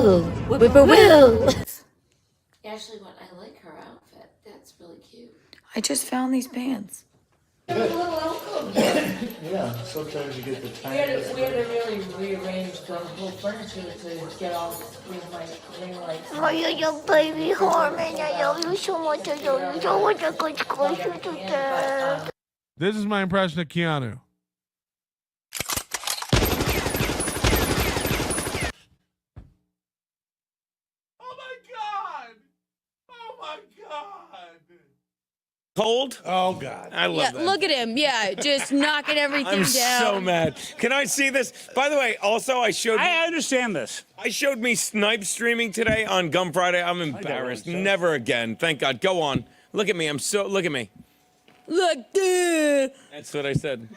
Whippoorwill. Whippoorwill. Actually, what I like her outfit. That's really cute. I just found these pants. Yeah, sometimes you get the tiniest. We had to really rearrange the whole furniture to get all ring lights. Oh, you baby Harmon. I love you so much. I love you so much. I'm going to go to the This is my impression of Keanu. Oh my God! Oh my God! Cold? Oh God! I love that. Look at him. Yeah, just knocking everything I'm down. so mad. Can I see this? By the way, also I understand this. I showed me Snipe streaming today on Gum Friday. I'm embarrassed. Never again. Thank God. Go on. Look at me. Look at me. Look, That's what I said.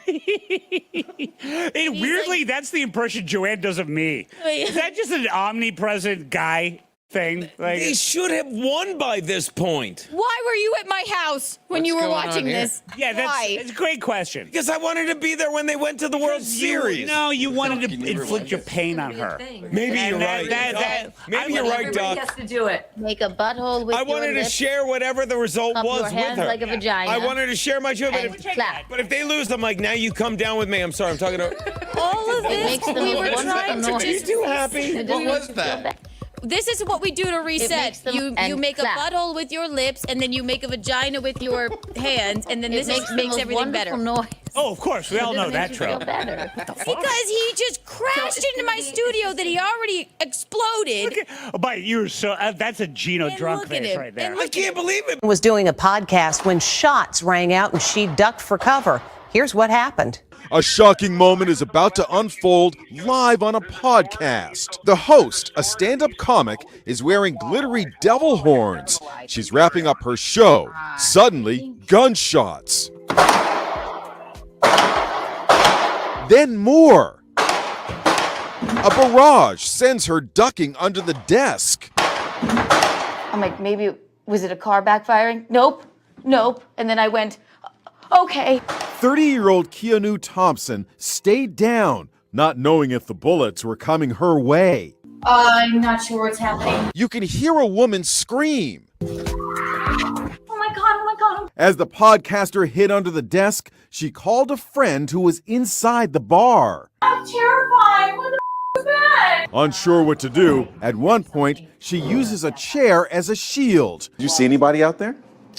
Weirdly, that's the impression Joanne does of me. Is that just an omnipresent guy thing? Like, They should have won by this point. why were you at my house when you were watching this? yeah, Why? that's a great question. Because I wanted to be there when they went to the World Series. No, you wanted to inflict your pain on her. Maybe you're right. Maybe you're right, Doc. Has to do it. Make a butthole with I wanted to share whatever the result Cup was your with hands her. like a vagina. I wanted to share my joy, and clap. but if they lose, I'm like, now you come down with me. I'm sorry, I'm talking to. All of this, makes the we most were trying to wonderful Are you just. too happy? What was that? This is what we do to makes reset. them- You and make clap. a butthole with your lips, and then you make a vagina with your hands, and then this makes everything better. Noise. Oh, of course, we all know that Feel trope. better. Because he just crashed into my studio that he already exploded. But you're so that's a Geno And drunk look at face him. right there. And I can't believe it. Was doing a podcast when shots rang out and she ducked for cover. Here's what happened. A shocking moment is about to unfold live on a podcast. The host, a stand-up comic, is wearing glittery devil horns. She's wrapping up her show. Suddenly, gunshots. Then more. A barrage sends her ducking under the desk. I'm like, maybe, was it a car backfiring? Nope. And then I went, okay. 30-year-old Keanu Thompson stayed down, not knowing if the bullets were coming her way. I'm not sure what's happening. You can hear a woman scream. Oh my God. As the podcaster hid under the desk, she called a friend who was inside the bar. I'm terrified. What the was that? Unsure what to do, at one point, she uses a chair as a shield. Did you see anybody out there?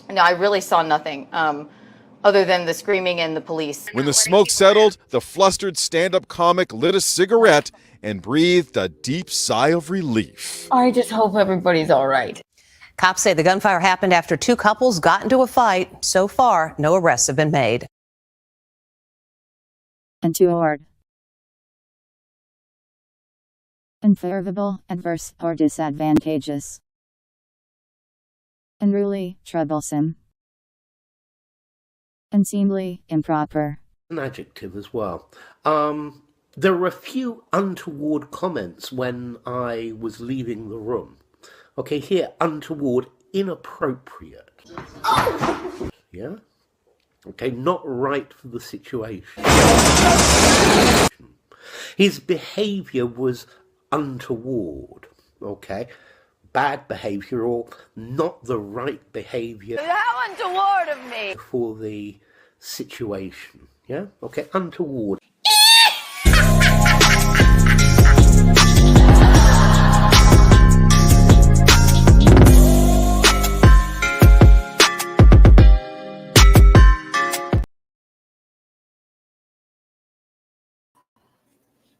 No, I really saw nothing. Other than the screaming and the police. When the smoke settled, the flustered stand-up comic lit a cigarette and breathed a deep sigh of relief. I just hope everybody's all right. Cops say the gunfire happened after two couples got into a fight. So far, no arrests have been made. Untoward. Unfavorable, adverse, or disadvantageous. Unruly, troublesome. Unseemly, improper. An adjective as well. There were a few untoward comments when I was leaving the room. Okay, here, untoward, inappropriate. Oh! Yeah? Okay, not right for the situation. His behaviour was untoward. Okay? Bad behaviour or not the right behaviour. How untoward of me! For the situation. Yeah? Okay, untoward.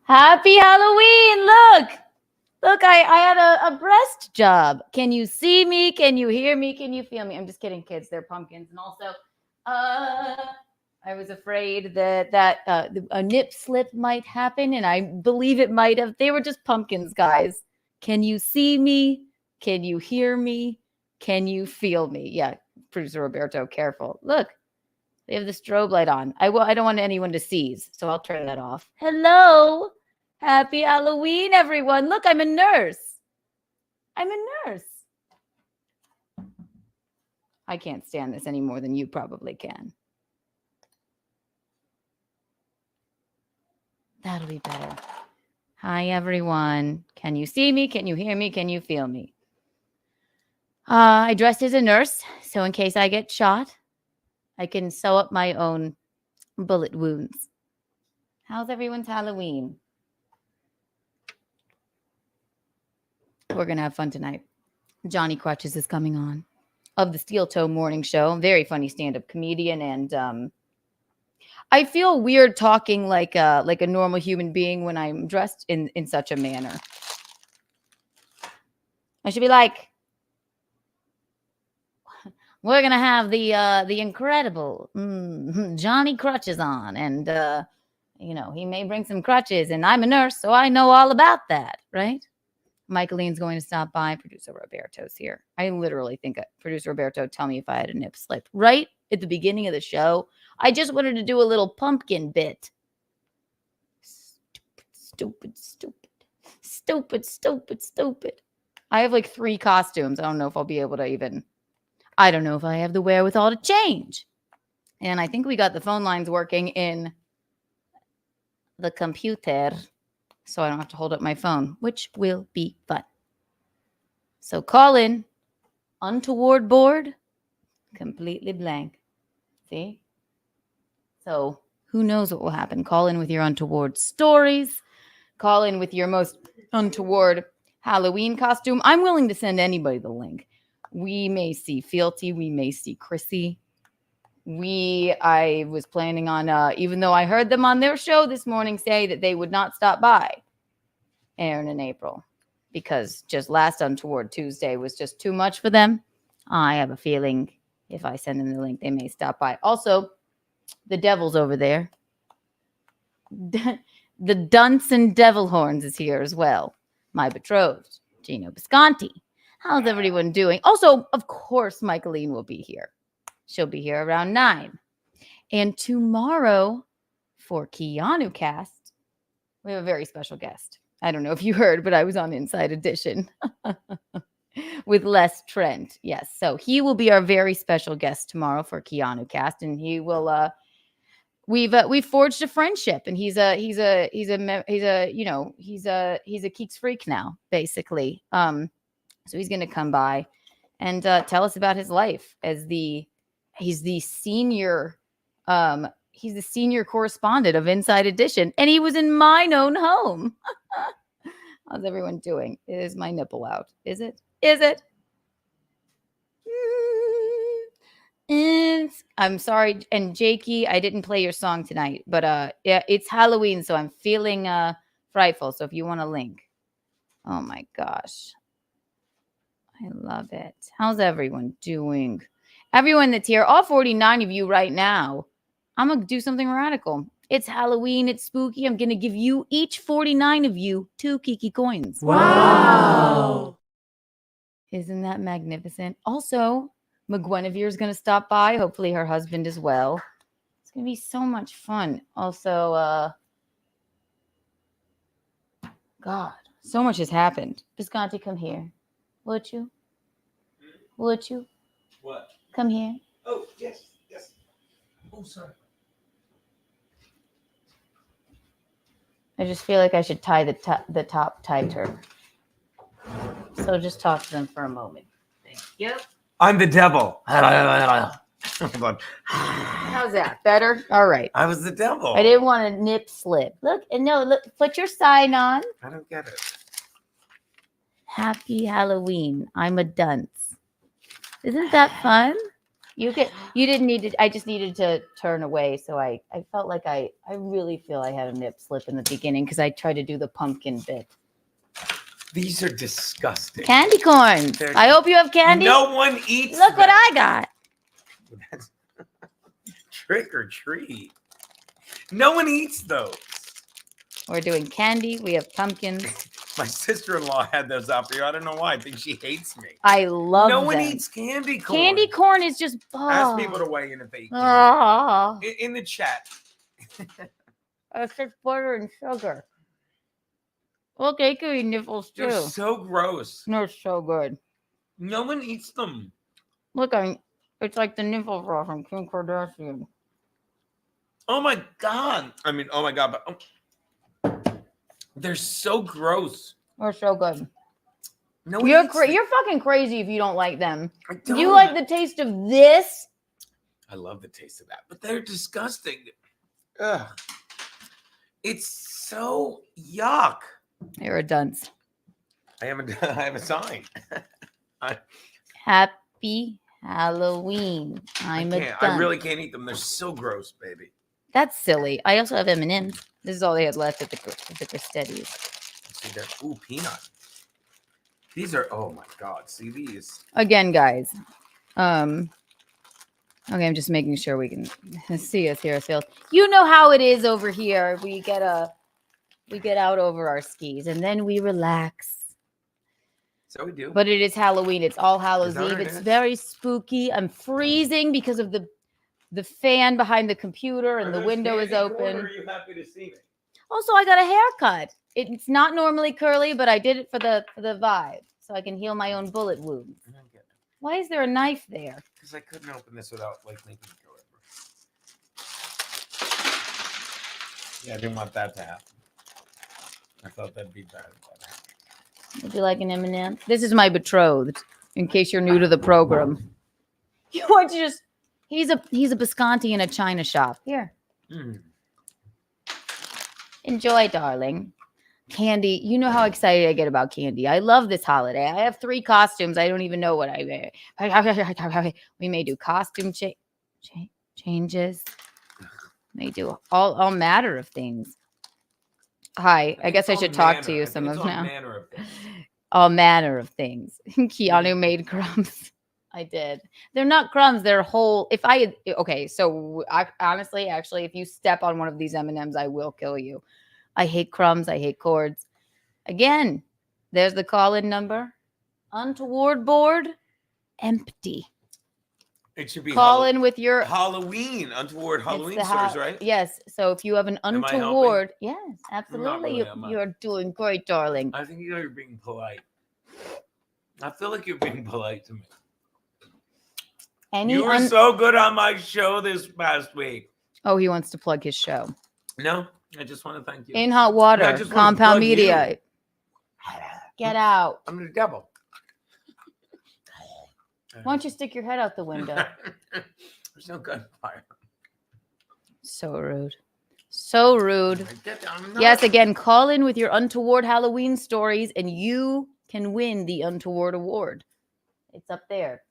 Happy Halloween! Look, I had a breast job. Can you see me? Can you hear me? Can you feel me? I'm just kidding, kids. They're pumpkins. And also, I was afraid that a nip slip might happen, and I believe it might have. They were just pumpkins, guys. Can you see me? Can you hear me? Can you feel me? Yeah, producer Roberto, careful. Look, they have the strobe light on. I don't want anyone to seize, so I'll turn that off. Hello. Happy Halloween, everyone. Look, I'm a nurse. I can't stand this any more than you probably can. That'll be better. Hi, everyone. Can you see me? Can you hear me? Can you feel me? I dressed as a nurse, so in case I get shot, I can sew up my own bullet wounds. How's everyone's Halloween? We're going to have fun tonight. Johnny Crutches is coming on of the Steel Toe Morning Show. Very funny stand-up comedian, and I feel weird talking like a normal human being when I'm dressed in such a manner. I should be like, we're gonna have the incredible Johnny Crutches on, and he may bring some crutches, and I'm a nurse, so I know all about that, right? Michaeline's going to stop by. Producer Roberto's here. I literally think Producer Roberto tell me if I had a nip slip right at the beginning of the show. I just wanted to do a little pumpkin bit. Stupid. I have like 3 costumes. I don't know if I'll be able to I don't know if I have the wherewithal to change. And I think we got the phone lines working in the computer, so I don't have to hold up my phone, which will be fun. So call in. Untoward board, completely blank. See? So who knows what will happen? Call in with your untoward stories. Call in with your most untoward Halloween costume. I'm willing to send anybody the link. We may see Fealty. We may see Chrissy. I was planning on, even though I heard them on their show this morning say that they would not stop by, Aaron and April, because just last Untoward Tuesday was just too much for them. I have a feeling if I send them the link, they may stop by. Also, the devil's over there. The Dunce and Devil Horns is here as well. My betrothed, Geno Bisconti. How's everyone doing? Also, of course, Michaeline will be here. She'll be here around 9. And tomorrow, for Keanu Cast, we have a very special guest. I don't know if you heard, but I was on Inside Edition with Les Trent. Yes, so he will be our very special guest tomorrow for Keanu Cast, and he will. We've forged a friendship, and he's a geeks freak now, basically. So he's going to come by and tell us about his life as he's the senior correspondent of Inside Edition, and he was in mine own home. How's everyone doing? Is my nipple out? Is it? I'm sorry, and Jakey, I didn't play your song tonight, but yeah, it's Halloween, so I'm feeling frightful. So if you want a link, oh my gosh, I love it. How's everyone doing? Everyone that's here, all 49 of you right now, I'm gonna do something radical. It's Halloween, it's spooky. I'm gonna give you each 49 of you 2 Kiki coins. Wow! Isn't that magnificent? Also, McGuinevere is going to stop by. Hopefully her husband as well. It's going to be so much fun. Also, God, so much has happened. Bisconti, come here. Would you? What? Come here. Oh, yes. Oh, sorry. I just feel like I should tie the top tighter. So just talk to them for a moment. Thank you. I'm the devil. How's that? Better? All right. I was the devil. I didn't want to nip slip. Look, put your sign on. I don't get it. Happy Halloween. I'm a dunce. Isn't that fun? You didn't need to. I just needed to turn away. So I felt like I really feel I had a nip slip in the beginning because I tried to do the pumpkin bit. These are disgusting. Candy corns. I hope you have candy. No one eats Look them. what I got. Trick or treat. No one eats those. We're doing candy. We have pumpkins. My sister-in-law had those out for you. I don't know why. I think she hates me. I love No them. one eats candy corn. Candy corn is just. Ask people to weigh in if they eat in the chat. It's just butter and sugar. Look, they can eat nipples too. They're so gross. They're so good. No one eats them. Look, it's like the nipple roll from Kim Kardashian. Oh my God. I mean, oh my God. But They're so gross. They're so good. No, You're fucking crazy if you don't like them. I don't. You like the taste of this? I love the taste of that, but they're disgusting. Ugh. It's so yuck. You're a dunce. I have a sign. Happy Halloween. I'm a dunce. I really can't eat them. They're so gross, baby. That's silly. I also have M&Ms. This is all they had left at the Cristettis. See that? Ooh, peanut. These are, oh my God. See these? Again, guys. Okay, I'm just making sure we can see us here, Phil. You know how it is over here. We get out over our skis and then we relax. So we do. But it is Halloween. It's All Hallows Eve. It's very spooky. I'm freezing because of the fan behind the computer and the window is open. Are you happy to see me? Also, I got a haircut. It's not normally curly, but I did it for the vibe, so I can heal my own bullet wounds. Why is there a knife there? Because I couldn't open this without making it go over. Yeah, I didn't want that to happen. I thought that'd be bad. Would you like an M&M? This is my betrothed, in case you're new to the program. You want to just... He's a bisconti in a china shop. Here. Enjoy, darling. Candy. You know how excited I get about candy. I love this holiday. I have 3 costumes. I don't even know what I wear. We may do costume changes. May do all matter of things. Hi. I guess I should talk to you some of now. All manner of things. Keanu made crumbs. I did. They're not crumbs. They're whole. So honestly, actually, if you step on one of these M&Ms, I will kill you. I hate crumbs. I hate cords. Again, there's the call-in number. Untoward board, empty. It should be call in with your Halloween, Untoward Halloween stories, right? Yes. So if you have an untoward, yes, absolutely. Really, you're doing great, darling. I think you're being polite. I feel like you're being polite to me. You were so good on my show this past week. Oh, he wants to plug his show. No, I just want to thank you. In Hot Water, Compound Media. Get out. I'm the devil. Why don't you stick your head out the window? There's no gunfire. So rude. So rude. Yes, again, call in with your Untoward Halloween stories and you can win the Untoward Award. It's up there.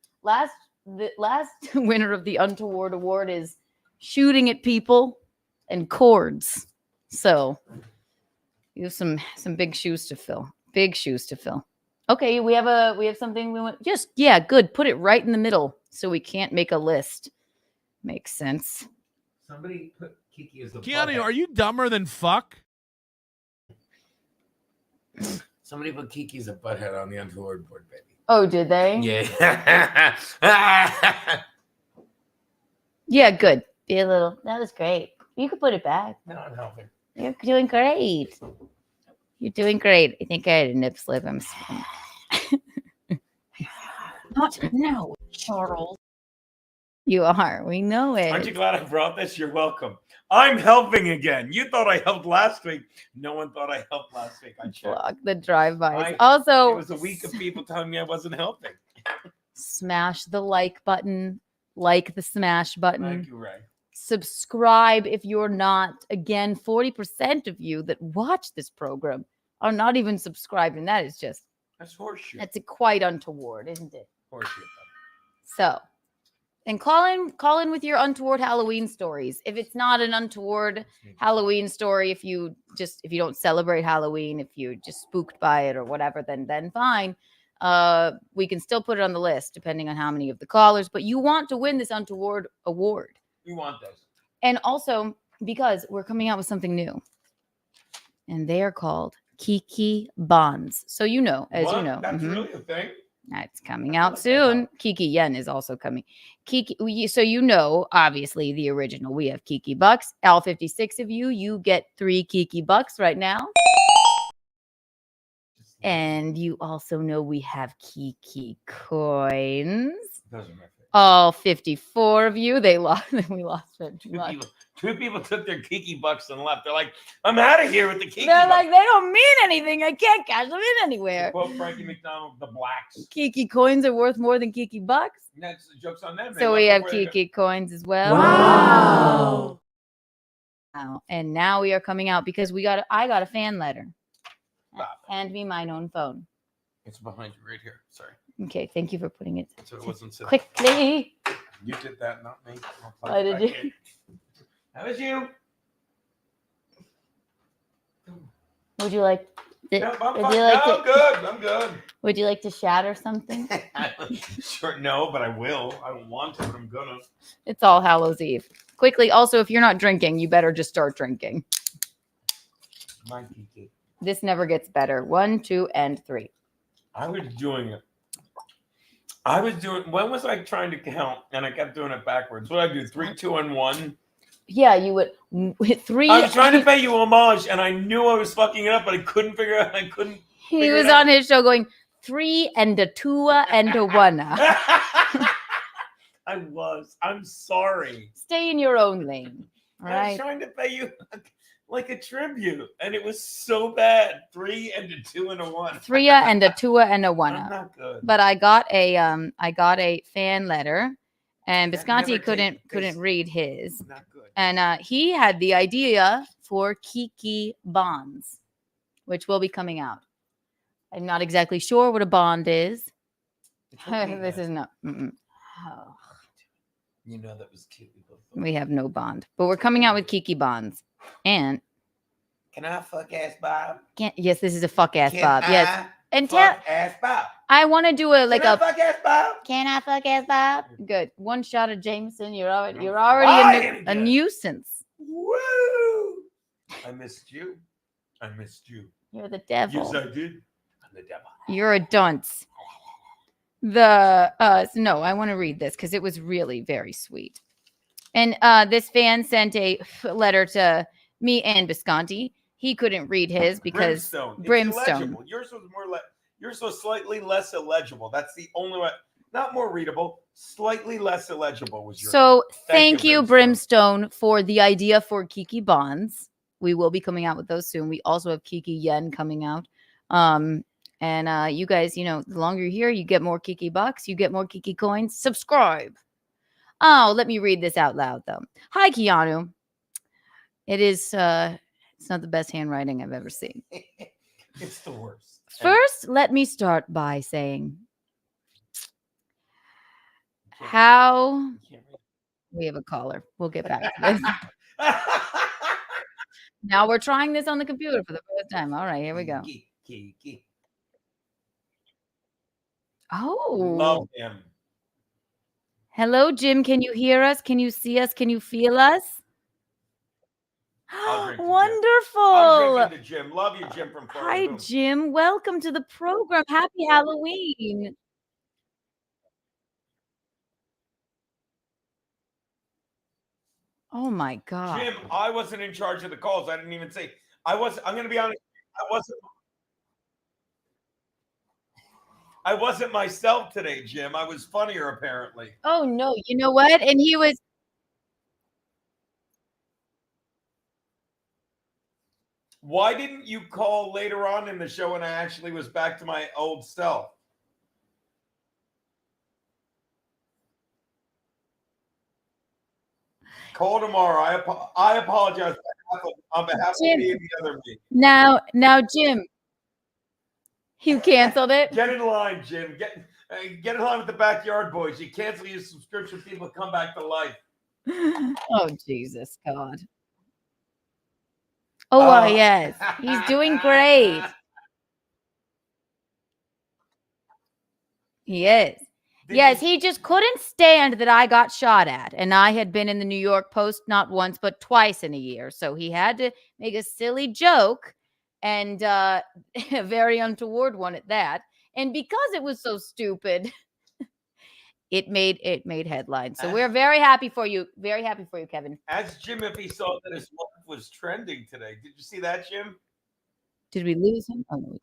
The last winner of the Untoward Award is shooting at people and cords. So you have some big shoes to fill. Big shoes to fill. Okay, we have something we want. Good. Put it right in the middle so we can't make a list. Makes sense. Somebody put Kiki as the Keanu, are you dumber than fuck? Somebody put Kiki as a butthead on the Untoward board, baby. Oh, did they? Yeah. Yeah, good. Be a little. That was great. You could put it back. No, I'm helping. You're doing great. You're doing great. I think I had a nip slip. I'm not now, Charles. You are. We know it. Aren't you glad I brought this? You're welcome. I'm helping again. You thought I helped last week. No one thought I helped last week. I checked. Block the drive-bys. Also, it was a week of people telling me I wasn't helping. Smash the like button. Like the smash button. Thank you, Ray. Subscribe if you're not. Again, 40% of you that watch this program are not even subscribed, and that's horseshit. That's quite untoward, isn't it? Horseshit. So, and call in with your Untoward Halloween stories. If it's not an untoward Halloween story, if you don't celebrate Halloween, if you're just spooked by it or whatever, then fine. We can still put it on the list depending on how many of the callers. But you want to win this Untoward award. You want this. And also because we're coming out with something new. And they are called Kiki Bonds. So you know, as you know. That's really a thing? That's coming out soon. Kiki Yen is also coming. Kiki, so you know, obviously the original. We have Kiki Bucks. All 56 of you, you get 3 Kiki Bucks right now. And you also know we have Kiki Coins. Those are my favorite. All 54 of you. They lost. We lost 50 bucks. Two people took their Kiki bucks and left. They're like, I'm out of here with the Kiki They're bucks. like, they don't mean anything. I can't cash them in anywhere. Quote Frankie McDonald, the blacks. Kiki coins are worth more than Kiki bucks. That's the joke's on them. So we have Kiki coins as well. Wow. And now we are coming out because I got a fan letter. Hand me my own phone. It's behind you right here. Sorry. Okay, thank you for putting it So it wasn't sitting. quickly. You did that, not me. Why did you? That was you. Would you like? No, I'm good. I'm good. Would you like to shatter something? Sure, no, but I will. I don't want to, but I'm gonna. It's All Hallows Eve. Quickly, also, if you're not drinking, you better just start drinking. My Kiki. This never gets better. 1, 2, and 3. I was doing it. When was I trying to count? And I kept doing it backwards. What did I do? 3, 2, and 1. Yeah, you would. 3. I was trying to pay you homage, and I knew I was fucking it up, but I couldn't figure out. He was on his show going 3 and a 2 and a 1. I was. I'm sorry. Stay in your own lane. All I was right. trying to pay you like a tribute, and it was so bad. 3 and a 2 and a 1. 3 and a 2 and a 1. I'm not good. But I got a fan letter, and Bisconti couldn't read his. Not good. And he had the idea for Kiki bonds, which will be coming out. I'm not exactly sure what a bond is. This is not. Oh. You know that was cute. We have no bond, but we're coming out with Kiki bonds. And can I fuck ass Bob? Yes, this is a fuck ass Bob. Yes, and fuck ass Bob. I want to do Can I fuck ass Bob? Can I fuck ass Bob? Good. One shot of Jameson. You're already a nuisance. Woo! I missed you. You're the devil. Yes, I did. I'm the devil. You're a dunce. No, I want to read this because it was really very sweet. And this fan sent a letter to me and Bisconti. He couldn't read his because Brimstone. Yours was yours was slightly less illegible. That's the only way. Not more readable, slightly less illegible was yours. So thank you, Brimstone, for the idea for Kiki bonds. We will be coming out with those soon. We also have Kiki Yen coming out. And you guys, the longer you're here, you get more Kiki bucks, you get more Kiki coins. Subscribe. Oh, let me read this out loud, though. Hi, Keanu. It is, it's not the best handwriting I've ever seen. It's the worst. First, let me start by saying how we have a caller. We'll get back to this. Now we're trying this on the computer for the first time. All right, here we go. Oh. Love him. Hello, Jim. Can you hear us? Can you see us? Can you feel us? Wonderful. I'm drinking to Jim. Love you, Jim from Florida. Hi, Jim. Welcome to the program. Happy Halloween. Oh my God. Jim, I wasn't in charge of the calls. I didn't even say I'm going to be honest. I wasn't myself today, Jim. I was funnier, apparently. Oh, no. You know what? And he was. Why didn't you call later on in the show when I actually was back to my old self? Call tomorrow. I apologize on behalf of me and the other me. Now, Jim, you canceled it? Get in line, Jim. Get in line with the Backyard Boys. You cancel your subscription, people come back to life. Oh, Jesus, God. Oh, yes. He's doing great. He is. Yes, he just couldn't stand that I got shot at. And I had been in the New York Post not once, but twice in a year. So he had to make a silly joke, and a very untoward one at that. And because it was so stupid, it made headlines. So we're very happy for you. Very happy for you, Kevin. Ask Jim if he saw that his wife was trending today. Did you see that, Jim? Did we lose him? Oh, no.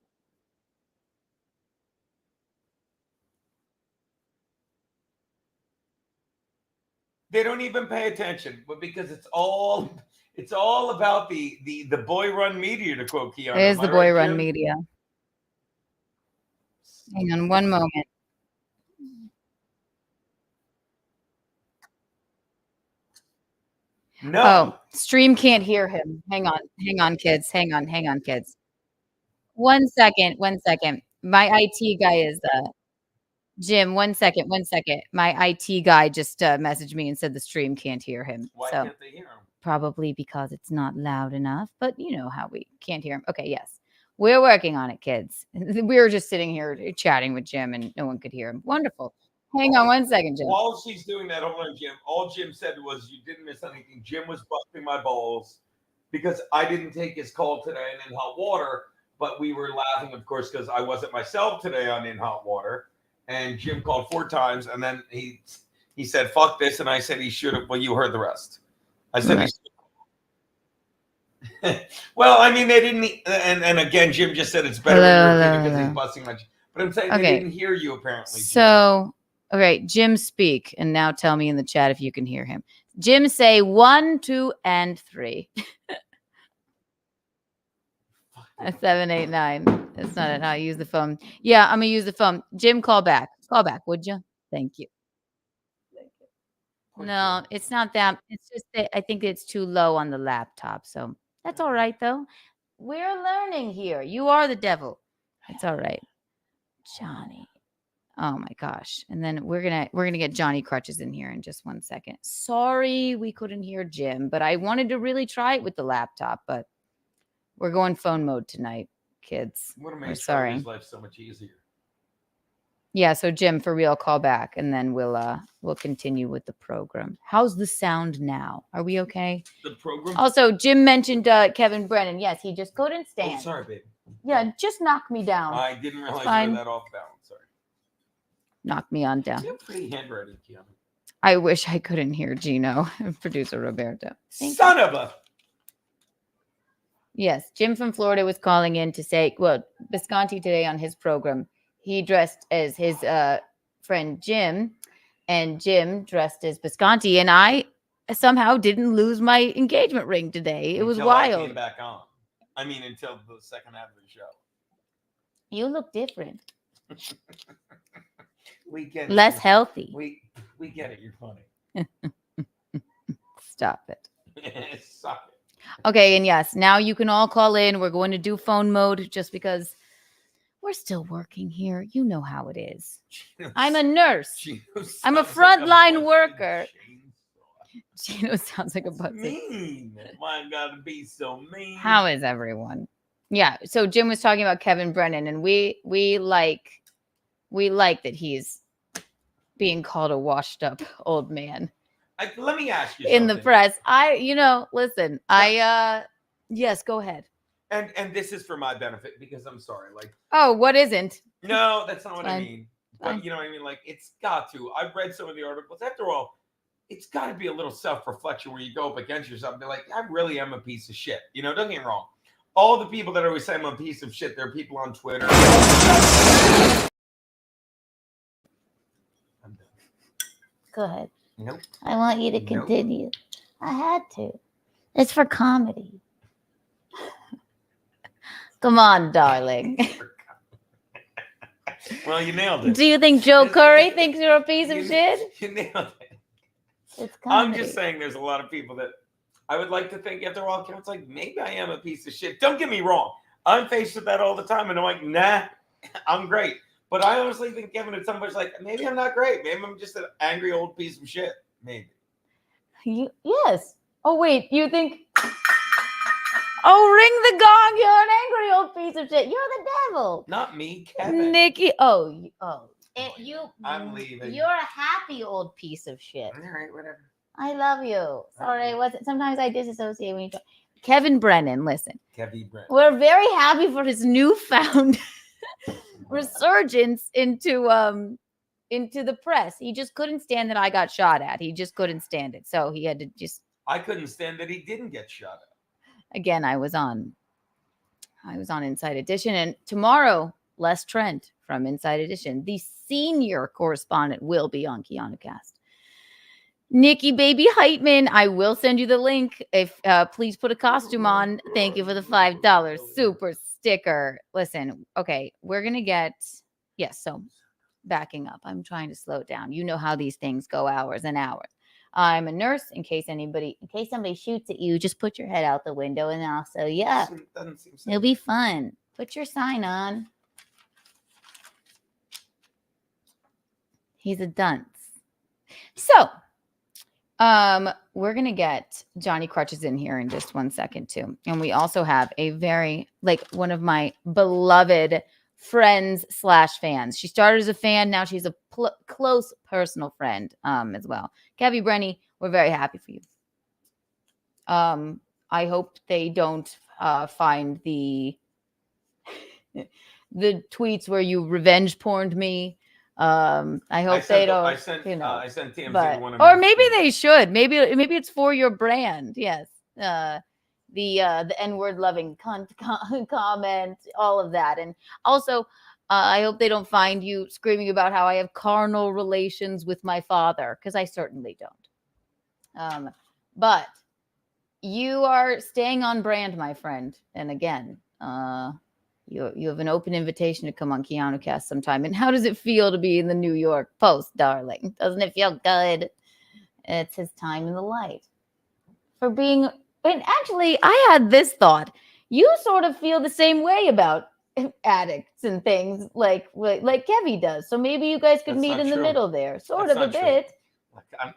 They don't even pay attention, but because it's all about the boy run media, to quote Keanu. It is the boy run media. Hang on one moment. No. Oh, stream can't hear him. Hang on, kids. Hang on, kids. 1 second. My IT guy is Jim. 1 second. My IT guy just messaged me and said the stream can't hear him. Why so can't they hear him? probably because it's not loud enough. But you know how we can't hear him. Okay, yes. We're working on it, kids. We were just sitting here chatting with Jim and no one could hear him. Wonderful. Hang on 1 second, Jim. While she's doing that, hold on, Jim. All Jim said was you didn't miss anything. Jim was busting my balls because I didn't take his call today and In Hot Water, but we were laughing, of course, because I wasn't myself today on In Hot Water. And Jim called 4 times, and then he said, fuck this, and I said he should have. Well, you heard the rest. I said he should have. Well, I mean, they didn't, and again, Jim just said it's better because he's busting my. But I'm saying they didn't hear you, apparently. So, okay, Jim, speak, and now tell me in the chat if you can hear him. Jim, say 1, 2, and 3. 7, 8, 9. That's not how I use the phone. Yeah, I'm gonna use the phone. Jim, call back. Call back, would you? Thank you. No, it's not that. It's just that I think it's too low on the laptop. So that's all right, though. We're learning here. You are the devil. It's all right, Johnny. Oh my gosh! And then we're gonna get Johnny Crutches in here in just 1 second. Sorry, we couldn't hear Jim, but I wanted to really try it with the laptop, but we're going phone mode tonight, kids. We're sorry. His life so much easier. Yeah, so Jim, for real, call back, and then we'll continue with the program. How's the sound now? Are we okay? The program. Also, Jim mentioned Kevin Brennan. Yes, he just couldn't stand. Oh, sorry, baby. Yeah, just knock me down. I didn't realize you were that off balance. Sorry. Knock me on down. You have pretty handwriting, Keanu. I wish I couldn't hear Geno, producer Roberto. Son of a. Yes, Jim from Florida was calling in to say, well, Visconti today on his program, he dressed as his friend Jim, and Jim dressed as Visconti, and I somehow didn't lose my engagement ring today. It was wild. I came back on. I mean, until the second half of the show. You look different. We get less healthy. We get it. You're funny. Stop it. Stop it. Okay, and yes, now you can all call in. We're going to do phone mode just because we're still working here. You know how it is. I'm a nurse. I'm a frontline worker. Geno sounds like a butt. Mean. Why gotta be so mean? How is everyone? Yeah. So Jim was talking about Kevin Brennan, and we like that he's being called a washed up old man. Let me ask you in something. the press. Listen. Yes, go ahead. And this is for my benefit because I'm sorry. Like, oh, what isn't? No, that's not what I Fine. mean. But you know what I mean? Like, it's got to. I've read some of the articles. After all, it's got to be a little self-reflection where you go up against yourself and be like, I really am a piece of shit. You know, don't get me wrong. All the people that always say I'm a piece of shit, there are people on Twitter. Go ahead. Nope. I want you to continue. I had to. It's for comedy. Come on, darling. Well, you nailed it. Do you think Joe Curry thinks you're a piece of shit? You nailed it. It's comedy. I'm just saying there's a lot of people that I would like to think after all counts, like, maybe I am a piece of shit. Don't get me wrong. I'm faced with that all the time. And I'm like, nah, I'm great. But I honestly think Kevin at some point is like, maybe I'm not great. Maybe I'm just an angry old piece of shit. Maybe. Yes. Oh, wait. You think... Oh, ring the gong. You're an angry old piece of shit. You're the devil. Not me, Kevin. Nikki. Oh. I'm leaving. You're a happy old piece of shit. All right, whatever. I love you. Sorry, I wasn't. Sometimes I disassociate when you talk. Kevin Brennan, listen. Kevin Brennan. We're very happy for his newfound resurgence into the press. He just couldn't stand that I got shot at. He just couldn't stand it. So he had to just. I couldn't stand that he didn't get shot at. Again, I was on Inside Edition, and tomorrow, Les Trent from Inside Edition, the senior correspondent, will be on Keanu Cast. Nikki Baby Heitman, I will send you the link. If please put a costume on. Thank you for the $5 super sticker. Listen, okay, we're gonna get so backing up. I'm trying to slow it down. You know how these things go, hours and hours. I'm a nurse. In case somebody shoots at you, just put your head out the window, and also it'll be fun. Put your sign on. He's a dunce. So we're gonna get Johnny Crutches in here in just 1 second too, and we also have a very one of my beloved friends / fans. She started as a fan, now she's a close personal friend as well. Kevy Brenny, we're very happy for you. I hope they don't find the tweets where you revenge porned me. I hope they don't. I sent TMZ one of or maybe they should. Maybe it's for your brand. Yes. The N-word loving comment, all of that, and also I hope they don't find you screaming about how I have carnal relations with my father, because I certainly don't. But you are staying on brand, my friend. And again, you have an open invitation to come on Keanu Cast sometime. And how does it feel to be in the New York Post, darling? Doesn't it feel good? It's his time in the light. For being, and actually, I had this thought. You sort of feel the same way about addicts and things like Kevy does. So maybe you guys could meet in the middle there, sort of a bit.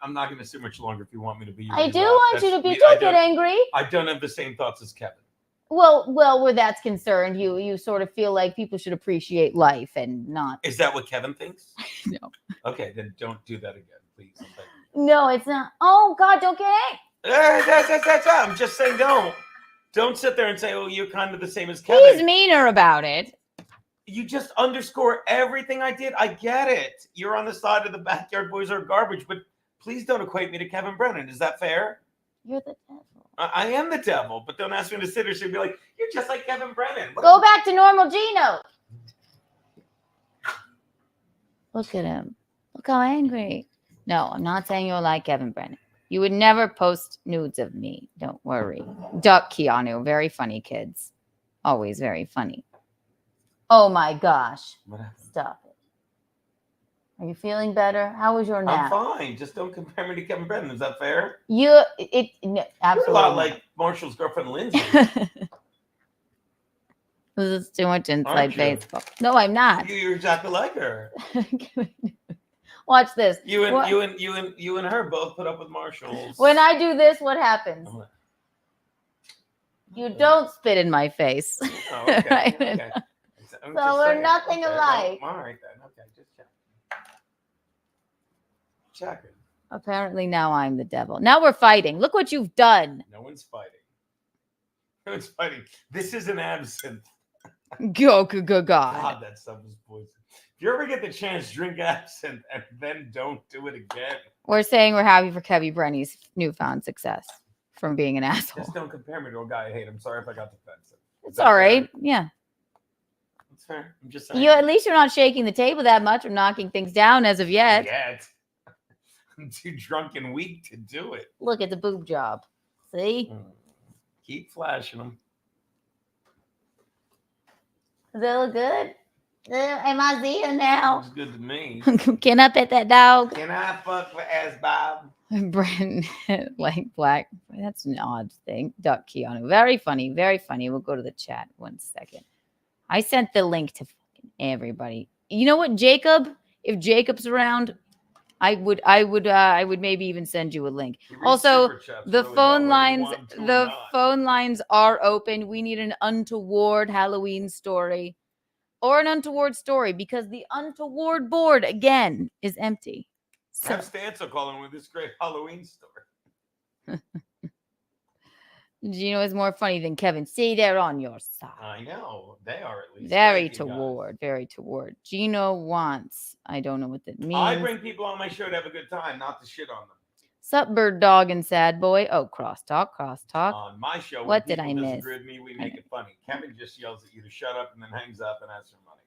I'm not going to say much longer if you want me to be. I do want you to be. Don't get angry. I don't have the same thoughts as Kevin. Well, where that's concerned, you sort of feel like people should appreciate life and not. Is that what Kevin thinks? No. Okay, then don't do that again, please. No, it's not. Oh God, don't get angry. That's I'm just saying, don't sit there and say, oh, you're kind of the same as Kevin. He's meaner about it. You just underscore everything I did. I get it. You're on the side of the backyard boys are garbage, but please don't equate me to Kevin Brennan. Is that fair? You're the devil. I am the devil, but don't ask me to sit here and be like, you're just like Kevin Brennan. Go back to normal Geno. Look at him. Look how angry. No, I'm not saying you're like Kevin Brennan. You would never post nudes of me. Don't worry. Duck Keanu. Very funny, kids. Always very funny. Oh my gosh. Stop it. Are you feeling better? How was your nap? I'm fine. Just don't compare me to Kevin Brennan. Is that fair? No, You're absolutely. a lot like Marshall's girlfriend, Lindsay. This is too much inside baseball. No, I'm not. You're exactly like her. Watch this. You and her both put up with Marshalls. When I do this, what happens? You don't spit in my face. Oh, okay. Okay. So we're nothing alike. Well, all right then. Okay, just check it. Apparently now I'm the devil. Now we're fighting. Look what you've done. No one's fighting. No one's fighting. This is an absinthe. God. God, that stuff is poison. If you ever get the chance, drink absinthe and then don't do it again. We're saying we're happy for Kevy Brenny's newfound success from being an asshole. Just don't compare me to a guy I hate. I'm sorry if I got defensive. It's all right. Yeah. It's fair. I'm just saying. At least you're not shaking the table that much or knocking things down as of yet. I'm too drunk and weak to do it. Look at the boob job. See? Keep flashing them. Does that look good? Am I seeing now? Looks good to me. Can I pet that dog? Can I fuck for ass Bob? Brandon, like black. That's an odd thing. Duck Keanu. Very funny. Very funny. We'll go to the chat 1 second. I sent the link to fucking everybody. You know what, Jacob? If Jacob's around, I would maybe even send you a link. Also, the phone lines are open. We need an untoward Halloween story or an untoward story because the untoward board again is empty. So. Have Stanzo calling with this great Halloween story. Geno is more funny than Kevin. See, they're on your side. I know. They are at least. Very toward. Geno wants. I don't know what that means. I bring people on my show to have a good time, not to shit on them. Sup, bird dog and sad boy. Oh, crosstalk. On my show, what did I miss? Disagree with me, we make it funny. Kevin just yells at you to shut up and then hangs up and asks for money.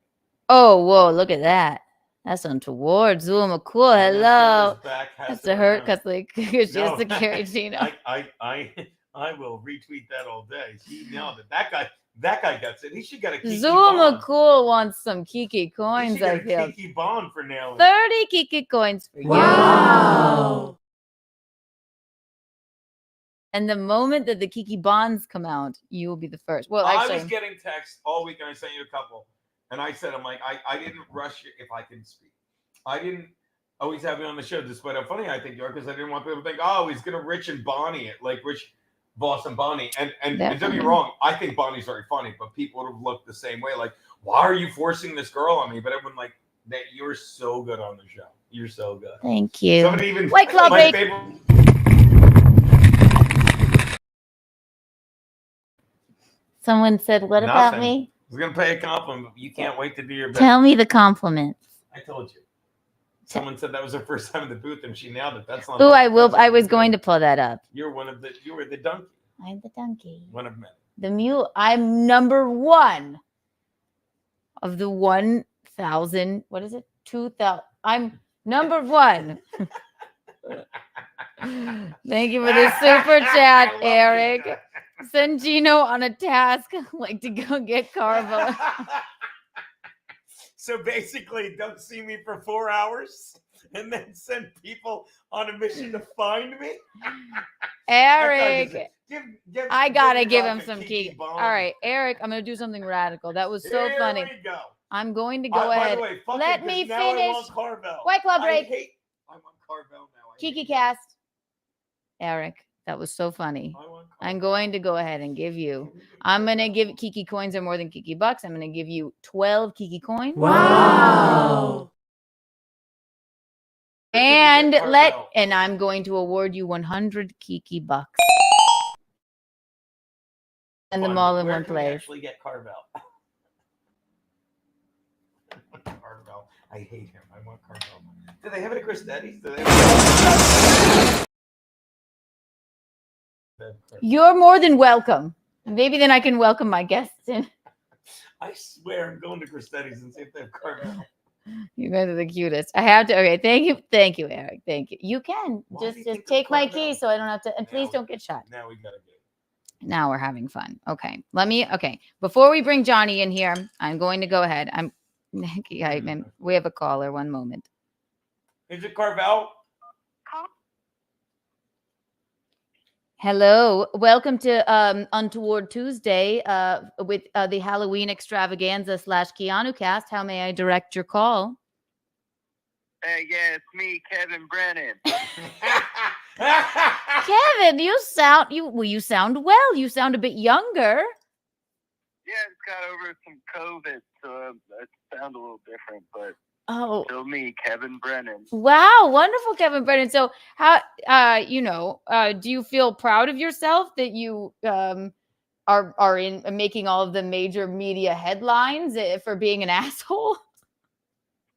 Oh, whoa, look at that. That's untoward. Zuma, cool. Hello. That's a hurt because like she has to carry Geno. I will retweet that all day. He nailed it. That guy gets it. He should get a Kiki Zuma bond. cool wants some Kiki He coins. should I get a feel Kiki bond for nailing it. 30 Kiki coins for you. Wow. And the moment that the Kiki bonds come out, you will be the first. Well, I actually, was getting texts all week, and I sent you a couple. And I said, I'm like, I didn't rush it if I can speak. I didn't always have me on the show, despite how funny I think you are, because I didn't want people to think, oh, he's going to Rich and Bonnie it, like Rich, Boss, and Bonnie. And don't get me wrong, I think Bonnie's very funny, but people would have looked the same way. Like, why are you forcing this girl on me? But everyone like, that you're so good on the show. You're so good. Thank you. Somebody even, White Claw my break. favorite. Someone said, what about me? I was going to pay a compliment. You can't wait to do your best. Tell me the compliments. I told you. Someone said that was her first time in the booth, and she nailed it. That's not. Oh, I will. I was going to pull that up. You were the donkey. I'm the donkey. One of many. The mule. I'm number one of the 1,000. What is it? 2,000. I'm number one. Thank you for the super chat, Eric. Send Geno on a task, like to go get Carvo. So basically, don't see me for 4 hours and then send people on a mission to find me. Eric, I gotta give him some Kiki key. bond. All right, Eric, I'm gonna do something radical. That was so funny. Here we go. I'm going to go By ahead. the way, fuck Let it, me 'cause now I finish. want Carvel. White Club break. I'm on Carvel now. Kiki cast. Eric, that was so funny. I'm going to go ahead and give you. I'm gonna give Kiki coins are more than Kiki bucks. I'm gonna give you 12 Kiki coins. Wow. And I'm going to award you 100 Kiki bucks. And them all in one place. Actually get Carvel. Carvel. I hate him. I want Carvel. Do they have it at Christetti's? You're more than welcome. Maybe then I can welcome my guests in. I swear I'm going to Christetti's and see if they have Carvel. You guys are the cutest. I have to. Okay, thank you, Eric. Thank you. You can just take my key so I don't have to. And please don't get shot. Now we gotta get. Now we're having fun. Okay, okay. Before we bring Johnny in here, I'm going to go ahead. I'm Nicky Heitman. We have a caller. One moment. Is it Carvel? Hello, welcome to Untoward Tuesday with the Halloween extravaganza / Keanu cast. How may I direct your call? Hey, yeah, it's me, Kevin Brennan. Kevin, you sound well. You sound a bit younger. Yeah, I just got over some COVID, so I sound a little different, but still me, Kevin Brennan. Wow, wonderful, Kevin Brennan. So how do you feel proud of yourself that you are in making all of the major media headlines for being an asshole?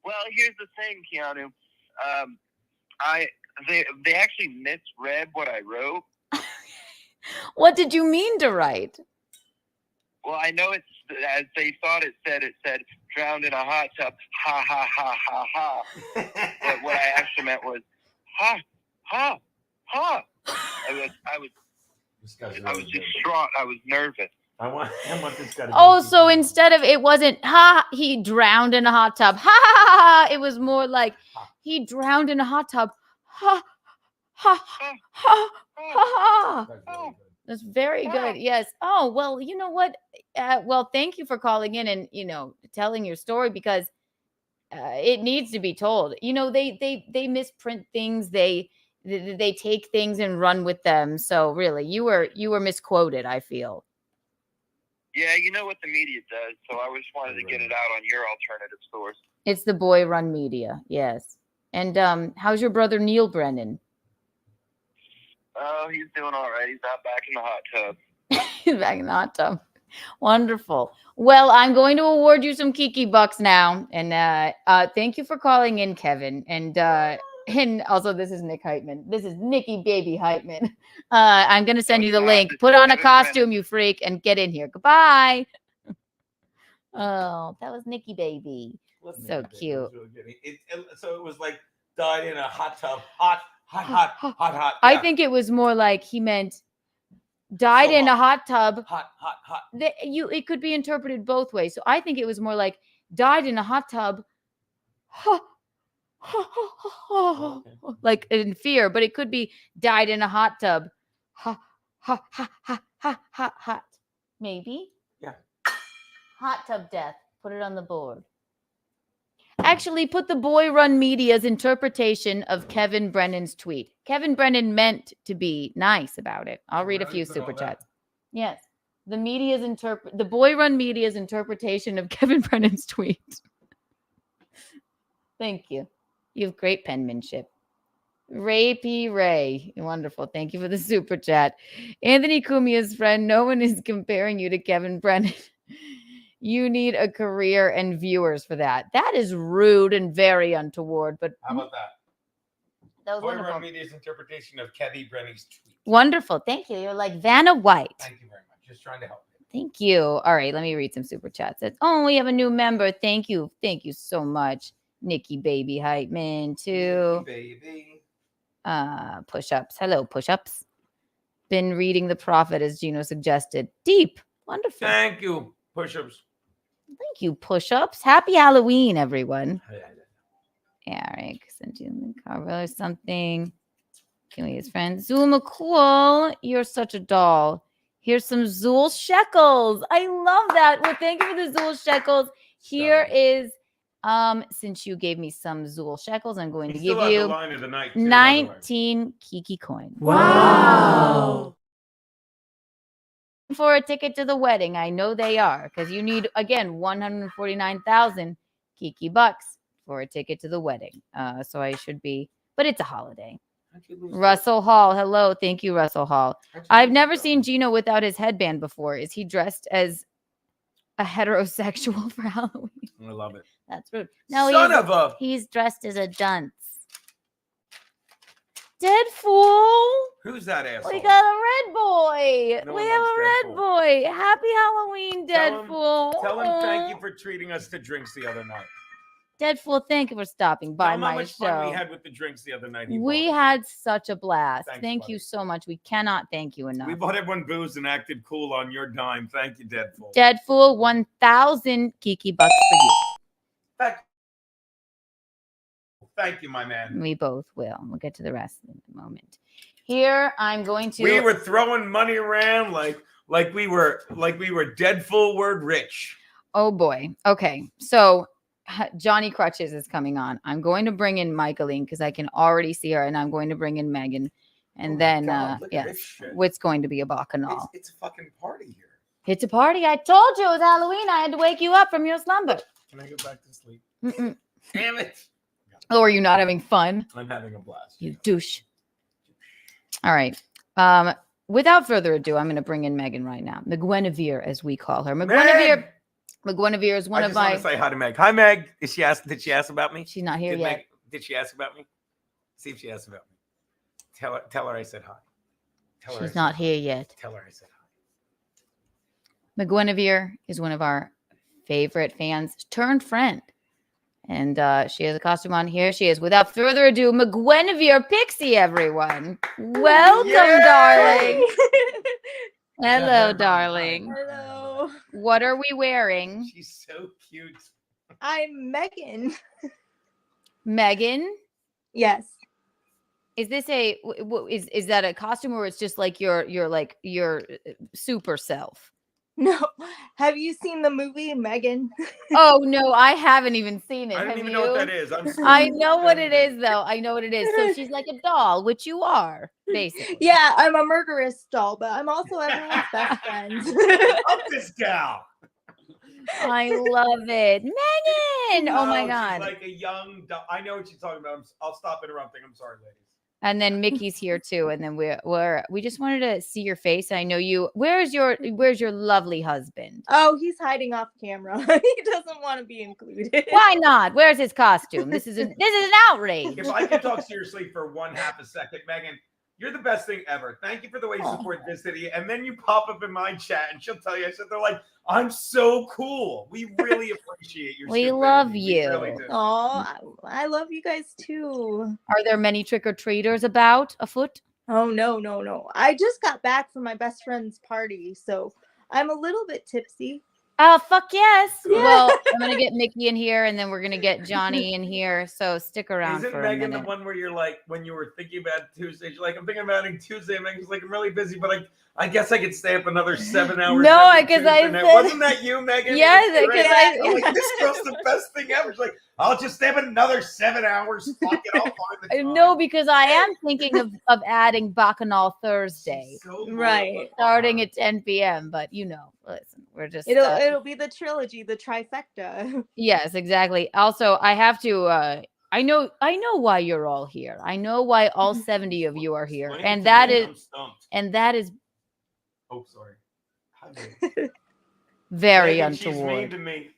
Well, here's the thing, Keanu. They actually misread what I wrote. What did you mean to write? Well, I know it's as they thought it said drowned in a hot tub, ha ha ha ha ha. But what I actually meant was ha ha ha. I was distraught. I was nervous. I want this guy to Oh, so instead of it wasn't he drowned in a hot tub. Ha ha ha. It was more like he drowned in a hot tub. Ha ha ha ha ha. That's very good. Yes. Oh, well, you know what? Well, thank you for calling in and, telling your story because it needs to be told. They misprint things. They take things and run with them. So really, you were misquoted, I feel. Yeah, you know what the media does. So I just wanted to get it out on your alternative source. It's the boy run media. Yes. And how's your brother Neil Brennan? Oh, he's doing all right. He's not back in the hot tub. He's back in the hot tub. Wonderful. Well, I'm going to award you some Kiki bucks now. And thank you for calling in, Kevin. And also, this is Nick Heitman. This is Nicky Baby Heitman. I'm going to send you the link. Put on a costume, you freak, and get in here. Goodbye. Oh, that was Nicky Baby. So cute. So it was like died in a hot tub, hot. I Yeah. think it was more like he meant died So in a hot tub. Hot. It could be interpreted both ways. So I think it was more like died in a hot tub. Like in fear, but it could be died in a hot tub. Hot. Maybe. Yeah. Hot tub death. Put it on the board. Actually, put the Boy Run Media's interpretation of Kevin Brennan's tweet. Kevin Brennan meant to be nice about it. I'll read a few super chats. Yes. The Boy Run Media's interpretation of Kevin Brennan's tweet. Thank you. You have great penmanship. Ray P. Ray. Wonderful. Thank you for the super chat. Anthony Cumia's friend. No one is comparing you to Kevin Brennan. You need a career and viewers for that. That is rude and very untoward. But how about that? That was Boy wonderful. Run Media's interpretation of Kevin Brennan's tweet. Wonderful. Thank you. You're like Vanna White. Thank you very much. Just trying to help you. Thank you. All right. Let me read some super chats. Oh, we have a new member. Thank you. Thank you so much. Nikki Baby Hype Man too. Baby. Push-ups. Hello, push-ups. Been reading The Prophet as Geno suggested. Deep. Wonderful. Thank you. Push-ups. Thank you, push-ups. Happy Halloween, everyone. Eric sent you in the car or something. Can we his friend? Zool McCool, you're such a doll. Here's some Zool shekels. I love that. Well, thank you for the Zool shekels. Here is since you gave me some Zool shekels, I'm going to give you 19 Kiki coins. Wow. For a ticket to the wedding. I know they are, because you need, again, 149,000 Kiki bucks for a ticket to the wedding. So I should be, but it's a holiday. Russell Hall. Hello. Thank you, Russell Hall. I've never seen Geno without his headband before. Is he dressed as a heterosexual for Halloween? I love it. That's rude. No, he's dressed as a dunce. Dead fool. Who's that asshole? We got a red boy. No We one have likes a Dead red Fool. boy. Happy Halloween, Dead fool. Tell him thank you for treating us to drinks the other night. Dead fool, thank you for stopping by Tell him how my much fun we show. had with the drinks the other night. We had such a blast. Thanks, Thank buddy. you so much. We cannot thank you enough. We bought everyone booze and acted cool on your dime. Thank you, Deadpool. Dead fool, 1,000 Kiki bucks for you. Thank you, my man. We both will. We'll get to the rest in a moment. Here, I'm going to. We were throwing money around like we were Deadpool word rich. Oh boy. Okay. So Johnny Crutches is coming on. I'm going to bring in Michaeline because I can already see her, and I'm going to bring in Megan. And then yes, it's going to be a bacchanal. It's a fucking party here. It's a party. I told you it was Halloween. I had to wake you up from your slumber. Can I go back to sleep? Mm-mm. Damn it. Oh, are you not having fun? I'm having a blast. You douche. All right. Without further ado, I'm going to bring in Megan right now. McGuinevere, as we call her. McGuinevere is one of my. I just want to say hi to Meg. Hi, Meg. Did she ask about me? She's not here yet. Did she ask about me? See if she asked about me. Tell her I said hi. She's not here yet. Tell her I said hi. McGuinevere is one of our favorite fans turned friend. And she has a costume on. Here she is. Without further ado, McGuinevere Pixie, everyone. Welcome, darling. Hello, darling. Hello. What are we wearing? She's so cute. I'm Megan. Megan? Yes. Is this is that a costume, or it's just like your super self? No. Have you seen the movie Megan? Oh no, I haven't even seen it. I don't Have even you? know what that is. I know what it is, though. I know what it is. So she's like a doll, which you are, basically. Yeah, I'm a murderous doll, but I'm also everyone's best friend. Up this gal. I love it, Megan. Oh my she's God. like a young doll. I know what she's talking about. I'll stop interrupting. I'm sorry, ladies. And then Mickey's here too. And then we just wanted to see your face. I know you. Where's your lovely husband? Oh, he's hiding off camera. He doesn't want to be included. Why not? Where's his costume? This is an outrage. If I can talk seriously for 1/2 a second, Megan, You're the best thing ever. Thank you for the way you support this city. And then you pop up in my chat and she'll tell you, I said, they're like, I'm so cool. We really appreciate your We stupidity. love you. We really do. Oh, I love you guys too. Are there many trick-or-treaters about afoot? Oh, no. I just got back from my best friend's party, so I'm a little bit tipsy. Oh, fuck yes. Yeah. Well, I'm going to get Mickey in here, and then we're going to get Johnny in here. So stick around Isn't for a Megan minute. the one where you're like, when you were thinking about Tuesday, you're like, I'm thinking about it Tuesday. And Megan's like, I'm really busy, but I guess I could stay up another 7 hours. No, after because I Tuesday night." said... Wasn't that you, Megan? Yes, It was great. because I'm like, this girl's the best thing ever. She's like, I'll just stay up another 7 hours. Fuck it, I'll find the time. No, because I am thinking of adding Bacchanal Thursday. Right. Starting at 10 p.m. But, listen, we're just... It'll be the trilogy, the trifecta. Yes, exactly. Also, I have to... I know why you're all here. I know why all 70 of you are here. And that is... Oh, sorry. Very Megan, she's untoward. mean to me.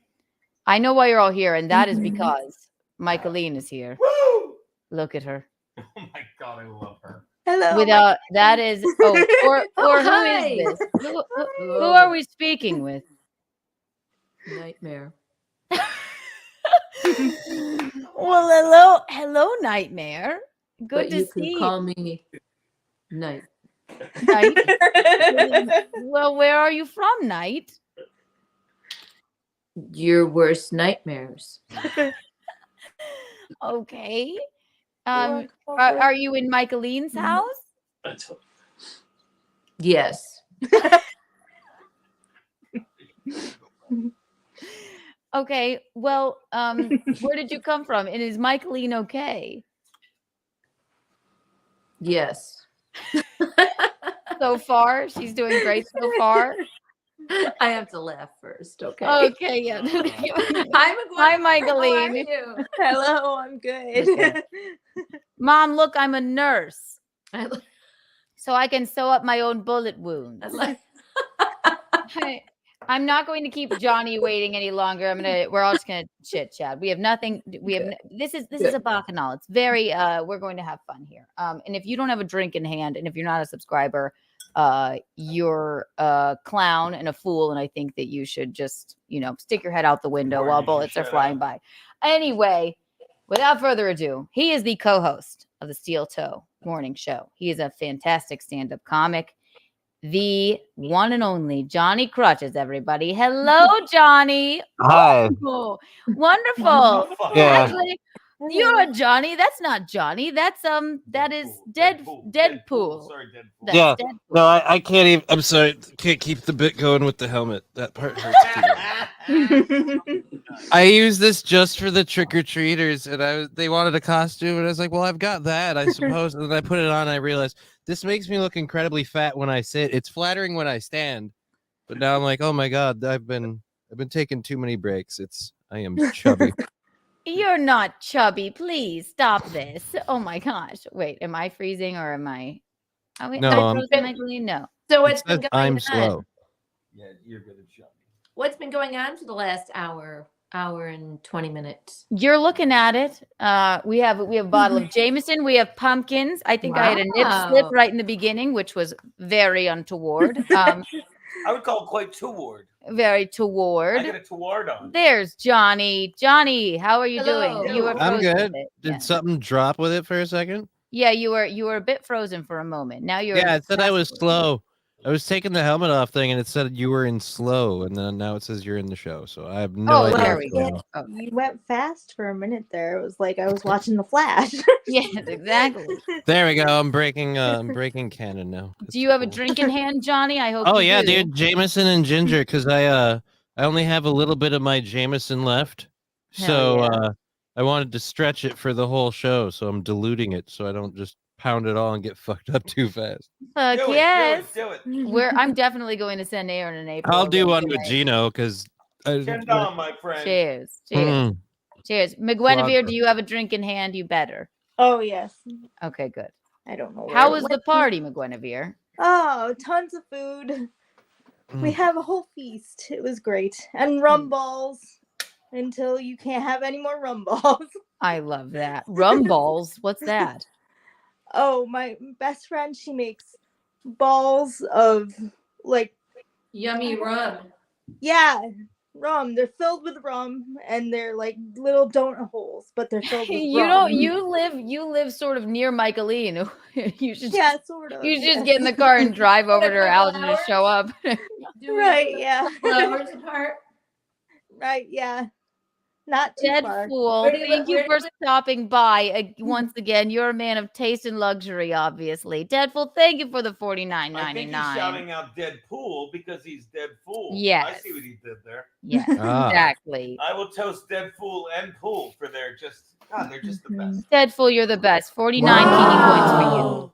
I know why you're all here, and that is because Michaeline is here. Woo! Look at her. Oh my God, I love her. Hello. Without that is or hi. who is this? Who are we speaking with? Nightmare. Well, hello, Nightmare. Good But to you see can call me Night. Night. Well, where are you from, Night? Your worst nightmares. Okay. Are you in Michaeline's house? Yes. Okay. Well, where did you come from? And is Michaeline okay? Yes. So far, she's doing great so far. I have to laugh first, okay? Okay, yeah. Hi, Michaeline. How are you? Hello, I'm good. Mom, look, I'm a nurse. So I can sew up my own bullet wounds. Hey, I'm not going to keep Johnny waiting any longer. We're all just gonna chit chat. We have nothing. This is a bacchanal. It's very we're going to have fun here. And if you don't have a drink in hand, and if you're not a subscriber, you're a clown and a fool. And I think that you should just, stick your head out the window while bullets are flying by. Anyway, without further ado, he is the co-host of the Steel Toe Morning Show. He is a fantastic stand-up comic. The one and only Johnny Crutches, everybody. Hello, Johnny. Hi. Oh, wonderful. Yeah. Actually, you're a Johnny. That's not Johnny. That is Deadpool. Sorry, Deadpool. That's Yeah. Deadpool. No, I can't even. I'm sorry. Can't keep the bit going with the helmet. That part hurts too much. I use this just for the trick or treaters, and they wanted a costume, and I was like, "Well, I've got that, I suppose." And then I put it on, and I realized this makes me look incredibly fat when I sit. It's flattering when I stand, but now I'm like, "Oh my God, I've been taking too many breaks. I am chubby." You're not chubby. Please stop this. Oh my gosh. Wait, am I freezing or am I? Oh, wait, No, am I I'm- frozen, Michaeline? No. So It what's been says going I'm on? slow. Yeah, you're good at shot. What's been going on for the last hour and 20 minutes? You're looking at it. We have a bottle of Jameson. We have pumpkins. I think I had a nip slip Wow. right in the beginning, which was very untoward. I would call it quite toward. Very toward. I get a toward on. There's Johnny. Johnny, how are you Hello. doing? You were I'm frozen good. a bit. Did Yeah. something drop with it for a second? Yeah, you were a bit frozen for a moment. Now you're Yeah, it said I was slow. I was taking the helmet off thing, and it said you were in slow, and then now it says you're in the show. So I have no idea. there what's we going go. on. You went fast for a minute there. It was like I was watching The Flash. Yes, exactly. There we go. I'm breaking canon now. Do you have a drink in hand, Johnny? I hope. Oh you yeah, do. dude, Jameson and ginger, because I only have a little bit of my Jameson left, Hell so yeah. I wanted to stretch it for the whole show, so I'm diluting it so I don't just pound it all and get fucked up too fast. Fuck Do it, yes. do it. I'm definitely going to send Aaron and April. I'll do again one with tonight. Geno because. Ken Dom, my friend. Cheers. Cheers. Cheers. McGuinevere, do you have a drink in hand? You better. Oh, yes. Okay, good. I don't know. How where it was the went. party, McGuinevere? Oh, tons of food. We have a whole feast. It was great. And rum balls until you can't have any more rum balls. I love that. Rum balls. What's that? Oh, my best friend, she makes balls of like Yummy rum. Yeah, rum. They're filled with rum, and they're like little donut holes, but they're filled with You rum. don't. You live sort of near Michaeline. You should. Yeah, sort of. You should just yeah. get in the car and drive over to her house and just show up. Right, yeah. Hours apart. Right, yeah. Not too far. Deadpool, thank you for stopping by once again. You're a man of taste and luxury, obviously. Deadpool, thank you for the $49.99. I think he's shouting out Deadpool because he's Deadpool. I Yes. see what he did there. Yes, Ah. exactly. I will toast Deadpool and Pool for their they're just the best. Deadpool, you're the best. 49 Kiki points for you.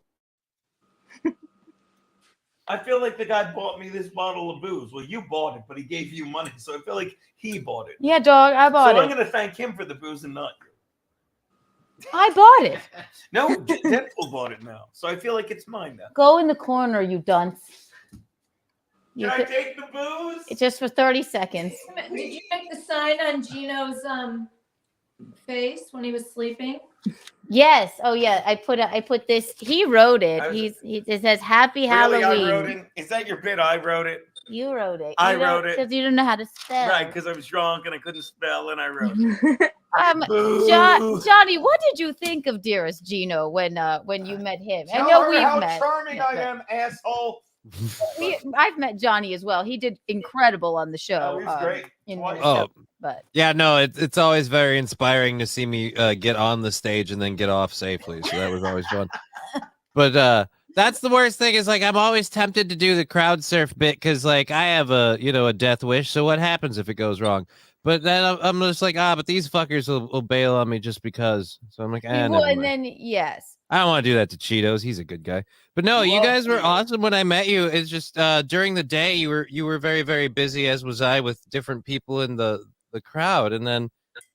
I feel like the guy bought me this bottle of booze. Well, you bought it, but he gave you money, so I feel like he bought it. Yeah, dog, I bought so it. I'm going to thank him for the booze and not you. I bought it. No, Deadpool bought it now, so I feel like it's mine now. Go in the corner, you dunce. Can I take the booze? It's just for 30 seconds. Did you make the sign on Geno's face when he was sleeping? Yes. Oh yeah. I put this. He wrote it. It says Happy Halloween. Really, I wrote it? Is that your bit? I wrote it. You wrote it. I wrote it because you didn't know how to spell. Right, because I was drunk and I couldn't spell, and I wrote it. Boo. Johnny, what did you think of Dearest Geno when you met him? I Tell know her we've how met. charming I am, asshole. I've met Johnny as well. He did incredible on the show. Oh, he's great. But yeah, no, it's always very inspiring to see me get on the stage and then get off safely. So that was always fun. But that's the worst thing is like I'm always tempted to do the crowd surf bit because like I have a death wish. So what happens if it goes wrong? But then I'm just like but these fuckers will bail on me just because. So I'm like never and mind. then yes. I don't want to do that to Cheetos. He's a good guy. But no, you guys were awesome when I met you. It's just during the day you were very, very busy, as was I, with different people in the crowd. And then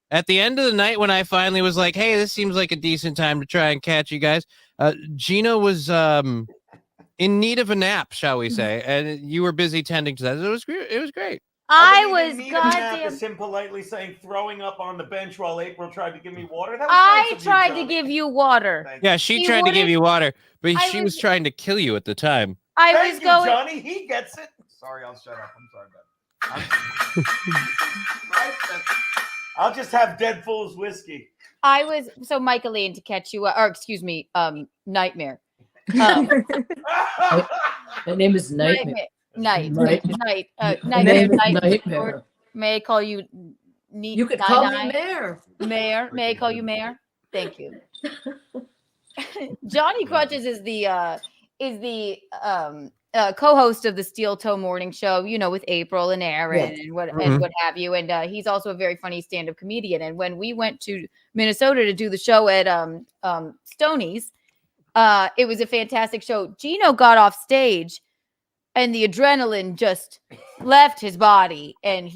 at the end of the night when I finally was like, hey, this seems like a decent time to try and catch you guys, Geno was in need of a nap, shall we say. And you were busy tending to that. It was great. I was goddamn. Him politely saying throwing up on the bench while April tried to give me water. That was I nice of tried you, to Johnny. give you water. Yeah, she tried to give you water, but she was trying to kill you at the time. I was going. Johnny, he gets it. Sorry, I'll shut up. I'm sorry, bud. I'll just have Deadpool's whiskey. I was so Michaeline to catch you, or excuse me, Nightmare. My name is Nightmare. Nightmare. May I call you? You could call me Mayor. Mayor. May I call you Mayor? Thank you. Johnny Crutches is the co-host of the Steel Toe Morning Show. With April and Aaron and what have you. And he's also a very funny stand-up comedian. And when we went to Minnesota to do the show at Stoney's, it was a fantastic show. Geno got off stage. And the adrenaline just left his body. And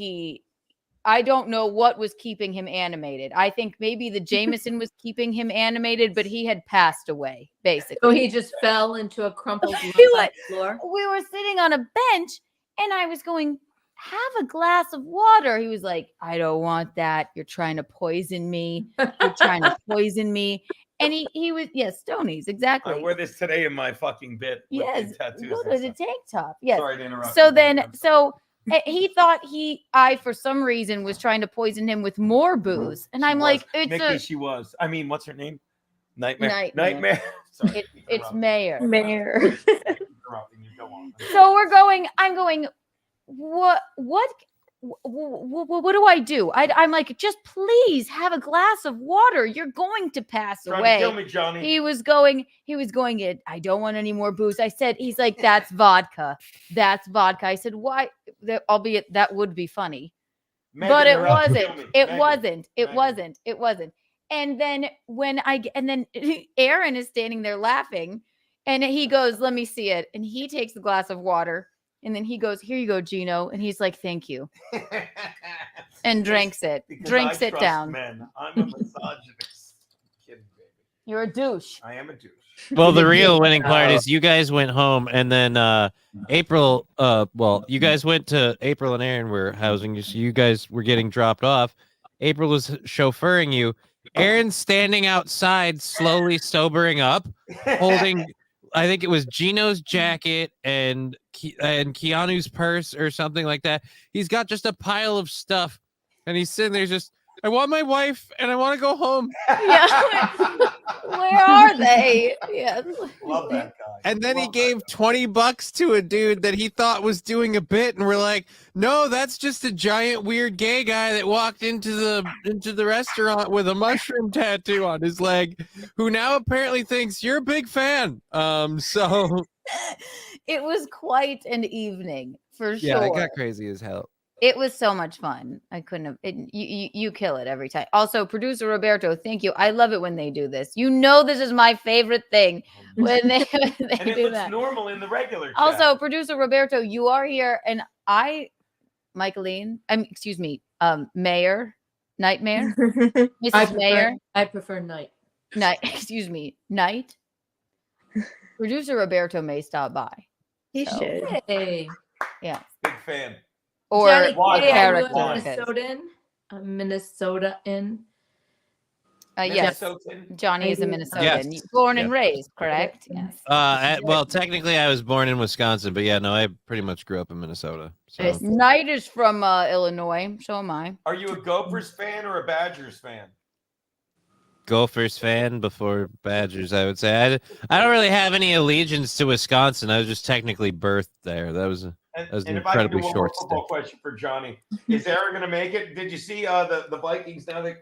I don't know what was keeping him animated. I think maybe the Jameson was keeping him animated, but he had passed away, basically. So he just fell into a crumpled floor. We were sitting on a bench, and I was going, have a glass of water. He was like, I don't want that. You're trying to poison me. You're trying to poison me. And he was, Stoney's, exactly. I wore this today in my fucking bit. Yes, tattoos. look at the tank top. Yes. Sorry to interrupt. So he thought I for some reason was trying to poison him with more booze, and I'm like, she was. I mean, what's her name? Nightmare. Sorry, it's Mayor. Interrupting you. Go on. So I'm going. What do I do? I'm like, just please have a glass of water. You're going to pass away. To kill me, Johnny. He was going. I don't want any more booze. He's like, that's vodka. That's vodka. I said, why? Albeit that would be funny, but it wasn't. It wasn't. And then then Aaron is standing there laughing, and he goes, let me see it. And he takes the glass of water. And then he goes, here you go, Geno. And he's like, thank you. And drinks it. Drinks it down. Men. I'm a misogynist. Kidding, baby. You're a douche. I am a douche. Well, the real winning part is you guys went home, and then April, you guys went to April and Aaron were housing you, so you guys were getting dropped off. April was chauffeuring you, Aaron's standing outside, slowly sobering up, holding, I think it was Geno's jacket and Keanu's purse or something like that. He's got just a pile of stuff, and he's sitting there just, I want my wife, and I want to go home. Yeah. Where are they? Yes. Love that guy. And then he gave $20 to a dude that he thought was doing a bit, and we're like, no, that's just a giant weird gay guy that walked into the restaurant with a mushroom tattoo on his leg, who now apparently thinks you're a big fan. So It was quite an evening for sure. yeah, it got crazy as hell. It was so much fun. I couldn't have. You kill it every time. Also, producer Roberto, thank you. I love it when they do this. You know, this is my favorite thing when they And it do looks that. normal in the regular chat. Also, producer Roberto, you are here, and Michaeline, excuse me, Mayor, Nightmare, Mrs. Mayor. I prefer night. Night, excuse me, Night. Producer Roberto may stop by. He should. Hey. Yeah. Big fan. Or Johnny, Why? hey, are you character. a Minnesotan? Yes. Minnesotan? Johnny is a Maybe. Minnesotan. Yes. Born and raised, correct? Yes. Well, technically, I was born in Wisconsin, but yeah, no, I pretty much grew up in Minnesota. So. Knight is from Illinois. So am I. Are you a Gophers fan or a Badgers fan? Gophers fan before Badgers, I would say. I don't really have any allegiance to Wisconsin. I was just technically birthed there. That was an And if I can do incredibly one more short football stint. question for Johnny, is Aaron going to make it? Did you see the Vikings now that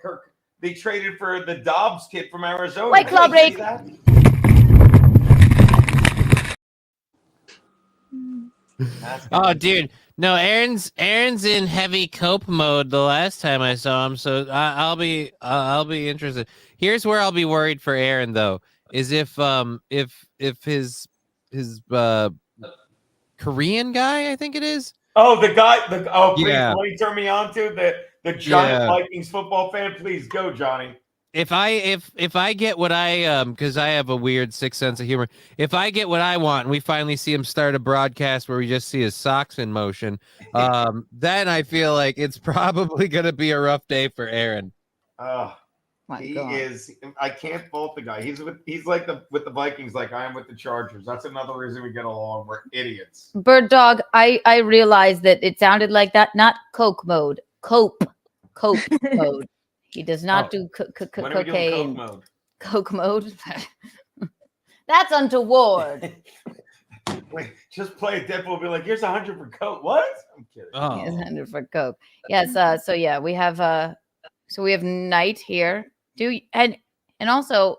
they traded for the Dobbs kid from Arizona? White Claw Did you see break. that? Oh, dude, no, Aaron's in heavy cope mode the last time I saw him, so I'll be interested. Here's where I'll be worried for Aaron though, is if his Korean guy, I think it is. Oh, the guy. Please, Yeah. what he turned me on to the giant Yeah. Vikings football fan. Please go, Johnny. If I get what I because I have a weird sixth sense of humor. If I get what I want and we finally see him start a broadcast where we just see his socks in motion, then I feel like it's probably gonna be a rough day for Aaron. He is. I can't fault the guy. He's like with the Vikings, like I am with the Chargers. That's another reason we get along. We're idiots. Bird Dog, I realized that it sounded like that. Not Coke mode. Cope mode. He does not do When are we doing cocaine. Coke mode? Coke mode. That's untoward. Wait, just play a Deadpool. Be like, here's 100 for Coke. What? I'm kidding. Yes, 100 for Coke. Yes. So yeah, we have Night here. And also,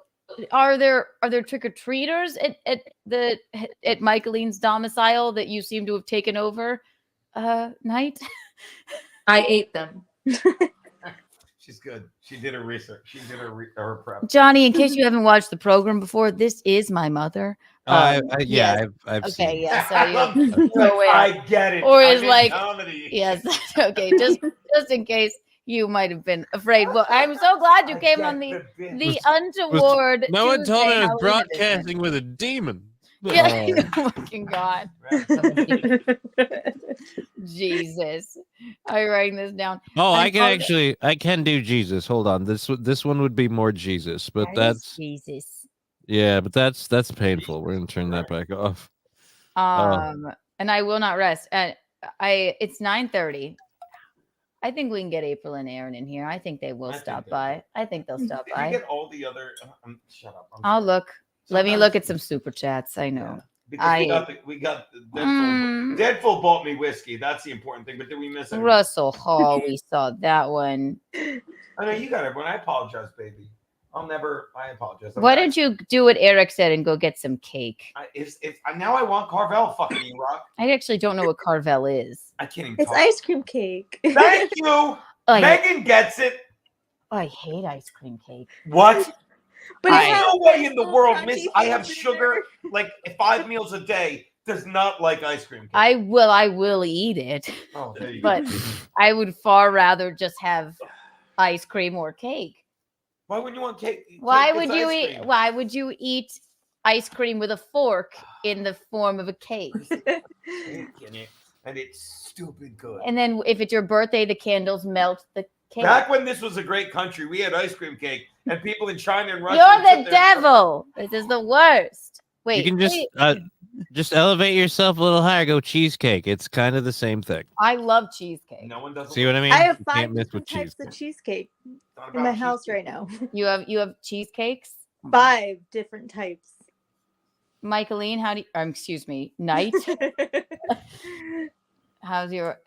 are there trick or treaters at Michaeline's domicile that you seem to have taken over, Night? I ate them. She's good. She did her research. She did her prep. Johnny, in case you haven't watched the program before, this is my mother. I've Okay, seen. yeah. So you I get it. Or I'm is in like comedy. yes. Okay, just in case you might have been afraid. Well, I'm so glad you came on the Untoward. No one told me I was Tuesday Halloween broadcasting with a demon. edition. Yeah, fucking God. Jesus. I'm writing this down. Oh, I I'm can do Jesus. Hold on. This one would be more Jesus, but That is that's Jesus. yeah, but that's painful. We're gonna turn that back off. And I will not rest. It's 9:30. I think we can get April and Aaron in here. I think they will stop by. I think they'll stop Did by. you get all the other? Shut up. I'll look. Let me look at some super chats. I know. Because we got Deadpool. Deadpool bought me whiskey. That's the important thing. But did we miss it? Russell Hall. We saw that one. I know you got everyone. I apologize, baby. I apologize. Why don't you do what Eric said and go get some cake? Now I want Carvel fucking you, Rock. I actually don't know what Carvel is. I can't even It's talk. ice cream cake. Thank you. Megan gets it. I hate ice cream cake. What? But There's it has no way in the world, crunchy Miss. I have things in sugar like 5 meals a day. Does not like ice cream cake. I will eat it. Oh, there you But go. I would far rather just have ice cream or cake. Why wouldn't you want cake? Why Cake would is you ice eat? cream. Why would you eat ice cream with a fork in the form of a cake? And it's stupid good. And then if it's your birthday, the candles melt the cake. Back when this was a great country, we had ice cream cake, and people in China and Russia. You're the devil. This is the worst. Wait, You can just elevate yourself a little higher. Go cheesecake. It's kind of the same thing. I love cheesecake. No one does. See what I mean? I have You 5 can't miss different with types cheesecake. of cheesecake in my house right now. You have cheesecakes? 5 different types. Michaeline, how do you, excuse me, Knight? What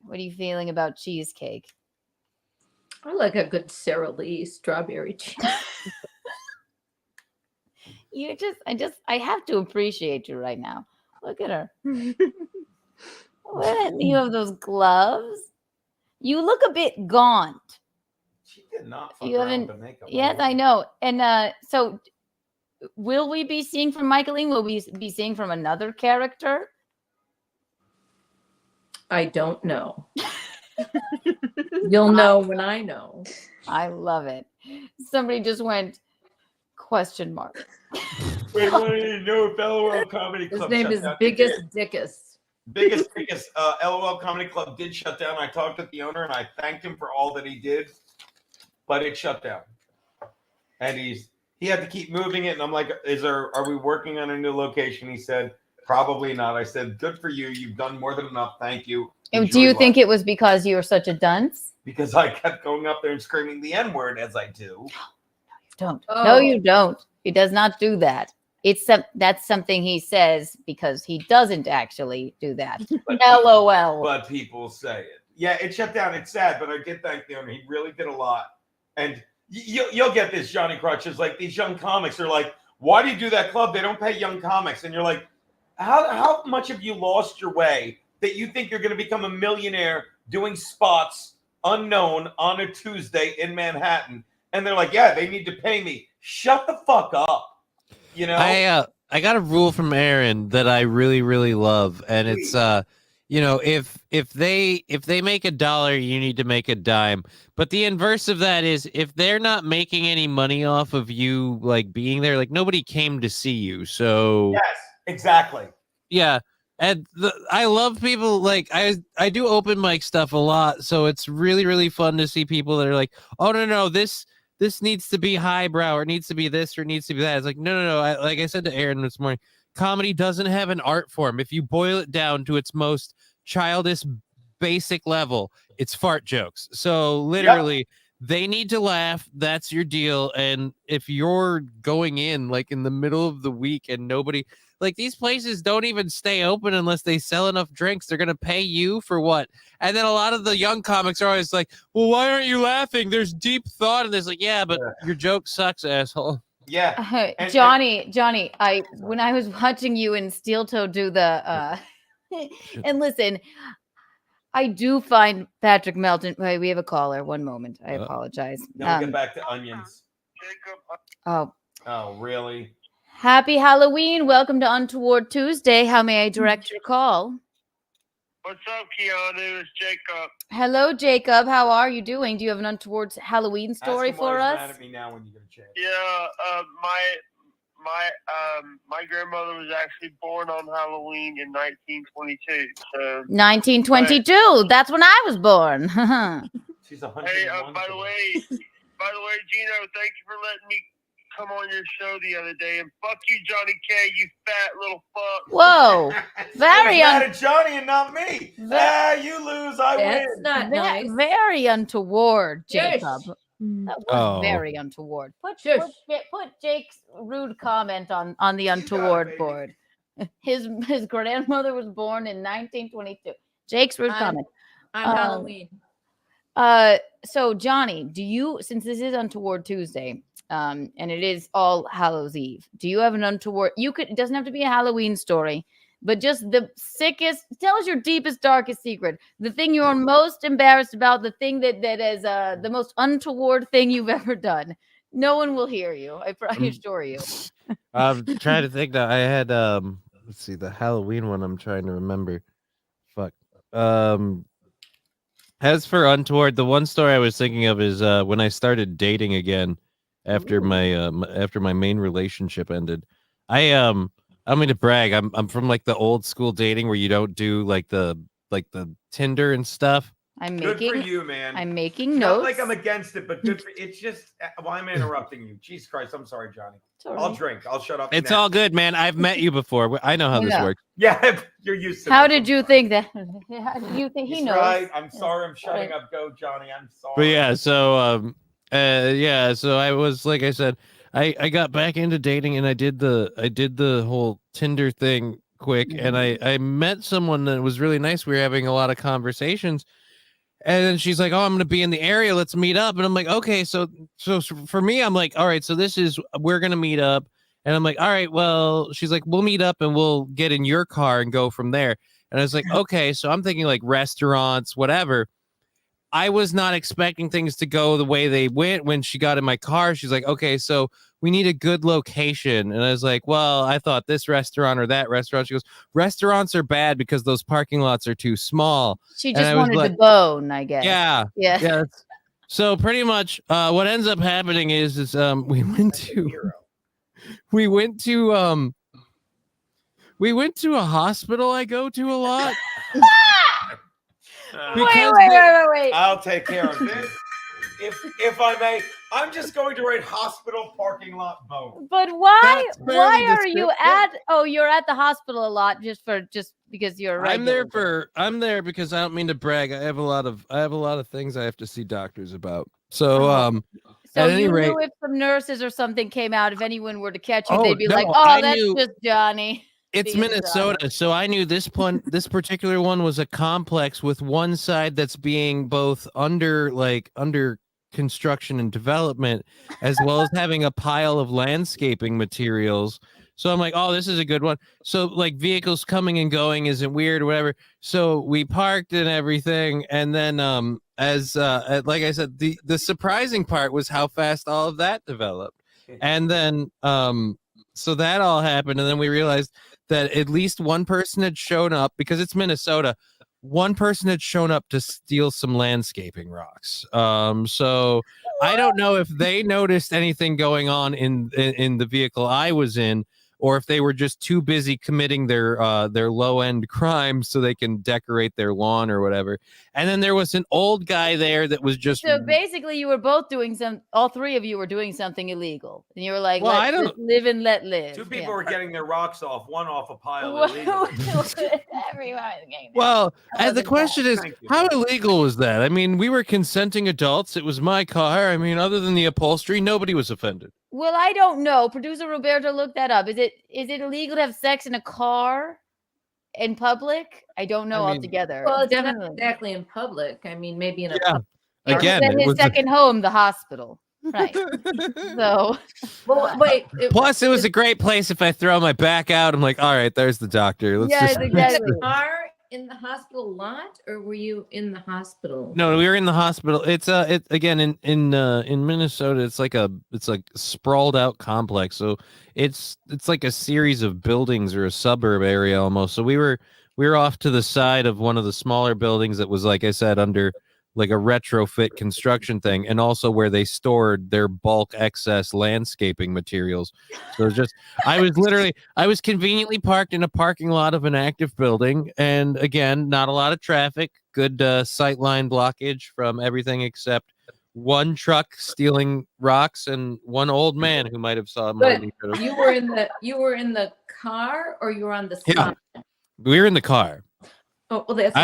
are you feeling about cheesecake? I like a good Sara Lee strawberry cheese. I have to appreciate you right now. Look at her. You have those gloves. You look a bit gaunt. She did not. Fuck You around haven't. with the makeup. Yes, I know. And so, will we be seeing from Michaeline? Will we be seeing from another character? I don't know. You'll know when I know. I love it. Somebody just went question mark. Wait, I want you to know if LOL Comedy His Club name shut is down. Biggest Dickus. Biggest. LOL Comedy Club did shut down. I talked with the owner and I thanked him for all that he did, but it shut down. And he had to keep moving it. And I'm like, are we working on a new location? He said, probably not. I said, good for you. You've done more than enough. Thank you. Do you think it was because you were such a dunce? Because I kept going up there and screaming the N-word as I do. Don't. Oh. No, you don't. He does not do that. That's something he says because he doesn't actually do that. LOL. But people say it. Yeah, it shut down. It's sad, but I did thank the owner. He really did a lot. And you'll get this, Johnny Crutches. Like, these young comics are like, why do you do that club? They don't pay young comics. And you're like, how much have you lost your way that you think you're going to become a millionaire doing spots unknown on a Tuesday in Manhattan? And they're like, yeah, they need to pay me. Shut the fuck up. You know? I got a rule from Aaron that I really, really love. And it's if they make $1, you need to make a dime. But the inverse of that is if they're not making any money off of you like being there, like nobody came to see you. So yes, exactly. Yeah. And I love people like I do open mic stuff a lot, so it's really, really fun to see people that are like, oh no, this needs to be highbrow, or it needs to be this, or it needs to be that. It's like, no. Like I said to Aaron this morning, comedy doesn't have an art form. If you boil it down to its most childish, basic level, it's fart jokes. So literally, they need to laugh. That's your deal. And if you're going in like in the middle of the week and nobody. Like, these places don't even stay open unless they sell enough drinks. They're going to pay you for what? And then a lot of the young comics are always like, well, why aren't you laughing? There's deep thought. And there's like, yeah, but your joke sucks, asshole. Yeah. Johnny, when I was watching you and Steel Toe do the, and listen, I do find Patrick Melton. Wait, we have a caller. One moment. I apologize. Now we get back to onions. Oh, really? Happy Halloween. Welcome to Untoward Tuesday. How may I direct your call? What's up, Keanu? It's Jacob. Hello, Jacob. How are you doing? Do you have an Untoward Halloween story for us? Mad at me now when you get a chance. Yeah, my grandmother was actually born on Halloween in 1922. So 1922. That's when I was born. She's 101. Hey, by the way, Geno, thank you for letting me come on your show the other day, and fuck you, Johnny K, you fat little fuck. Whoa, very mad at Johnny and not me. You lose, I win. Not nice. Very untoward, Jacob. Yes. That was very untoward. Put Jake's rude comment on the untoward board. His grandmother was born in 1922. Jake's rude comment on Halloween. So Johnny, do you, since this is Untoward Tuesday, and it is All Hallows Eve, do you have an untoward? It doesn't have to be a Halloween story, but just the sickest. Tell us your deepest, darkest secret. The thing you're most embarrassed about. The thing that is the most untoward thing you've ever done. No one will hear you. I assure you. I'm trying to think now. I had let's see, the Halloween one. I'm trying to remember. Fuck. As for untoward, the one story I was thinking of is when I started dating again after my main relationship ended. I'm going to brag. I'm from like the old school dating where you don't do like the Tinder and stuff. I'm Good making. for you, man. I'm making Not notes. like I'm against it, but good for it's just. Why am I interrupting you? Jesus Christ! I'm sorry, Johnny. I'll drink. I'll shut up. It's now. all good, man. I've met you before. I know how this Yeah. works. Yeah, you're used to. How this. did you think that? How did you think he He's knows? right. I'm sorry. I'm shutting Right. up. Go, Johnny. I'm sorry. But yeah, so I was like I said, I got back into dating and I did the whole Tinder thing quick, and I met someone that was really nice. We were having a lot of conversations. And then she's like, "Oh, I'm going to be in the area. Let's meet up." And I'm like, "Okay." So for me, I'm like, "All right, so we're going to meet up." And I'm like, "All right, well," she's like, "We'll meet up and we'll get in your car and go from there." And I was like, "Okay." So I'm thinking like restaurants, whatever. I was not expecting things to go the way they went. When she got in my car, she's like, "Okay, so we need a good location." And I was like, "Well, I thought this restaurant or that restaurant." She goes, "Restaurants are bad because those parking lots are too small." She And just I was wanted like, to bone, I guess. Yeah. Yeah. So pretty much what ends up happening is we went to a hospital I go to a lot. Wait. I'll take care of this. If I may, I'm just going to write hospital parking lot bone. But why? That's fairly Why are you descriptive. at? Oh, you're at the hospital a lot just because you're a regular. I'm there because I don't mean to brag. I have a lot of things I have to see doctors about. So So at any you rate, knew if some nurses or something came out, if anyone were to catch you, Oh, they'd be no, like, I "Oh, that's knew- just Johnny." it's being Minnesota, Johnny. so I knew this particular one was a complex with one side that's being both under construction and development, as well as having a pile of landscaping materials. So I'm like, "Oh, this is a good one." So like vehicles coming and going isn't weird or whatever. So we parked and everything, and then like I said, the surprising part was how fast all of that developed, and then so that all happened, and then we realized that at least one person had shown up because it's Minnesota. One person had shown up to steal some landscaping rocks. So I don't know if they noticed anything going on in the vehicle I was in, or if they were just too busy committing their low end crimes so they can decorate their lawn or whatever. And then there was an old guy there that was just. So basically, you were both doing all three of you were doing something illegal, and you were like, Well, let's live and let live. Two people were getting their rocks off, one off a pile Well, illegally. Everyone getting Well, and the wasn't question is, Thank you. how illegal was that? I mean, we were consenting adults. It was my car. I mean, other than the upholstery, nobody was offended. Well, I don't know. Producer Roberto, look that up. Is it illegal to have sex in a car in public? I don't know I mean- altogether. Well, it's not Definitely. exactly in public. I mean, maybe in a Yeah. pub. Again, At it his was second home, the hospital. Right. So, Well, wait. Plus, it was a great place. If I throw my back out, I'm like, all right, there's the doctor. Let's yes, just. exactly. Car in the hospital lot, or were you in the hospital? No, we were in the hospital. It's it again in Minnesota. It's like sprawled out complex. So it's like a series of buildings or a suburb area almost. So we were off to the side of one of the smaller buildings that was, like I said, under like a retrofit construction thing, and also where they stored their bulk excess landscaping materials. So it's just I was conveniently parked in a parking lot of an active building, and again, not a lot of traffic, good sightline blockage from everything except one truck stealing rocks and one old man who might have saw more But than he could have. you were in the car, or you were on the side? Yeah. We were in the car. Oh, well, that's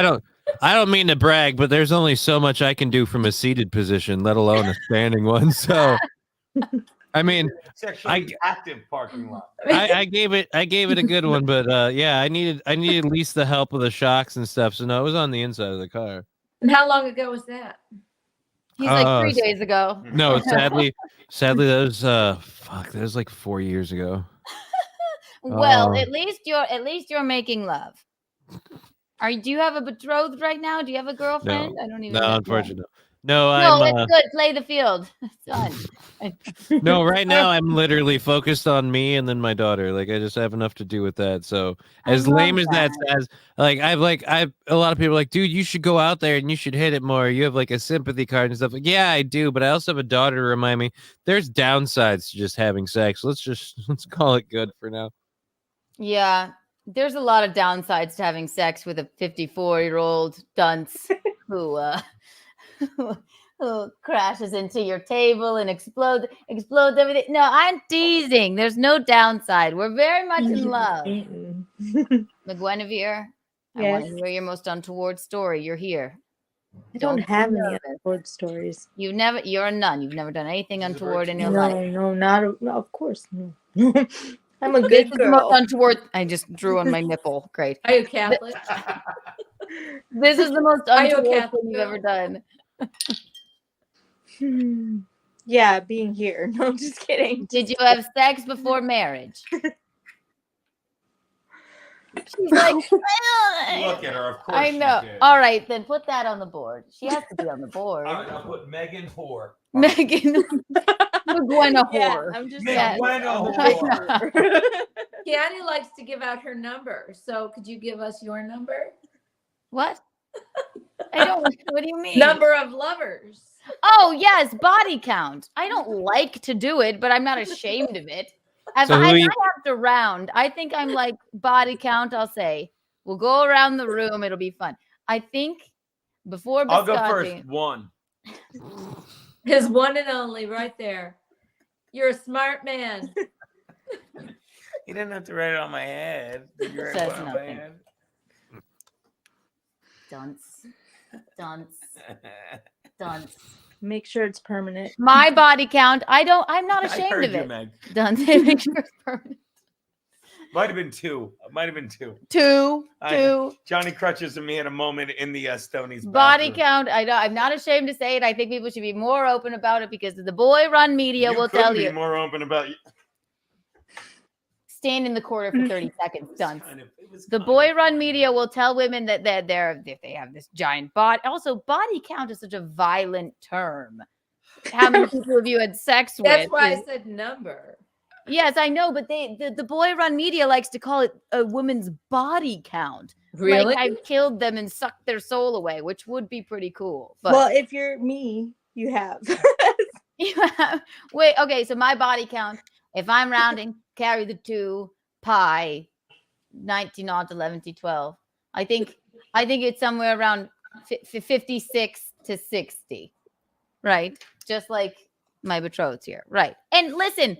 I don't mean to brag, but there's only so much I can do from a seated position, let alone a standing one. So, I mean, It's actually active parking lot. I gave it a good one, but yeah, I needed at least the help of the shocks and stuff. So no, it was on the inside of the car. And how long ago was that? He's like 3 days ago. No, sadly, that was that was like 4 years ago. Well, at least you're making love. Do you have a betrothed right now? Do you have a girlfriend? I don't even know. No, unfortunately. No, No, I'm it's good. Play the field. It's fun. no, right now I'm literally focused on me and then my daughter. Like I just have enough to do with that. So as lame as that sounds, I've a lot of people are like, dude, you should go out there and you should hit it more. You have like a sympathy card and stuff. Like, yeah, I do, but I also have a daughter to remind me there's downsides to just having sex. Let's call it good for now. Yeah, there's a lot of downsides to having sex with a 54-year-old dunce. who who crashes into your table and explodes everything. No, I'm teasing. There's no downside. We're very much in love. McGuinevere, I want to Yes. hear your most untoward story. You're here. I don't be have any nervous. untoward stories. You're a nun. You've never done anything untoward in your life. No, no, of course, no. I'm a This good is the most girl. untoward. I just drew on my nipple. Great. Are you Catholic? This is the most Are you a untoward Catholic thing you've ever done. Yeah, being here. No, I'm just kidding. Did you have sex before marriage? She's like, Look at her, of course. I know. She did. All right, then put that on the board. She has to be on the board. All right, I'll put Megan Whore. Megan McGuina Yeah, whore. I'm just McGuina I Whore. know. Keanu likes to give out her number. So could you give us your number? What? I don't. What do you mean? Number of lovers. Oh yes, body count. I don't like to do it, but I'm not ashamed of it. If So who I you- have to round, I think I'm like body count. I'll say we'll go around the room. It'll be fun. I think before I'll go biscotti- first. 1. His one and only right there. You're a smart man. You didn't have to write it on my head. Did you write Says it on my nothing. head? Dunce, dunce. Make sure it's permanent. My body count. I'm not I ashamed heard of you, it. Meg. Dunce. Make sure it's permanent. Might have been 2. It might have been 2. Two. Johnny crutches me in a moment in the Stoney's Body bathroom. count. I know. I'm not ashamed to say it. I think people should be more open about it because the boy-run media will couldn't tell be you. more open about you. Stand in the corner for 30 seconds. Dunce. The boy-run media will tell women that if they have this giant body. Also, body count is such a violent term. How many people have you had sex with? That's why I said number. Yes, I know, but the boy-run media likes to call it a woman's body count. Really? Like I've killed them and sucked their soul away, which would be pretty cool. But Well, if you're me, you have. wait, okay, so my body count, if I'm rounding, carry the 2 pi 19 odd 11 to 12. I think it's somewhere around 56 to 60. Right? Just like my betrothed here. Right. And listen,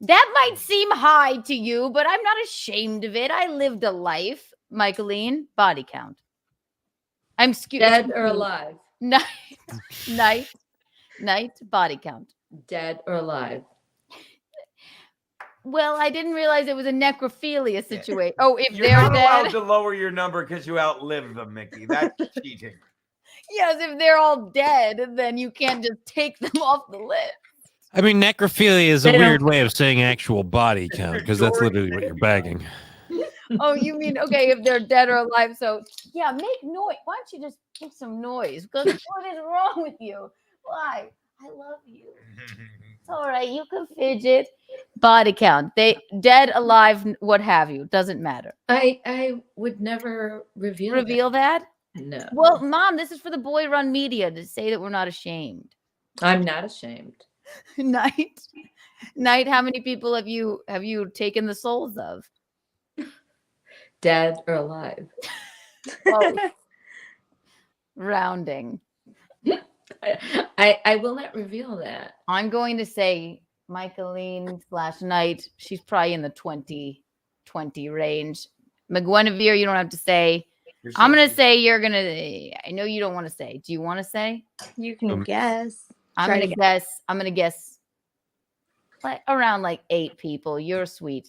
that might seem high to you, but I'm not ashamed of it. I lived a life. Michaeline, body count. I'm Dead or alive? Night, body count. Dead or alive? Well, I didn't realize it was a necrophilia situation. Oh, if You're they're not allowed dead. to lower your number because you outlive them, Mickey. That's cheating. Yes, if they're all dead, then you can't just take them off the list. I mean, necrophilia is a They don't- weird way of saying actual body count because that's literally what you're bagging. Oh, you mean okay if they're dead or alive? So yeah, make noise. Why don't you just make some noise? Because what is wrong with you? Why? I love you. It's all right. You can fidget. Body count. They dead, alive, what have you? Doesn't matter. I would never reveal that. No. Well, Mom, this is for the boy-run media to say that we're not ashamed. I'm not ashamed. Night. How many people have you taken the souls of? Dead or alive? Oh. Rounding. I will not reveal that. I'm going to say Michaeline/Night. She's probably in the 20 range. McGuinevere, you don't have to say. I'm going to say you're going to. I know you don't want to say. Do you want to say? You can guess. I'm Try going to guess. I'm going to guess like around like 8 people. You're sweet.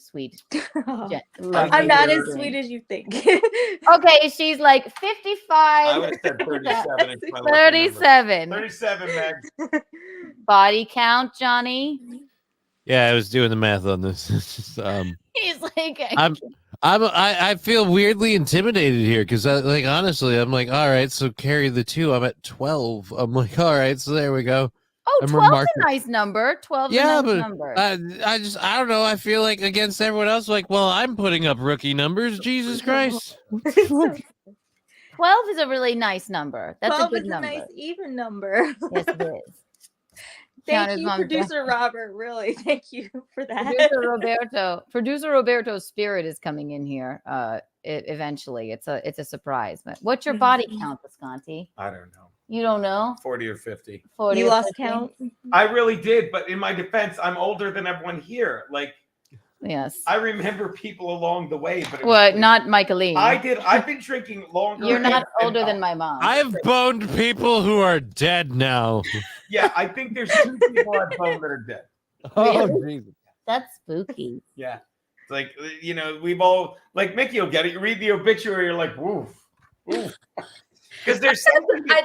I'm not as sweet as you think. Okay, she's like 55. I would have said 37. It's my lucky number. 37. 37, Meg. Body count, Johnny. Yeah, I was doing the math on this. It's just, He's like, I feel weirdly intimidated here because like honestly, I'm like, all right, so carry the 2. I'm at 12. I'm like, all right, so there we go. oh, I'm 12 is remarkable. a nice number. 12 is Yeah, a nice but number. I don't know. I feel like against everyone else, like, well, I'm putting up rookie numbers. Jesus Christ. 12 is a really nice number. That's 12 a good is number. a nice even number. Yes, it is. Thank Count you, as producer Robert. Really, thank you for that. Producer Roberto's spirit is coming in here. eventually. It's a surprise. But what's your body count, Visconti? I don't know. You don't know? 40 or 50. 40 You or lost 50? count. I really did, but in my defense, I'm older than everyone here. Like, Yes. I remember people along the way, but Well, not Michaeline. I've been drinking longer. You're not older than my mom. I've boned people who are dead now. Yeah, I think there's 2 people I've known that are dead. Oh, Jesus. That's spooky. Yeah. It's like, we've all, like Mickey will get it. You read the obituary, you're like, woof, woof. Because there's something. I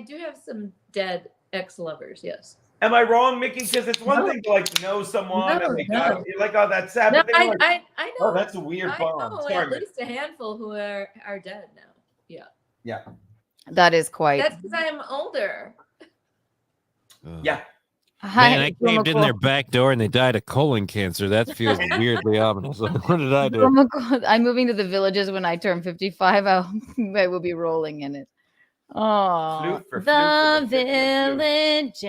do have some dead ex-lovers. Yes. Am I wrong, Mickey? Because it's one thing to like know someone and like, you're like, oh, that's sad. No, But then you're like, I know. oh, that's a weird I bond. know Sorry, at Mickey. least a handful who are dead now. Yeah. Yeah. That is quite. That's because I am older. Yeah. Man, I caved in their back door and they died of colon cancer. That feels weirdly ominous. What did I do? Oh my God. I'm moving to the Villages when I turn 55. I will be rolling in it. Oh, the Villages,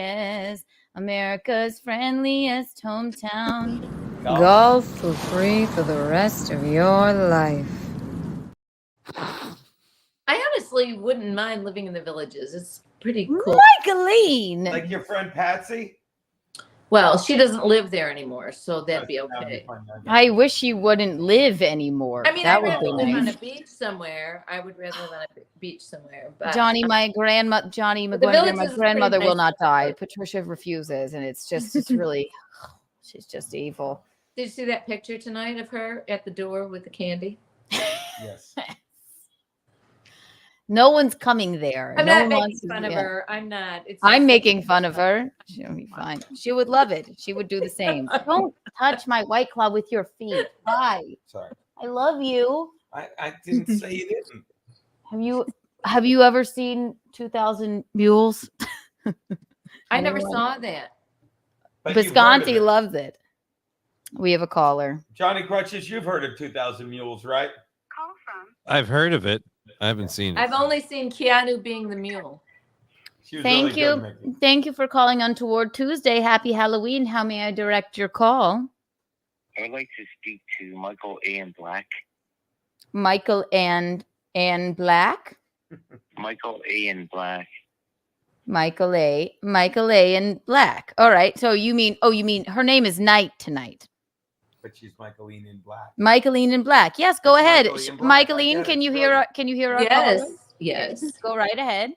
America's friendliest hometown. Golf for free for the rest of your life. I honestly wouldn't mind living in the Villages. It's pretty cool. Michaeline! Like your friend Patsy? Well, she doesn't live there anymore, so that'd be okay. I wish you wouldn't live anymore. I mean, that I'd would rather be live on nice. a beach somewhere. I would rather live on a beach somewhere. But Johnny, my grandmother, my Village is grandmother pretty will nice. not die. Patricia refuses, and it's really, she's just evil. Did you see that picture tonight of her at the door with the candy? Yes. No one's coming there. I'm No not one making wants to- fun of yeah. her. I'm not. It's I'm making fun of her. She'll be fine. She would love it. She would do the same. Don't touch my White Claw with your feet. Why? Sorry. I love you. I didn't say you didn't. Have you ever seen 2,000 Mules? I never Anyone? saw that. But you've heard Visconti of it. loves it. We have a caller. Johnny Crutches, you've heard of 2,000 Mules, right? I've heard of it. I haven't seen it. I've only seen Keanu being the mule. She was Thank really you. good, Mickey. Thank you for calling Untoward Tuesday. Happy Halloween. How may I direct your call? I would like to speak to Michael A. and Black. Michael and Black? Michael A. and Black. Michael A and Black. All right. So you mean her name is Night tonight. But she's Michaeline in black. Michaeline in Black. Yes, go It's ahead. Michaeline in Black. I Michaeline, get can it. you Brilliant. hear our Yes. caller? Yes. Go right ahead.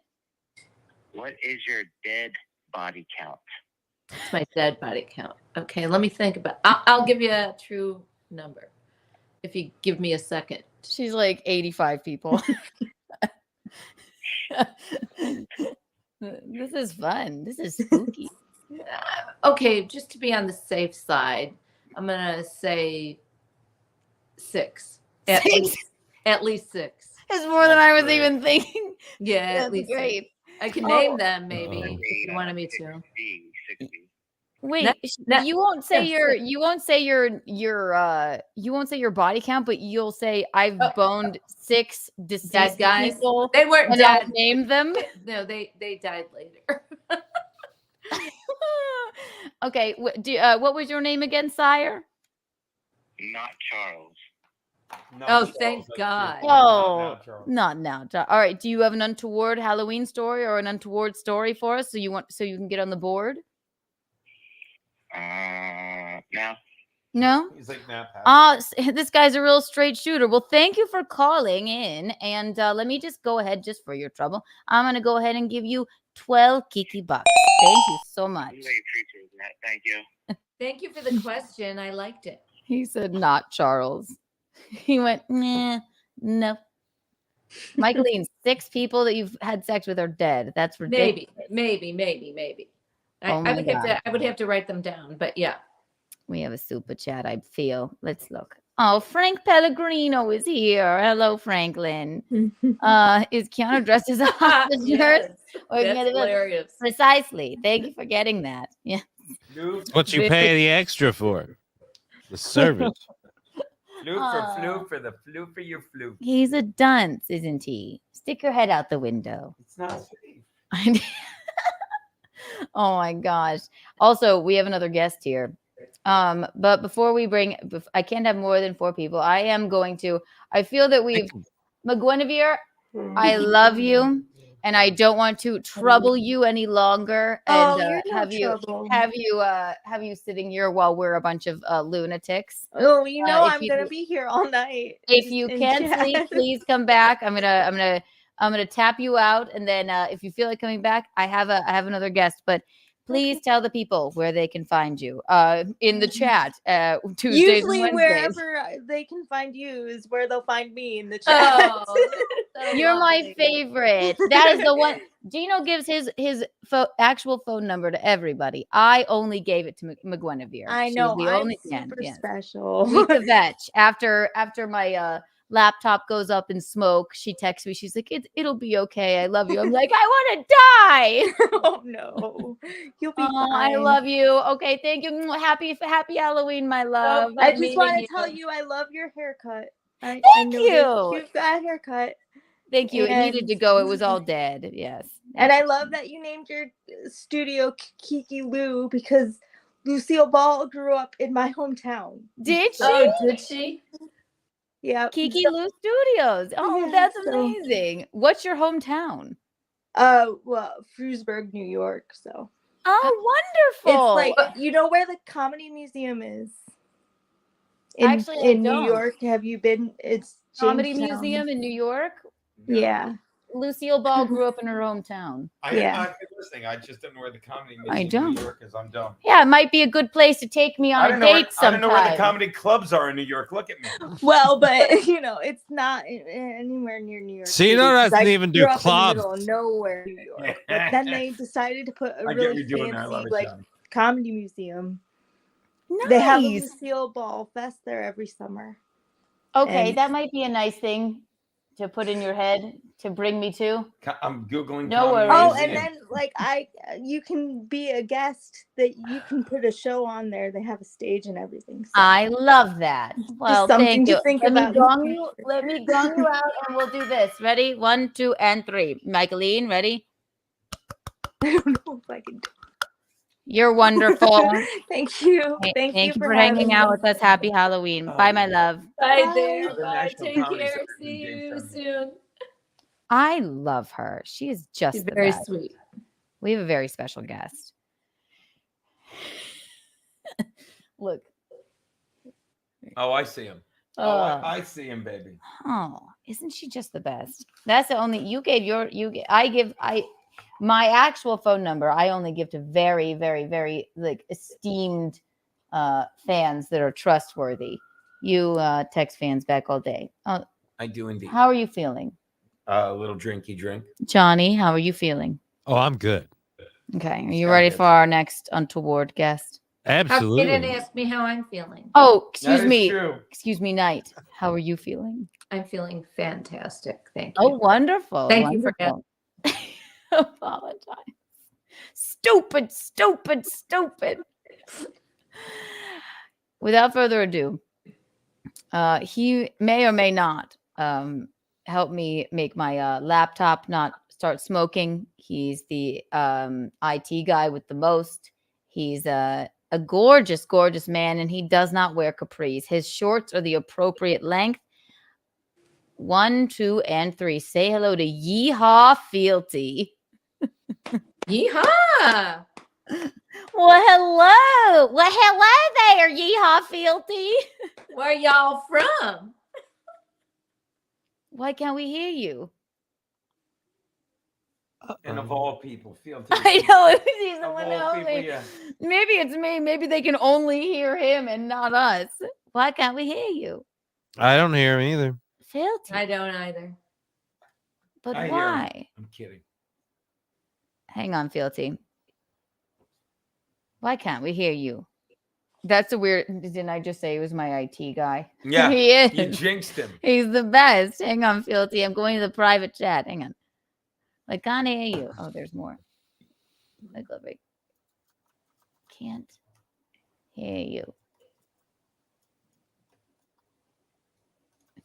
What is your dead body count? It's my dead body count. Okay, let me think about. I'll give you a true number if you give me a second. She's like 85 people. This is fun. This is spooky. Okay, just to be on the safe side, I'm gonna say 6. At least 6. It's more than I was even thinking. Yeah, That's at least 6. great. I can Oh. name them maybe if you wanted me to. 60. Wait, No, you won't say yes. you won't say your body count, but you'll say I've boned 6 deceased Dead guys. people. They weren't and I'll dead. name them. No, they died later. Okay, what was your name again, sire? Not Charles. Oh, thank God. Oh, not now. All right. Do you have an untoward Halloween story or an untoward story for us? So you can get on the board? No. No. He's like, nah, pass. This guy's a real straight shooter. Well, thank you for calling in, and let me just go ahead, just for your trouble. I'm gonna go ahead and give you 12 Kiki bucks. Thank you so much. I really appreciate that. Thank you. Thank you for the question. I liked it. He said, "Not Charles." He went, "Nah, no." Michaeline, 6 people that you've had sex with are dead. That's ridiculous. Maybe. Oh my God. I would have to write them down, but yeah. We have a super chat, I feel. Let's look. Oh, Frank Pellegrino is here. Hello, Franklin. Is Keanu dressed as a hospice nurse? Or That's hilarious. Precisely. Thank you for getting that. Yeah. What you pay the extra for? The service. Flu for the flu for your flu. He's a dunce, isn't he? Stick your head out the window. It's not safe. Oh my gosh. Also, we have another guest here. But before we I can't have more than 4 people. I feel that we've, McGuinevere, I love you, and I don't want to trouble you any longer. And you're no trouble. have you sitting here while we're a bunch of lunatics. Oh, I'm gonna be here all night. If you can't sleep, please come back. I'm gonna tap you out, and then if you feel like coming back, I have another guest. But please tell the people where they can find you in the chat. Tuesdays Usually, and Wednesdays. wherever they can find you is where they'll find me in the chat. You're my favorite. That is the one. Geno gives his actual phone number to everybody. I only gave it to McGuinevere. I know. I'm super special. We kvetch. After my laptop goes up in smoke, she texts me. She's like, it'll be okay. I love you. I'm like, I want to die. Oh no, you'll be fine. I love you. Okay, thank you. Happy Halloween, my love. I just want to tell you, I love your haircut. Thank you. You've got a haircut. Thank you. It needed to go. It was all dead. Yes. And I love that you named your studio Kiki Lou because Lucille Ball grew up in my hometown. Did she? Oh, did she? Yeah. Kiki Lou Studios. Oh, Yeah, that's amazing. What's your hometown? Well, Frewsburg, New York. So. Oh, wonderful. It's like, you know where the Comedy Museum is? Actually, I in New don't. York. Have you been? It's Comedy Jamestown. Museum in New York. Yeah. Lucille Ball grew up in her hometown. I've been listening. I just don't know where the Comedy Museum in don't. New York is. I'm dumb. Yeah, it might be a good place to take me on a date sometime. I don't know where the comedy clubs are in New York. Look at me. Well, but it's not anywhere near New York. Cena City, doesn't even do grew up clubs. In the middle of nowhere, New York. But then they decided to put a I get what really you're doing there. I love fancy it, like John. comedy museum. Nice. They have a Lucille Ball Fest there every summer. Okay, And- that might be a nice thing to put in your head to bring me to. I'm Googling. No Comedy worries. Oh, Museum. and then you can be a guest that you can put a show on there. They have a stage and everything. So. I love that. Well, something thank to you. think Let about. me gong you out, and we'll do this. Ready? 1, 2, and 3. Michaeline, ready? I don't know if I can. You're wonderful. Thank you. Thank you for having hanging out me. with us. Happy Halloween. Bye, my love. Bye there. The Bye. National Take Comedy care. Center in See you Jamestown. soon. I love her. She is just She's the very best. sweet. We have a very special guest. Look. Oh, I see him. I see him, baby. Oh, isn't she just the best? That's the only my actual phone number. I only give to very, very, very like esteemed fans that are trustworthy. You text fans back all day. Oh, I do indeed. how are you feeling, A little drinky drink. Johnny? How are you feeling? Oh, I'm good. Okay, are you ready for our next untoward guest? You Absolutely. didn't ask me how I'm feeling. Oh, That excuse is me. true. Excuse me, Knight. How are you feeling? I'm feeling fantastic. Thank Oh, you. wonderful. Thank you for wonderful. Apologize. Stupid. Without further ado, he may or may not help me make my laptop not start smoking. He's the IT guy with the most. He's a gorgeous, gorgeous man, and he does not wear capris. His shorts are the appropriate length. 1, 2, and 3. Say hello to Yeehaw Fealty. Yeehaw! Well, hello. Well, hello there, Yeehaw Fealty. Where y'all from? Why can't we hear you? And of all people, feel I know. He's the Of one all that helped people, me. yeah. Maybe it's me. Maybe they can only hear him and not us. Why can't we hear you? I don't hear him either. Fealty. I don't either. But I hear him. why? I'm kidding. Hang on, Fealty. Why can't we hear you? That's a weird. Didn't I just say he was my IT guy? Yeah, He is. you jinxed him. He's the best. Hang on, Fealty. I'm going to the private chat. Hang on. I can't hear you. Oh, there's more. Like, lovely. Can't hear you.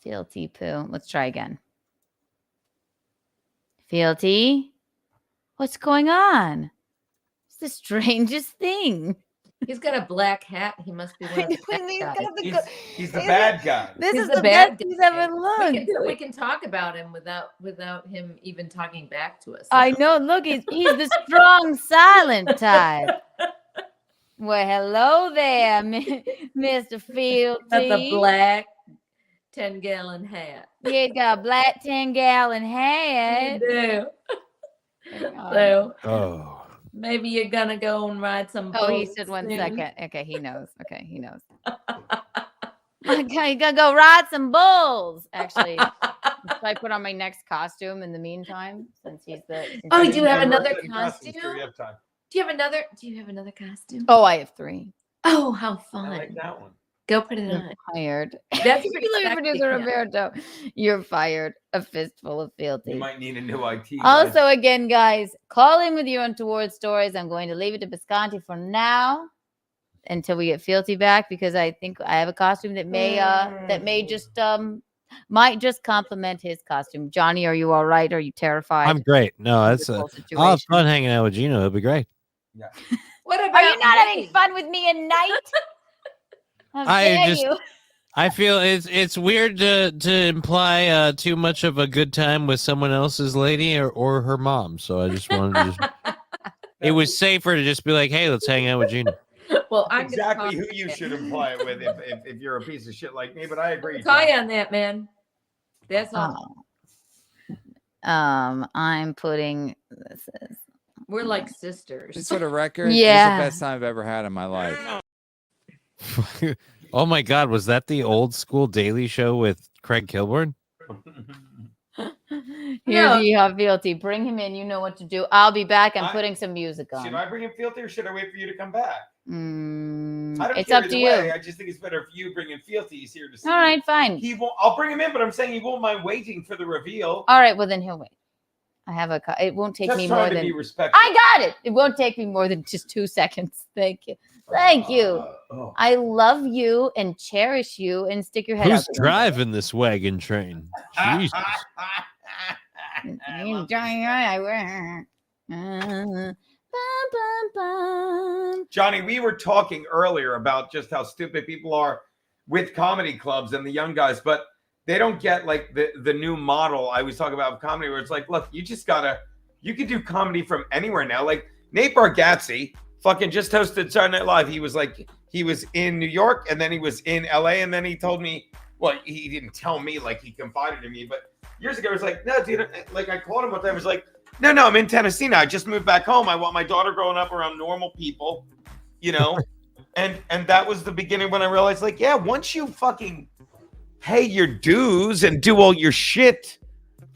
Fealty poo. Let's try again. Fealty? What's going on? It's the strangest thing. He's got a black hat. He must be one of the bad guys. He's the bad guy. This He's is the the bad best he's guy. ever looked. We can talk about him without him even talking back to us. I know. Look, he's the strong, silent type. Well, hello there, Mr. Fields. That's a black 10-gallon hat. He's got a black 10-gallon hat. You do. So Oh. maybe you're gonna go and ride some. Oh, he boats said 1 soon. second. Okay, he knows. Okay, he knows. Okay, you gotta go ride some bulls. Actually, should I put on my next costume in the meantime? Since he's the. Oh, do you have another You costume? have time. Do you have another costume? Oh, I have 3. Oh, how I fun! like that one. Go put it You're on. fired. That's You pretty look at sexy, producer yeah. Roberto. You're fired. A fistful of You fealty. might need a new IT. guy. Also, again, guys, call in with your untoward stories. I'm going to leave it to Bisconti for now until we get fealty back, because I think I have a costume that may just might just complement his costume. Johnny, are you all right? Are you terrified? I'm great. No, that's Whole I'll have situation. fun hanging out with Geno. It'll be great. Yeah. What about Are you not having me? fun with me at night? How I dare just- you? I feel it's weird to imply too much of a good time with someone else's lady or her mom. So I just wanted to. Just, it was safer to just be like, hey, let's hang out with Geno. Well, I'm Exactly who you should imply it with if you're a piece of shit like me. But I agree. Call John. you on that, man. That's all. I'm putting this is We're like sisters. Just for the record, Yeah. this is the best time I've ever had in my life. Oh my God, was that the old school Daily Show with Craig Kilborn? Here's you have fealty. Bring him in. You know what to do. I'll be back. I'm putting some music on. Should I bring him fealty or should I wait for you to come back? I don't It's care up to either you. way. I just think it's better if you bring in fealty. He's here to see. All right, fine. He won't. I'll bring him in, but I'm saying he won't mind waiting for the reveal. All right, well then he'll wait. I have a. It won't take Just me trying more to than. be respectful. I got it. It won't take me more than just 2 seconds. Thank you. Thank you. Oh. I love you and cherish you and stick your head Who's out. the driving this wagon train? Jesus. window. Johnny, we were talking earlier about just how stupid people are with comedy clubs and the young guys, but they don't get like the new model I was talking about with comedy, where it's like, look, you can do comedy from anywhere now. Like Nate Bargatze fucking just hosted Saturday Night Live. He was in New York and then he was in LA, and then he told me, well, he didn't tell me, like he confided in me, but years ago, he was like, no, dude, like I called him one time. I was like, no, I'm in Tennessee now. I just moved back home. I want my daughter growing up around normal people, you know? and that was the beginning when I realized, like, yeah, once you fucking pay your dues and do all your shit,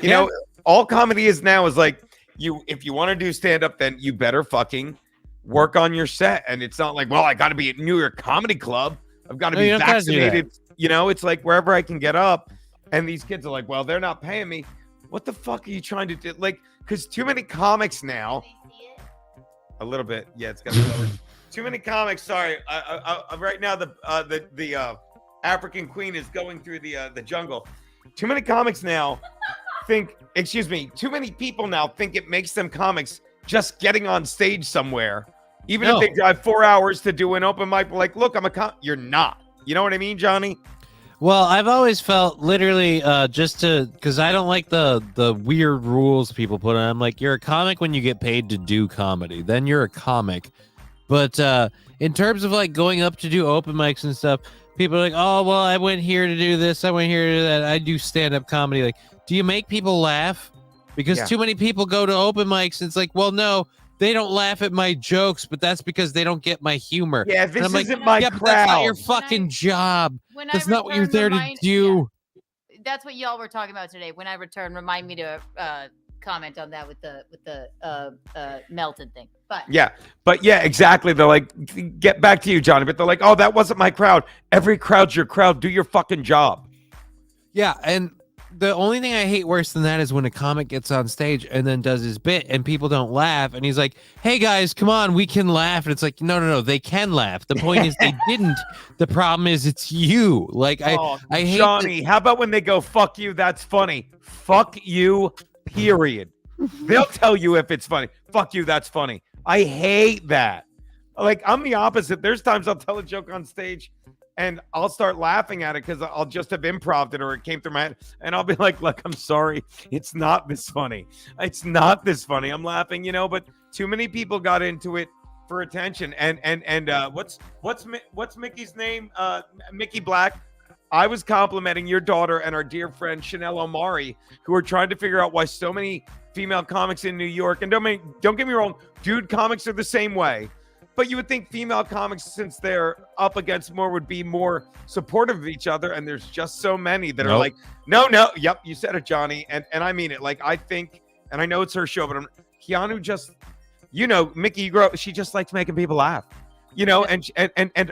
you know, all comedy is now is like, if you want to do stand-up, then you better fucking work on your set. And it's not like, well, I got to be at New York Comedy Club. I've got to be vaccinated. You know, it's like wherever I can get up. And these kids are like, well, they're not paying me. What the fuck are you trying to do? Like, because too many comics now. A little bit. Yeah, it's got too many comics. Sorry. Right now, the African queen is going through the jungle. Too many comics now too many people now think it makes them comics just getting on stage somewhere. Even if they drive 4 hours to do an open mic, like, look, you're not. You know what I mean, Johnny? Well, I've always felt literally because I don't like the weird rules people put on. I'm like, you're a comic when you get paid to do comedy. Then you're a comic. But in terms of like going up to do open mics and stuff, people are like, oh, well, I went here to do this. I went here to do that. I do stand-up comedy. Like, do you make people laugh? Because too many people go to open mics and it's like, well, no, they don't laugh at my jokes, but that's because they don't get my humor. Yeah, this isn't my crowd. crowd. But that's not your fucking job. That's not what you're there to do. That's what y'all were talking about today. When I return, remind me to comment on that with the melted thing. But yeah, exactly. They're like, get back to you, Johnny. But they're like, oh, that wasn't my crowd. Every crowd's your crowd. Do your fucking job. Yeah, and the only thing I hate worse than that is when a comic gets on stage and then does his bit and people don't laugh. And he's like, hey, guys, come on, we can laugh. And it's like, no, they can laugh. The point is they didn't. The problem is it's you. Like, I hate Johnny, how about when they go, fuck you, that's funny. Fuck you, period. They'll tell you if it's funny. Fuck you, that's funny. I hate that. Like, I'm the opposite. There's times I'll tell a joke on stage and I'll start laughing at it because I'll just have improv'd it or it came through my head. And I'll be like, look, I'm sorry. It's not this funny. It's not this funny. I'm laughing, you know, but too many people got into it for attention. And what's Mickey's name? Mickey Black. I was complimenting your daughter and our dear friend Chanel Omari, who are trying to figure out why so many female comics in New York, and don't get me wrong, dude comics are the same way. But you would think female comics, since they're up against more, would be more supportive of each other. And there's just so many that are like, no, yep, you said it, Johnny. And I mean it. Like, I think, and I know it's her show, but Keanu just, you know, Mickey, you grow up, she just likes making people laugh, you know, and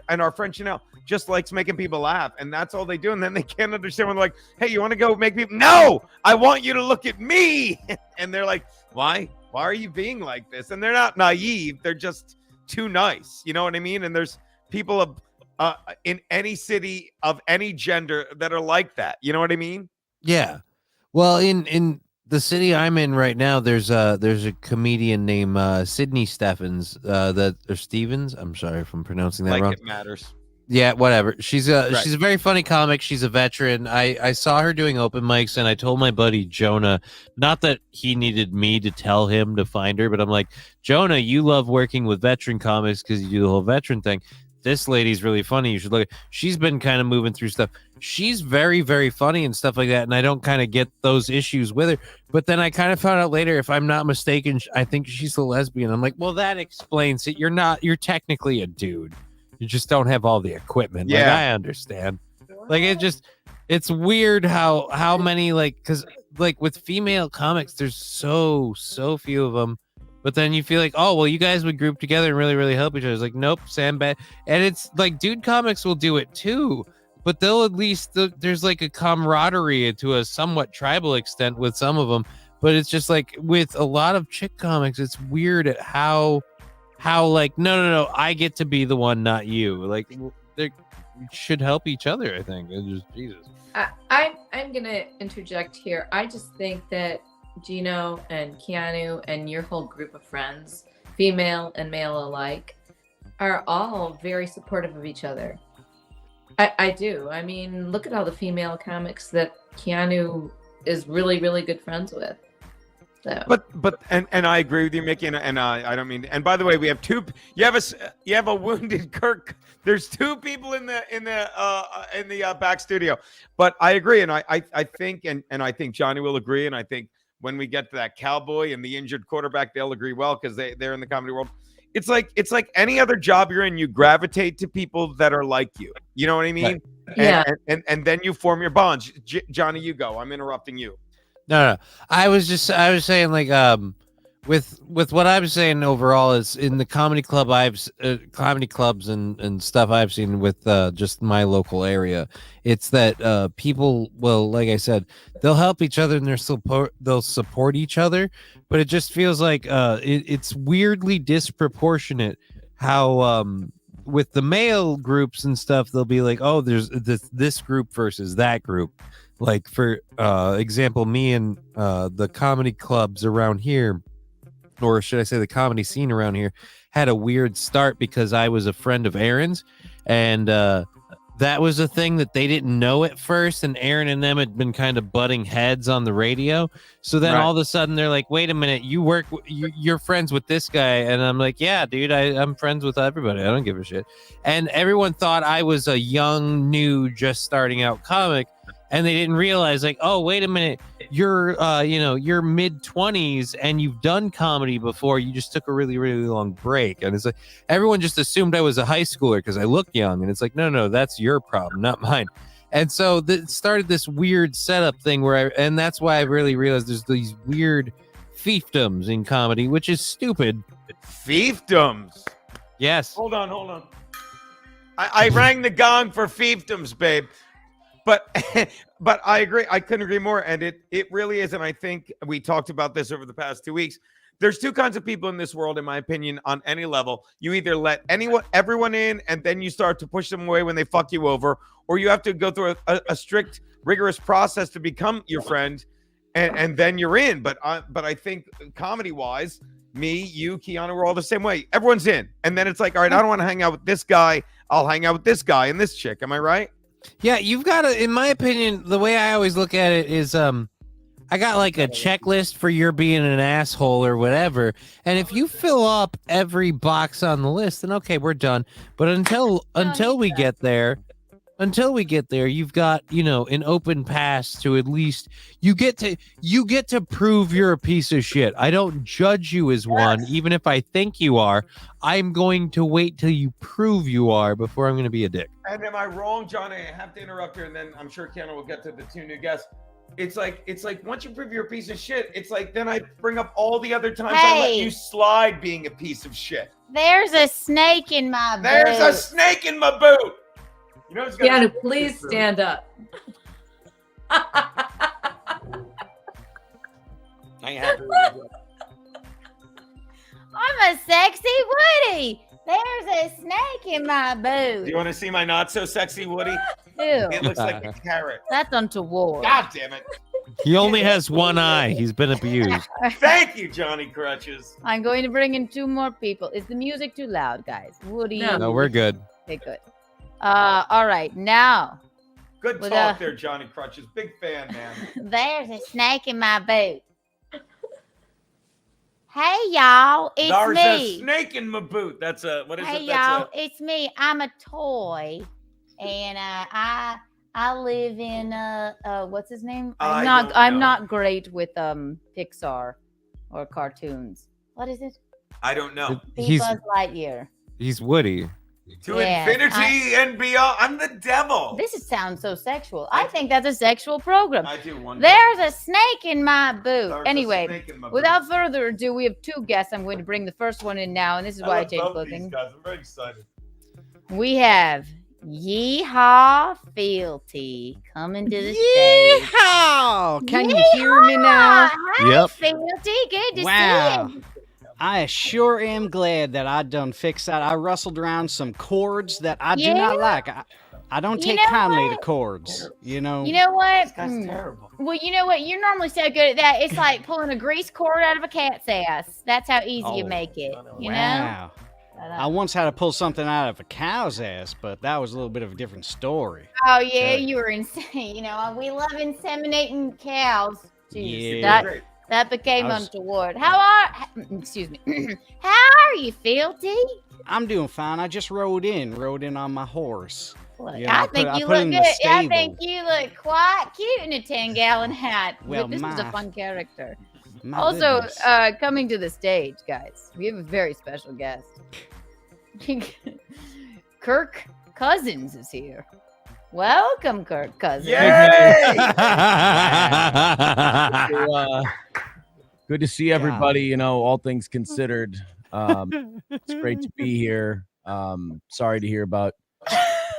our friend Chanel just likes making people laugh. And that's all they do. And then they can't understand when they're like, hey, you want to go make people? No, I want you to look at me. And they're like, why? Why are you being like this? And they're not naive. They're just too nice, you know what I mean? And there's people in any city of any gender that are like that, you know what I mean? Yeah. Well, in the city I'm in right now, there's a comedian named Sydney Stevens, or Stevens. I'm sorry if I'm pronouncing that like wrong. It matters. Yeah, whatever. She's a Right. she's a very funny comic. She's a veteran. I saw her doing open mics, and I told my buddy Jonah, not that he needed me to tell him to find her, but I'm like, Jonah, you love working with veteran comics because you do the whole veteran thing. This lady's really funny. You should look at. She's been kind of moving through stuff. She's very, very funny and stuff like that, and I don't kind of get those issues with her. But then I kind of found out later, if I'm not mistaken, I think she's a lesbian. I'm like, well, that explains it. You're technically a dude. You just don't have all the equipment. Yeah. Like, I understand. Like, it's weird how many, like, because like with female comics, there's so few of them. But then you feel like, oh, well, you guys would group together and really, really help each other. It's like, nope, Sam bad. And it's like, dude comics will do it too. But they'll at least, there's like a camaraderie to a somewhat tribal extent with some of them. But it's just like with a lot of chick comics, it's weird at how like, no, I get to be the one, not you. Like, they should help each other, I think. It's just, Jesus. I'm gonna interject here. I just think that Geno and Keanu and your whole group of friends, female and male alike, are all very supportive of each other. I do. I mean, look at all the female comics that Keanu is really, really good friends with. So. But I agree with you, Mickey, and I don't mean. And by the way, we have two. You have a wounded Kirk. There's two people in the back studio. But I agree, and I think and I think Johnny will agree, and I think when we get to that cowboy and the injured quarterback, they'll agree well because they're in the comedy world. It's like any other job you're in, you gravitate to people that are like you. You know what I mean? Right. Yeah. And then you form your bonds. Johnny, you go. I'm interrupting you. No. I was saying, like, with what I'm saying overall is in the comedy clubs and stuff I've seen with just my local area, it's that people will, like I said, they'll help each other and they'll support each other, but it just feels like it's weirdly disproportionate how with the male groups and stuff, they'll be like, oh, there's this group versus that group. Like, for example, me and the comedy clubs around here, or should I say the comedy scene around here, had a weird start because I was a friend of Aaron's, and that was a thing that they didn't know at first, and Aaron and them had been kind of butting heads on the radio. So then all of a sudden they're like, wait a minute, you're friends with this guy. And I'm like, yeah, dude, I'm friends with everybody. I don't give a shit. And everyone thought I was a young, new, just starting out comic. And they didn't realize, like, oh, wait a minute, you're mid-20s and you've done comedy before. You just took a really, really long break. And it's like, everyone just assumed I was a high schooler because I look young. And it's like, no, that's your problem, not mine. And so it started this weird setup thing and that's why I really realized there's these weird fiefdoms in comedy, which is stupid. Fiefdoms? Yes. Hold on. I rang the gong for fiefdoms, babe. But I agree. I couldn't agree more. And it really is. And I think we talked about this over the past 2 weeks. There's two kinds of people in this world, in my opinion, on any level. You either let everyone in, and then you start to push them away when they fuck you over, or you have to go through a strict, rigorous process to become your friend, and then you're in. But I think comedy-wise, Me, you, Keanu, we're all the same way. Everyone's in. And then it's like, all right, I don't want to hang out with this guy. I'll hang out with this guy and this chick. Am I right? Yeah, you've got to, in my opinion, the way I always look at it is I got like a checklist for your being an asshole or whatever. And if you fill up every box on the list, then okay, we're done. But until we get there, you've got, an open pass to at least you get to prove you're a piece of shit. I don't judge you as one, even if I think you are. I'm going to wait till you prove you are before I'm going to be a dick. And am I wrong, Johnny? I have to interrupt here, and then I'm sure Keanu will get to the 2 new guests. It's like once you prove you're a piece of shit, it's like then I bring up all the other times I let you slide being a piece of shit. There's a snake in my boot. There's a snake in my boot. You know, Keanu, please stand up. I'm a sexy Woody. There's a snake in my boot. Do you want to see my not so sexy Woody? Ew. It looks like a carrot. That's untoward. God damn it. He only has one eye. He's been abused. Thank you, Johnny Crutches. I'm going to bring in 2 more people. Is the music too loud, guys? Woody. No, we're good. Okay, good. All right, now. Good talk there, Johnny Crutches. Big fan, man. There's a snake in my boot. Hey, y'all, it's There's me. a snake in my boot. That's a, what is Hey, it? That's y'all, it's me. I'm a toy, and I live in what's his name? I'm not great with Pixar or cartoons. What is it? I don't know. He's Buzz Lightyear. He's Woody. To infinity and beyond. I'm the devil. This sounds so sexual. I think that's a sexual program. I do wonder. There's a snake in my boot. There's a Anyway, snake in my boot. without further ado, we have 2 guests. I'm going to bring the first one in now, and this is why I love changed both these clothing. guys. I'm very excited. We have Yeehaw Fealty coming to the stage. Yeehaw! Can you hear me now? Hi, Yep. Fealty. Good to Wow. see you. I sure am glad that I done fixed that. I rustled around some chords that I do not Yeah? like. I don't You take know kindly to what? chords, You know what? terrible. Well, you know what? You're normally so good at that. It's like pulling a grease cord out of a cat's ass. That's how easy you make it. You know? Wow. I once had to pull something out of a cow's ass, but that was a little bit of a different story. Oh yeah, you were insane. You know, we love inseminating cows. Jeez, Yeah. that became I was- untoward. Excuse me. How are you, Fealty? I'm doing fine. I just rode in on my horse. Look, You know, I think I you put it look in the good. I stable. think you look quite cute in a 10-gallon hat. Well, This was a my- fun character. My Also, goodness. coming to the stage, guys, we have a very special guest. Kirk Cousins is here. Welcome, Kirk Cousins. Good to see everybody. You know, all things considered, it's great to be here. Sorry to hear about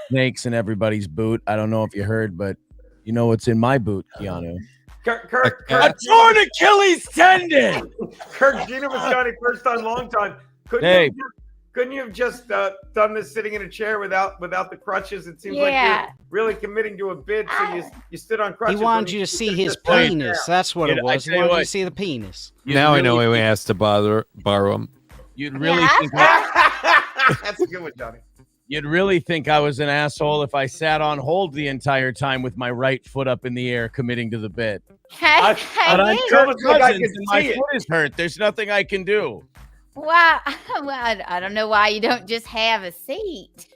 snakes in everybody's boot. I don't know if you heard, but you know what's in my boot, Keanu? Kirk, A torn Achilles tendon. Kirk, Geno was Johnny first time, long time. Couldn't you have just done this sitting in a chair without the crutches? It seems like you're really committing to a bid, so you stood on crutches. He wanted you to see his penis. That's what it was. He wanted you to see the penis. Now I know why we asked to borrow him. You'd really think That's a good one, Johnny. You'd really think I was an asshole if I sat on hold the entire time with my right foot up in the air, committing to the bit. But I'm Kirk Cousins and my foot is hurt. There's nothing I can do. Wow. Well, I don't know why you don't just have a seat.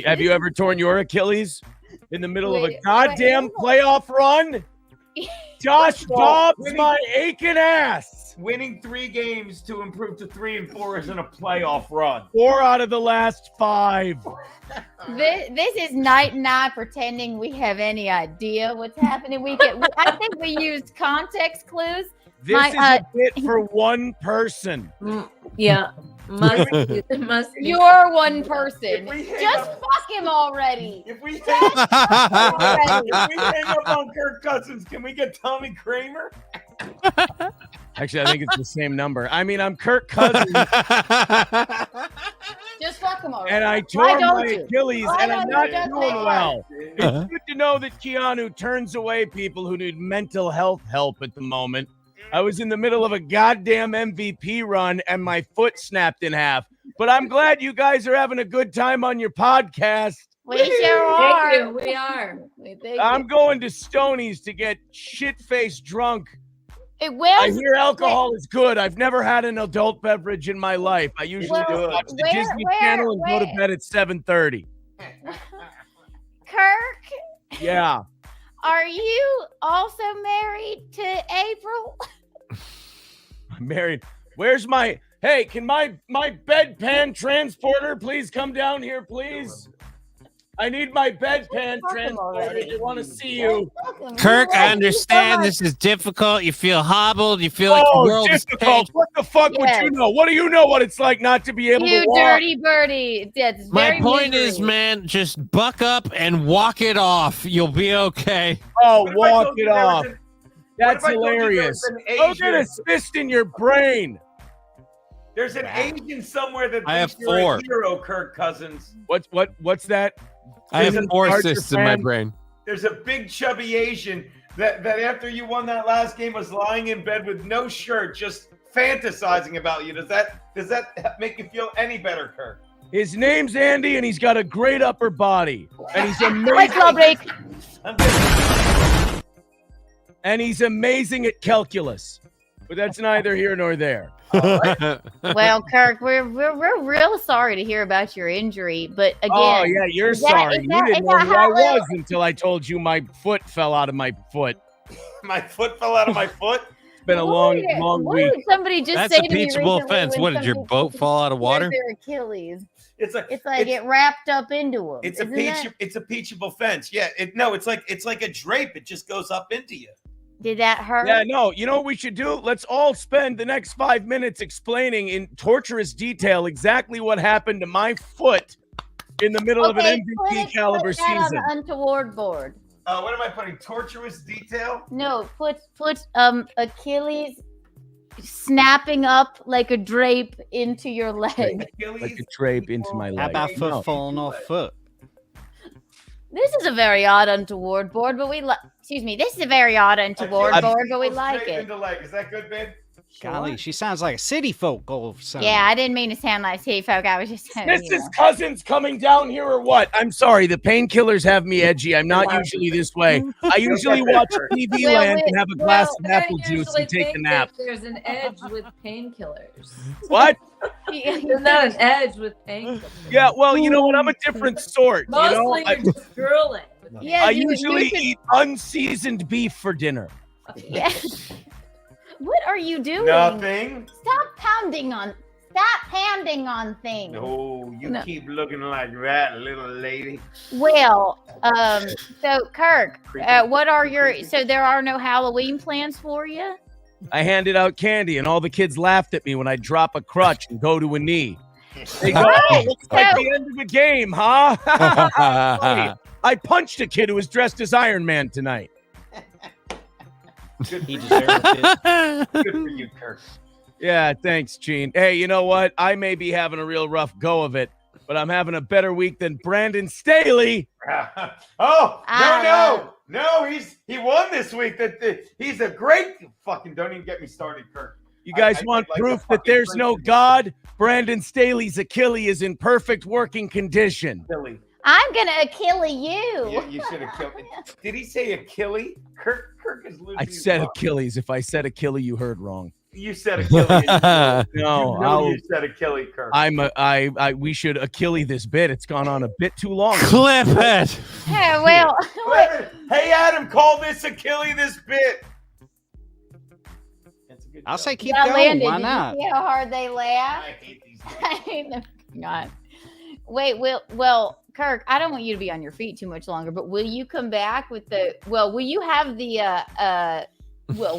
Have you ever torn your Achilles in the middle of a goddamn playoff run? Josh Dobbs, my aching ass. Winning 3 games to improve to 3 and 4 isn't a playoff run. 4 out of the last 5. This is Night and I pretending we have any idea what's happening. I think we used context clues. This is a bit for one person. Yeah. Must You're one person. Just fuck him already. If we hang up on Kirk Cousins, can we get Tommy Kramer? Actually, I think it's the same number. I mean, I'm Kirk Cousins. Just fuck him already. And I tore my Achilles, and I'm not doing well. It's good to know that Keanu turns away people who need mental health help at the moment. I was in the middle of a goddamn MVP run and my foot snapped in half. But I'm glad you guys are having a good time on your podcast. We sure are. Thank you. We are. I'm going to Stoney's to get shit-faced drunk. I hear alcohol is good. I've never had an adult beverage in my life. I usually just watch the Disney Channel and go to bed at 7:30. Kirk, Yeah. are you also married to April? I'm married. Where's my... Hey, can my bedpan transporter please come down here, please? I need my bedpan transporter. I want to see you. Kirk, I understand this is difficult. You feel hobbled. You feel like the world is difficult. changed. What the fuck would you know? What do you know what it's like not to be able to You walk? dirty birdie. That's My very point misery. is, man, just buck up and walk it off. You'll be okay. Oh, What if I walk told it you there was off. an- That's what if I told you there hilarious. was an Go get a Asian- fist in your brain. There's an Asian somewhere that I have thinks you're 4. a hero, Kirk Cousins. What's that? I have Isn't 4 Archer cysts in my fan? brain. There's a big chubby Asian that after you won that last game was lying in bed with no shirt, just fantasizing about you. Does that make you feel any better, Kirk? His name's Andy, and he's got a great upper body, and he's Wait, amazing. club break. And he's amazing at calculus. But that's neither here nor there. Well, Kirk, we're real sorry to hear about your injury, but again, Oh yeah, you're is that- sorry. is You that- didn't is know that who I how well- was until I told you my foot fell out of my foot. My foot fell out of my foot. It's been a long What week. did somebody just That's say a to me peaceable recently offense. when What, did your somebody boat fall out of water? tears their Achilles. It's like It wrapped up into him. it's a Isn't peach. that- It's a peachable fence. Yeah. It's like a drape. It just goes up into you. Did that hurt? Yeah, no, you know what we should do? Let's all spend the next 5 minutes explaining in torturous detail exactly what happened to my foot in the middle of an MVP caliber put that on season. the untoward board. What am I putting? Torturous detail? No, put Achilles snapping up like a drape into your leg. Like a drape into my leg. How about foot No. falling off foot? This is a very odd untoward board, but we like. Excuse me. This is a very odd untoward board, but we like Drape it. into leg. Is that good, babe? Golly, she sounds like a city folk all of a sudden. Yeah, I didn't mean to sound like city folk. I was just saying. Mrs. Cousins coming down here or what? I'm sorry, the painkillers have me edgy. I'm not usually this way. I usually watch TV Land and have a glass of apple juice and take a nap. There's an edge with painkillers. What? There's not an edge with painkillers. Yeah, well, you know what? I'm a different sort. Mostly you know? you're just drooling. Yeah, I you usually can- eat unseasoned beef for dinner. Yeah. What are you doing? Nothing. Stop pounding on. Stop pounding on things. No, you No. keep looking like that, little lady. Well, so Kirk, what are your? So there are no Halloween plans for you? I handed out candy, and all the kids laughed at me when I drop a crutch and go to a knee. They go, Right, "It's like so- the end of a game, huh?" I punched a kid who was dressed as Iron Man tonight. He deserved it. Good for you, Kirk. Yeah, thanks, Gene. Hey, you know what? I may be having a real rough go of it, but I'm having a better week than Brandon Staley. Oh Ah. no! He won this week. He's a great fucking. Don't even get me started, Kirk. You guys I want like to proof that fucking there's drink no it. God? Brandon Staley's Achilles is in perfect working condition. Billy. I'm gonna Achilles you. You should have killed me. Did he say Achilles? Kirk is losing. I his said mind. Achilles. If I said Achilles, you heard wrong. You said Achilles. No, you know you said Achilles, Kirk. We should Achilles this bit. It's gone on a bit too long. Clip it. Yeah, well, Hey, Adam, call this Achilles this bit. I'll say keep yeah, going. Landon, Why did not? you see how hard they laugh? I hate these. I hate them. God. Wait, well, Kirk, I don't want you to be on your feet too much longer, but will you come back with the? Well, will you have the?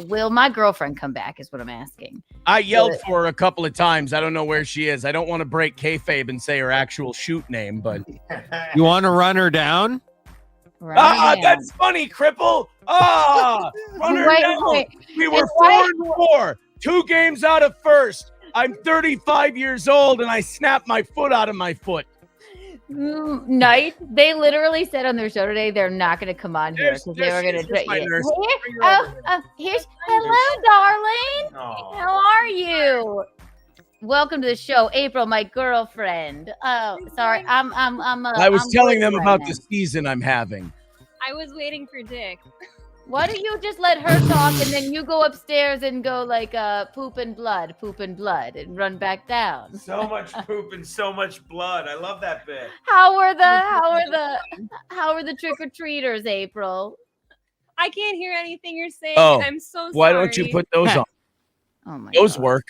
Will my girlfriend come back? Is what I'm asking. I yelled for her a couple of times. I don't know where she is. I don't want to break kayfabe and say her actual shoot name, but You want to run her down? that's funny, cripple. Run her Wait, down. wait. We were And 4-4, 2 games out of first. I'm 35 years old and I snapped my foot out of my foot. night. They literally said on their show today they're not going to come on here because they were going to. Here's hello, darling. How are you? Welcome to the show, April, my girlfriend. Oh, sorry, I was telling them about the season I'm having. I was waiting for Dick. Why don't you just let her talk and then you go upstairs and go like poop and blood, and run back down. So much poop and so much blood. I love that bit. How are the trick-or-treaters, April? I can't hear anything you're saying. Oh, I'm so sorry. why don't you put those on? Oh my Those God. work.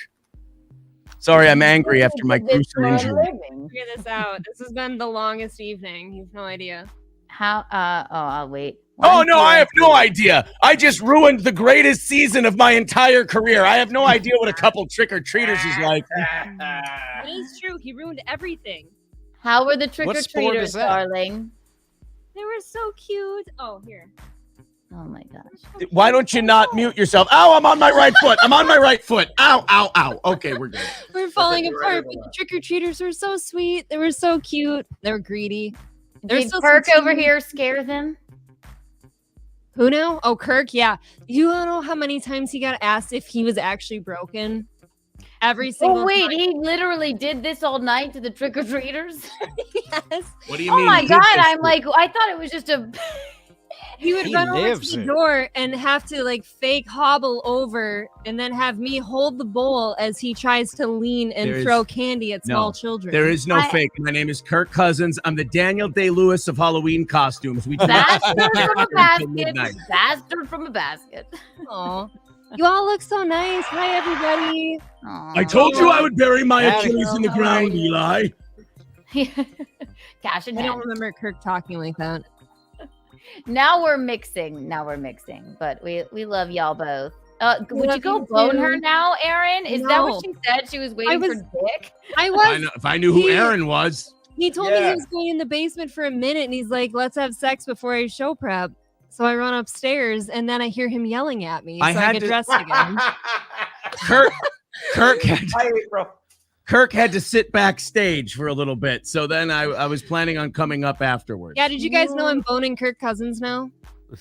Sorry, I'm angry after my gruesome injury. Figure this out. This has been the longest evening. You have no idea. How? I'll wait. Oh, no, I have no idea. I just ruined the greatest season of my entire career. I have no idea what a couple trick-or-treaters is like. It is true. He ruined everything. How were the What sport is trick-or-treaters, that? darling? They were so cute. Oh, here. Oh my gosh. Why don't you not mute yourself? Ow, I'm on my right foot. I'm on my right foot. Ow, ow, ow. Okay, we're good. We're falling apart, but the trick-or-treaters were so sweet. They were so cute. They were greedy. Did Kirk over here scare them? Who now? Oh, Kirk, yeah. You don't know how many times he got asked if he was actually broken? Every single Oh, wait, time. he literally did this all night to the trick-or-treaters? Yes. What do you Oh mean? my he God, did this I'm to- like, I thought it was just a... He would He run over lives to the it. door and have to like fake hobble over and then have me hold the bowl as he tries to lean and There is- throw candy at small No, children. there is no fake. My name is Kirk Cousins. I'm the Daniel Day-Lewis of Halloween costumes. We do not Bastard sleep from a until basket. midnight. Bastard from a basket. Aw. You all look so nice. Hi, everybody. I told you I would bury my Howdy, Achilles girl. in the How ground, are you? Eli. Cash in I don't hand. remember Kirk talking like that. Now we're mixing, but we love y'all both. Would love you go you bone too. her now, Aaron? Is that No. what she said? She was waiting for Dick? I If I was. know- if I knew who He- Aaron was. He told me Yeah. he was going in the basement for a minute and he's like, let's have sex before I show prep. So I run upstairs and then I hear him yelling at me. So I had get to- dressed again. Kirk had Hi, April. Kirk had to sit backstage for a little bit. So then I was planning on coming up afterwards. Yeah, did you guys know I'm boning Kirk Cousins now?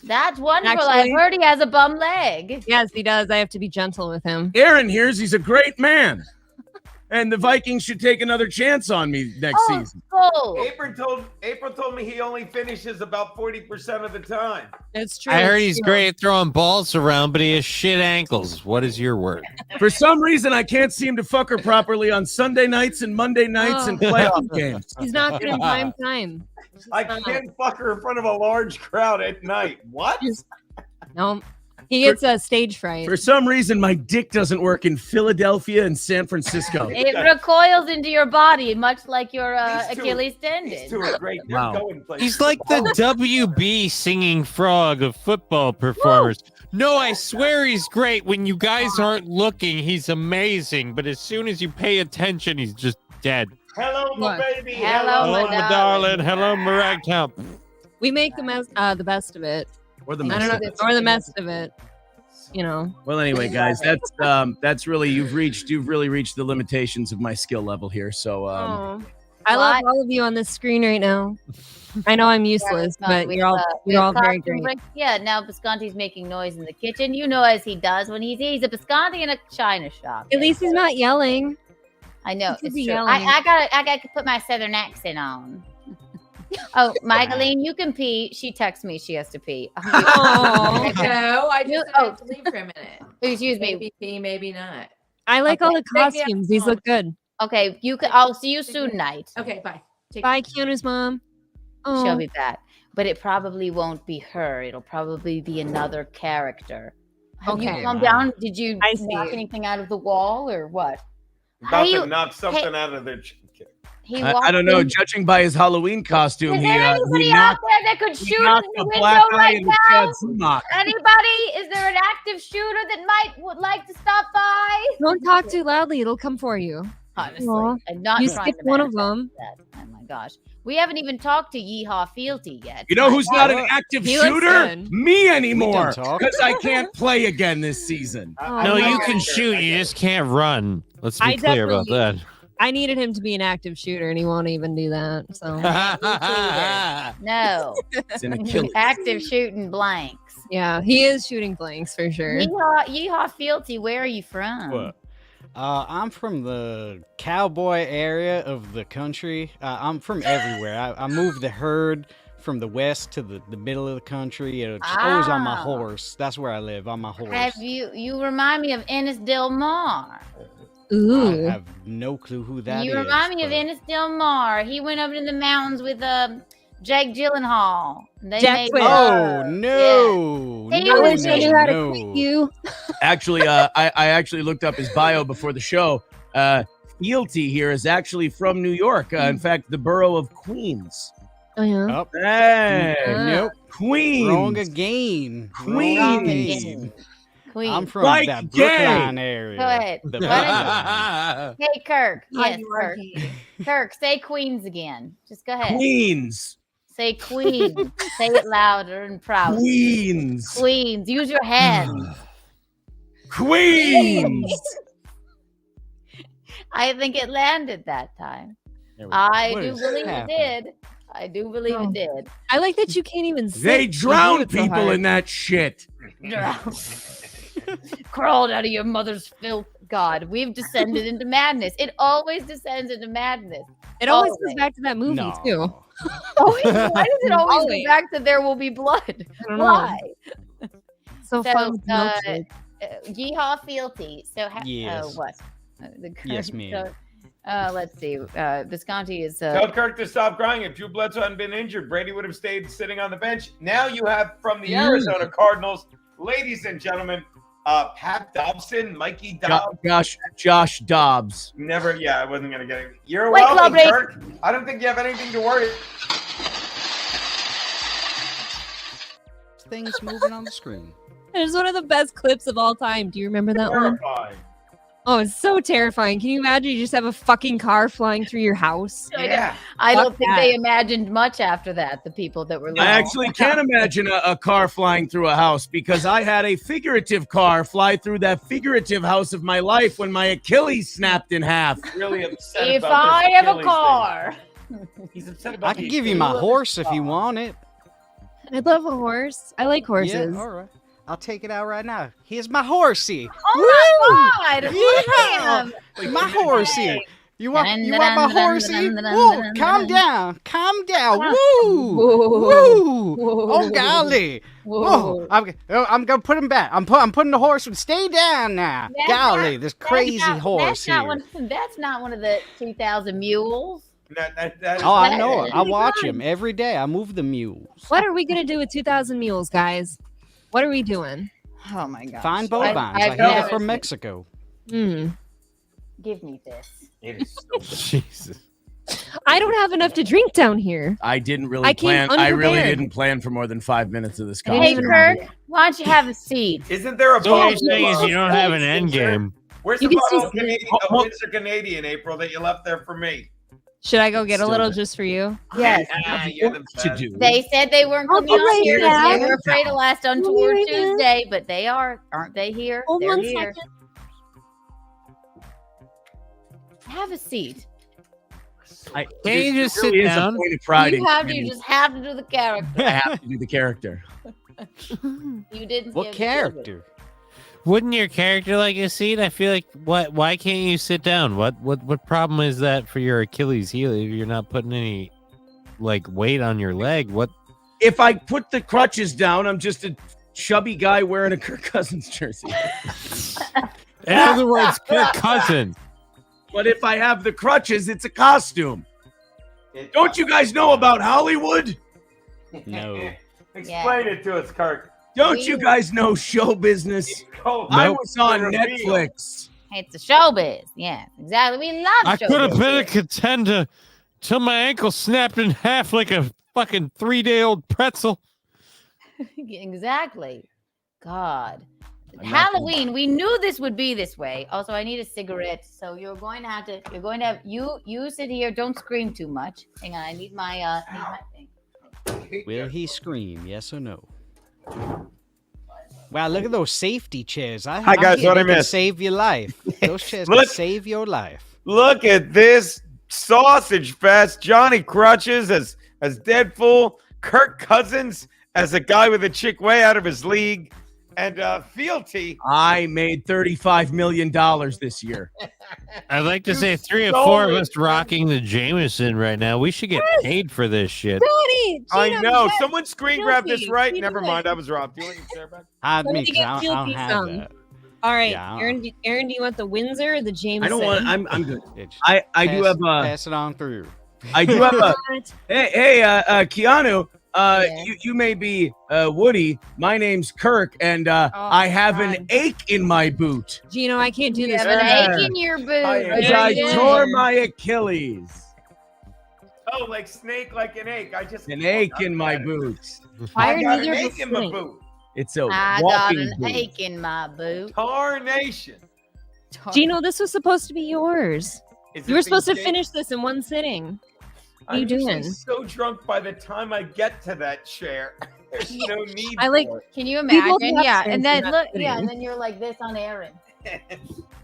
That's wonderful. Actually- I've heard he has a bum leg. Yes, he does. I have to be gentle with him. Aaron hears he's a great man. And the Vikings should take another chance on me next season. Oh, April told me he only finishes about 40% of the time. It's true. I heard he's great at throwing balls around, but he has shit ankles. What is your word? For some reason, I can't seem to fuck her properly on Sunday nights and Monday nights and playoff games. He's not good in prime time. I can't fuck her in front of a large crowd at night. What? No, he gets a stage fright. For some reason, my dick doesn't work in Philadelphia and San Francisco. It recoils into your body, much like your Achilles tendon. These two are great. They're Wow. going places. He's like the WB singing frog of football performers. No, I swear he's great. When you guys aren't looking, he's amazing. But as soon as you pay attention, he's just dead. Hello, my baby. Hello, Hello, my darling. Hello, my ragtop. We make the best of it. Or the I mess don't of know, it. or the best of it. You know. Well, anyway, guys, that's really you've really reached the limitations of my skill level here. So Oh. I love all of you on this screen right now. I know I'm useless, but you're all very great. Yeah, now Bisconti's making noise in the kitchen. You know, as he does when he's a Bisconti in a china shop. At least he's not yelling. I know. He could It's be true. yelling. I gotta put my southern accent on. Oh, Michaeline, you can pee. She texts me she has to pee. Oh, no, I just have to leave for a minute. Excuse me. Maybe pee, maybe not. I like all the Take me out. costumes. These look good. Okay, you can. I'll see you soon, night. Okay, bye. Bye, Keanu's mom. Oh. She'll be back, but it probably won't be her. It'll probably be another character. Have you Okay. calmed down? Did you I knock see. anything out of the wall or what? About Hey, to knock something hey. out of their He I don't know. walked in- Judging by his Halloween costume, Is he there anybody out knocked, there that could he shoot in knocked the a window black eye right in now? Chad Sumac. Anybody? Is there an active shooter that would like to stop by? Don't talk too loudly. It'll come for you. Honestly, Aw. I'm not You trying skipped to one of manifest them. that. Oh my gosh, we haven't even talked to Yeehaw Fealty yet. You know who's not an active He looks shooter? good. Me anymore. We don't talk. Because I can't play again this season. No, you can shoot. You just can't run. Let's be I clear about definitely- that. I needed him to be an active shooter, and he won't even do that. So No. It's an Achilles. Active shooting blanks. yeah, he is shooting blanks for sure. Yeehaw fealty, where are you from? What? I'm from the cowboy area of the country. I'm from everywhere. I moved the herd from the west to the middle of the country. It's always on my horse. That's where I live, on my horse. You remind me of Ennis Del Mar. Ooh. I have no clue who that is. You remind me of Ennis Del Mar. He went up in the mountains with Jake Gyllenhaal. They made Oh no! Yeah. No, I wish I knew how to no. quit you. Actually, I actually looked up his bio before the show. Fealty here is actually from New York. In fact, the borough of Queens. Oh yeah. Oh, Hey, nope. Queens. Wrong again. Queens. Wrong again. Queen. I'm from Like that gay. Brookline area. Go ahead. The Why don't you- Hey, Kirk. Yes, you are Kirk. Kirk, say Queens again. Just go ahead. Queens. Say Queen. Say it louder and proud. Queens. Queens. Use your hands. Queens. I think it landed that time. There we go. I What do is believe happening? it did. I do believe it did. I like that you can't even. They sit. drown You do it so people hard. in that shit. Crawled out of your mother's filth. God, we've descended into madness. It always descends into madness. It always goes back to that movie No. too. Always, why does it always go Always. back to There Will Be Blood? I don't know. Why? So fun. with milkshake. Yeehaw fealty. So, Yes. what? Yes, ma'am. Let's see. Visconti is. Tell Kirk to stop crying. If Drew Bledsoe hadn't been injured, Brady would have stayed sitting on the bench. Now you have from the Arizona Cardinals, ladies and gentlemen, Pat Dobson, Mikey Dobbs. Josh Dobbs. Never, I wasn't going to get it. You're Wait, welcome, Club Kirk. I don't think you have anything to worry. Things moving on the screen. It's one of the best clips of all time. Do you remember that one? Terrifying. Oh, it's so terrifying. Can you imagine you just have a fucking car flying through your house? Yeah. I Fuck don't think that. they imagined much after that. The people that were. I actually can't imagine a car flying through a house because I had a figurative car fly through that figurative house of my life when my Achilles snapped in half. Really upset If about I this have a Achilles car. thing. He's upset about I can give you my horse if you want it. I love a horse. I like horses. Yeah, all right. I'll take it out right now. Here's my horsey. Oh my God! Yeah. Damn. My horsey. You want my horsey? Whoa, calm down. Calm down. Woo. Woo. Oh golly. Whoa. I'm gonna put him back. I'm putting the horse. Stay down now. Golly, this crazy horse here. That's not one of the 2,000 mules. Oh, I know it. I watch him every day. I move the mules. What are we gonna do with 2,000 mules, guys? What are we doing? Oh my God! Fine bovines. I hear they're from Mexico. Give me this. It is so Jesus. I don't have enough to drink down here. I didn't really I came plan. I really unprepared. didn't plan for more than 5 minutes of this Hey, conversation. Kirk, why don't you have a seat? Isn't there a So what bottle? you're saying is you don't have an end game. Where's You the can bottle of see- Canadian, Windsor Canadian, April, that you left there for me? Should I go get a Still little there. just for you? Yes. You're the To best. do. They said they weren't I'll coming be on right here. back. They were afraid of last I'll be Untoward right back. Tuesday, but they aren't they here? Hold They're one here. second. Have a seat. Can't you just There really sit is a down? point of pride in You just have to do the character. I have to do the character. You didn't. What give- character? Wouldn't your character like a seat? I feel like why can't you sit down? What problem is that for your Achilles heel if you're not putting any like weight on your leg? What If I put the crutches down, I'm just a chubby guy wearing a Kirk Cousins jersey. in other words, Kirk Cousins. But if I have the crutches, it's a costume. Don't you guys know about Hollywood? No. Explain it to us, Kirk. Don't you guys know show business? I Nope. was on The reveal. Netflix. It's a showbiz. Yeah, exactly. We love I could have showbiz. been a contender till my ankle snapped in half like a fucking 3-day-old pretzel. Exactly. God. I'm not Halloween, we knew this would be this way. Also, I need a cigarette, so you're going to have you sit here, don't scream too much. Hang on, I need my thing. Will he scream? Yes or no? Wow, look at those safety chairs. Hi, guys, hear what I they can missed? Save your life. Those chairs can Look. save your life. Look at this sausage fest. Johnny Crutches as Deadpool, Kirk Cousins as a guy with a chick way out of his league, and Fealty. I made $35 million this year. I'd like to say 3 or stole 4 of it. us rocking the Jameson right now. We should get paid for this shit. Tony, I Gino, know. yes, Someone screen grab this Fealty. right. You Never do mind. it. I was wrong. Do you want your chair back? Hide Let me, me 'cause get I don't Fealty have some. that. All right, Yeah, I Aaron. Aaron, do you want the Windsor or the Jameson? I don't want. I'm good. It's I do have a. pass it on through. I do have a. What? Hey, Keanu. You may be Woody. My name's Kirk, and I have an ache in my boot. Gino, I can't do You this. have an right now. ache in your boot. As I tore my Achilles. Oh, like snake, like an ache. I just An ache in my boots. Why I are got an neither of ache us in my sitting? boot. It's a I got walking an boot. ache in my boot. Tarnation. Gino, this was supposed to be yours. Is You it were supposed to the finish this in one sitting. What are you I'm usually doing? so drunk by the time I get to that chair. There's no need I like- for it. Can you We both imagine? have Yeah, strengths and then in that look, yeah, sitting. and then you're like this on Aaron.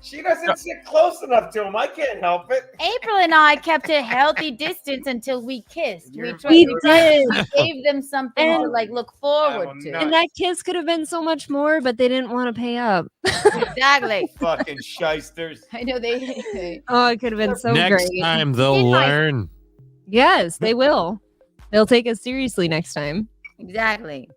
She doesn't sit close enough to him. I can't help it. April and I kept a healthy distance until we kissed. You're We We did. gave them something to And- like look I forward will to. not. And that kiss could have been so much more, but they didn't want to pay up. Exactly. Fucking shysters. I know they. Oh, it could have been so Next great. time they'll Did my- learn. Yes, they will. They'll take us seriously next time. Exactly.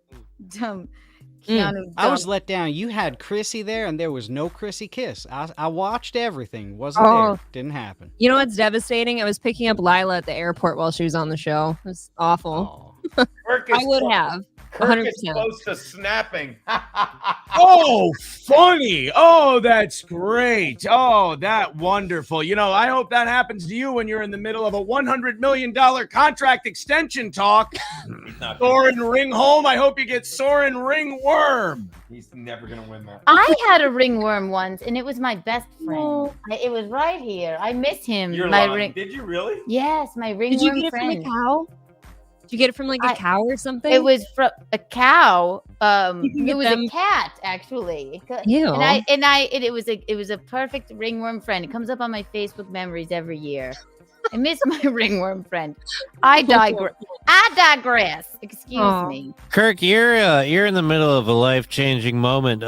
Dumb. Mm. Keanu I was dumb. let down. You had Chrissy there, and there was no Chrissy kiss. I watched everything. Wasn't Oh. there. Didn't happen. You know what's devastating? I was picking up Lila at the airport while she was on the show. It was awful. Oh. Kirk I is would close- have. Kirk is 100%. close to snapping. Oh, funny. Oh, that's great. Oh, that wonderful. You know, I hope that happens to you when you're in the middle of a $100 million contract extension talk. Soren Ringholm, I hope you get Soren Ringworm. He's never gonna win that. I had a ringworm once, and it was my best friend. It was right here. I miss him. You're my lying. Did you really? Yes, my ringworm Did you get it friend. from a cow? Did you get it from like a cow or something? It was from a cow. You can It get was them- a cat actually. Ew. And it was a perfect ringworm friend. It comes up on my Facebook memories every year. I miss my ringworm friend. I digress. Excuse Aw. me. Kirk, you're in the middle of a life-changing moment.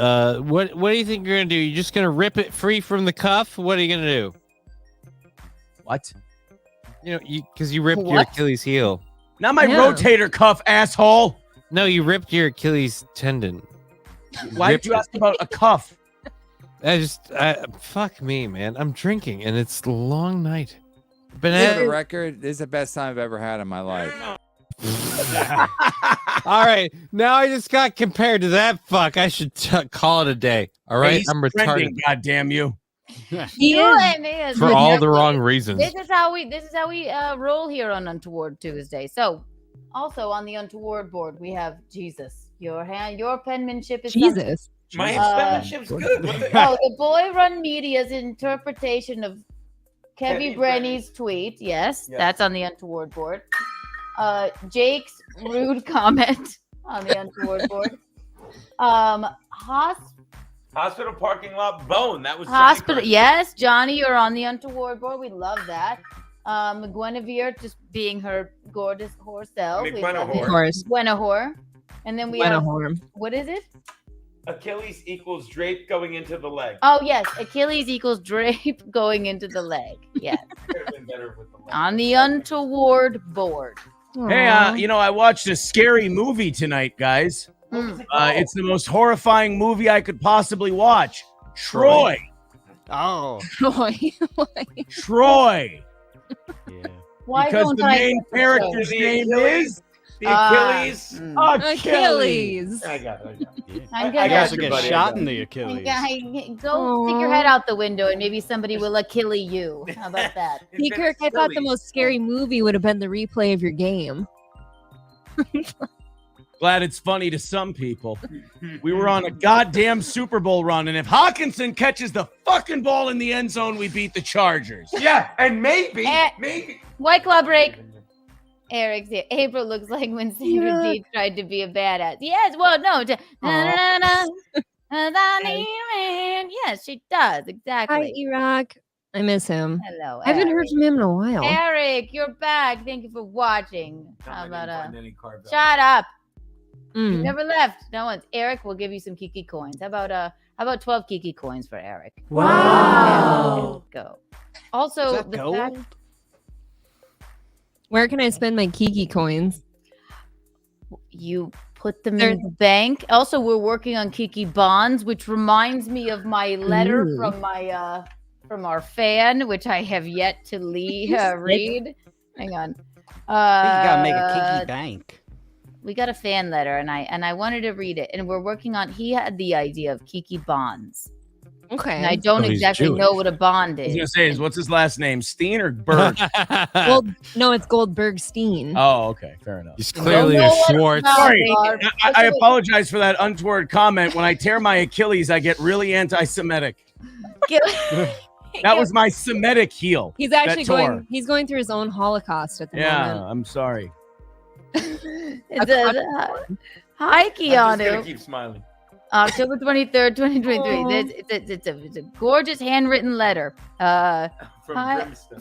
What do you think you're gonna do? You just gonna rip it free from the cuff? What are you gonna do? What? You know, because you ripped your What? Achilles heel. Not my Yeah. rotator cuff, asshole. No, you ripped your Achilles tendon. Why did you ask about a cuff? Fuck me, man. I'm drinking and it's a long night. Been For at the record, this is the best time I've ever had in my life. All right, now I just got compared to that fuck. I should call it a day. All right, He's I'm retarded trending, goddamn you. He You is. and me is for all the ridiculous. wrong reasons. This is how we roll here on Untoward Tuesday. So, also on the Untoward board, we have Jesus. Your penmanship is something. Jesus. My penmanship's good. What the- Oh, the Boy Run Media's interpretation of Kevy Kevy Brenny's tweet. Yes, Yes. that's on the Untoward board. Jake's rude comment on the Untoward board. Hospital parking lot bone. That was Johnny Hospital. Crutch. Yes, Johnny, you're on the Untoward board. We love that. Guinevere just being her gorgeous whore self. We love it. Of course. Guinevere. And then we have, Guinevere. what is it? Achilles equals drape going into the leg. Oh, yes. Achilles equals drape going into the leg. Yes. Could have been better with the leg. On the Untoward board. Hey, you know, I watched a scary movie tonight, guys. It's the most horrifying movie I could possibly watch. Troy. Oh. Troy. Troy. Yeah. Why Because don't the I main get the character's show? name is The Achilles. Achilles. I got it. I'm I gonna got Also you, get buddy. shot I in got the you. Achilles. Go stick your head out the window and maybe somebody will Achilles you. How about that? See, Kirk, I thought the most scary movie would have been the replay of your game. Glad it's funny to some people. We were on a goddamn Super Bowl run, and if Hawkinson catches the fucking ball in the end zone, we beat the Chargers. Yeah, and maybe. White Claw break. Eric's here. April looks like when Sandra Dee tried to be a badass. Yes, well, no. Yes, she does. Hi, Exactly. Iraq. I miss him. Hello, I haven't heard Eric. from him in a while. Eric, you're back. Thank you for watching. How about Carvel. shut up. You Mm. never left. No one's. Eric will give you some Kiki coins. How about 12 Kiki coins for Eric? Wow. Go. Also, that the gold? fact Where can I spend my Kiki coins? you put them in the bank. Also, we're working on Kiki bonds, which reminds me of my letter Ooh. from our fan, which I have yet to read. Hang on. I think you gotta make a Kiki bank. We got a fan letter, and I wanted to read it, and we're working on. He had the idea of Kiki bonds. Okay. And I don't exactly know what a bond I was is. gonna say, what's his last name? Steen or Berg? No, it's Goldberg-Steen. Oh, okay, fair enough. He's clearly a Schwartz. Sorry, I apologize for that untoward comment. When I tear my Achilles, I get really anti-Semitic. That was my Semitic heel. He's actually that tore. going. He's going through his own Holocaust at the Yeah, moment. I'm sorry. It says, "Hi, I'm just gonna Keanu. keep smiling. October 23rd, 2023. Aw. It's a gorgeous handwritten letter.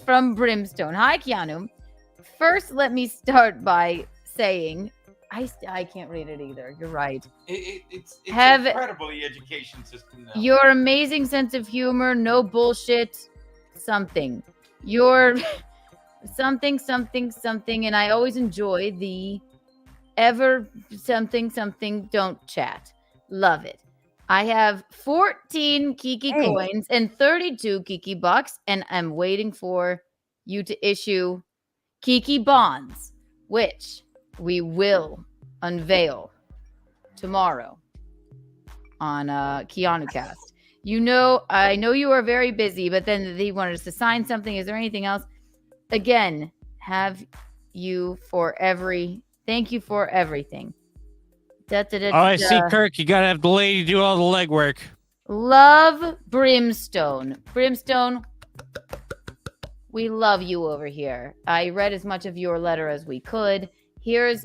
From Brimstone. Hi, Keanu. First, let me start by saying I can't read it either. You're right. It's Have- incredible, the education system now. Your amazing sense of humor, no bullshit, something. Your something, and I always enjoy the ever something, don't chat. Love it. I have 14 Kiki coins and 32 Kiki bucks, and I'm waiting for you to issue Kiki bonds, which we will unveil tomorrow on Keanu Cast. I know you are very busy, but then he wanted us to sign something. Is there anything else? Again, thank you for everything. I see, Kirk. You gotta have the lady do all the legwork. Love Brimstone. Brimstone, we love you over here. I read as much of your letter as we could. Here's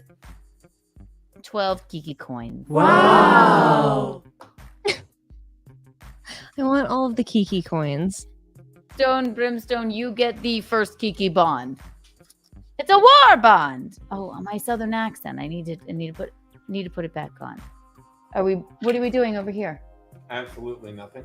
12 Kiki coins. Wow. I want all of the Kiki coins. Brimstone, you get the first Kiki bond. It's a war bond. Oh, my southern accent. I need to put it back on. What are we doing over here? Absolutely nothing.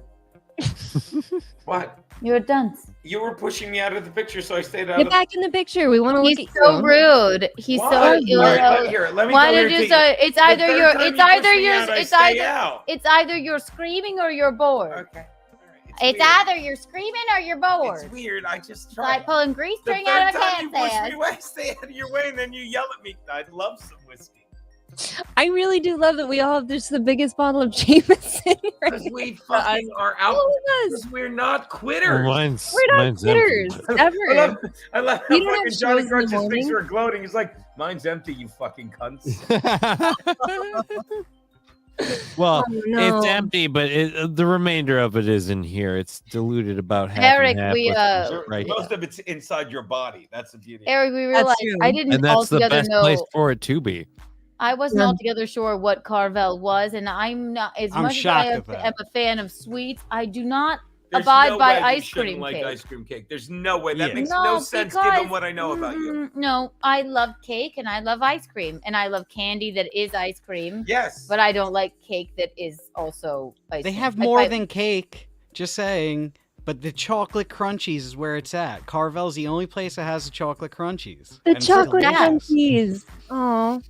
What? You're a dunce. You were pushing me out of the picture, so I stayed out. Get back in the picture. We want to look at He's so you. rude. He's Why? so All right, here, let me Why go did here you to say it's the either third you're time it's you either push me you're out, I it's stay either out. it's either you're screaming or you're bored. Okay. It's either you're screaming or you're bored. It's weird. I just It's try. like pulling grease The string out third of a time you push can me away, stay out of your way, and then you yell at me. I'd love some whiskey. I really do love that we all have just the biggest bottle of Jameson. Right Because we fucking are out. Because we're not quitters. Well, mine's We're not quitters ever. I love You how don't fucking have Johnny shows in the Crunch's morning? things were gloating. He's like, mine's empty, you fucking cunts. Well, Oh, no. it's empty, but the remainder of it is in here. It's diluted about half. Eric, and half we, with right. Most of it's inside your body. That's the beauty. Eric, we realized true. I didn't And that's the altogether best know. place for it to be. I wasn't Yeah. altogether sure what Carvel was, and I'm not as I'm much as shocked I at that. am a fan of sweets. I do not There's abide no by way you ice shouldn't cream like cake. ice cream cake. There's no way. That Yeah. makes No, no sense given because- what I know about you. No, I love cake and I love ice cream and I love candy that is ice cream. Yes. But I don't like cake that is also ice They cream. have Like, more I- than cake. Just saying. But the chocolate crunchies is where it's at. Carvel's the only place that has the chocolate crunchies. The And it's chocolate delicious. crunchies. Oh,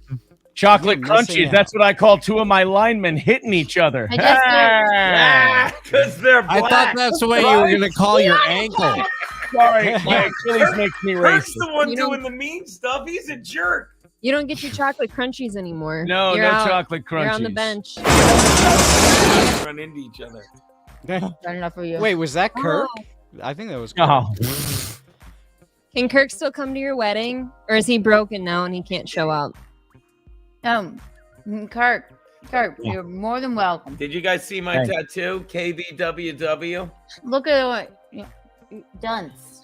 Chocolate You're missing crunchies. out. That's what I call two of my linemen hitting each other. I just Ah! Because they're I black. thought that's the way you were going to call your ankle. Sorry, my Achilles makes me Kurt's racist. the one You don't- doing the mean stuff. He's a jerk. you don't get your chocolate crunchies anymore. No, You're no out. chocolate crunchies. You're on the bench. Run into each other. Not enough for you. Wait, was that Kirk? I think that was Kirk. Oh. Can Kirk still come to your wedding, or is he broken now and he can't show up? Kirk, you're more than welcome. Did you guys see my Thanks. tattoo? KVWW. Look at what dunce.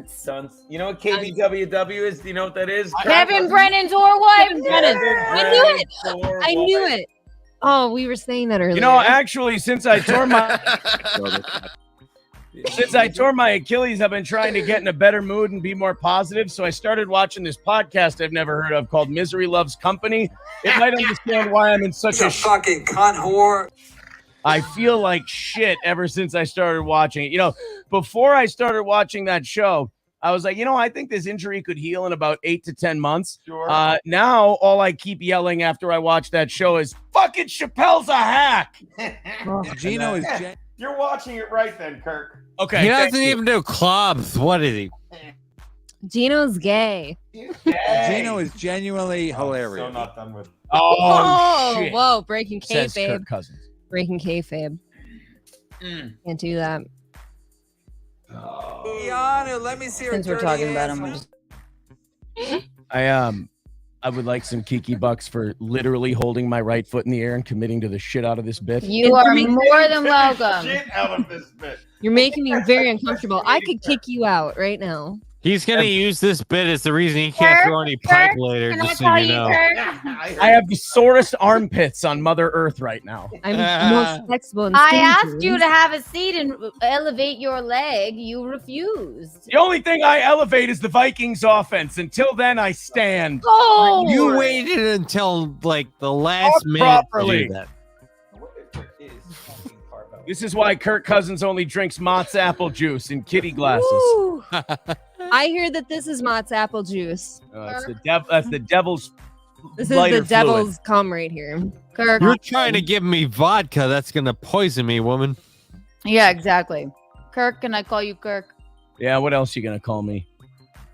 Sons. You know what KVWW is? Do you know what that is? Kevin Brennan's or what? Brennan. I knew it. I knew it. Oh, we were saying that earlier. You know, actually, since I tore my Since I tore my Achilles, I've been trying to get in a better mood and be more positive. So I started watching this podcast I've never heard of called Misery Loves Company. It might understand why I'm in such a fucking cunt whore. I feel like shit ever since I started watching it. You know, before I started watching that show, I was like, I think this injury could heal in about 8 to 10 months. Sure. Now all I keep yelling after I watch that show is fucking Chappelle's a hack. Geno is. You're watching it right then, Kirk. Okay. He doesn't even do clubs. What is he? Geno's gay. Geno is genuinely hilarious. So not done with. Oh, shit. Whoa, breaking Says kayfabe. Kirk Cousins. Breaking kayfabe. Can't do that. Keanu, let me see her Since we're dirty talking about ass. him, we'll just... I would like some Kiki bucks for literally holding my right foot in the air and committing to the shit out of this bit. You are more than welcome. Shit out of this bit. You're making me very uncomfortable. I could kick you out right now. He's gonna use this bit as the reason he can't throw any pipe later. Can I Just so call you you know. Kirk? I have the sorest armpits on Mother Earth right now. I'm most flexible and I skinny asked you jeans. to have a seat and elevate your leg. You refused. The only thing I elevate is the Vikings offense. Until then, I stand. Oh, You waited until like the last Talk minute properly. to do that. This is why Kirk Cousins only drinks Mott's apple juice in kitty glasses. Woo. I hear that this is Mott's apple juice. That's the devil's. This is lighter the devil's cum right here. Kirk. You're trying to give me vodka. That's gonna poison me, woman. Yeah, exactly. Kirk, can I call you Kirk? Yeah, what else you gonna call me?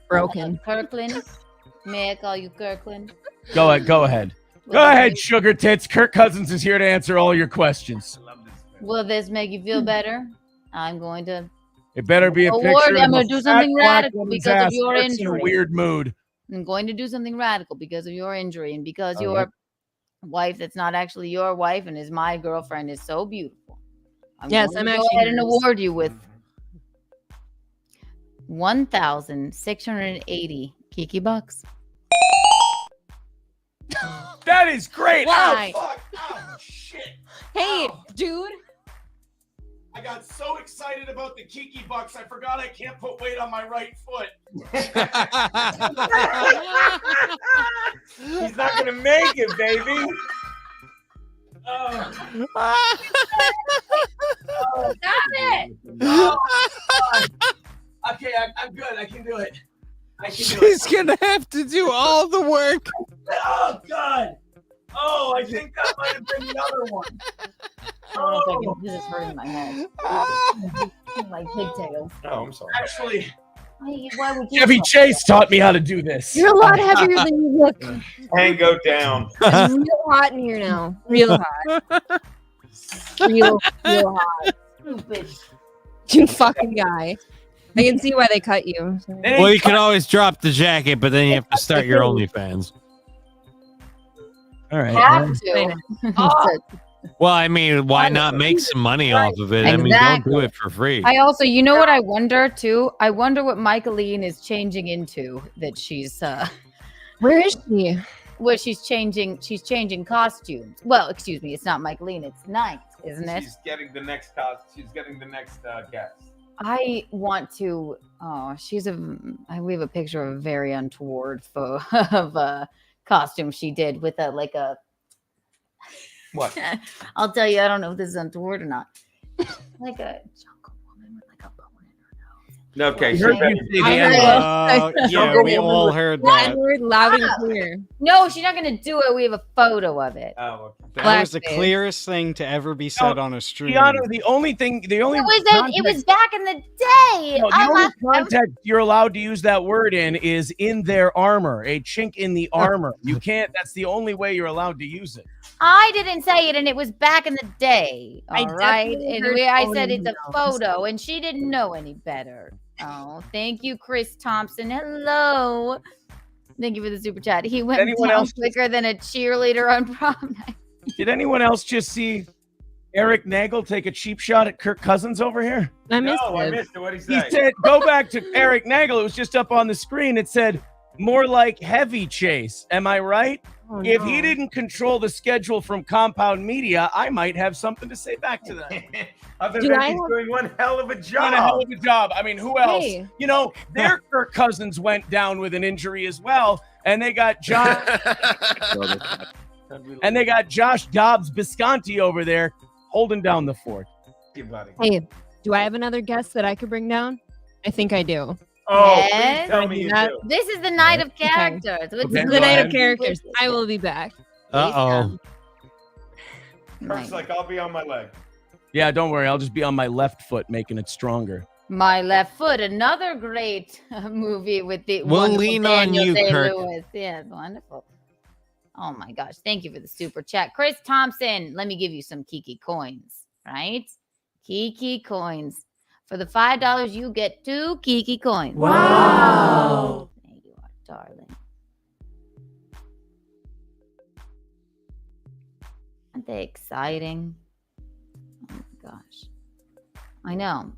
Broken. Kirkland? May I call you Kirkland? Go ahead. Go ahead. Go ahead, sugar tits. Kirk Cousins is here to answer all your questions. Will this make you feel better? I'm going to. It better be a Award, picture. I'm of gonna a do fat something black radical woman's because of ass your that's in a injury. weird mood. I'm going to do something radical because of your injury and because All your right. wife that's not actually your wife and is my girlfriend is so beautiful. Yes, going I'm to actually go ahead and nervous. award you with 1,680 Kiki bucks. That is great. Why? Oh, fuck. Oh, shit. Hey, dude. I got so excited about the Kiki bucks, I forgot I can't put weight on my right foot. He's not gonna make it, baby. Stop it! Oh, okay, I'm good. I can do it. She's gonna have to do all the work. Oh God! Oh, I think that might have been the other one. Hold on a second. This is hurting my head. Like pigtails. Oh, I'm sorry. Actually, Why would you? Chevy Chase taught me how to do this. You're a lot heavier than you look. And go down. It's real hot in here now. Real hot. Real hot. Stupid. You fucking guy. I can see why they cut you. Well, you can always drop the jacket, but then you have to start your OnlyFans. All right. Have to. Well, I mean, why not make some money off of it? I mean, don't do it for free. I also, you know what I wonder too? I wonder what Michaeline is changing into that she's Where is she? Well, she's changing costumes. Well, excuse me, it's not Michaeline, it's Night, isn't it? She's getting the next cost. She's getting the next guest. I want to we have a picture of a very untoward of a costume she did with a What? I'll tell you, I don't know if this is untoward or not. Like a jungle woman with like a bone in her nose. Okay, Heard sure. you say the N-word. Yeah, we all heard that. N-word loud and clear. No, she's not gonna do it. We have a photo of it. Oh, okay. That was the Blackface. clearest thing to ever be said on a stream. Keanu, the only It was back in the day. No, the only context you're allowed to use that word in is in their armor, a chink in the armor. You can't. That's the only way you're allowed to use it. I didn't say it, and it was back in the day. I All right, definitely and heard I phone said it's a emails. photo, and she didn't know any better. Oh, thank you, Chris Thompson. Hello. Thank you for the super chat. He went Anyone down else- quicker than a cheerleader on prom night. Did anyone else just see Eric Nagel take a cheap shot at Kirk Cousins over here? I missed No, I it. missed it. What did he He say? said, go back to Eric Nagel. It was just up on the screen. It said, more like heavy chase. Am I right? Oh, If he no. didn't control the schedule from Compound Media, I might have something to say back to that. Other Do than I he's have- doing one hell of a job. Done a hell of a job. I mean, who else? Hey. You know, their Kirk Cousins went down with an injury as well, and they got Josh Dobbs Bisconti over there holding down the fort. Hey, buddy. Hey, do I have another guest that I could bring down? I think I do. Oh, Yes. please tell me you do. This is the night of characters. What's Okay. The Go night ahead. of characters. I will be back. Uh-oh. Kirk's like, I'll be on my leg. Yeah, don't worry. I'll just be on my left foot making it stronger. My Left Foot, another great movie with the We'll wonderful lean on Daniel you, Kirk. Day-Lewis. Yeah, it's wonderful. Oh my gosh, thank you for the super chat. Chris Thompson, let me give you some Kiki coins, right? Kiki coins. For the $5, you get 2 Kiki coins. Wow. There you are, darling. Aren't they exciting? Oh my gosh. I know.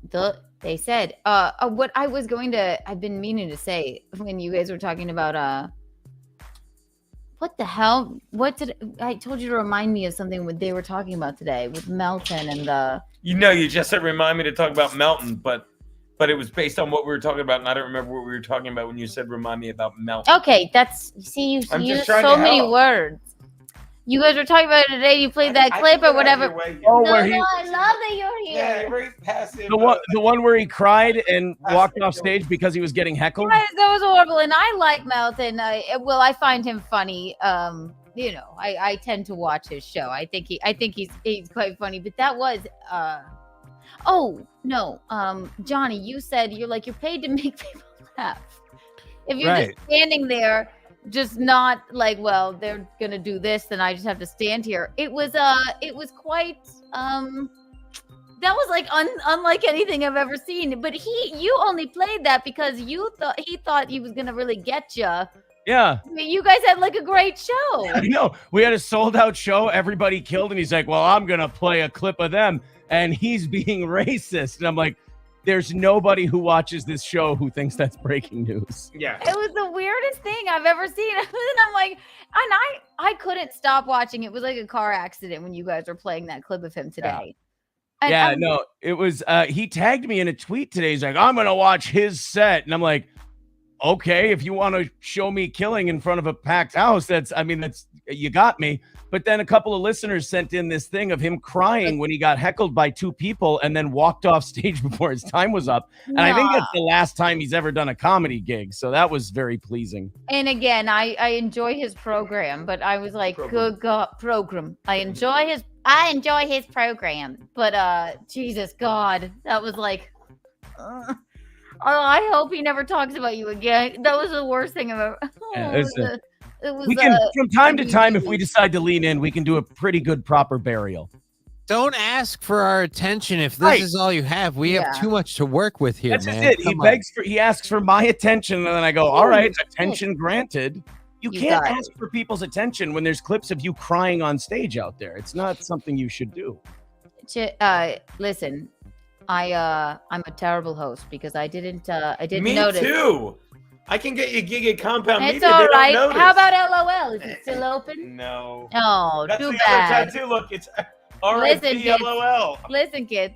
They said, what I was going to, I've been meaning to say when you guys were talking about, what the hell? I told you to remind me of something what they were talking about today with Melton and the. You know, you just said remind me to talk about Melton, but it was based on what we were talking about, and I don't remember what we were talking about when you said remind me about Melton. Okay, you I'm use just trying so to many help. words. You guys were talking about it today. You played that clip or whatever. Oh, No, where no, he- I love that you're here. Yeah, you're very passive. The one where he cried and walked off stage because he was getting heckled. Guys, that was horrible, and I like Melton. I find him funny. You know, I tend to watch his show. I think he's quite funny. But that was oh no, Johnny, you said you're paid to make people laugh. If you're Right. just standing there, just not like, well, they're gonna do this, then I just have to stand here. It was quite that was like unlike anything I've ever seen. But you only played that because he thought he was gonna really get you. Yeah. I mean, you guys had like a great show. I know. We had a sold out show. Everybody killed. And he's like, well, I'm going to play a clip of them. And he's being racist. And I'm like, there's nobody who watches this show who thinks that's breaking news. Yeah. It was the weirdest thing I've ever seen. And I'm like, and I couldn't stop watching. It was like a car accident when you guys were playing that clip of him today. And Yeah, I'm- no, it was, he tagged me in a tweet today. He's like, I'm going to watch his set. And I'm like, okay, if you want to show me killing in front of a packed house, that's you got me. But then a couple of listeners sent in this thing of him crying when he got heckled by 2 people and then walked off stage before his time was up. And I think that's the last time he's ever done a comedy gig. So that was very pleasing. And again, I enjoy his program, but I was like, good God, program. I enjoy his program, but Jesus God, that was like. I hope he never talks about you again. That was the worst thing I've ever. Yeah, It was. We can, from time to time, if we decide to lean in, we can do a pretty good proper burial. Don't ask for our attention if this Right. is all you have. We Yeah. have too much to work with here, That's man. just it. Come on. He asks for my attention, and then I go, all right, attention granted. You You can't got it. ask for people's attention when there's clips of you crying on stage out there. It's not something you should do. Listen, I'm a terrible host because I didn't Me notice. too. I can get you a gig at Compound It's Media. all They don't right. notice. How about LOL? Is it still open? No. Oh, That's too the bad. other tattoo. Look, it's Listen, RIP kids. LOL. Listen, kids.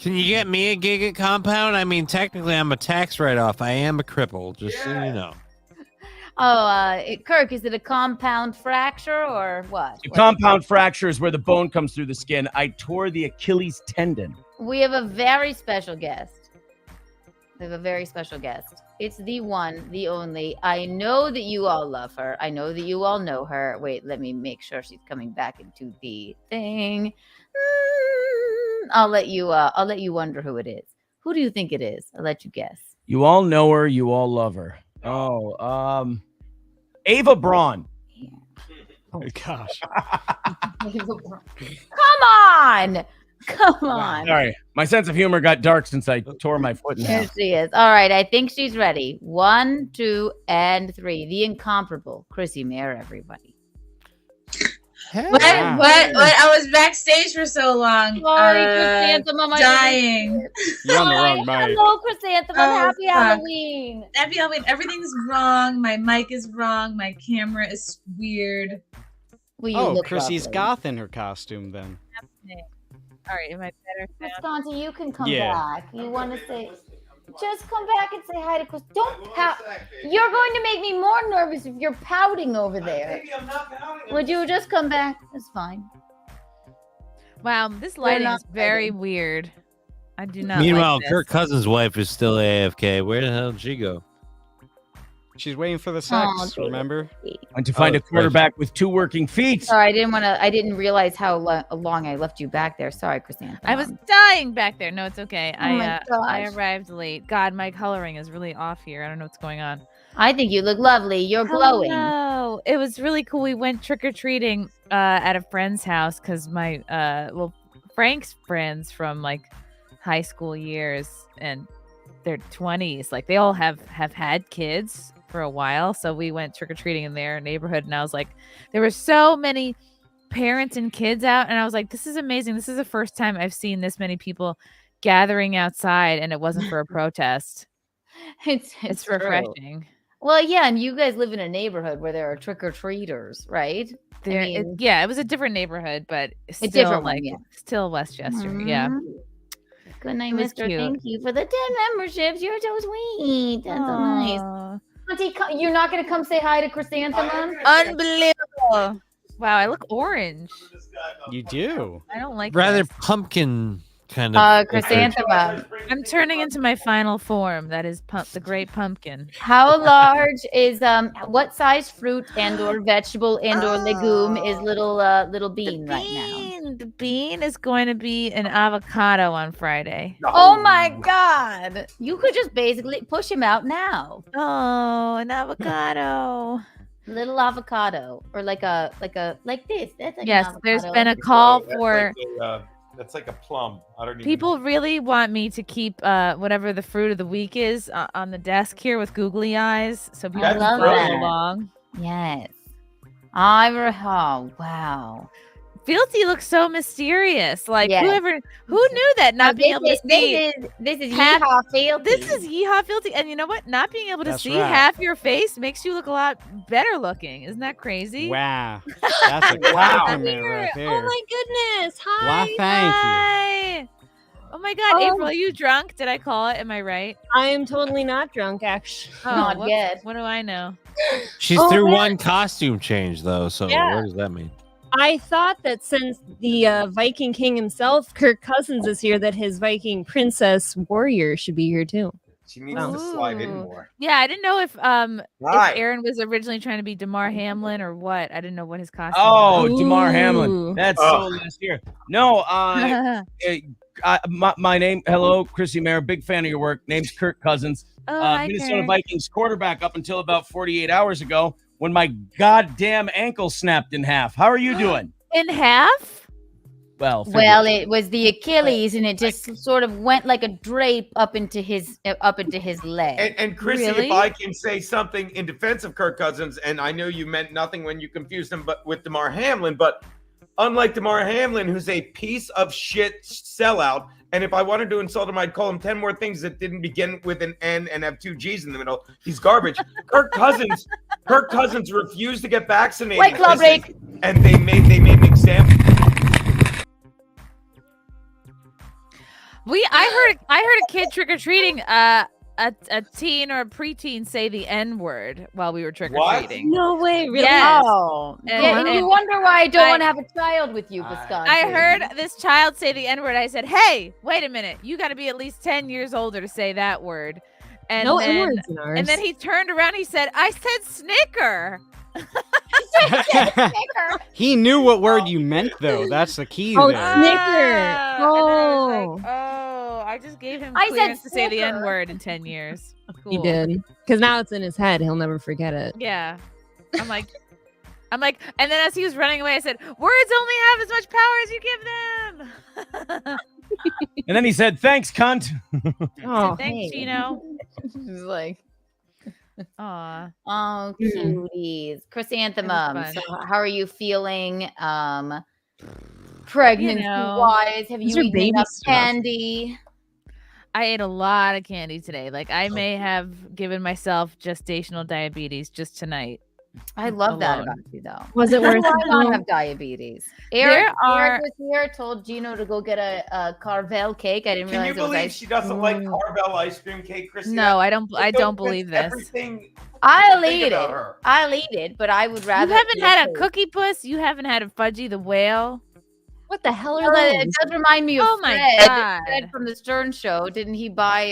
Can you get me a gig at Compound? I mean, technically, I'm a tax write-off. I am a cripple, just so you know. Oh, Kirk, is it a compound fracture or what? The compound fracture is where the bone comes through the skin. I tore the Achilles tendon. We have a very special guest. It's the one, the only. I know that you all love her. I know that you all know her. Wait, let me make sure she's coming back into the thing. I'll let you wonder who it is. Who do you think it is? I'll let you guess. You all know her. You all love her. Oh, Ava Braun. Oh gosh. Come on. Sorry, my sense of humor got dark since I tore my foot in Here half. she is. All right, I think she's ready. 1, 2, and 3. The incomparable Chrissy Mayer, everybody. What? I was backstage for so long. Sorry, Chrysanthemum, I dying. You're on the wrong mic. Hello, Chrysanthemum. Happy fuck. Halloween. Happy Halloween. Everything's wrong. My mic is wrong. My camera is weird. Well, Oh, Chrissy's goth in her costume then. All right, am I better now? Wisconsin, you can come Yeah. back. You want to say, just come back and say hi to Chris. Don't pout. You're going to make me more nervous if you're pouting over there. Maybe I'm not pouting. Would you just come back? It's fine. Wow, this lighting not is very weird. I do not. Meanwhile, like this. Kirk Cousins' wife is still AFK. Where the hell did she go? She's waiting for the sex, remember? And to find a quarterback with 2 working feet. Sorry, I didn't realize how long I left you back there. Sorry, Chrysanthemum. I was dying back there. No, it's okay. Oh my I gosh. arrived late. God, my coloring is really off here. I don't know what's going on. I think you look lovely. You're glowing. Oh, it was really cool. We went trick or treating at a friend's house because my Frank's friends from like high school years and their 20s, like they all have had kids for a while. So we went trick or treating in their neighborhood, and I was like, there were so many parents and kids out, and I was like, this is amazing. This is the first time I've seen this many people gathering outside, and it wasn't for a protest. It's true. refreshing. Well, yeah, and you guys live in a neighborhood where there are trick-or-treaters, right? There, it was a different neighborhood, but still, different one, like yeah. still Westchester. Yeah. Good night, It was mister. cute. Thank you for the 10 memberships. You're so sweet. That's so nice. Auntie, you're not going to come say hi to Chrysanthemum? Unbelievable. Wow, I look orange. You do. I don't like Rather this. pumpkin kind of. Chrysanthemum. I'm turning into my final form. That is the great pumpkin. How large is what size fruit and or vegetable and or legume is little bean right now? The bean is going to be an avocado on Friday. Oh my god. You could just basically push him out now. Oh, an avocado. Little avocado. Or like this. That's like Yes, an there's avocado. been a call for That's like a plum. I don't even. people really want me to keep whatever the fruit of the week is on the desk here with googly eyes, so people can love follow that. along. Yes. Oh, wow. Fealty looks so mysterious. Like Yes. who knew that not being able to see this is half- yeehaw fealty. This is yeehaw fealty, and you know what? Not being able to That's see right. half your face makes you look a lot better looking. Isn't that crazy? Wow. That's a compliment right there. Oh my goodness. Hi. Why, thank Hi. Oh my God, Oh. April, are you drunk? Did I call it? Am I right? I am totally not drunk, actually. Oh, Not whoops. yet. What do I know? She's Oh, through man. one costume change though, so Yeah. what does that mean? I thought that since the Viking King himself, Kirk Cousins, is here, that his Viking Princess Warrior should be here too. She needs to slide in Ooh. more. Yeah, I didn't know if Hi. Aaron was originally trying to be Damar Hamlin or what. I didn't know what his costume Oh, was. Damar Ooh. Hamlin. That's so last year. No, my name, hello, Chrissy Mayer, big fan of your work. Name's Kirk Cousins. Oh, hi, Minnesota Kirk. Vikings quarterback up until about 48 hours ago when my goddamn ankle snapped in half. How are you doing? In half? Well, Well, it was the Achilles, and it just sort of went like a drape up into his leg. And Chrissy, Really? if I can say something in defense of Kirk Cousins, and I know you meant nothing when you confused him, but with Damar Hamlin, but unlike Damar Hamlin, who's a piece of shit sellout, and if I wanted to insult him, I'd call him 10 more things that didn't begin with an N and have 2 G's in the middle. He's garbage. Kirk Cousins refused to get vaccinated. White Claw break. And they made an example. I heard a kid trick or treating a teen or a preteen say the N word while we were trick or treating. No way, really? Yes. Oh, And- yeah, and you and wonder why I don't want to have a child with you, Wisconsin. I heard this child say the N word. I said, "Hey, wait a minute! You got to be at least 10 years older to say that word." And No then, N-words in ours. and then he turned around. He said, "I said snicker." He knew what word you meant, though. That's the key Oh, there. Snicker. Oh, I just gave him I said clearance to say the snicker. N word in 10 years. He Cool. did. Because now it's in his head. He'll never forget it. Yeah. I'm like, and then as he was running away, I said, "Words only have as much power as you give them." And then he said, "Thanks, cunt." Oh, Thanks, Geno. He's like, Aw. Oh, cuties. Chrysanthemum. fun. So how are you feeling? Pregnancy wise, have These you are eaten baby enough stuff. candy? I ate a lot of candy today. Like I may have given myself gestational diabetes just tonight. I love that alone. about you, though. Was it worth Why it? not though? have diabetes? There Eric are- was here, told Geno to go get a Carvel cake. I didn't Can you realize it was believe ice she doesn't like cream. Carvel ice cream cake, Chrissy? No, I don't. It I don't goes believe against this. Everything. I'll think eat about it. her. I'll eat it, but I would rather. You haven't eat had a cake. cookie puss. You haven't had a Fudgy the Whale. What the hell Well, are it those? does remind me of Oh my Fred. God. Fred from the Stern Show. Didn't he buy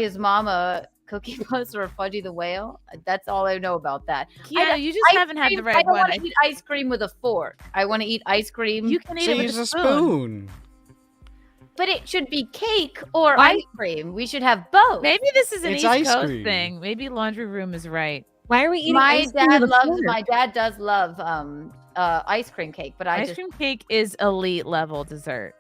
his mom a cookie puss or a Fudgy the Whale? That's all I know about that. Keanu, you just ice haven't had the cream, right I don't one. want to eat ice cream with a fork. I want to eat ice cream. You can eat So it with use a a spoon. spoon. But it should be cake or Why- ice cream. We should have both. Maybe this is an It's East ice Coast cream. thing. Maybe laundry room is right. Why are we eating My ice cream dad with a loves. fork? My dad does love ice cream cake, but Ice cream cake is elite level dessert.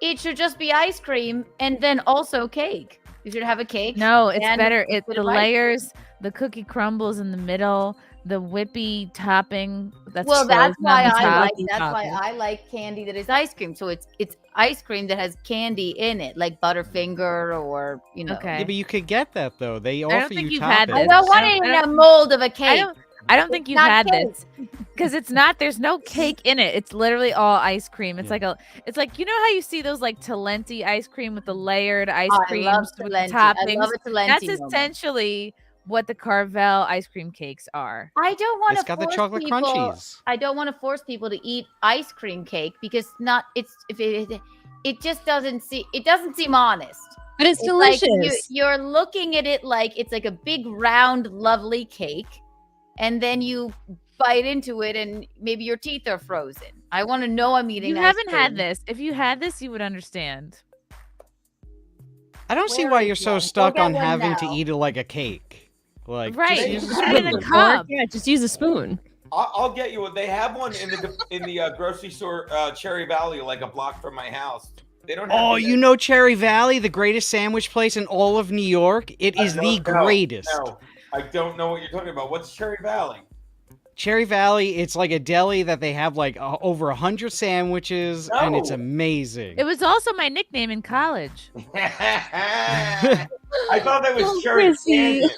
it should just be ice cream and then also cake. You should have a cake. No, it's and better. a It's bit the of ice cream. layers, the cookie crumbles in the middle, the whippy topping that's Well, that's frozen on why the I top. like. That's why I like candy that is ice cream. So it's ice cream that has candy in it, like Butterfinger or Okay. Yeah, but you could get that though. They I offer don't think you you've had toppings. I this. don't want I it in don't- a mold of a cake. I don't think It's you've not had cake. this because it's not. There's no cake in it. It's literally all ice cream. It's It's like you know how you see those like Talenti ice cream with the layered ice Oh, I creams love with Talenti. the I toppings. love a Talenti That's moment. essentially what the Carvel ice cream cakes are. I don't want It's to got the force chocolate people. crunchies. I don't want to force people to eat ice cream cake because it just doesn't seem honest. But it's like delicious. you're looking at it like it's like a big round lovely cake, and then you bite into it and maybe your teeth are frozen. I want to know I'm eating. You ice haven't had cream. this. If you had this, you would understand. I don't see Where why is you're so one? stuck Go get on one having to now. eat it like a cake. Like Right. just use a Put it in a spoon. cup. Yeah, just use a spoon. I'll get you one. They have one in the grocery store, Cherry Valley, like a block from my house. They don't. Have Oh, it you know Cherry Valley, the greatest sandwich place in all of New York? It is the greatest. No, I don't know what you're talking about. What's Cherry Valley? Cherry Valley, it's like a deli that they have like over 100 sandwiches, and it's No. amazing. It was also my nickname in college. I thought that was Oh, Cherry Chrissy. Canyon.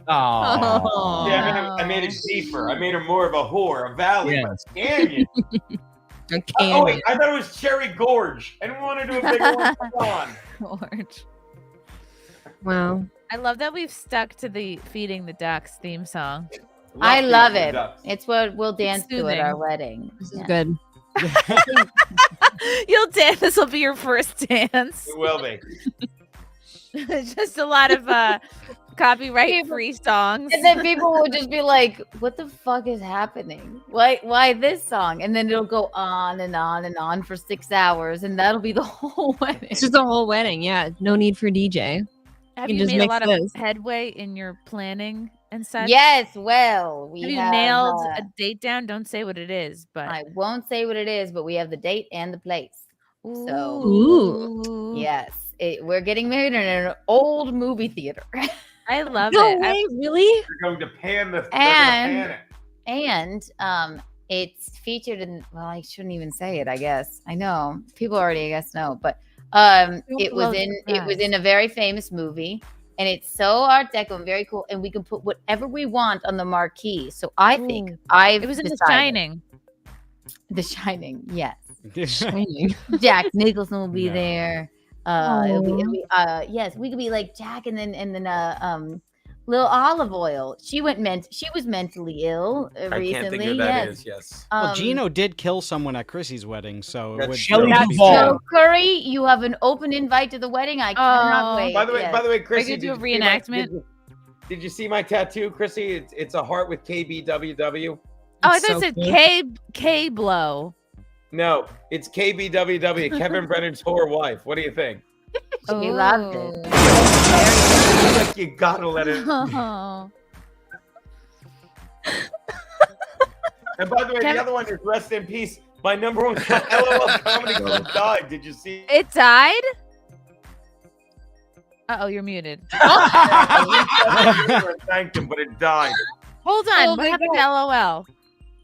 Oh, Yeah, I made it deeper. I made her more of a whore, a valley, Yes. a canyon. Oh wait, I thought it was Cherry Gorge. I didn't want to do a bigger one. Come on. Orange. Wow. I love that we've stuck to the feeding the ducks theme song. I love Feeding it. the ducks. It's what we'll dance to at our soothing. wedding. This is Yeah. good. You'll dance. This will be your first dance. It will be. Just a lot of copyright free songs. And then people will just be like, "What the fuck is happening? Why this song?" And then it'll go on and on and on for 6 hours, and that'll be the whole wedding. It's just the whole wedding. Yeah. No need for DJ. Have You you just made a mix lot this. of headway in your planning and such? Yes, well, we Have you have, nailed a date down? Don't say what it is, but I won't say what it is, but we have the date and the place. So Ooh. yes, we're getting married in an old movie theater, I love No it. way, really? They're going to pan the. They're gonna pan it. and it's featured in. Well, I shouldn't even say it. I guess I know people already. I guess know, but it was in a very famous movie. And it's so Art Deco and very cool, and we can put whatever we want on the marquee. So I think It was in The decided- Shining. The Shining, yes. Shining. Jack Nicholson will be No. there. It'll be, yes, we could be like Jack, and then Lil Olive Oil. She was mentally ill recently. Yes. well, Geno did kill someone at Chrissy's wedding, so it That's would Shelley really be Duvall. fair. So Curry, you have an open invite to the wedding. I cannot wait. By the way, Yes. Chrissy, I could do a did you see my- reenactment. Did you see my tattoo, Chrissy? It's a heart with KBWW. Oh, I It's thought so it cool. said K blow. No, it's KBWW. Kevin Brennan's whore wife. What do you think? She loved it. Like, you gotta let it. Oh. And by the way, the other one is rest in peace. My number one LOL comedy club died. Did you see? It died? Uh-oh, you're muted. I thanked him, but it died. Hold on. What happened to LOL?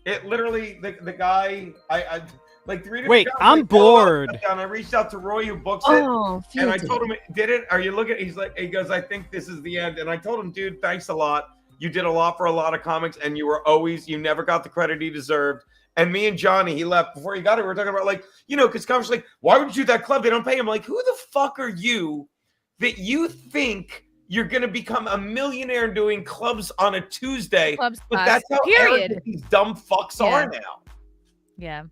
It literally, the guy, I like 3 different Wait, guys, I'm like, all up bored. and down. I reached out to Roy, who books it, and I Field told him, did it? Are you looking? He goes, I think this is the end. And I told him, dude, thanks a lot. You did a lot for a lot of comics, and you never got the credit he deserved. And me and Johnny, he left before he got it. We were talking about, like, because comics like, why would you do that club? They don't pay him. Like, who the fuck are you that you think you're going to become a millionaire doing clubs on a Tuesday? But that's how arrogant these dumb fucks are now. Yeah.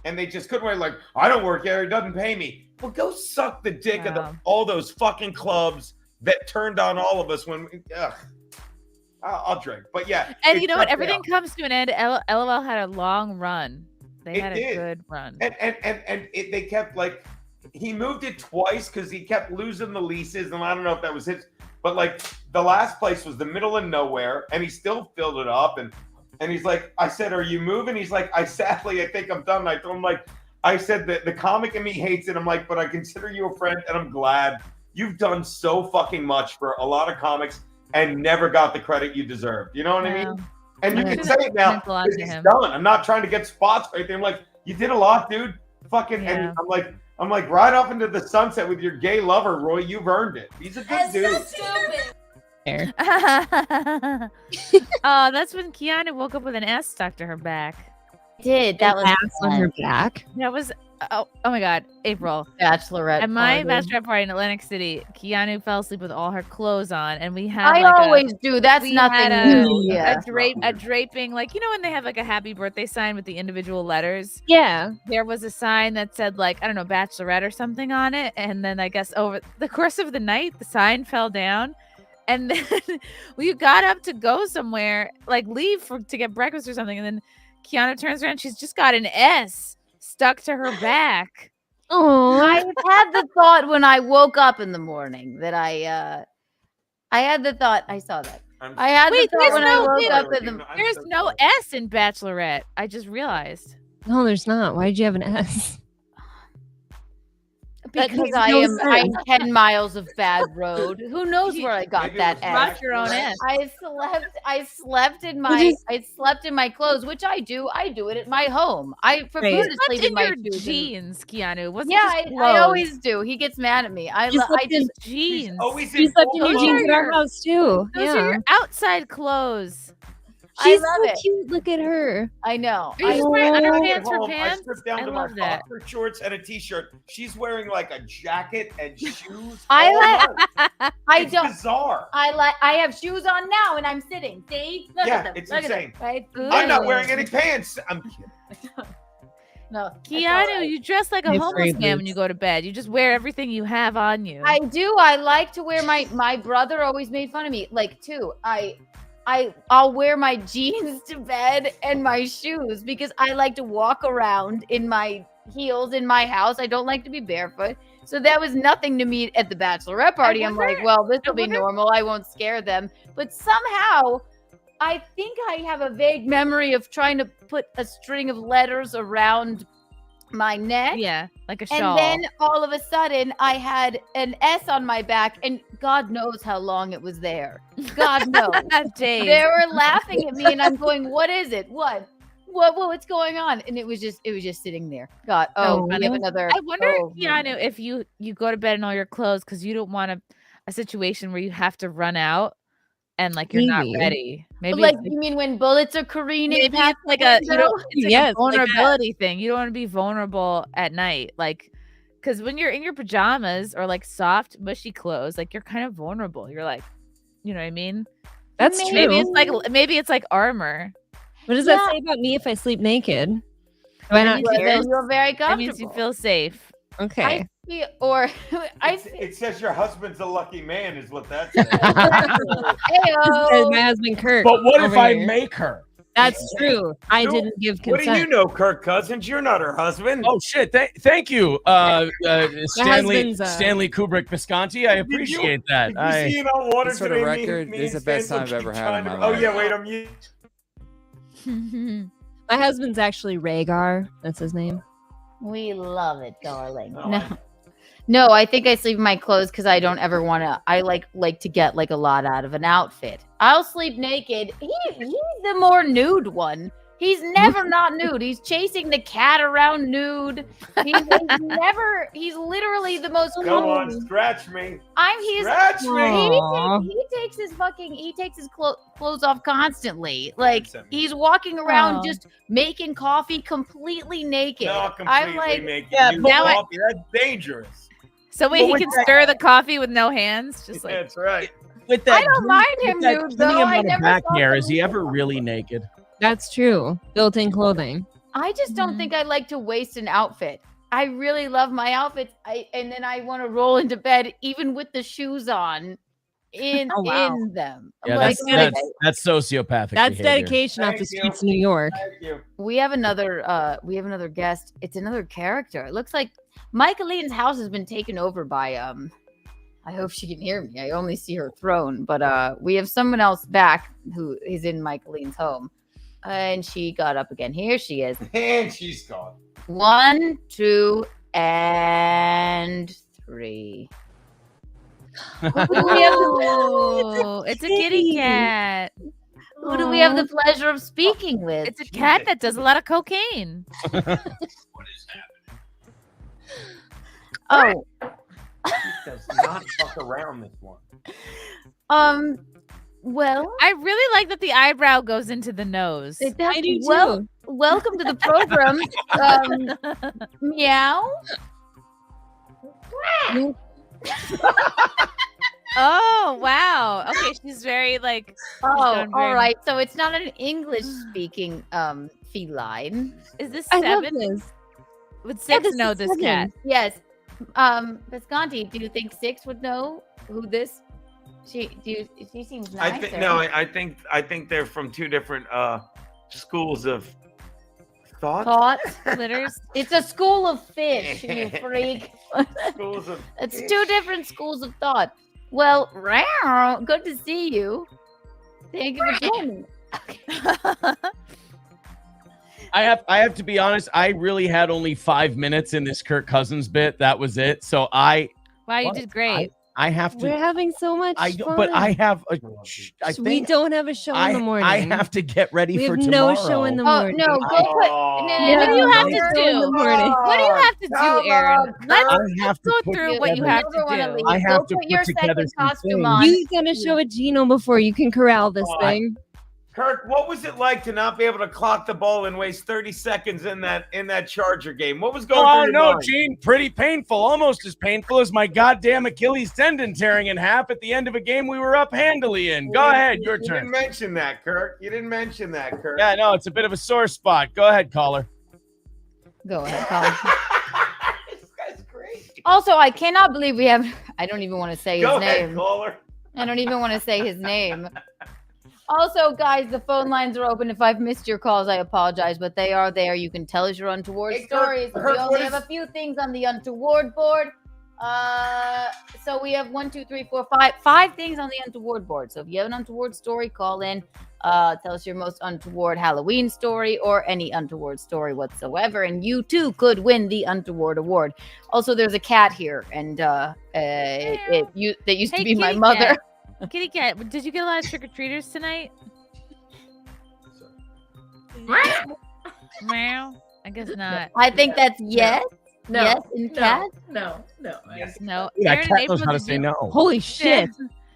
And they just couldn't wait, like, I don't work here. He doesn't pay me. Well, go suck the dick of all those fucking clubs that turned on all of us when I'll drink. But yeah. And you know what? Everything comes to an end. LOL had a long run. They had a good run. And they kept, like, he moved it twice because he kept losing the leases. And I don't know if that was his, but, like, the last place was the middle of nowhere, and he still filled it up. And he's like, I said, are you moving? He's like, I think I'm done. And I told him, like, I said that the comic in me hates it. I'm like, but I consider you a friend, and I'm glad. You've done so fucking much for a lot of comics and never got the credit you deserved. You know what I mean? And you can say it now because he's done. I'm not trying to get spots right there. I'm like, you did a lot, dude. Fucking, and I'm like, right off into the sunset with your gay lover, Roy. You've earned it. He's a good dude. Oh, that's when Keanu woke up with an S stuck to her back. Did that was ass on her back? That was oh my God, April bachelorette. At my party. bachelorette party in Atlantic City, Keanu fell asleep with all her clothes on, and we had. I always do. That's nothing new. A draping, like when they have like a happy birthday sign with the individual letters. Yeah, there was a sign that said like I don't know bachelorette or something on it, and then I guess over the course of the night, the sign fell down. And then we got up to go somewhere, like leave to get breakfast or something. And then Keanu turns around. She's just got an S stuck to her back. Oh, I had the thought when I woke up in the morning that I had the thought. I saw that. I had the thought when I woke up in the. There's no S in Bachelorette. I just realized. No, there's not. Why did you have an S? Because I'm 10 miles of bad road. Who knows where I got that S? Brought your own S. I slept in my clothes, which I do. I do it at my home. I prefer to sleep in my jeans, Keanu. I always do. He gets mad at me. I just jeans. You slept in your jeans at our house too. Those are your outside clothes. She's I love so it. cute. Look at her. I know. Are you wearing underpants for I pants? stripped down to my love that. boxer shorts and a t-shirt. She's wearing like a jacket and shoes. It's bizarre. I have shoes on now and I'm sitting. See? Look at them. It's Look at them, insane. right? I'm not wearing any pants. I'm kidding. No, Keanu, you dress like a homeless man when you go to bed. You just wear everything you have on you. I do. I like to wear my brother always made fun of me. Like too. I'll wear my jeans to bed and my shoes because I like to walk around in my heels in my house. I don't like to be barefoot. So that was nothing to me at the bachelorette party. I'm like, well, this will be normal. I won't scare them. But somehow I think I have a vague memory of trying to put a string of letters around my neck. Yeah, like a shawl. And then all of a sudden I had an S on my back and God knows how long it was there. God knows. Days. They were laughing at me and I'm going, what is it? What's going on? And it was just sitting there. God, we have another. I wonder, Keanu, if you go to bed in all your clothes because you don't want a situation where you have to run out and like you're not ready. Maybe like you mean when bullets are careening? Maybe it's like a vulnerability thing. You don't want to be vulnerable at night, like because when you're in your pajamas or like soft, mushy clothes, like you're kind of vulnerable. You're like, you know what I mean? That's true. Maybe it's like armor. What does that say about me if I sleep naked? Do I not care? You're very comfortable. That means you feel safe. Okay. It says your husband's a lucky man, is what that says. My husband Kirk. But what if I here. make her? That's true. I didn't give consent. What do you know, Kirk Cousins? You're not her husband. Oh shit! Thank you, Stanley Kubrick Visconti. I appreciate that. Did you see it on water This for the today? record, this is the best time I've ever had in my Oh life. yeah, wait, I'm you. My husband's actually Rhaegar. That's his name. We love it, darling. Oh, No. No, I think I sleep in my clothes because I don't ever want to. I like to get like a lot out of an outfit. I'll sleep naked. He's the more nude one. He's never not nude. He's chasing the cat around nude. He's never. He's literally the most. Go on, scratch me. Scratch me. He takes his clothes off constantly. Like he's walking around just making coffee completely naked. Not completely I'm like, naked. yeah, You now coffee, that's dangerous. So wait, he can stir the coffee with no hands, just like That's right. With that, I don't mind him that nude tiny though. I amount of never back saw hair, him is he ever really naked? That's true. Built-in clothing. I just don't think I like to waste an outfit. I really love my outfits. And then I want to roll into bed even with the shoes on in them. Yeah, Like, that's sociopathic. That's behavior. dedication off the streets of New York. we have another guest. It's another character. It looks like Michaeline's house has been taken over by I hope she can hear me. I only see her throne, but we have someone else back who is in Michaeline's home. And she got up again. Here she is. And she's gone. 1, 2, and 3. Oh, it's a kitty cat. Who do we have the pleasure of speaking with? It's a cat that does a lot of cocaine. Oh. She does not fuck around this one. Well, I really like that the eyebrow goes into the nose. I do too. Welcome to the program. Meow. Oh wow. Okay, she's very like. Oh, all right. So it's not an English-speaking feline. Is this I love 7? this. Would Yeah, 6 know this 7. cat? Yes. Visconti, do you think 6 would know who this? She seems nice. I think they're from two different schools of thought. Litters. It's a school of fish, you freak. Schools of It's fish. 2 different schools of thought. Well, Rao, good to see you. Thank you for joining. I have to be honest. I really had only 5 minutes in this Kirk Cousins bit. That was it. So Wow, you did great. I have to. We're having so much fun. But I have a. I we think don't have a show in the morning. I have to get ready we for have tomorrow. no show in the morning. No, go put. What do you have to in do? the morning. What do you have to do, Aaron? Let's I have to go put through what you together- have to do. I have Go to put your put together second some costume things. on. You gotta show it Geno before you can corral this thing. Kirk, what was it like to not be able to clock the ball and waste 30 seconds in that Charger game? What was going Oh through your no, mind? Gene, pretty painful. Almost as painful as my goddamn Achilles tendon tearing in half at the end of a game we were up handily in. Go ahead, your You turn. didn't mention that, Kirk. You didn't mention that, Kirk. Yeah, no, it's a bit of a sore spot. Go ahead, caller. Go ahead, Colin. Also, I cannot believe we have. I don't even want to say his Go name. ahead, caller. I don't even want to say his name. Also, guys, the phone lines are open. If I've missed your calls, I apologize, but they are there. You can tell us your untoward Hey, Kirk, stories. Kirk, We only what have is- a few things on the untoward board. So we have 1, 2, 3, 4, 5 things on the untoward board. So if you have an untoward story, call in. Tell us your most untoward Halloween story or any untoward story whatsoever, and you too could win the untoward award. Also, there's a cat here, and that used to Hey, be my kitty mother. cat. Kitty cat, did you get a lot of trick or treaters tonight? Meow. I guess not. I think that's yes. No, Yes, in cat. No. No. Ooh, that Aaron and cat knows April, how to did say you- no. Holy shit.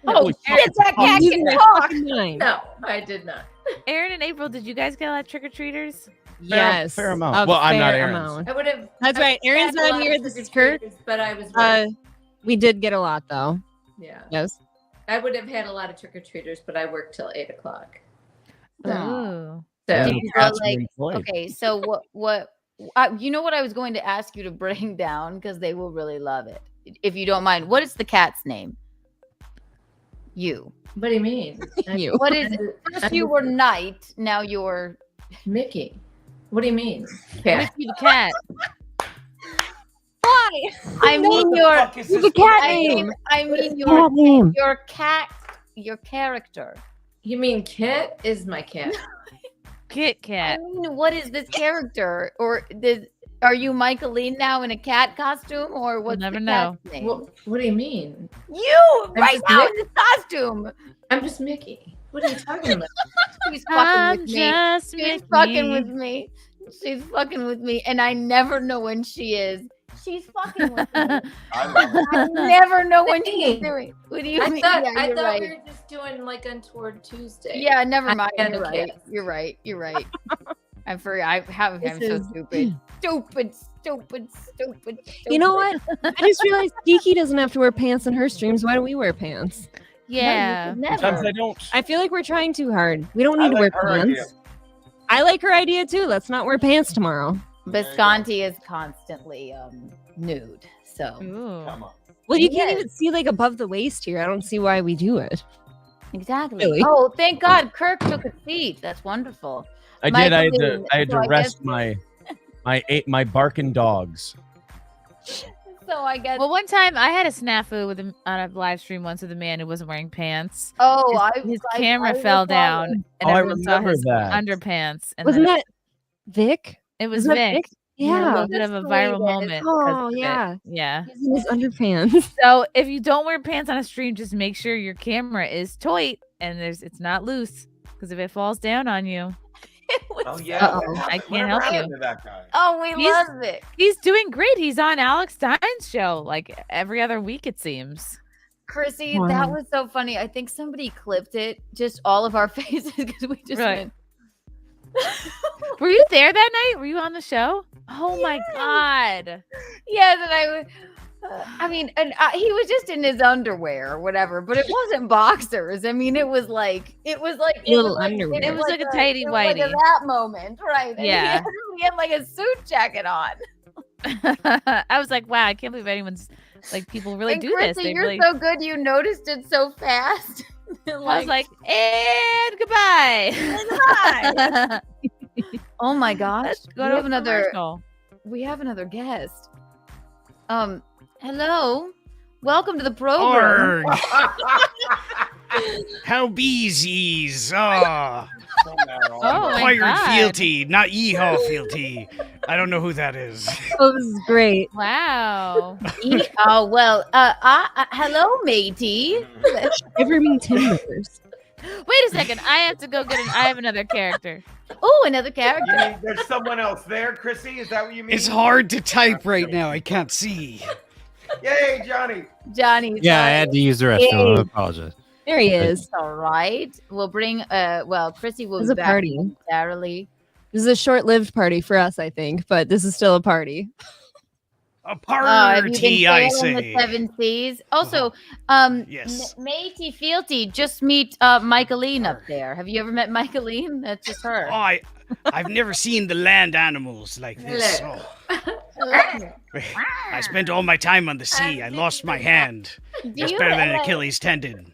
Oh, shit, that cat can talk. No, I did not. Aaron and April, did you guys get a lot of trick or treaters? Yes. fair amount. a Well, I'm not fair Aaron's. amount. I would have. That's right. Aaron's not here. This is Kurt. But I was. We did get a lot though. Yeah. Yes. I would have had a lot of trick or treaters, but I worked till 8 o'clock. Ooh. So Did you go Cats are like employed. okay? So what? You know what I was going to ask you to bring down because they will really love it. If you don't mind, what is the cat's name? You. what do you mean? You. What is it? First you were Knight. Now you're Mickey. What do you mean? Mickey the cat. Why? I mean your fuck is Who's this the cat I name? mean, I mean Cat name. your cat, your character. You mean Kit is my cat? Kit I cat. mean, what is this character or this? Are you Michaeline now in a cat costume, or what's never the know. cat's name? What do you mean? You I'm right just now Mickey. in this costume. I'm just Mickey. What are you talking about? She's fucking with me. just She's Mickey. fucking with me. She's fucking with me, and I never know when she is. She's fucking with me. I never know when she's doing. What do you mean? I Yeah, you're thought right. we were just doing like Untoward Tuesday. Yeah, never I mind. had You're a right. guess. You're right. You're right. I'm so This stupid. Stupid. You know what? I just realized Kiki doesn't have to wear pants in her streams. Why do we wear pants? Yeah. Sometimes I don't. I feel like we're trying too hard. We don't need to wear like her idea. pants. I like her idea too. Let's not wear pants tomorrow. Visconti is constantly nude. So Come on. Well, you can't Yes. even see like above the waist here. I don't see why we do it. Exactly. Really? Oh, thank God, Kirk took a seat. That's wonderful. I did. I Michaeline, had to so I rest guess- my barking dogs. So I guess. Well, one time I had a snafu with on a live stream once with a man who wasn't wearing pants. Oh, his camera fell down, and Oh, I everyone saw remember his that. underpants. And Wasn't then that Vic? it was Wasn't that Vic? Vic? He had a Yeah. little bit of a That's the way viral it is. moment. 'cause Oh, of it. yeah. Yeah. He's in his underpants. So if you don't wear pants on a stream, just make sure your camera is tight and it's not loose. Because if it falls down on you, Oh yeah. I can't help you. To that guy. Oh, we He's- love it. He's doing great. He's on Alex Stein's show like every other week, it seems. Chrissy, Wow. that was so funny. I think somebody clipped it, just all of our faces, because we just Right. went. Were you there that night? Were you on the show? Oh my God. Yes, and I was. I mean, and he was just in his underwear or whatever, but it wasn't boxers. I mean, it was like Little underwear. It was like a tighty it was like whitey. that moment, right? And Yeah. he had like a suit jacket on. I was like, wow, I can't believe anyone's like people really And do Chrissy, this. They you're really so good. You noticed it so fast. I was like, and goodbye. Oh my gosh, Let's go we to have a another. commercial. We have another guest. Hello, welcome to the program. How beesies? Oh, Oh my Pirate God. fealty, not yeehaw fealty. I don't know who that is. Oh, this is great. Wow. Oh well, hello, matey. Ever mean timbers? Wait a second. I have to go get I have another character. Oh, another You character. mean there's someone else there, Chrissy? Is that what you mean? It's hard to type right now. I can't see. Yay, Johnny. Johnny. Yeah, I had to use the restroom. I apologize. There he is. All right. We'll bring. Well, Chrissy will It's be a back party. momentarily. This is a short-lived party for us, I think, but this is still a party. A Have you party, been I sailing the say. seven seas? Also, Yes. matey fealty. Just meet Michaeline up there. Have you ever met Michaeline? That's just her. Oh, I've never seen the land animals like this. Oh. I spent all my time on the sea. I lost my hand. It's you better than an like- Achilles tendon.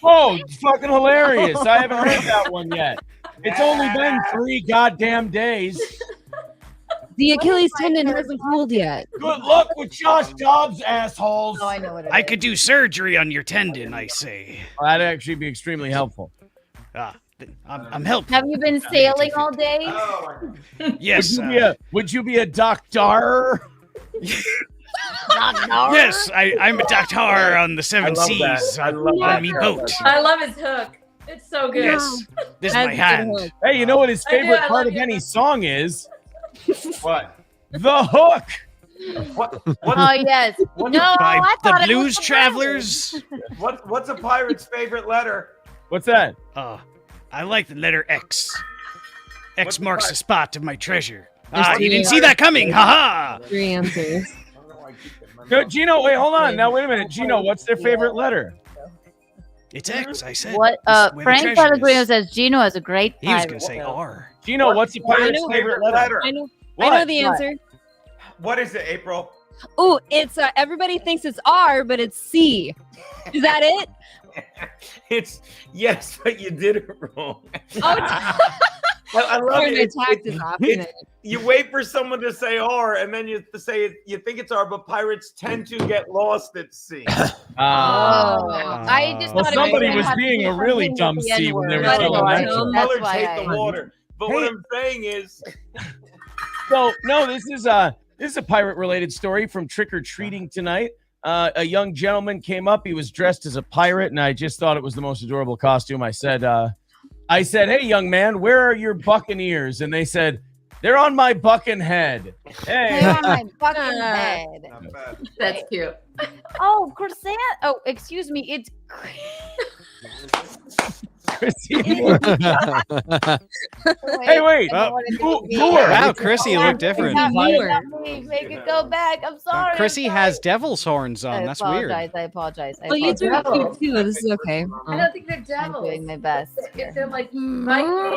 Oh, fucking hilarious! I haven't heard that one yet. It's only been 3 goddamn days. The Achilles tendon hasn't cooled yet. Good luck with Josh Dobbs, assholes. Oh, I know what it is. I could do surgery on your tendon, I say. Well, that'd actually be extremely helpful. I'm helping. Have you been sailing all day? Oh, Yes. Would you be a doctor? Yes, I'm a doctor on the seven I love that. seas I love on that. me boat. I love his hook. It's so good. Yes, this is That's my a good hand. hook. Hey, you know what his I do, favorite I part love of you. any song is? What? The hook. What? Oh yes. No, By I the thought it was Blues the Travelers. What's a pirate's favorite letter? What's that? I like the letter X. X What's the marks part? the spot of my treasure. There's You three didn't see that coming. Ha 3 answers. No, Gino, wait, hold on. Now, wait a minute. Gino, what's their favorite letter? It's X, I said. What? It's where the Frank treasure Pellegrino is. says Gino has a great He was pirate. going to say R. Gino, what's the pirate's know. favorite letter? I know What? the answer. What is it, April? Oh, it's everybody thinks it's R, but it's C. Is that it? It's yes, but you did it wrong. Oh, I love Turn it. my It's- taxes off. you wait for someone to say R, and then you say you think it's R, but pirates tend to get lost at sea. I just Well, thought somebody it was had to being be a really something dumb with the C when they were N-word. telling that That's joke. why Colors hate I- the water. But what I'm saying is, So no, this is a pirate-related story from trick-or-treating tonight. A young gentleman came up. He was dressed as a pirate, and I just thought it was the most adorable costume. I said, "Hey, young man, where are your buccaneers?" And they said, "They're on my bucking head." Hey, They're on my fucking head. Not bad. That's cute. Oh, croissant. Oh, excuse me. It's Chrissy. Hey, Wait, wait. I don't wanna do it Moore. again. Wow, Chrissy, you look different. Not me, not me. Make it go back. I'm sorry. Chrissy has devil's horns on. That's weird. I apologize. Well, you two are cute too. This is okay. I don't think they're devils. I'm doing my best. They're like Vikings.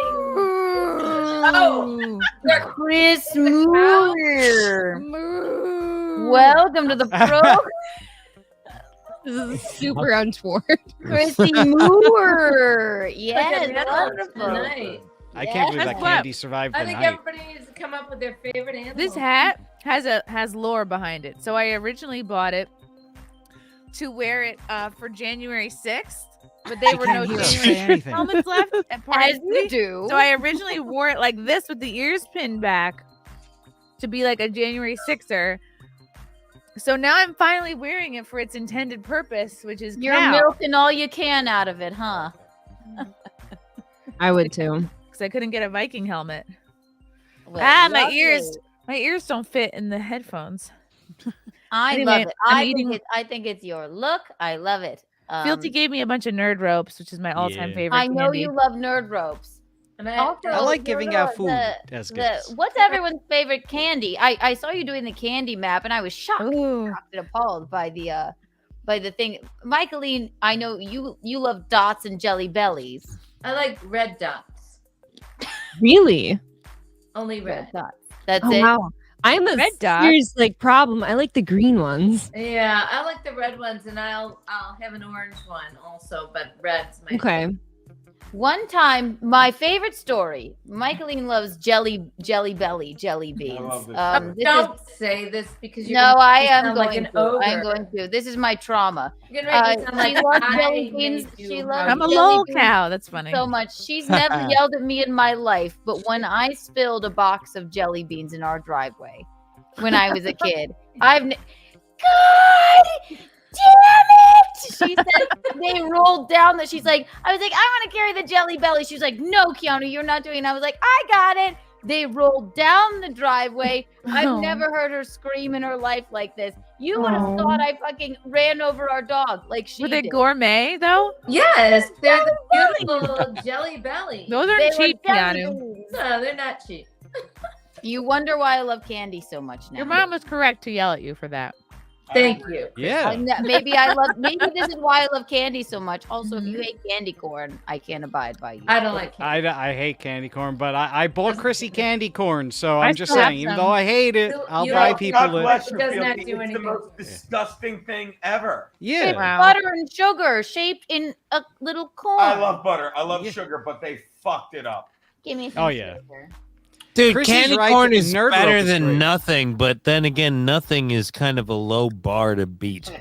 Oh, they're Chris Moore. Welcome to the program. This is super untoward. Chrissy Moore. Yes, Look at wonderful. tonight. I can't believe that Guess what? Candy survived I the think night. everybody needs to come up with their favorite animal. This hat has lore behind it. So I originally bought it to wear it for January 6th, but there were no can't hear January 6th anything. helmets left at Party As you City. do. So I originally wore it like this with the ears pinned back to be like a January 6er. So now I'm finally wearing it for its intended purpose, which is You're cow. milking all you can out of it, huh? I would too. Because I couldn't get a Viking helmet. Well, My lovely. ears don't fit in the headphones. I Anyway, love it. I'm I think it's your look. I love it. Fealty gave me a bunch of nerd ropes, which is my all-time Yeah. favorite. I know candy. you love nerd ropes. And Also, I like you're giving out the- food the- as the- gifts. What's everyone's favorite candy? I saw you doing the candy map, and I was shocked, Ooh. shocked and appalled by the thing. Michaeline, I know you love dots and jelly bellies. I like red dots. Really? Only red. Dots. That's Oh it. wow. I'm a Red dot. serious problem. I like the green ones. Yeah, I like the red ones, and I'll have an orange one also, but red's my Okay. One time, my favorite story. Michaeline loves jelly belly jelly beans. love this This Don't is, say this because you're no, gonna I make me am sound going like an to. I'm ogre. going to. This is my trauma. You're gonna make me sound She like loves I jelly made beans. you She how loves you I'm a jelly lol beans cow. That's funny. so much. She's never yelled at me in my life, but when I spilled a box of jelly beans in our driveway when I was a kid, God damn it! She said they rolled down that. She's like, I was like, I want to carry the jelly belly. She was like, no, Keanu, you're not doing it. I was like, I got it. They rolled down the driveway. I've Oh. never heard her scream in her life like this. You would have thought I fucking ran over our dog like she Were they did. gourmet though? Yes, they're the beautiful jelly belly. Those They aren't were cheap, jelly Keanu. beans. No, they're not cheap. You wonder why I love candy so much now. Your mom was correct to yell at you for that. Thank you. Yeah. Maybe this is why I love candy so much. Also, if you hate candy corn, I can't abide by you. I don't like candy. I hate candy corn, but I bought Chrissy candy corn, so I I'm just still have saying, even some. though I hate it, You- I'll you buy don't- people God it. bless you, It does not Fieldy. do It's anything. the most disgusting thing ever. Yeah. Wow. Butter and sugar shaped in a little corn. I love butter. I love Yeah. sugar, but they fucked it up. Give me some Oh, yeah. sugar. Dude, Chrissy's candy right corn that is nerd rope better is than great. nothing, but then again, nothing is kind of a low bar to beat.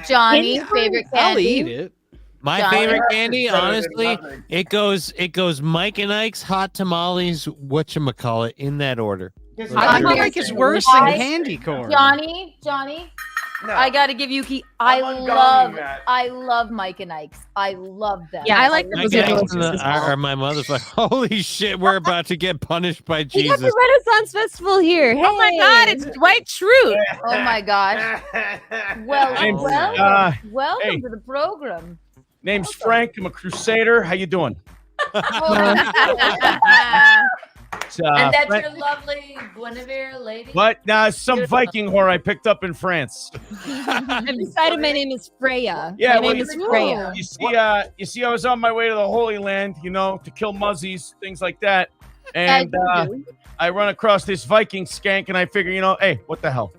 Johnny's favorite candy. I'll eat it. My Johnny? favorite candy, Better than honestly, nothing. it goes Mike and Ike's hot tamales, whatchamacallit, in that order. I feel like it's worse than I- candy corn. Johnny, No. I gotta give you key. I'm ungoning that. I love Mike and Ike's. I love them. Yeah, I like love those Mike are and delicious Ike's as well. are my mother's like, holy shit, we're about to get punished by We got Jesus. the Renaissance Festival here. Hey. Oh my God, it's Dwight Schrute. Oh my gosh. Well, Name's, welcome hey. to the program. Name's Frank. I'm a crusader. How you doing? It's, And that's Frank- your lovely Guinevere lady. What? Nah, some Viking whore I picked up in France. And beside him, my name is Freya. Yeah, my well, name is Freya. You see, I was on my way to the Holy Land, to kill muzzies, things like that, and As you do. I run across this Viking skank, and I figure, hey, what the hell?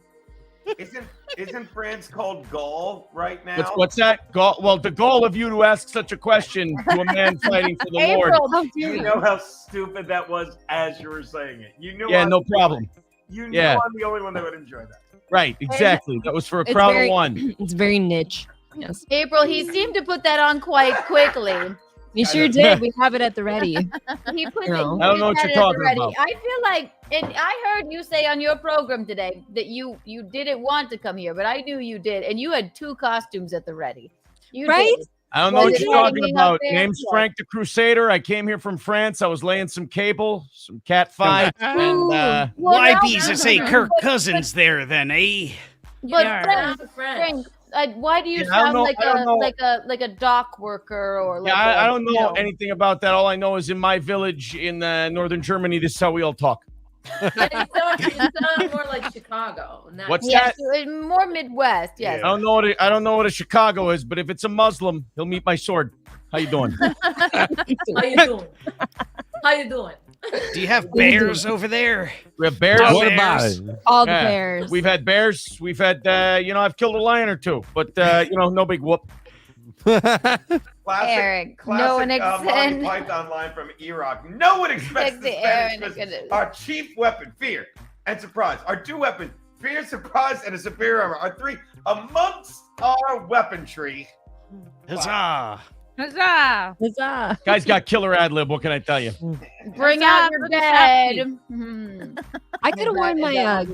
Isn't France called Gaul right now? What's that? Well, the goal of you to ask such a question to a man fighting for the Lord. April, You know how stupid that was as you were saying it. You knew. Yeah, I'm no the problem. only- You knew Yeah. I'm the only one that would enjoy that. Right, exactly. That was for a It's crowd very- of one. It's very niche. Yes. April, he seemed to put that on quite quickly. You sure did. We have it at the ready. He put No. it. I don't know what you're talking about. I feel like, and I heard you say on your program today that you didn't want to come here, but I knew you did, and you had 2 costumes at the ready. You Right? did. I don't know Was what it you're talking hanging up about. there? Name's Yeah. Frank the Crusader. I came here from France. I was laying some cable, some cat fight, and Well, Why now- bees to say Kirk Cousins there then, eh? But Yeah. Frank, why do you Yeah, I don't sound know- like I don't know. like a dock worker or like? yeah, a, I don't know you know. anything about that. All I know is in my village in northern Germany, this is how we all talk. You sound more like Chicago. not- What's Yes, that? more Midwest. Yes. I don't know what a Chicago is, but if it's a Muslim, he'll meet my sword. How you doing? How you doing? How you doing? Do you have bears over there? We have bears. What about it? All the bears. We've had bears. We've had, I've killed a lion or 2, but no big whoop. Classic, Eric, classic no one Monty Python line from Iraq. No one expects the Spanish because our chief weapon, fear and surprise. Our 2 weapons, fear, surprise, and a superior armor. Our 3 amongst our weaponry. Huzzah! Huzzah! Huzzah! Guy's got killer ad lib. What can I tell you? Bring Huzzah out for your the bed. shopkeep. I could have worn my Yeah.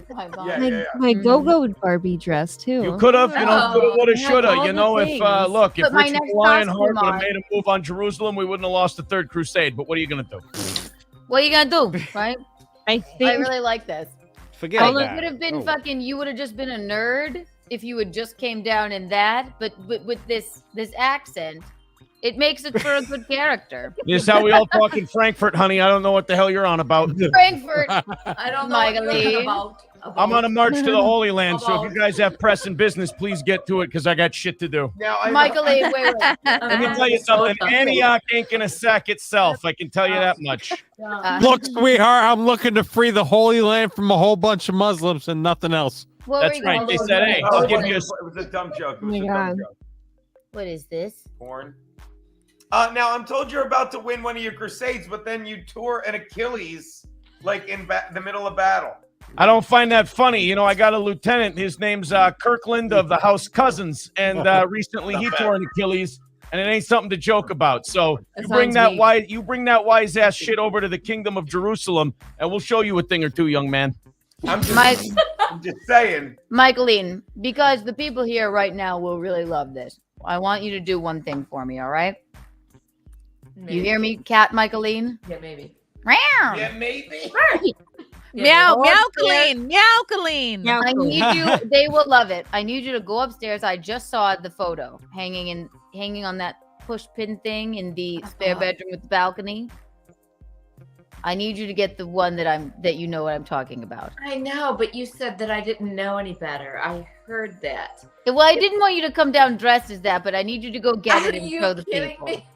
my go-go Barbie dress too. You could have, coulda, woulda, Yeah, shoulda. all You the know, if things. look, if Put my Richard next Lionheart costume would have on. made a move on Jerusalem, we wouldn't have lost the 3rd Crusade. But what are you gonna do? What are you gonna do, right? I I think really like this. Forget It that. would have been Oh. fucking. You would have just been a nerd if you had just came down in that. But with this accent, it makes it for a good character. This is how we all talk in Frankfurt, honey. I don't know what the hell you're on about. Frankfurt. I don't know what you're Michaeline. about. I'm on a march to the Holy Land, so if you guys have pressing business, please get to it because I got shit to do. Now, Michael, wait. Let me tell you something. Antioch ain't gonna sack itself. I can tell you that much. Look, sweetheart, I'm looking to free the Holy Land from a whole bunch of Muslims and nothing else. What That's were you right. gonna They do? said, hey, I'll give you a... It was a dumb joke. It Oh was my a dumb God. joke. What is this? Porn. Now I'm told you're about to win one of your crusades, but then you tore an Achilles like in the middle of battle. I don't find that funny. You know, I got a lieutenant. His name's Kirkland of the House Cousins, and recently he tore an Achilles, and it ain't something to joke about. So That you bring sounds that wise ass shit over to the Kingdom of Jerusalem, and we'll show you a thing or two, young man. I'm just, Mike, I'm just saying. Michaeline, because the people here right now will really love this. I want you to do one thing for me, all right? Maybe. You hear me, Cat Michaeline? Yeah, maybe. Meow. Yeah, maybe. Meow, Go meow, upstairs. clean, meow, clean. Meow. I need you. They will love it. I need you to go upstairs. I just saw the photo hanging on that push pin thing in the spare bedroom with the balcony. I need you to get the one that you know what I'm talking about. I know, but you said that I didn't know any better. I heard that. Well, I didn't want you to come down dressed as that, but I need you to go get it Are and you show the kidding people. me?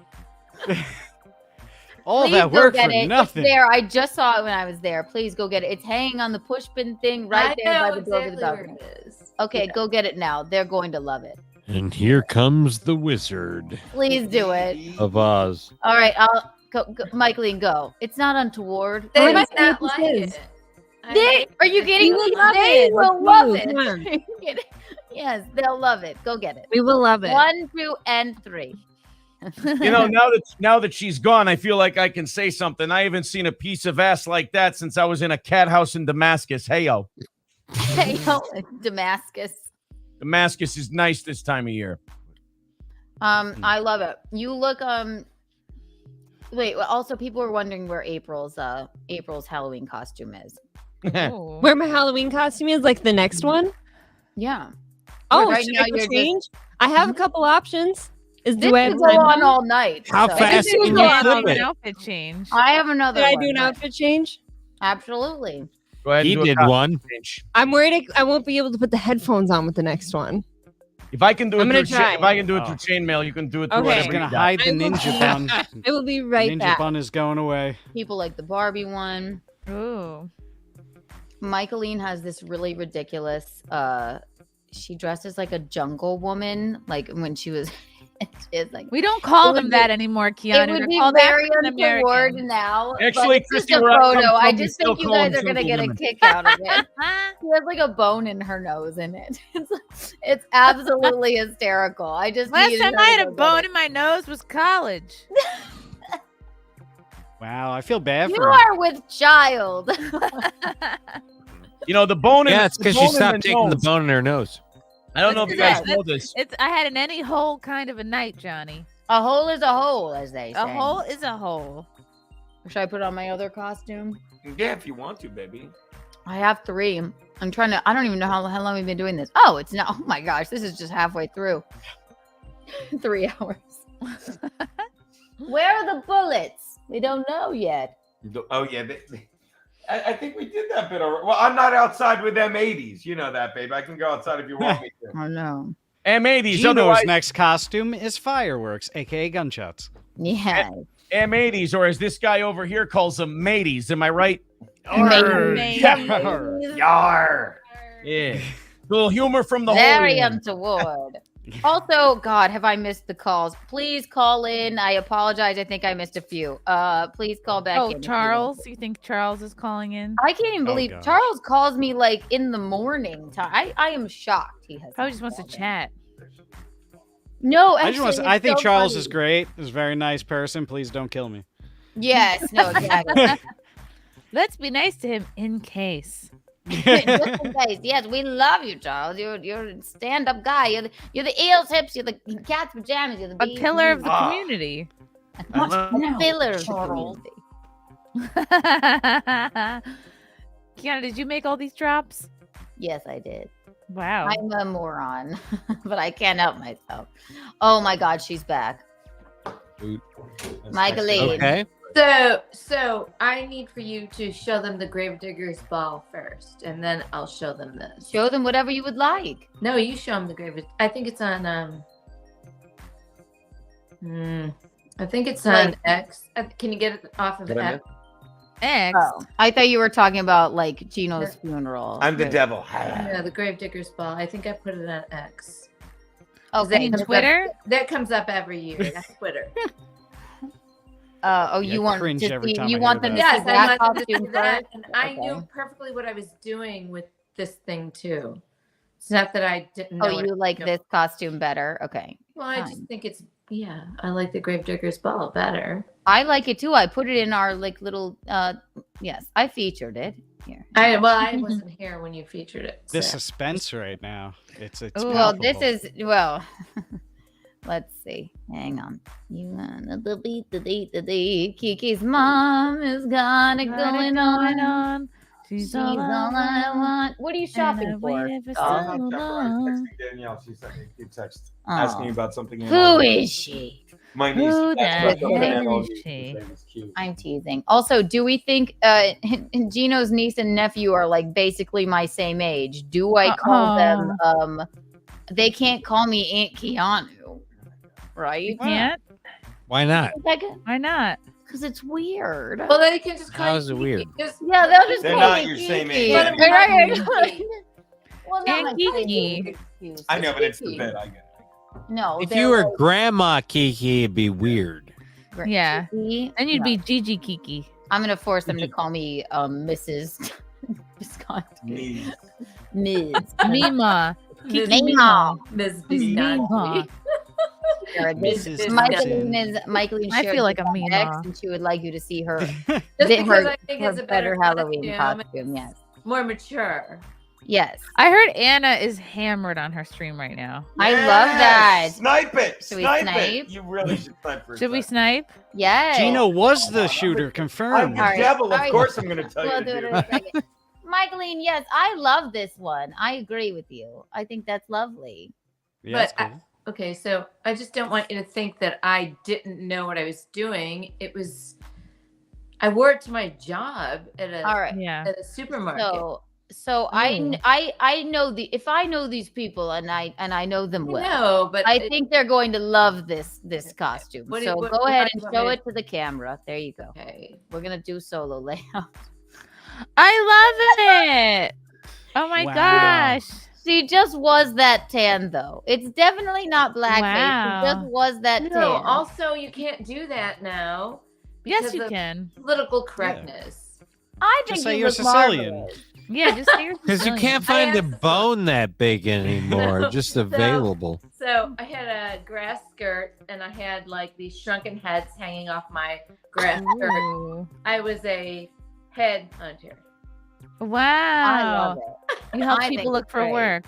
All Please that go work get for it. nothing. It's there. I just saw it when I was there. Please go get it. It's hanging on the push pin thing right I there by know the door to the exactly where balcony. it is. Okay, go get it now. They're going to love it. And here comes the Wizard Please do it. of Oz. All right, I'll go Michaeline, go. It's not untoward. They What might is not this like is? it. They, are you kidding We me? will love They it. will Let's love do it. it. Come on. Are you kidding? Yes, they'll love it. Go get it. We will love it. 1, 2, and 3. You know, now that she's gone, I feel like I can say something. I haven't seen a piece of ass like that since I was in a cat house in Damascus. Hey yo, Hey, Damascus. Damascus is nice this time of year. I love it. You look wait, also people were wondering where April's Halloween costume is. Oh. Where my Halloween costume is, like the next one. Yeah. Oh, right should now I you're change? I have a couple options. Is This do I could go on all night. How so- fast You can go you on flip an it? outfit change. I have another Did I one. do an but- outfit change? Absolutely. Go ahead. He and do a did costume one. change. I'm worried I won't be able to put the headphones on with the next one. If I can do it I'm through gonna try. if I can do it through chainmail, you can do it through Okay. whatever She's you gonna got. hide the I will- ninja bun. I will be right Ninja back. bun is going away. People like the Barbie one. Ooh. Michaeline has this really ridiculous she dresses like a jungle woman, like when she was it's like We don't call It would them be- that anymore, it Keanu. would They're be called very African untoward American. now. Actually, but it's Christy, just a where I come photo. I from, we just still think you call guys them are gonna get a gentlewomen. kick out of it. She has like a bone in her nose in it. It's absolutely hysterical. I just Last needed time her I to had a go get bone it. in my nose was college. Wow, I feel bad You for him. are with child. You know, the bone. Yeah, it's because she stopped taking the bone in her nose. I don't know if you guys know this. I had an any hole kind of a night, Johnny. A hole is a hole, as they say. A hole is a hole. Should I put on my other costume? Yeah, if you want to, baby. I have 3. I'm trying to. I don't even know how long we've been doing this. Oh, it's not. Oh my gosh, this is just halfway through. 3 hours. Where are the bullets? We don't know yet. Oh yeah, I think we did that bit already. Well, I'm not outside with M80s. You know that, babe. I can go outside if you want me to. Oh no. M80s. Geno's Otherwise, next costume is fireworks, aka gunshots. Yeah. M80s, or as this guy over here calls them, mateys. Am I right? Yar. Yeah. A little humor from the Very Holy One. untoward. Also, God, have I missed the calls? Please call in. I apologize. I think I missed a few. Please call back in. Charles? You think Charles is calling in? I can't even believe gosh. Charles calls me like in the morning time. I am shocked. He has Probably just wants to chat. No, I actually, I think it's so Charles funny. is great. He's a very nice person. Please don't kill me. Yes, no, exactly. Let's be nice to him in case. Just in case. Yes, we love you, Charles. You're a stand-up guy. You're the eels hips. You're the cat's pajamas. You're the A bee's pillar of knees. the community. A pillar of the community. Keanu, did you make all these drops? Yes, I did. Wow. I'm a moron, but I can't help myself. Oh my God, she's back. Michaeline. Okay. So I need for you to show them the Gravedigger's Ball first, and then I'll show them this. Show them whatever you would like. No, you show them the Grave. I think it's on. I think it's on X. Can you get it off of X? X. Oh, I thought you were talking about like Geno's funeral. I'm the devil. Yeah, the Gravedigger's Ball. I think I put it on X. Okay, Twitter? That comes up every year. That's Twitter. You want cringe to every see, time you I want hear them that. to see Yes, I that want them to costume see that, first? and I knew Okay. perfectly what I was doing with this thing too. It's not that I didn't know. Oh, you like this costume better? Okay. Well, I just fine. think it's I like the Gravedigger's Ball better. I like it too. I put it in our like little yes, I featured it here. I wasn't here when you featured it. The so. suspense right now. It's Well, this palpable. is let's see. Hang on. You wanna the beat the date the day. Kiki's mom is got it going on. She's all I want. What are you shopping for? I'm texting Danielle. She sent me a text asking about something. Who is she? My niece. Who That's the what heck Danielle is used to she? say was cute. I'm teasing. Also, do we think Geno's niece and nephew are like basically my same age? Do I call them they can't call me Aunt Keanu, right? You can't? Why not? Why not? Because it's weird. Well, they can just call How you is it Kiki. weird? Yeah, they'll just They're call not me your Kiki. same age. Well, Right. well, not Aunt my Kiki. same excuse. I know, but it's the Kiki. bit. I get it. No, If they're you were like Grandma Kiki, it'd be weird. Yeah. Kiki. Then you'd No. be Gigi Kiki. I'm gonna force them to call me Mrs. Visconti. Ms. Mima. Kiki Mima. Ms. Mima. Visconti. Mrs. Michaeline I shared feel like this a on Mima. X, and she would like you to see her Just because I think her it's a better better Halloween costume. costume. Yes, More mature. yes, I heard Anna is hammered on her stream right now. I love that. Snipe it. Should we Snipe snipe? it. You really should snipe for a Should we second. snipe? Yes. Geno was the shooter, I'm confirmed. the All right. devil. Of All right. course, I'm going to tell We'll you do to it do in a second. Michaeline, yes, I love this one. I agree with you. I think that's lovely. Yeah, that's But cool. Okay, so I just don't want you to think that I didn't know what I was doing. I wore it to my job at All right. a supermarket. So I know if I know these people and I know them well. No, but I think they're going to love this costume. What do So you- what- go what ahead do and you show want it to the camera. There you go. Okay. We're gonna do solo layout. I love it. Oh my Wow. gosh. She just was that tan though. It's definitely not blackface. Wow. She just was that tan. No, also you can't do that now. Yes, because you of can. Political correctness. I think Just say you you're look Sicilian. marvelous. Yeah, just say you're Because you Sicilian. can't find a bone that big anymore, just available. So I had a grass skirt, and I had like these shrunken heads hanging off my grass skirt. I was a head hunter. Wow. I love it. You help I people think look it's for great. work.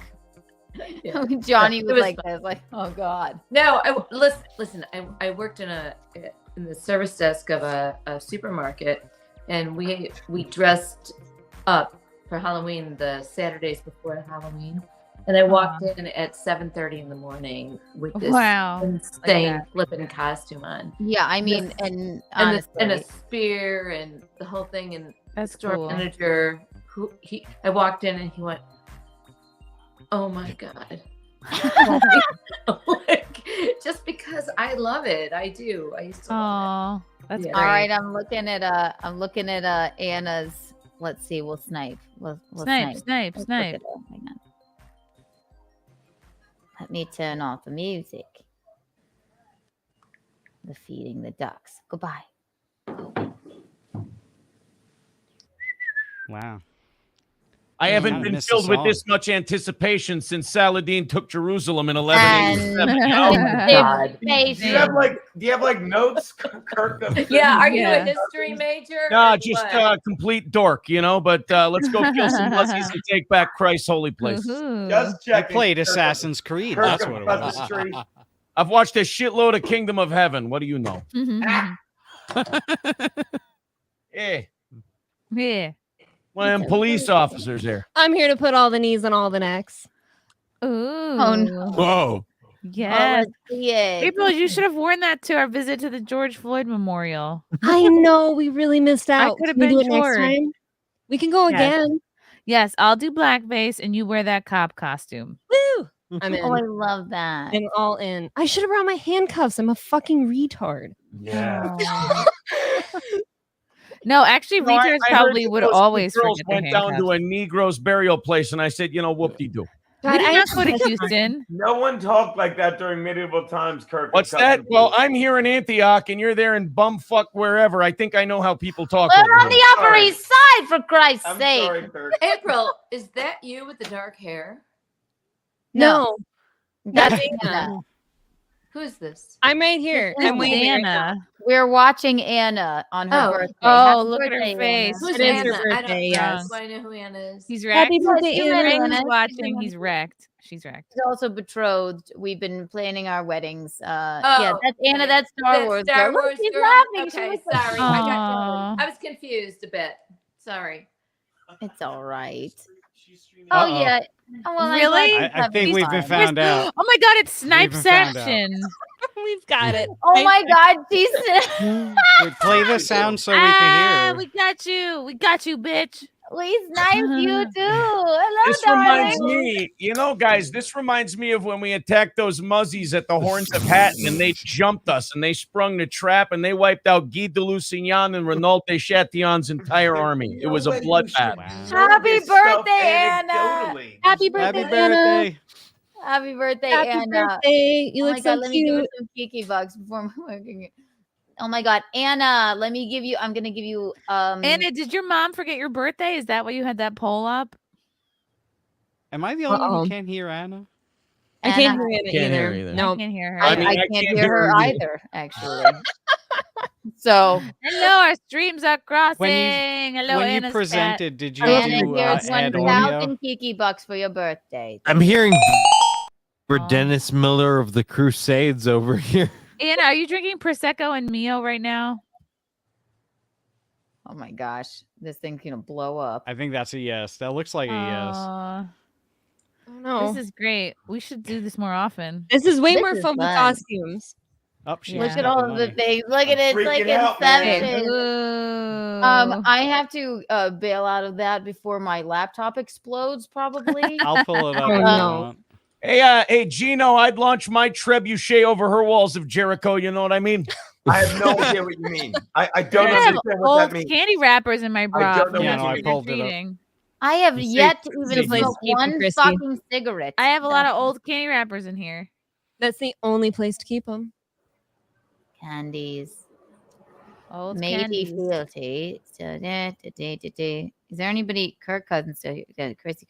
Johnny It was was like fun. this, like, oh God. No, listen. I worked in the service desk of a supermarket, and we dressed up for Halloween the Saturdays before Halloween, and I walked in at 7:30 in the morning with this insane flipping costume on. Yeah, I mean, and honestly, and a spear and the whole thing, and that's the store cool. manager I walked in and he went, "Oh my God." Like, just because I love it, I do. I used to love it. That's Yeah. great. all right. I'm looking at Anna's. Let's see. We'll snipe. We'll Snipe. Let's look Snipe. at her. Hang on. Let me turn off the music. The feeding the ducks. Goodbye. Wow. I haven't kinda been missed filled the with song. this much anticipation since Saladin took Jerusalem in 1187. And- Oh my God. Do you have like notes, Kirk? Yeah, are you a history major? Nah, or just what? complete dork, you know. But let's go kill some Hussies and take back Christ's holy place. Just They checking. played Kirk. Assassin's Creed. Kirk That's of what it Cut the was. Street. I've watched a shitload of Kingdom of Heaven. What do you know? Yeah, Yeah. one of them police officers there. I'm here to put all the knees on all the necks. Ooh. Oh no. Whoa. Yes. let's see it. April, you should have worn that to our visit to the George Floyd Memorial. I know we really missed out. could have Can we do been it next George. time? We can go Yes. again. Yes, I'll do blackface and you wear that cop costume. Woo! I'm in. Oh, I love that. I'm all in. I should have brought my handcuffs. I'm a fucking retard. Yeah. No, actually, No, I retards heard probably that would those two always girls forget their went down to handcuffs. a Negro's burial place, and I said, you know, whoop-de-doo. We did not go to Houston. No one talked like that during medieval times, Kirk. What's that? Well, I'm here in Antioch, and you're there in bumfuck wherever. I think I know how people talk. We're over on here. the Upper East Side, for Christ's I'm sake. sorry, Kirk. April, is that you with the dark hair? No. That's Anna. Anna. Who is this? I'm right here. This is I'm waving right now. Anna. We're watching Anna on her Oh. birthday. Oh, Happy look at her birthday, face. Anna. Who's It is Anna? your I don't birthday, know. yes. Do I know who Anna is? He's wrecked. Happy birthday, you met Anna. Anna. He's watching. He's wrecked. She's wrecked. She's also betrothed. We've been planning our weddings. Yeah, Oh, that's Anna. okay. That's Star That's Wars. Star girl. Look, Wars she's girl. laughing. She Okay, was like, sorry. Aw. I was confused a bit. Sorry. It's all right. Uh-oh. Oh yeah. Oh, well, I'm Really? glad I think she's we've been fine. found out. Oh my God, it's We've been found out. Snipeception. We've got it. Oh my God, she's. Wait, play the sound so we can hear. We got you. We got you, bitch. We snipe you too. Hello, This reminds me, you know, guys, this reminds me of when we attacked those muzzies at the Horns of Hatton, and they jumped us, and they sprung the trap, and they wiped out Guy de Lusignan and Renault de Chatillon's entire army. It was a bloodbath. Happy birthday, Anna. Happy Happy birthday, Anna. birthday. Happy birthday, Happy Anna. birthday. You Oh look my so God, let me give her cute. some Kiki bucks before I'm working it. Oh my God, Anna, let me give you. I'm gonna give you. Anna, did your mom forget your birthday? Is that why you had that poll up? Am I the only one Uh-oh. who can't hear Anna? I can't Anna. hear Anna Can't hear either. either. No. I can't hear her. I, I mean, I I can't can't hear hear her her either. either, actually. So Hello, our streams are crossing. Hello, when you Anna's presented, did you Anna, do here's add 1,000 audio? Kiki bucks for your birthday. I'm hearing for Oh. Dennis Miller of the Crusades over here. cat. Anna, are you drinking Prosecco and Mio right now? Oh my gosh, this thing's gonna blow up. I think that's a yes. That looks like a yes. Aw, Oh, no. this is great. We should do this more often. This is way This more is fun with fun. costumes. Up, she Yeah. Look just at got all the of the money. things. Look at it. It's like freaking out, man. Inception. Ooh. I have to bail out of that before my laptop explodes, probably. I'll pull it up. Oh, if you no. want. Hey, Gino, I'd launch my trebuchet over her walls of Jericho. You know what I mean? I have no idea what you mean. I I don't have understand what old that means. candy wrappers in my bra. don't know from what you trick mean. I pulled it up. treating. I have You yet to see- even see- smoke keep them, one Christy. fucking cigarette. I have a lot of old candy wrappers in here. That's the only place to keep them. candies. Old Matey candies. fealty. So, Is there anybody? Kirk Cousins still here? Yeah, Chrissy.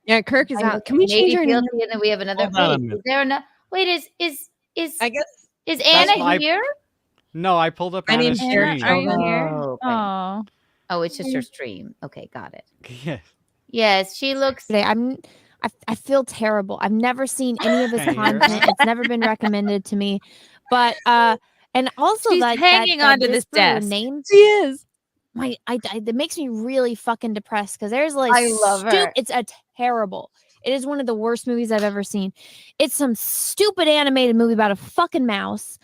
Yeah, Kirk is out. Can we change her name? And then we have another. Hold on a Wait, minute. is there another? Wait, is I guess is That's Anna my- here? No, I pulled up My Anna's name's Anna. stream. Are you here? Oh, Oh. Oh, it's just her stream. Okay, got it. Yes. Yes, she looks. Today, I feel terrible. I've never seen any of his Hey, content. yours? It's never been recommended to me. But and also She's like hanging that onto this whisperer desk. name. She is. That makes me really fucking depressed because there's like I love her. It's a terrible. It is one of the worst movies I've ever seen. It's some stupid animated movie about a fucking mouse.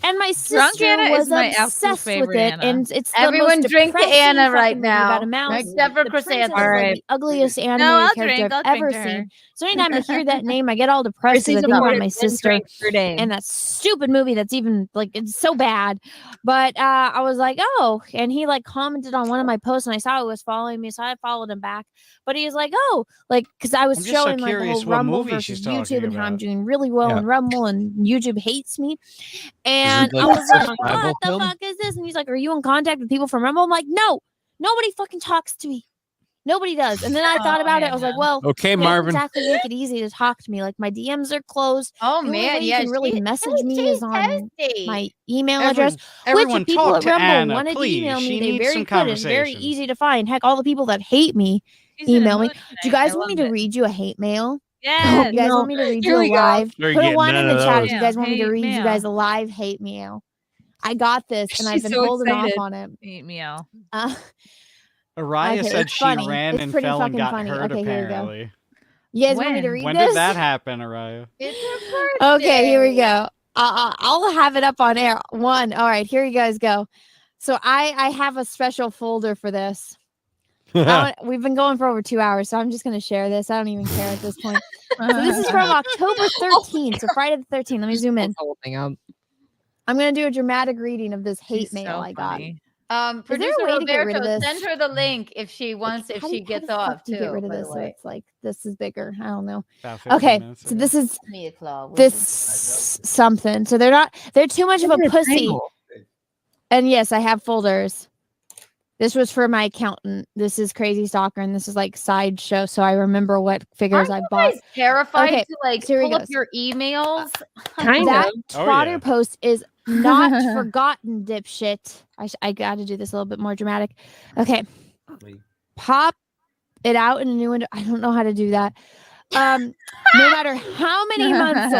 And my Drunk sister Anna was is my absolute obsessed with favorite it, Anna. and it's Everyone the most drink to depressing Anna fucking right movie about now, a mouse. except for The Chrysanthemum. princess is like the ugliest animated I'll character drink. I've I'll ever drink to her. seen. So anytime I hear that name, I get all depressed because I Chrissy's think about awarded my 10 sister drinks per day. and that stupid movie that's even like it's so bad. But I was like, oh, and he like commented on one of my posts, and I saw he was following me, so I followed him back. But he was like, oh, like because I was I'm just so showing like the curious whole what Rumble movie she's versus YouTube talking and how I'm about. doing really well Yeah. in Rumble and YouTube hates me. And like I was like, survival what the film? fuck is this? And he's like, are you in contact with people from Rumble? I'm like, no, nobody fucking talks to me. Nobody does. And then I thought about it. I was like, well, Okay, they don't Marvin. exactly make it easy to talk to me. Like my DMs are closed. Oh The only man, way you yeah, can really message me is on my email address. Everyone Which people talk at to Rumble Anna, wanted please. to email She me. They needs very some could. It's very conversation. easy to find. Heck, all the people that hate me She's in a email me. mood Do you tonight. guys I want me love to it. read you a hate mail? Yes. You guys No. want me to read Here you we a go. live? We're Put a getting one in none the of chat those. if you guys want me to Hate read you mail. guys a live hate mail. I got this, and I've She's been so holding excited. off on it. Hate meow. Araya Okay, said it's she funny. ran It's and pretty fell and fucking got funny. hurt, Okay, here we go. apparently. You guys want me to read When this? did that happen, Araya? It's her birthday. Okay, here we go. I'll have it up on air. One. All right, here you guys go. So I have a special folder for this. We've been going for over 2 hours, so I'm just going to share this. I don't even care at this point. So this is from October 13th, so Friday the 13th. Let me zoom in. I'm going to do a dramatic reading of this hate She's mail so I got. funny. Is there Producer a way to get rid of Roberto, this? send her the link if she wants. If How do- she how gets the fuck off do you too. get rid of by this the so way. it's like this is bigger. I don't know. About 15 Okay, minutes so ago. this is Me a claw. this something. So they're too much of a pussy. And yes, I have folders. This was for my accountant. This is Crazy Stalker, and this is like sideshow. So I remember what figures I bought. Terrified Okay, to like so here he pull up goes. your emails. That Oh, Trotter yeah. post is not forgotten, dipshit. I got to do this a little bit more dramatic. Okay. Pop it out in a new window. I don't know how to do that. No matter how many months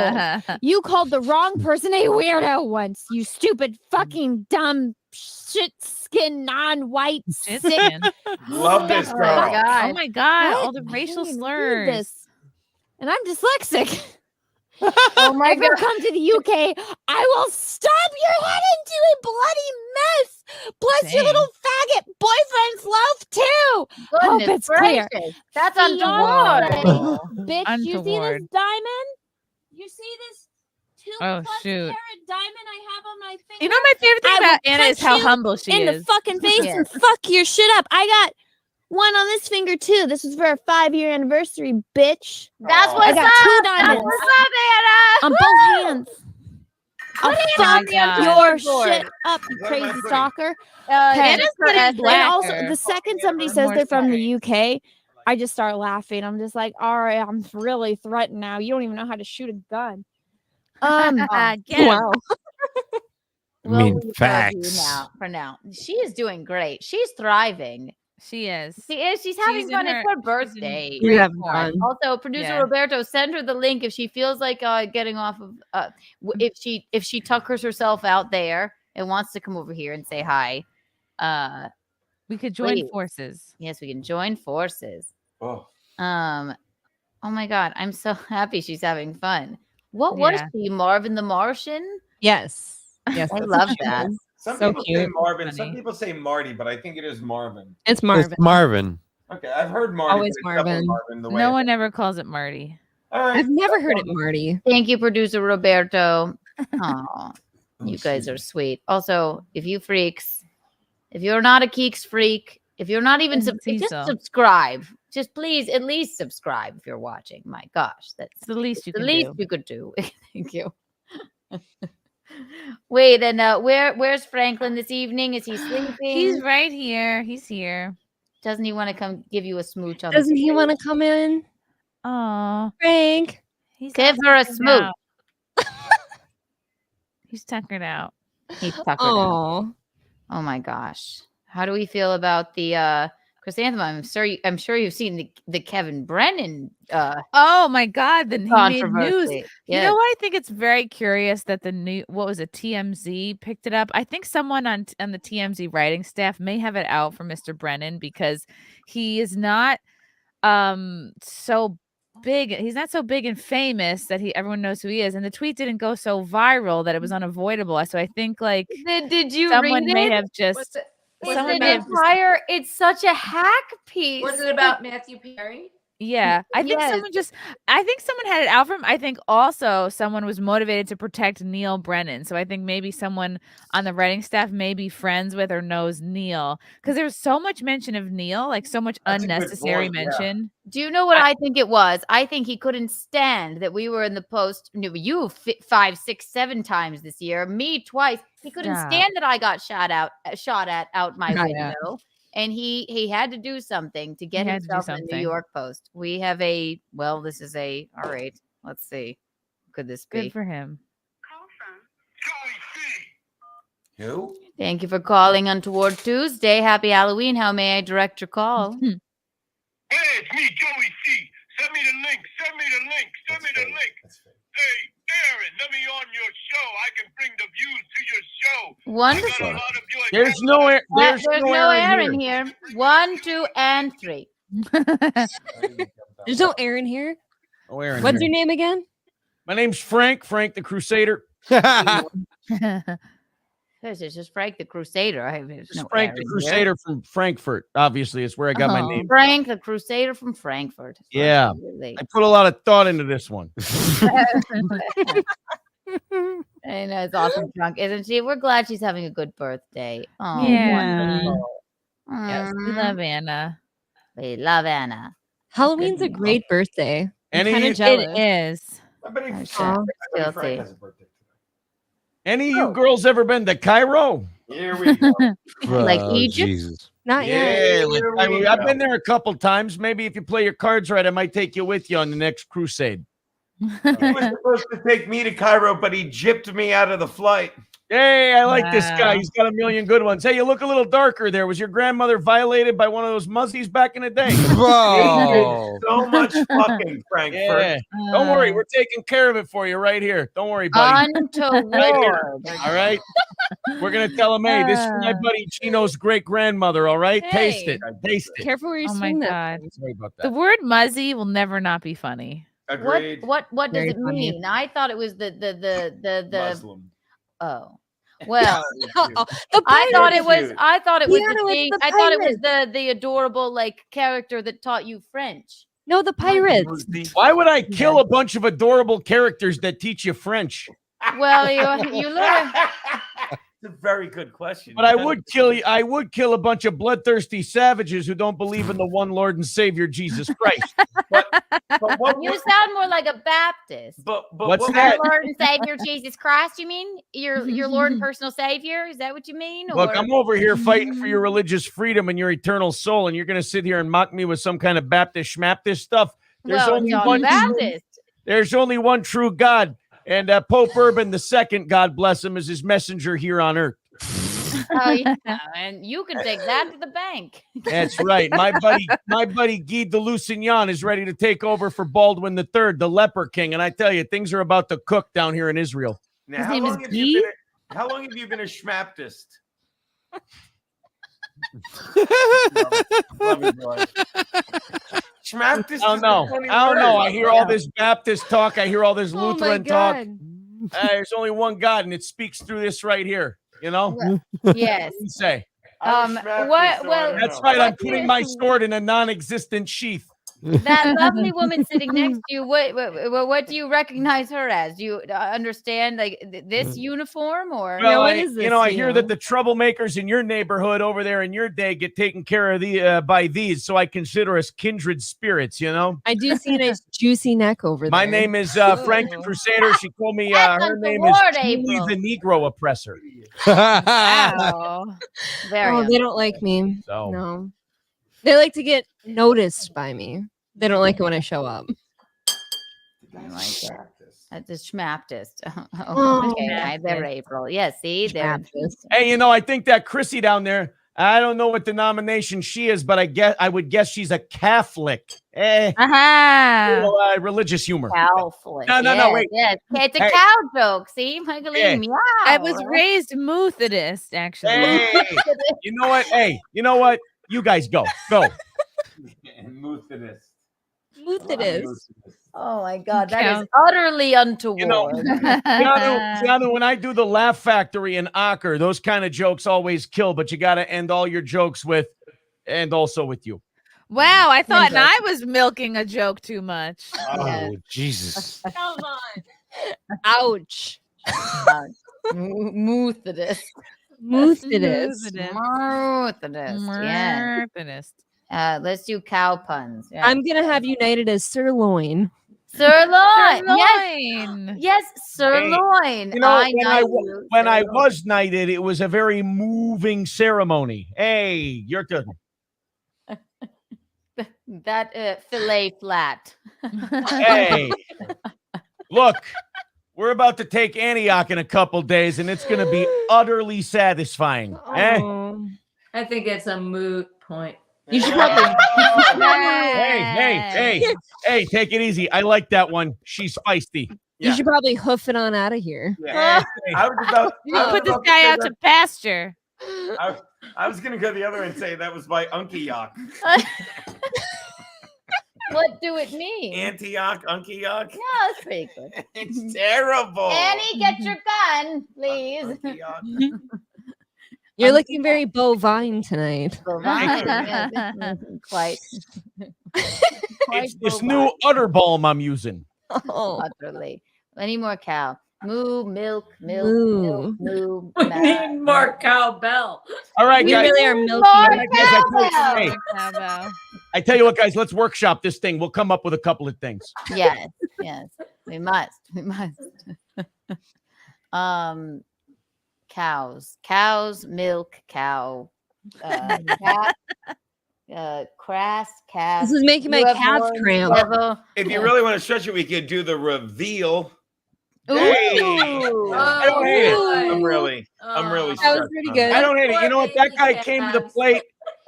old, you called the wrong person a weirdo once. You stupid fucking dumb shit skin non-white sick. Love this Oh girl. my God. Oh my god, all the I racial can't even read slurs. this. And I'm dyslexic. Oh my If you god. come to the UK, I will stomp your head into a bloody mess. Bless your Dang. little faggot boyfriend's love too. Hope Goodness it's clear. gracious. That's Fiance, untoward. bitch, you see this Untoward. diamond? You see this 2+ Oh, shoot. carat diamond I have on my finger? You know my favorite thing I about will Anna is punch how you humble she in is. the fucking face Yes. and fuck your shit up. I got one on this finger too. This is for our 5-year anniversary, bitch. That's Oh. what's I got up. 2 That's diamonds what's up, Anna. on Woo! both hands. I'll Put Anna fuck on the your Untoward shit board. up, you What am I crazy putting? stalker. Okay. Anna's getting getting black. And also, Blacker. the second somebody says More they're from scary. the UK, I just start laughing. I'm just like, all right, I'm really threatened now. You don't even know how to shoot a gun. Get him. Wow. We'll mean, leave her be facts. now. For now, she is doing great. She's thriving. She is. She is. She's having She's fun. in It's her- her birthday. You're having fun. Also, producer Yeah. Roberto, send her the link if she feels like getting off of. If she tuckers herself out there and wants to come over here and say hi. We could join Please. forces. Yes, we can join forces. Oh. Oh my God, I'm so happy she's having fun. What was Yeah. she, Marvin the Martian? Yes. Yes. I that's love what she that. was. Some So people say cute. Marvin. Some Funny. people say Marty, but I think it is Marvin. It's Marvin. It's Marvin. Okay, I've heard Marty. Always but it's definitely Marvin. Marvin the way No one ever calls it Marty. All right. I've never heard it Marty. Thank you, producer Roberto. Oh, you guys are sweet. Also, if you freaks, if you're not a Geeks freak, if you're not even just Cecil. subscribe. Just please at least subscribe if you're watching. My gosh, that's It's the least you the can least do. you could do. Thank you. Wait, and where's Franklin this evening? Is he sleeping? He's right here. He's here. Doesn't he want to come give you a smooch on the Doesn't he want to come in? Oh, Frank. Give her a smooch. He's tuckered out. He's tuckered out. Oh. Oh my gosh. How do we feel about the chrysanthemum? I'm sure you've seen the Kevin Brennan Oh my God, he made news. controversy. You Yes. know what? I think it's very curious that the new, what was it, TMZ picked it up. I think someone on the TMZ writing staff may have it out for Mr. Brennan because he is not so big. He's not so big and famous that everyone knows who he is. And the tweet didn't go so viral that it was unavoidable. So I think like Did you someone read may it? have just It's someone an may have just- entire. It's such a hack piece. Was it about Matthew Perry? Yeah, I think Yes. someone had it out for him. I think also someone was motivated to protect Neil Brennan. So I think maybe someone on the writing staff may be friends with or knows Neil because there's so much mention of Neil, like so much That's a good unnecessary point, yeah. mention. Do you know what I think it was? I think he couldn't stand that we were in the post. No, you 5, 6, 7 times this year. Me twice. He couldn't Stop. stand that I got shot at out my Not window. yet. And he had to do something to get He had to do himself in the New something. York Post. We have this is all right. Let's see. Who could this be? Good for him. Who? Thank you for calling Untoward Tuesday. Happy Halloween. How may I direct your call? Hey, it's me, Joey C. Send me the link. Send me the link. Send me the link. Hey, Aaron, let me on your show. I can bring the views to your show. Wonderful. There's no air. There's no Aaron here. 1, 2, and 3. There's no Aaron here. Oh, Aaron. What's here. your name again? My name's Frank the Crusader. This is just Frank the Crusader. This is Frank the Crusader from Frankfurt. Obviously, it's where I got my name. Frank the Crusader from Frankfurt. Yeah, Absolutely. I put a lot of thought into this one. I know it's awesome drunk, isn't she? We're glad she's having a good birthday. Oh, Yeah. wonderful. Yes, we love Anna. We love Anna. Halloween's a great birthday. I'm Any kind of of you- jealous. It is. Guilty. Any of you girls ever been to Cairo? Here we go. Like Oh, Egypt? Jesus. Not yet. Yeah, like, I've been there a couple times. Maybe if you play your cards right, I might take you with you on the next crusade. He was supposed to take me to Cairo, but he gypped me out of the flight. Hey, I like this guy. Wow. He's got a million good ones. Hey, you look a little darker there. Was your grandmother violated by one of those muzzies back in the day? Whoa. So much fucking Frankfurt. Yeah. Don't worry, we're taking care of it for you right here. Don't worry, buddy. Untoward. Right here. All right. We're gonna tell him, hey, this is my buddy Gino's great grandmother. All right, taste Hey. it. Taste it. Careful where you Oh my swing that. God. Sorry about The that. word muzzy will never not be funny. Agreed. What does Very it funny. mean? I thought it was the Muslim. oh. Well, Oh, the I thought it pirate. was I thought it was Keanu, the it's thing, the I thought it was pirate. the adorable like character that taught you French. No, the pirates. Why would I kill a bunch of adorable characters that teach you French? Well, you learn. It's a very good question. But I would kill you. I would kill a bunch of bloodthirsty savages who don't believe in the one Lord and Savior Jesus Christ. But what, You sound more like a Baptist. but What's what, that? Our Lord and Savior Jesus Christ, you mean? Your Lord and personal Savior? Is that what you mean? Look, Or- I'm over here fighting for your religious freedom and your eternal soul, and you're going to sit here and mock me with some kind of Baptist schmaptist stuff. There's well, only John one. the Baptist. There's only one true God, and Pope Urban II, God bless him, is his messenger here on earth. Oh yeah, and you can take that to the bank. That's right. My buddy Guy de Lusignan is ready to take over for Baldwin III, the leper king. And I tell you, things are about to cook down here in Israel. now, His how name is long have you Guy? how long have you been a schmaptist? Love you, boy. Schmaptist? I don't know. I hear all this Baptist talk. I hear all this Oh my Lutheran talk. God. There's only one God, and it speaks through this right here. You know? Yes. What do you say? I'm a schmaptist, what- so I well, don't That's know. right. I'm putting my sword in a non-existent sheath. That lovely woman sitting next to you. What do you recognize her as? Do you understand like this uniform or? Well, what I, is this, I hear Gino? that the troublemakers in your neighborhood over there in your day get taken care of by these, so I consider us kindred spirits. You know. I do see a nice juicy neck over there. My name is Frank the Crusader. She told me That's her name is untoward, Julie April. the Negro Oppressor. Wow. Very. Oh, they don't like me. So No. They like to get noticed by me. They don't like it when I show up. I like it. That's the schmaptist. Oh, Okay, hi there, April. Yeah, see, there. Hey, you know, I think that Chrissy down there, I don't know what denomination she is, but I would guess she's a Catholic. Religious humor. Catholic. No, wait. Yes. It's a Hey. cow joke. See, Michaeline, Yeah. meow. I was raised Methodist, actually. Hey, you know what? Hey, you know what? You guys go. Methodist. Oh my God, that is utterly untoward. You know, Keanu, when I do the Laugh Factory in Ocker, those kind of jokes always kill, but you got to end all your jokes with, and also with you. Wow, I thought I was milking a joke too much. Oh, Jesus. Come on. Ouch. Methodist. Methodist. Yeah. Let's do cow puns. Yeah. I'm gonna have you knighted as sirloin. Sirloin. Sirloin. Yes, sirloin. You know, when I Sirloin. was knighted, it was a very moving ceremony. Hey, your turn. That fillet flat. Hey, look, we're about to take Antioch in a couple days, and it's going to be utterly satisfying. I think it's a moot point. You should probably. Hey, take it easy. I like that one. She's feisty. You should probably hoof it on out of here. I was about, You can put this guy out to pasture. I was gonna go the other and say that was by Untoward. What do it mean? Antioch, Untoward. Yeah, that's pretty good. It's terrible. Annie, get your gun, please. You're looking very bovine tonight. Quite. It's this new Utterbalm I'm using. Utterly. Any more cow? Moo, milk, Moo. moo. We need more cowbell. All right, We guys. really are milking. All right, guys, Cowbell. I tell you what, guys, let's workshop this thing. We'll come up with a couple of things. Yes, we must. Cows, milk, cow, crass, calf. This is making my calf cramp. If you really want to stretch it, we could do the reveal. Ooh. Hey. I don't hate it. I'm really That was pretty good. I don't hate it. You know what? That guy came to the plate.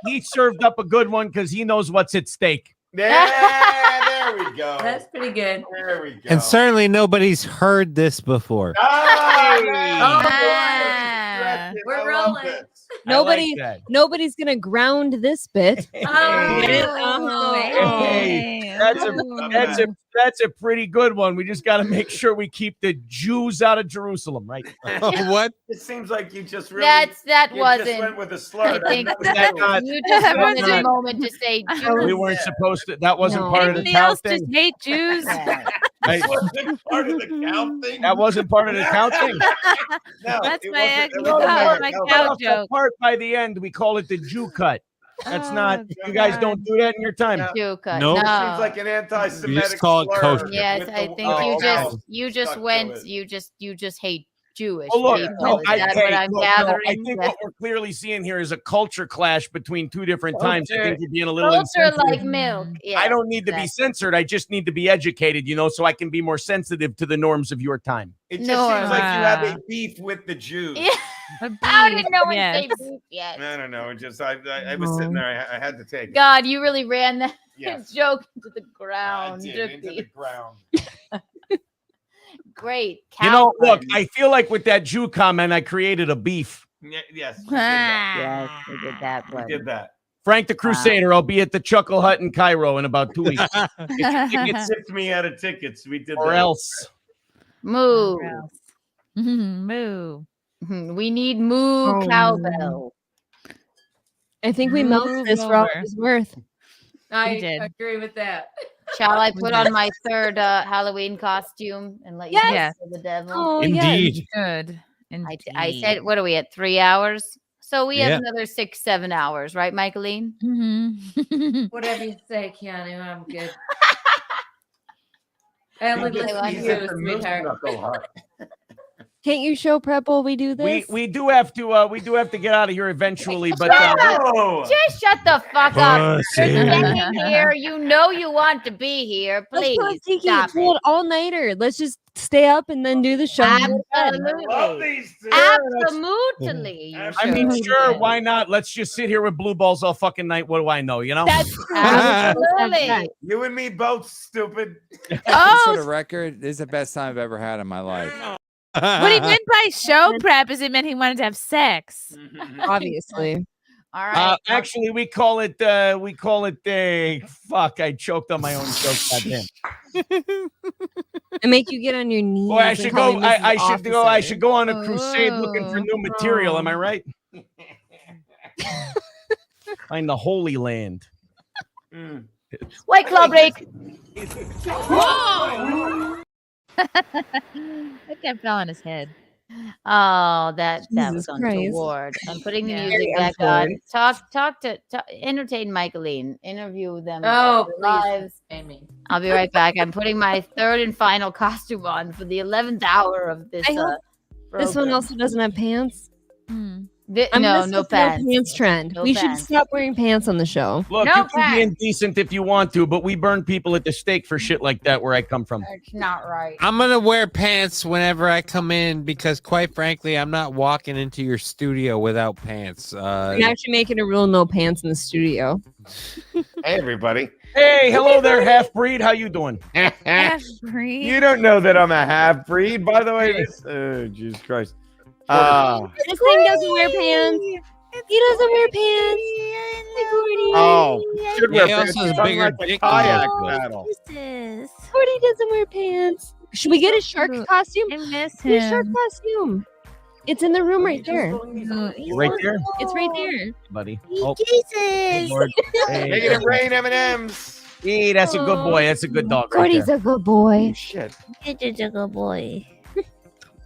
He served up a good one because he knows what's at stake. Yeah, there we go. That's pretty good. There we go. And certainly nobody's heard this before. We're rolling. Nobody's gonna ground this bit. That's a pretty good one. We just got to make sure we keep the Jews out of Jerusalem, right? What? It seems like you just really That you wasn't. just went with a slur. I think not- you just wanted a moment to say Jews. We weren't supposed to. That wasn't No. part of the Anybody cow else thing. just hate Jews? That wasn't part of the cow thing. That wasn't part of the cow thing. No, That's it my wasn't. ex- It no, wasn't my part of cow the That joke. part by the end, we call it the Jew cut. That's not. You guys don't do that in your time. Jew cut. Nope. It No. seems like an anti-Semitic You just call it slur kosher. Yes, with I the- think oh, cow. you just Stuck to went. it. You just hate Jewish Oh, look, people. no, Is that what I'm gathering? I think what we're clearly seeing here is a culture clash between two different times. I think you're being a little Culture insensitive. like milk. Yeah, I don't need to be censored. I just need to be educated, so I can be more sensitive to the norms of your time. It just No. seems like you have a beef with the Jews. Yeah. How did no one Yes. say beef yet? I don't know. It just I was sitting there. I had to take it. God, you really ran that Yes. joke into the I ground. did, didn't into the you? ground. Great. Look, Cow I feel like with that Jew comment, I created a beef. Yes, we did that. Yes, we did that We one. did that. Frank the Crusader, I'll be at the Chuckle Hut in Cairo in about 2 weeks. It tipped me out of tickets. We did Or that. else. Moo. Moo. We need moo cowbell. I think we Move milked this for all over. it was worth. I did. agree with that. Shall I put on my third Halloween costume and let you Yes. dance for the devil? Oh, Indeed. Good. I said, what are we at? 3 hours? So we have Yeah. another 6-7 hours, right, Michaeline? Mhm. Whatever you say, Keanu, I'm good. I only Okay, listen well, to He's you, at the moose sweetheart. knuckle hut. Can't you show prep while we do this? We do have to get out of here eventually, but Just shut the fuck up. Pussy. You're staying here. You know you want to be here. Please Let's not take stop it to an all-nighter. Let's just stay up and then do the show. Absolutely. Absolutely. I mean, sure, why not? Let's just sit here with blue balls all fucking night. What do I know? You know? That's absolutely. You and me both, stupid. For the record, this is the best time I've ever had in my life. What he meant by show prep is it meant he wanted to have sex. Obviously. All right. Actually, we call it fuck, I choked on my own joke. Goddamn. And make you get on your knees. Boy, I should go. I should go on a crusade looking for new material. Am I right? Find the Holy Land. White Claw break. That guy fell on his head. Oh, that Jesus was Christ. Untoward. I'm putting the Yeah. music Very back on. Untoward. Entertain Michaeline. Interview them. Oh, their please, lives. Amy. I'll be right back. I'm putting my third and final costume on for the 11th hour of this. I hope this one program. also doesn't have pants. No No pants. pants trend. No we should pants. stop wearing pants on the show. Look, No you can be indecent if you want to, but we burn people at the stake for shit like that where I come from. That's not right. I'm gonna wear pants whenever I come in because, quite frankly, I'm not walking into your studio without pants. I'm actually making a rule: no pants in the studio. Hey, everybody. Hey, hello there, half breed. How you doing? Half-breed. You don't know that I'm a half breed, by the way. Oh, Jesus Christ. This thing doesn't wear pants. He doesn't wear pants. Should wear He pants. also has It's bigger like a dick kayak than I do. paddle. Gordy doesn't wear pants. Should we get a shark costume? I miss Get a shark him. costume. It's in the room right there. Right there, It's right there. buddy. Oh, Jesus. Lord. Hey, Making it rain M&Ms. Hey, that's a good boy. That's a good dog right Gordy's there. a good boy. Shit. It's a good boy.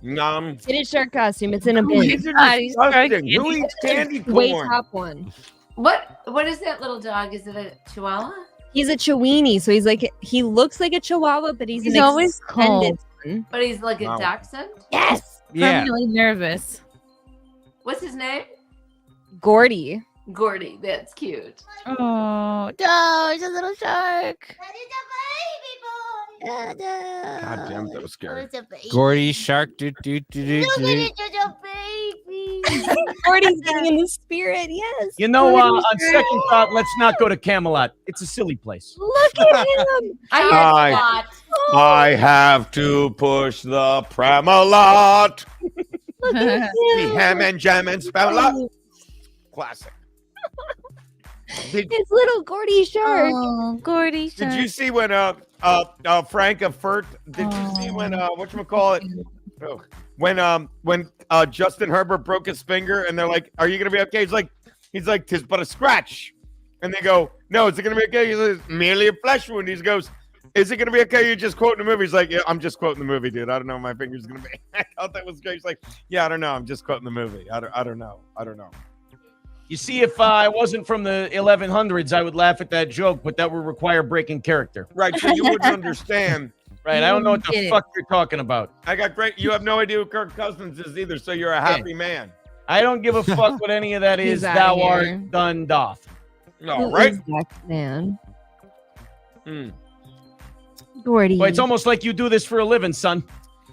Nom. Get a shark costume. It's in a bin. He's not. He's Disgusting. Who eats candy Way corn? top one. What is that little dog? Is it a Chihuahua? He's a Chiweenie, so he looks like a Chihuahua, but he's an always extended cold. one. But he's like a Wow. dachshund? Yes. Yeah. Permanently nervous. What's his name? Gordy. Gordy. That's cute. Oh, no, it's a little shark. God damn, that was scary. Gordy shark. Do, do, do, do, do. Gordy's getting in the spirit. Yes. You know, on second thought, let's not go to Camelot. It's a silly place. Look at him. I have to push the Pramalot. Look at The him. ham and jam and spell Classic. Did, It's little Gordy shark. Oh, Gordy did shark. you see when Frank of Furt? Did you see when whatchamacallit? Oh, when Justin Herbert broke his finger and they're like, "Are you gonna be okay?" He's like, "'Tis but a scratch," and they go, "No, is it gonna be okay?" He says, "Merely a flesh wound." He goes, "Is it gonna be okay?" You're just quoting the movie. He's like, "Yeah, I'm just quoting the movie, dude. I don't know what my finger's gonna be." I thought that was great. He's like, "Yeah, I don't know. I'm just quoting the movie. I don't know. I don't know." You see, if I wasn't from the 1100s, I would laugh at that joke, but that would require breaking character. Right, so you wouldn't understand. Right, I don't know what Get the it. fuck you're talking about. I got great. You have no idea who Kirk Cousins is either, so you're a happy man. I don't give a fuck what any of that He's is. outta Thou here. art done doth. All right. Who is that man? Hmm. Gordy. Well, it's almost like you do this for a living, son.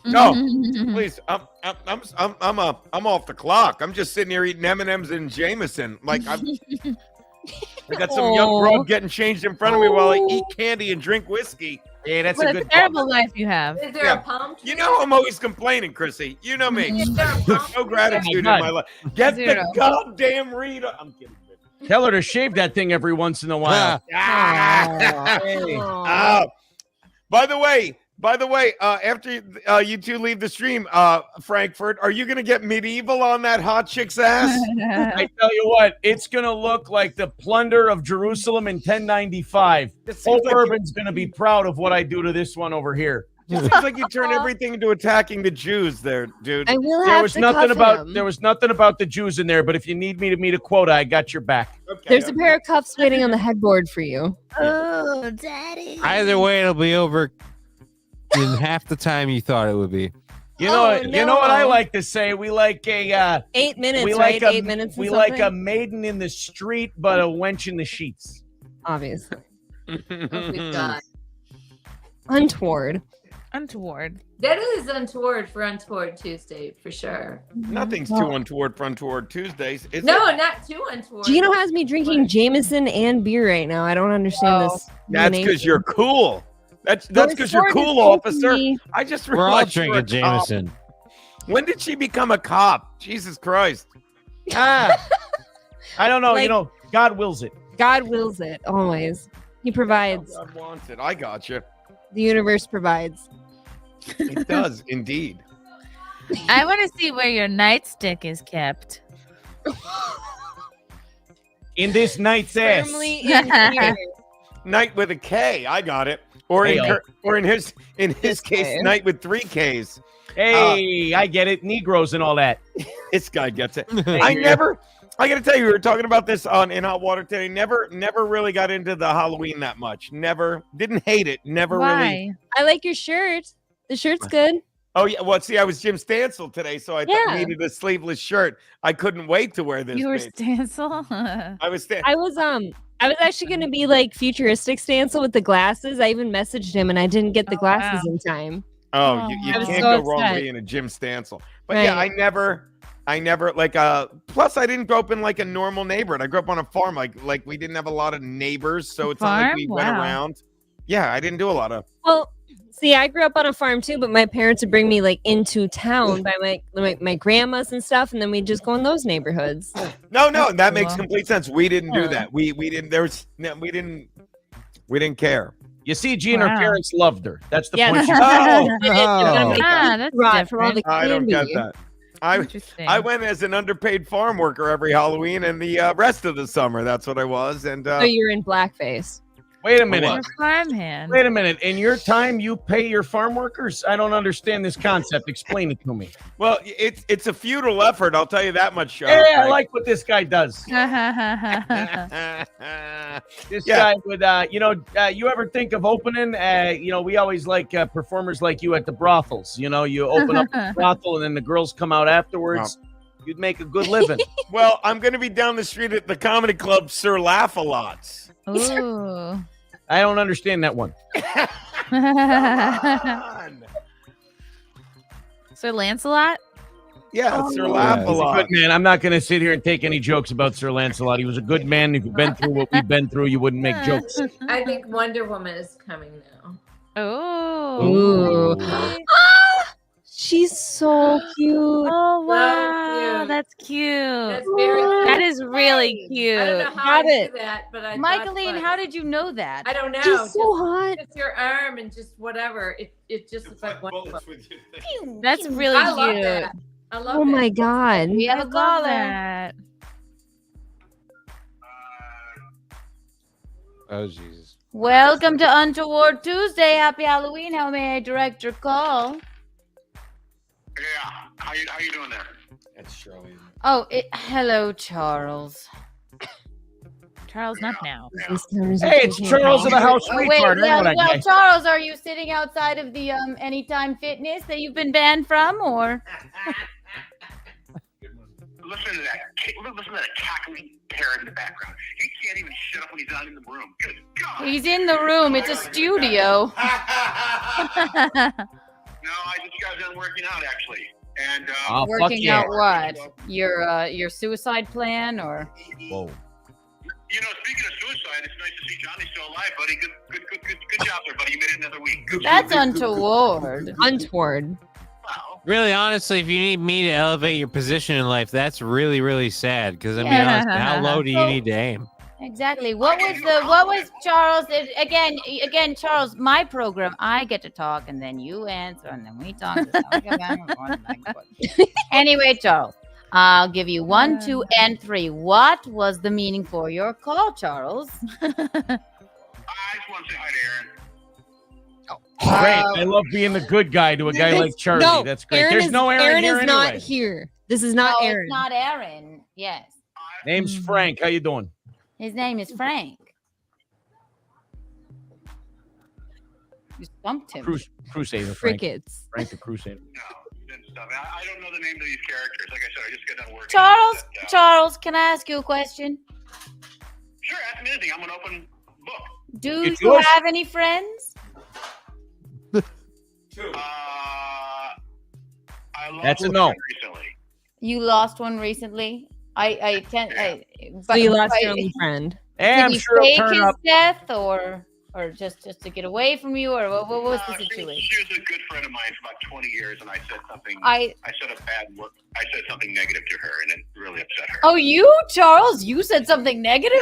No, please. I'm off the clock. I'm just sitting here eating M&Ms and Jameson. Like I got some young broad getting changed in front of me while I eat candy and drink whiskey. Yeah, that's What a a good terrible life you have. Is there Yeah. a palm tree? You know I'm always complaining, Chrissy. You know me. Is there a palm No gratitude in God. my life. Get Zero. the goddamn read. I'm kidding. Tell her to shave that thing every once in a while. Hey. By the way, after you two leave the stream, Frankfurt, are you gonna get medieval on that hot chick's ass? I tell you what, it's gonna look like the plunder of Jerusalem in 1095. It seems Hope like Urban's gonna be proud of what I do to this one over here. It seems like you turn everything into attacking the Jews, there, dude. I will There have was to nothing cuff about him. there was nothing about the Jews in there, but if you need me to meet a quota, I got your back. Okay, There's a pair of cuffs waiting on the headboard for you. Oh, daddy. Either way, it'll be over in half the time you thought it would be. You know, Oh, you know what I no. like to say? We like a 8 minutes, we right? like 8 minutes. we and like a something? maiden in the street, but a wench in the sheets. Obviously. God. Untoward. Untoward. That is untoward for Untoward Tuesday for sure. Nothing's too untoward for Untoward Tuesdays. Is No, it? not too untoward. Gino has me drinking Jameson and beer right now. I don't understand this. That's combination. because you're cool. That's because you're sword is cool, officer. openly- I just We're all realized you're drinking a cop. Jameson. When did she become a cop? Jesus Christ. I don't know. Like- you know, God wills it. God wills it always. He provides. God wants it. I got you. The universe provides. It does indeed. I want to see where your nightstick is kept. In this night's ass. Firmly in here. Night with a K. I got it. Or in Hey, her, or in his case, guy. night with 3 Ks. Hey, I get it. Negroes and all that. This guy gets it. I gotta tell you, we were talking about this in Hot Water today. Never really got into the Halloween that much. Never, didn't hate it. Never really. Why? I like your shirt. The shirt's good. Oh yeah, well, see, I was Jim Stansel today, so I Yeah. needed a sleeveless shirt. I couldn't wait to wear this. You were babe. Stancil? I was I was actually gonna be like futuristic Stancil with the glasses. I even messaged him and I didn't get the glasses wow. in time. Oh, you I was can't so go wrong upset. being a Jim Stansel. But yeah, Right. I never like plus I didn't grow up in like a normal neighborhood. I grew up on a farm, like we didn't have a lot of neighbors, so it's not like Farm? we went Wow. around. Yeah, I didn't do a lot of. Well, see, I grew up on a farm too, but my parents would bring me like into town by my grandmas and stuff, and then we'd just go in those neighborhoods. No, that makes cool. complete sense. We didn't do Yeah. that. We didn't. We didn't care. You see, Jean, Wow. her parents loved her. That's the Yeah, point. that's- Oh. That's Right, from all the I don't get candy. that. Interesting. I went as an underpaid farm worker every Halloween and the rest of the summer. That's what I was. And So you're in blackface. Wait a You're minute. a farmhand. Wait a minute. In your time, you pay your farm workers? I don't understand this concept. Explain it to me. well, it's a futile effort. I'll tell you that much. Hey, I like what this guy does. This Yeah. guy would, you ever think of opening? We always like performers like you at the brothels. You know, you open up the brothel and then the girls come out afterwards. You'd make a good living. Well, I'm going to be down the street at the comedy club, Sir Laugh-A-Lots. Ooh. I don't understand that one. Sir Lancelot? Yeah, Sir He's a Laugh-A-Lot. good man. I'm not going to sit here and take any jokes about Sir Lancelot. He was a good man. If you've been through what we've been through, you wouldn't make jokes. I think Wonder Woman is coming now. Oh. Ooh. She's so cute. Oh wow, cute. that's cute. That's very cute. That is really cute. I don't know how I knew that, but I Michaeline, how did you know that? I don't know. She's so hot. Just your arm and just whatever. It just is like Wonder Woman. That's really I love cute. that. I love Oh it. my god. We have I a love caller. that. Oh Jesus. Welcome to Untoward Tuesday. Happy Halloween. How may I direct your call? Yeah. How you doing there? That's Shirley. Oh, hello, Charles. Charles, not now. Hey, it's Charles of the House Oh, wait, Retard. I know that well, guy. Charles, are you sitting outside of the Anytime Fitness that you've been banned from, or? Listen to that. Listen to that cackling parrot in the background. He can't even shut up when he's not in the room. Good God. He's in the room. It's a studio. No, I just got done working out actually, and Oh, fuck Working yeah. out what? Your suicide plan, or? Whoa. you know, speaking of suicide, it's nice to see Johnny still alive, buddy. Good job there, buddy. You made it another week. Good That's job. untoward. Untoward. Really, honestly, if you need me to elevate your position in life, that's really, really sad. Because I mean, honestly, how low do you need to aim? Exactly. What was Charles? Again, Charles, my program, I get to talk and then you answer and then we talk. Anyway, Charles, I'll give you 1, 2, and 3. What was the meaning for your call, Charles? I just want to say hi to Aaron. Great. I love being the good guy to a guy like Charlie. No, That's great. There's no Aaron here is anyway. not here. This is not No, Aaron. It's not Aaron. Yes. Name's Frank. How you doing? His name is Frank. You stumped him. Crusader Frank. Crickets. Frank the Crusader. stuff. I don't know the names of these characters. Like I said, I just got done working. Charles, can I ask you a question? Sure, ask me anything. I'm an open book. Do you have any friends? I lost That's a one no. recently. You lost one recently. I can't. So you lost your only friend. Hey, Did I'm he sure it'll fake turn his up. death, or just to get away from you, or what was the situation? She was a good friend of mine for about 20 years, and I said something. I said a bad word. I said something negative to her, and it really upset her. Oh, you, Charles? You said something negative?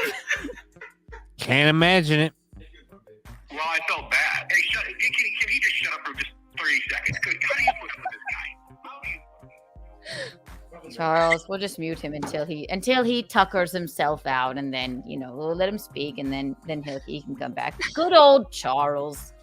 Can't imagine it. Well, I felt bad. Hey, can he just shut up for just 30 seconds? How do you put up with this guy? Charles, we'll just mute him until he tuckers himself out, and then we'll let him speak, and then he can come back. Good old Charles.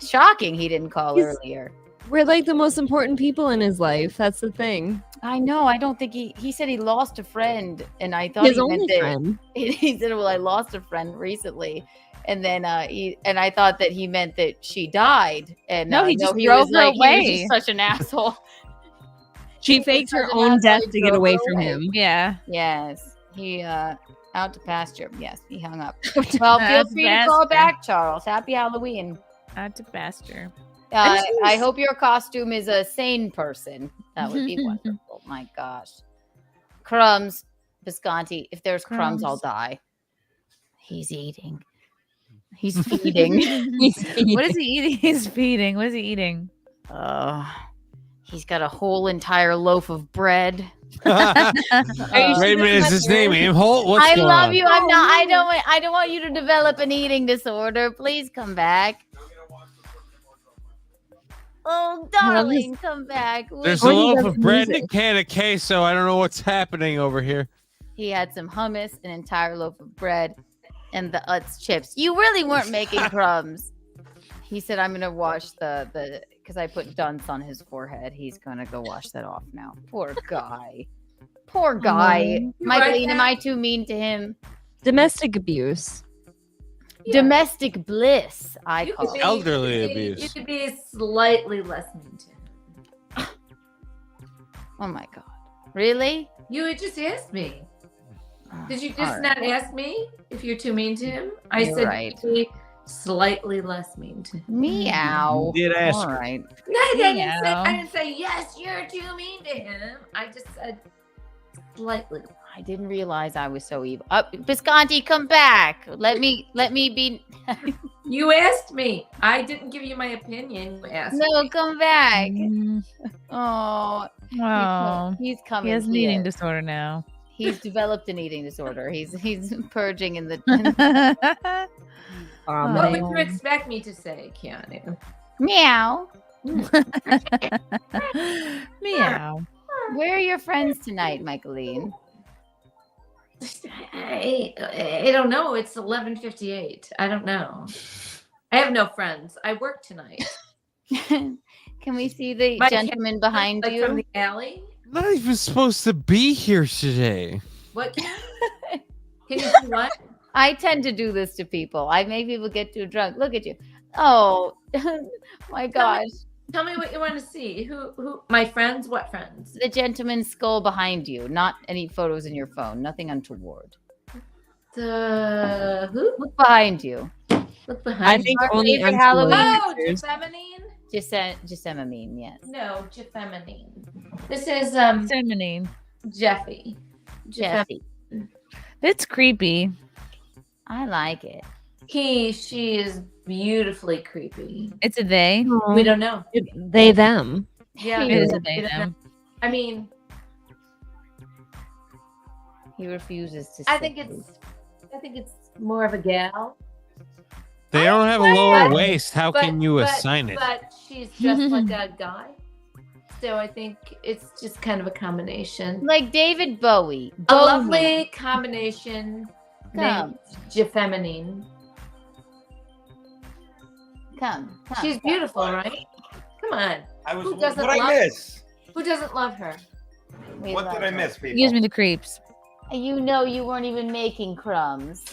Shocking he didn't call earlier. We're like the most important people in his life. That's the thing. I know. I don't think he said he lost a friend, and I thought His he only meant that friend. he said, "Well, I lost a friend recently." And then I thought that he meant that she died. And No, he just he drove was her like, he was away. just such an asshole. She faked her such an own asshole, death he to get drove away her from away. him. Yeah. Yes. He out to pasture. Yes, he hung up. Well, feel Out to free to call pasture. back, Charles. Happy Halloween. Out to pasture. I hope your costume is a sane person. That would be wonderful. My gosh. Crumbs, Visconti. If there's crumbs, I'll die. He's eating. He's feeding. What is he eating? He's feeding. What is he eating? He's got a whole entire loaf of bread. Wait a minute, is his name Imholt? What's I going love on? you. I'm not. I don't want you to develop an eating disorder. Please come back. Oh, darling, come back. There's a loaf of bread and a can of queso. I don't know what's happening over here. He had some hummus, an entire loaf of bread, and the Utz chips. You really weren't making crumbs. He said, I'm going to wash the because I put dunce on his forehead. He's going to go wash that off now. Poor guy. Poor guy. Michaeline, am I too mean to him? Domestic abuse. Domestic bliss, I You call could it. be- Elderly you could be- abuse. You could be slightly less mean to him. Oh my God. Really? You just asked me. Did you all just right. not ask me if you're too mean to him? I You're said right. be slightly less mean to him. Meow. You did ask All her. right. No, I didn't, Meow. I didn't say yes, you're too mean to him. I just said slightly. I didn't realize I was so evil. Visconti, come back. Let me be. You asked me. I didn't give you my opinion. You asked No, me. come back. Oh, Oh, he's coming. he has an here. eating disorder now. He's developed an eating disorder. He's purging in the. What would you expect me to say, Keanu? Meow. Meow. Where are your friends tonight, Michaeline? I don't know. It's 11:58. I don't know. I have no friends. I work tonight. Can we see the My gentleman behind like you? from the alley. Not even supposed to be here today. What? Can you see what? I tend to do this to people. I make people get too drunk. Look at you. Oh, my gosh. Tell me what you want to see. Who? My friends? What friends? The gentleman's skull behind you. Not any photos in your phone. Nothing untoward. The who? Look behind you. Look I behind. think Our only favorite untoward Halloween pictures. Feminine? Jessamine, yes. No, Jeffeminine. This is Feminine. Jeffy. Jeffy. It's creepy. I like it. She is beautifully creepy. It's a they. We don't know. They, them. Yeah, It is a we they, don't them. know. I mean, He refuses to. I think it's more of a gal. They don't have a lower waist. How But- can you but- assign it? But she's just like a guy. So I think it's just kind of a combination. Like David Bowie. A Bowie. lovely combination Come. named Jeffeminine. Come. She's beautiful, right? Come on. Who doesn't What I love miss? Who doesn't love her? We What love did I her. miss, people? Gives me the creeps. You know you weren't even making crumbs.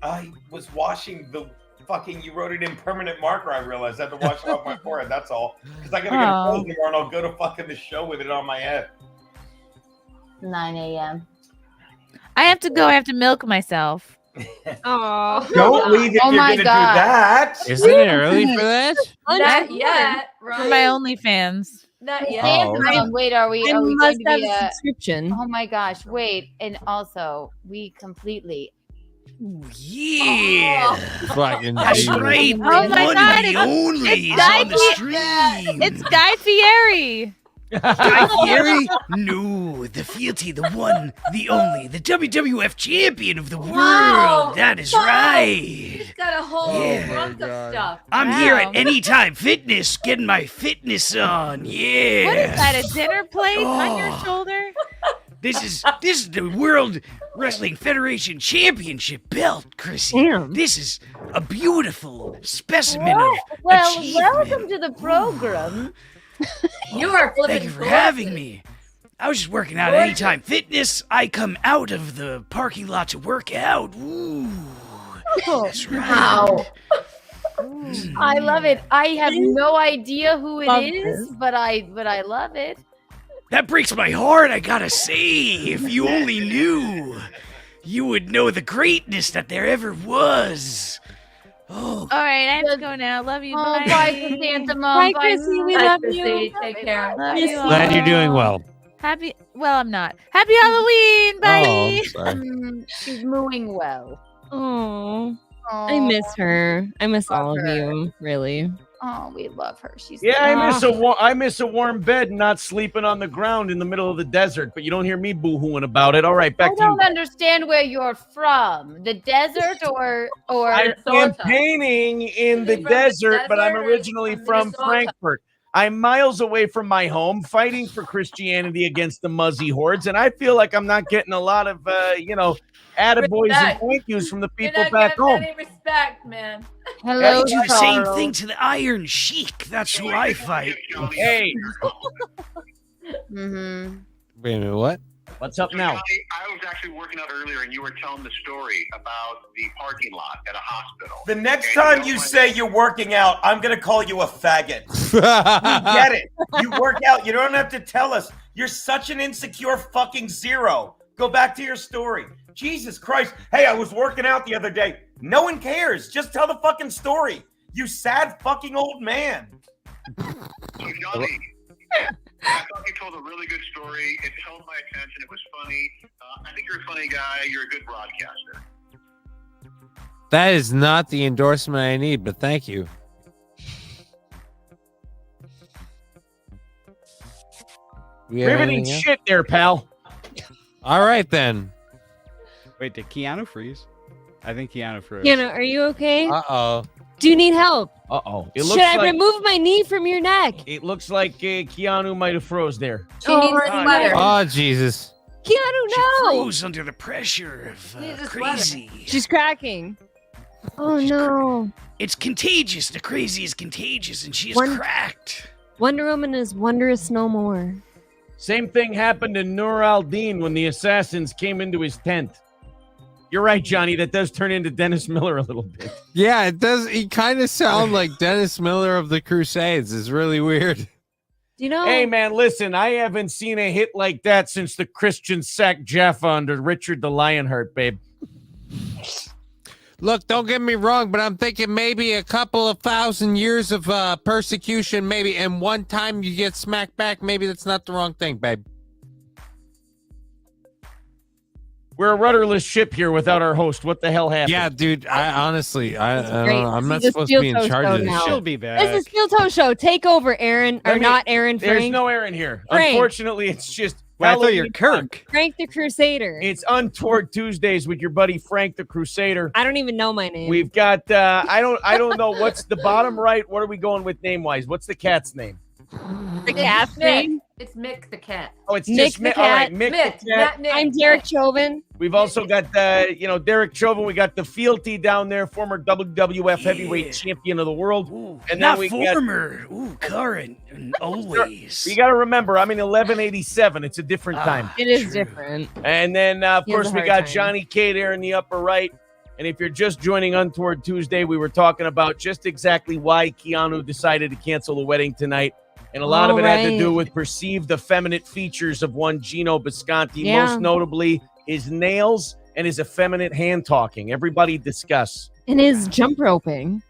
I was washing the fucking you wrote it in permanent marker. I realized I had to wash it off my forehead. That's all. Because I gotta get a cold tomorrow, and I'll go to fucking the show with it on my head. 9 a.m. I have to go. I have to milk myself. Oh, don't leave if you're gonna do that. Isn't it early for that? Not yet, For right? my OnlyFans. Not yet. Wait, are we I going must to have be a subscription. Oh my gosh! Wait, and also we completely. Yeah. Fucking That's Jesus. right. Oh my One God, of the only it's is on the Guy stream. It's Guy Fieri. Guy Fieri? No, the fealty, the one, the only, the WWF champion of the world. That is right. He's got a whole trunk of stuff. I'm here at Anytime Fitness, getting my fitness on. Yeah. What is that? A dinner plate on your shoulder? This is the World Wrestling Federation Championship belt, Chrissy. Damn. This is a beautiful specimen Well, of achievement. welcome to the program. You are flipping. Thank you for having me. I was just working out at Anytime Fitness. I come out of the parking lot to work out. Ooh, that's right. Wow. I love it. I have no idea who it is, but I love it. That breaks my heart, I gotta say. If you only knew, you would know the greatness that there ever was. Oh. All right, I have to go now. Love you. Oh, Bye. bye, Chrysanthemum. Bye, Chrissy. We Bye, love Chrissy. you. Take care. Love you all. Glad you're doing well. Happy. Well, I'm not. Happy Halloween. Bye. Oh, sorry. She's mooing well. Oh, I miss her. I miss all of you, really. Oh, we love her. She's Yeah, I miss a warm bed and not sleeping on the ground in the middle of the desert, but you don't hear me boo-hooing about it. All right, back I to you. don't understand where you're from. The desert or I'm campaigning in the desert, but I'm originally from Frankfurt. I'm miles away from my home, fighting for Christianity against the Muzzy hordes, and I feel like I'm not getting a lot of, attaboys and thank yous from the people back home. Any respect, man. I do the same thing to the Iron Sheik. That's who I fight. Hey. Mm-hmm. Wait a minute, what? What's up now? I was actually working out earlier, and you were telling the story about the parking lot at a hospital. The next time you say you're working out, I'm gonna call you a faggot. We get it. You work out. You don't have to tell us. You're such an insecure fucking zero. Go back to your story. Jesus Christ. Hey, I was working out the other day. No one cares. Just tell the fucking story. You sad fucking old man. Johnny, I thought you told a really good story. It held my attention. It was funny. I think you're a funny guy. You're a good broadcaster. That is not the endorsement I need, but thank you. Riveting shit there, pal. All right, then. Wait, did Keanu freeze? I think Keanu froze. Keanu, are you okay? Uh-oh. Do you need help? Uh-oh. Should I remove my knee from your neck? It looks like Keanu might have froze there. She needs a sweater. Oh, Jesus. Keanu, no! Froze under the pressure of crazy. She's cracking. Oh, no. It's contagious. The crazy is contagious, and she is cracked. Wonder Woman is wondrous no more. Same thing happened to Nur al-Din when the assassins came into his tent. You're right, Johnny. That does turn into Dennis Miller a little bit. Yeah, it does. He kind of sound like Dennis Miller of the Crusades. It's really weird. Do you know? Hey, man, listen. I haven't seen a hit like that since the Christians sacked Jaffa under Richard the Lionheart, babe. Look, don't get me wrong, but I'm thinking maybe a couple of 1,000 years of persecution, maybe, and one time you get smacked back. Maybe that's not the wrong thing, babe. We're a rudderless ship here without our host. What the hell happened? Yeah, dude. I honestly, I don't know. I'm not This is supposed the to be in Steel Toe charge Show of this now. shit. She'll be back. This is Steel Toe Show. Take over, Aaron. Or not Aaron, Frank. There's no Aaron here. Frank. Unfortunately, it's just... Well, I thought you're Kirk. Frank the Crusader. It's Untoward Tuesdays with your buddy Frank the Crusader. I don't even know my name. We've got I don't know what's the bottom right. What are we going with name wise? What's the cat's name? The cat's name? It's Mick the cat. Oh, it's Mick just the Mick. All right, cat. Mick the cat. not Nick. I'm Derek Chauvin. We've also got Derek Chauvin. We got the fealty down there, former WWF heavyweight champion of the world. And Not then we former. Ooh, current. And always. You got to remember, I'm in 1187. It's a different time. It is different. And then, of He has course, a we hard got time. Johnny K there in the upper right. And if you're just joining Untoward Tuesday, we were talking about just exactly why Keanu decided to cancel the wedding tonight. And a lot of it had to do with perceived effeminate features of one Geno Bisconti, most notably his nails and his effeminate hand talking. Everybody discuss. And his jump roping.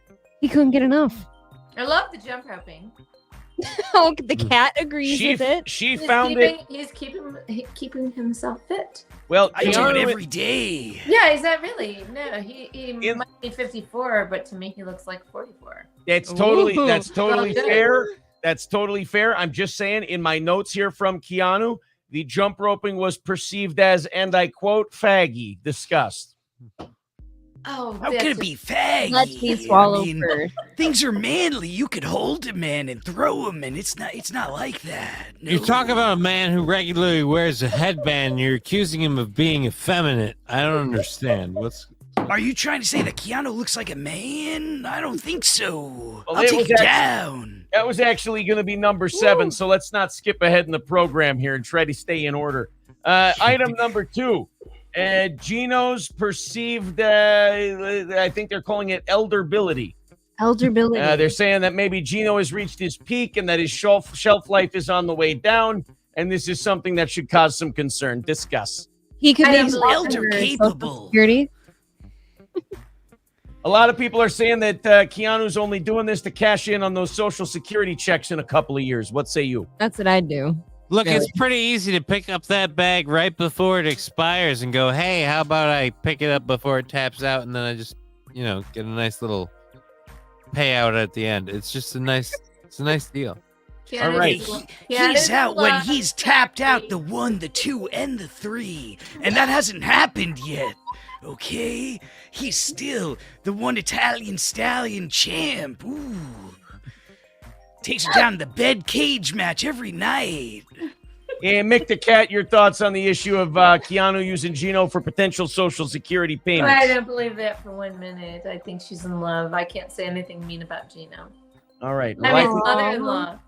He couldn't get enough. I love the jump roping. Oh, the cat agrees with it. He's keeping himself fit. Well, I do it every day. Yeah, is that really? No, he might be 54, but to me he looks like 44. That's totally Well, fair. That's totally fair. I'm just saying in my notes here from Keanu, the jump roping was perceived as, and I quote, faggy. Discussed. Oh, how could it be faggy? Let me swallow I mean, first. things are manly. You could hold a man and throw him, and it's not like that. No. You talk about a man who regularly wears a headband. You're accusing him of being effeminate. I don't understand. Are you trying to say that Keanu looks like a man? I don't think so. Well, I'll take it down. That was actually going to be number 7, so let's not skip ahead in the program here and try to stay in order. Item number 2. Geno's perceived, I think they're calling it elderbility. Elderbility. They're saying that maybe Geno has reached his peak and that his shelf life is on the way down, and this is something that should cause some concern. Discuss. He could be elder capable. Security. A lot of people are saying that Keanu's only doing this to cash in on those Social Security checks in a couple of years. What say you? That's what I'd do. Look, it's pretty easy to pick up that bag right before it expires and go, hey, how about I pick it up before it taps out, and then I just, get a nice little payout at the end. It's just a nice deal. All right. He's out when he's tapped out the 1, the 2, and the 3. And that hasn't happened yet. Okay? He's still the one Italian stallion champ. Ooh. Takes her down to the bed cage match every night. And Mick the Cat, your thoughts on the issue of Keanu using Geno for potential Social Security payments? I don't believe that for 1 minute. I think she's in love. I can't say anything mean about Geno. All right. I mean, mother-in-law.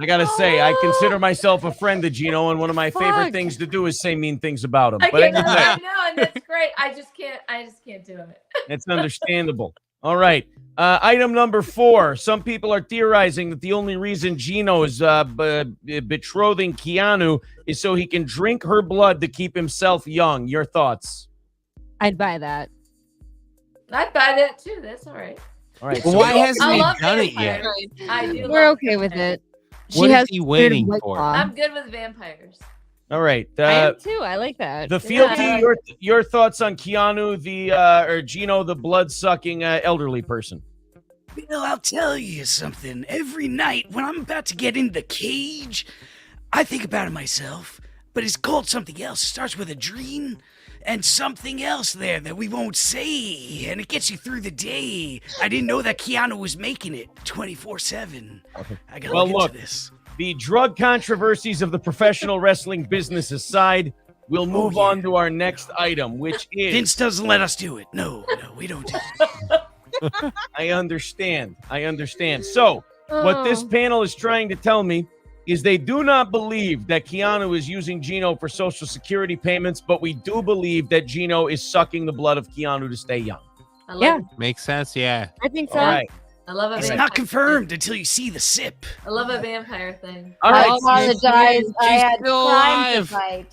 I gotta say, I consider myself a friend of Geno, and one of my favorite things to do is say mean things about him. I But know, anyway, and that's great. I just can't do it. it's understandable. All right. Item number 4. Some people are theorizing that the only reason Geno is betrothing Keanu is so he can drink her blood to keep himself young. Your thoughts? I'd buy that. I'd buy that too. That's all right. All right. Well, why hasn't he love done it yet? vampires. I do. We're love okay with vampires. it. What is he waiting White for? Claw. I'm good with vampires. All right. I am too. I like that. The fealty, your thoughts on Keanu, or Geno, the blood-sucking elderly person? Well, I'll tell you something. Every night when I'm about to get in the cage, I think about it myself. But it's called something else. It starts with a dream and something else there that we won't say. And it gets you through the day. I didn't know that Keanu was making it 24/7. I gotta look into this. The drug controversies of the professional wrestling business aside, we'll move on to our next item, which is... Vince doesn't let us do it. No, we don't do it. I understand. So, what this panel is trying to tell me is they do not believe that Keanu is using Geno for Social Security payments, but we do believe that Geno is sucking the blood of Keanu to stay young. Yeah. Makes sense, yeah. I think so. All right. I love a It's vampire. not confirmed until you see the sip. I love a vampire thing. All right. I apologize. I had still crime to alive. fight.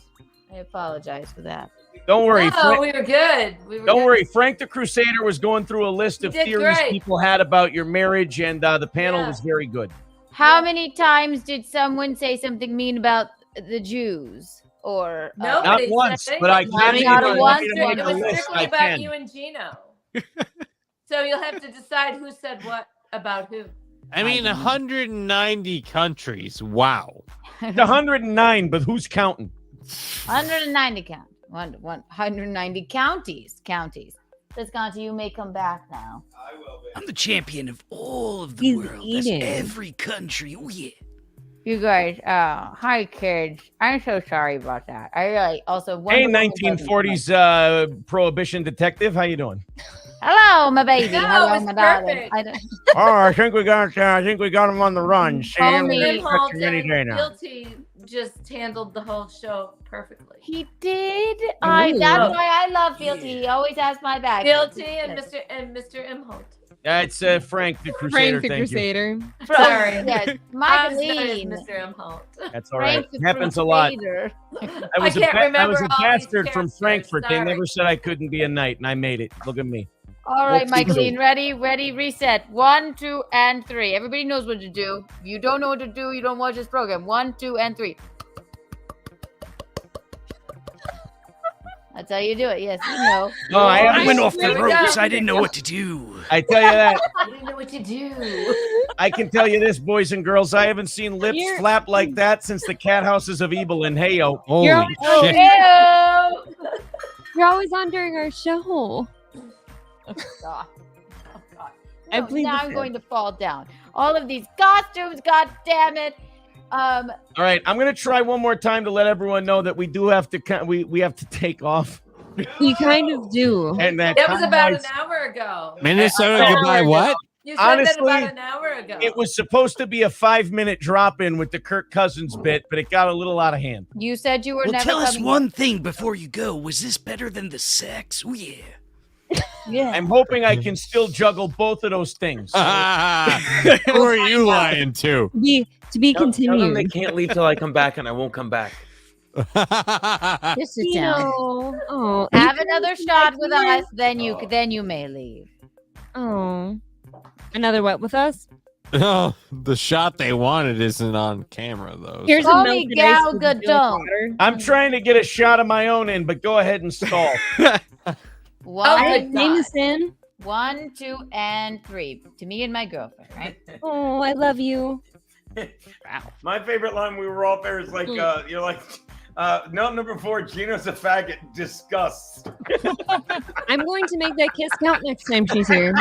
I apologize for that. Don't worry. No, we were good. Don't worry. Frank the Crusader was going through a list of did theories great. people had about your marriage, and the panel was very good. How many times did someone say something mean about the Jews? Or Nobody Not once, said but I anything. can. Not if you a want me once. to make It a was list, strictly I about can. you and Geno. So you'll have to decide who said what about who. I mean, 190 countries. Wow. It's 109, but who's counting? 190 count. 190 counties. Visconti, you may come back now. I'm the champion of all of the world. That's every country. Oh, yeah. You guys, hi kids. I'm so sorry about that. I really also Hey, Wonder Woman 1940s prohibition detective, how you doing? Hello, my baby. No, Hello, it's my darling. perfect. I don't... Oh, I think we got him on the run. Call me- Tim Holton, any day now. guilty just handled the whole show perfectly. He did. Ooh. That's why I love Fealty. He always has my back. Fealty and Mr. Imholt. It's Frank the Crusader. Frank the thank you. Crusader. Sorry. Yes, I'm sorry, Mylene. Mr. Imholt. That's all right. Frank the Happens a lot. Crusader. I was can't I remember was a all these bastard from characters, Frankfurt. They sorry. never said I couldn't be a knight, and I made it. Look at me. All right, Let's do Mylene, ready, reset. 1, 2, and 3. Everybody knows what to do. If you don't know what to do, you don't watch this program. 1, 2, and 3. That's how you do it. Yes, you know. No, I went off the ropes. I didn't know what to do. I tell you that. I didn't know what to do. I can tell you this, boys and girls. I haven't seen lips You're- flap like that since the cat houses of Ebelin. Hey-o. Holy You're shit. You're always on during our show. Oh, God. I No, plead now the I'm fifth. going to fall down. All of these costumes, God damn it. All right, I'm gonna try one more time to let everyone know that we do have to we have to take off. You kind of do. And that That was about an time-wise- hour ago. Minnesota goodbye. What? You said Honestly, that about an hour ago. It was supposed to be a 5-minute drop-in with the Kirk Cousins bit, but it got a little out of hand. You said you were Well, never tell us coming. one thing before you go. Was this better than the sex? Oh, yeah. Yeah. I'm hoping I can still juggle both of those things. Who are you lying to? To be Tell them continued. they can't leave till I come back, and I won't come back. Just sit down. Oh, Have another shot with us, then you may leave. Oh, another what with us? Oh, the shot they wanted isn't on camera though. Here's Call a me melted Gal ice with a GaDONT. I'm trying to get a shot of my own in, but go ahead and stall. One, name is in. 1, 2, and 3. To me and my girlfriend, right? Oh, I love you. My favorite line we were all there is like, you're like, no, number 4, Geno's a faggot. Disgust. I'm going to make that kiss count next time she's here.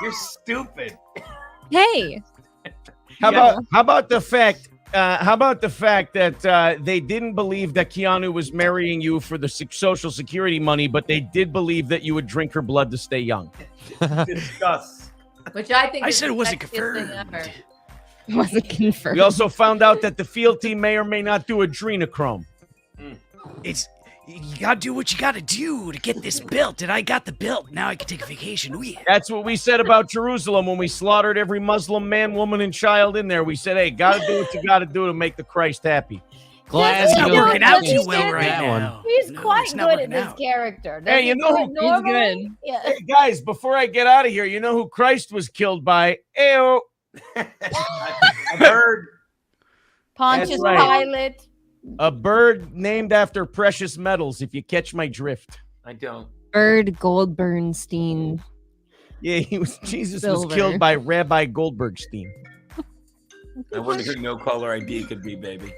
You're stupid. Hey. How about the fact that they didn't believe that Keanu was marrying you for the social security money, but they did believe that you would drink her blood to stay young. Disgust. Which I think I is said the it wasn't sexiest thing confirmed. ever. Wasn't confirmed. We also found out that the field team may or may not do adrenochrome. You gotta do what you gotta do to get this belt, and I got the belt. Now I can take a vacation. Oh, yeah. That's what we said about Jerusalem when we slaughtered every Muslim man, woman, and child in there. We said, hey, gotta do what you gotta do to make the Christ happy. Glad It's not you working out understood too well right that now. one. He's No, quite it's not good at working this out. character. Hey, you know who- Does he do it normally? good. Yeah. Hey, guys, before I get out of here, you know who Christ was killed by? Ew. I've heard. Pontius That's right. Pilate. A bird named after precious metals, if you catch my drift. I don't. Bird Goldbernstein. Yeah, Jesus Silver. was killed by Rabbi Goldbergstein. I wonder who no caller ID could be, baby.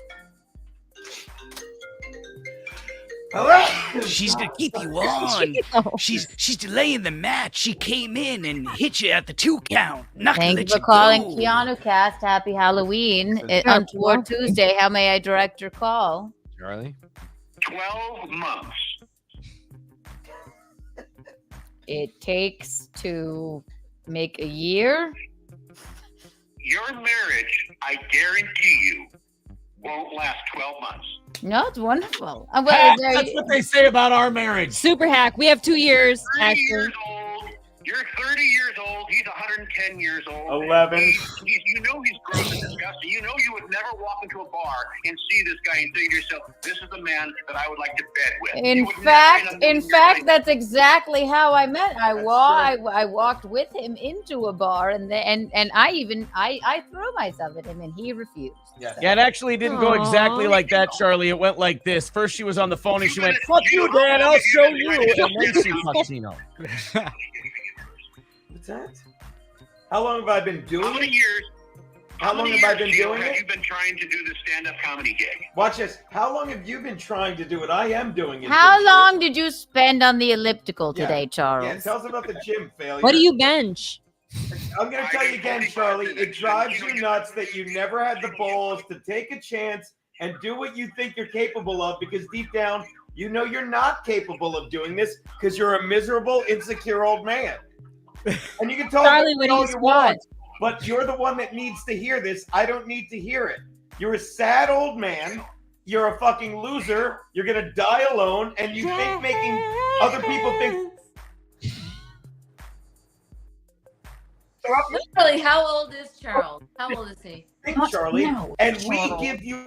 She's gonna keep you on. She's delaying the match. She came in and hit you at the 2 count. Not gonna Thank you let for you calling go. Keanu Cast. Happy Halloween. Yeah, Untoward Tuesday. How may I direct your call? Charlie? 12 months. It takes to make a year. Your marriage, I guarantee you, won't last 12 months. No, it's wonderful. That's what they say about our marriage. Super hack. We have 2 years. 30 Actually. years old. You're 30 years old. He's 110 years old. 11. You know he's gross and disgusting. You know you would never walk into a bar and see this guy and say to yourself, "This is the man that I would like to bed with." You In would never fact, in a million in years fact, think, that's exactly how I met. I walked with him into a bar, and I threw myself at him, and he refused. Yeah, it actually didn't go exactly like that, Charlie. It went like this. First, she was on the phone and she went, "Fuck you, Dad, I'll show you." And then she fucked Geno. What's that? How long have I been doing How many it? years? How long have I been Gino, doing have it? you been trying to do the stand-up comedy gig? Watch this. How long have you been trying to do it? I am doing it. How this long did you spend on the elliptical year. today, Charles? Yeah, tell us about the gym failure. What do you bench? I'm going to tell you again, Charlie. It drives you nuts that you never had the balls to take a chance and do what you think you're capable of, because deep down, you know you're not capable of doing this because you're a miserable, insecure old man. And you can talk Charlie, what do all you you squat? want, but you're the one that needs to hear this. I don't need to hear it. You're a sad old man. You're a fucking loser. You're gonna die alone, and you think making other people think. Literally, how old is Charles? How old is he? Think, Charlie, and we give you.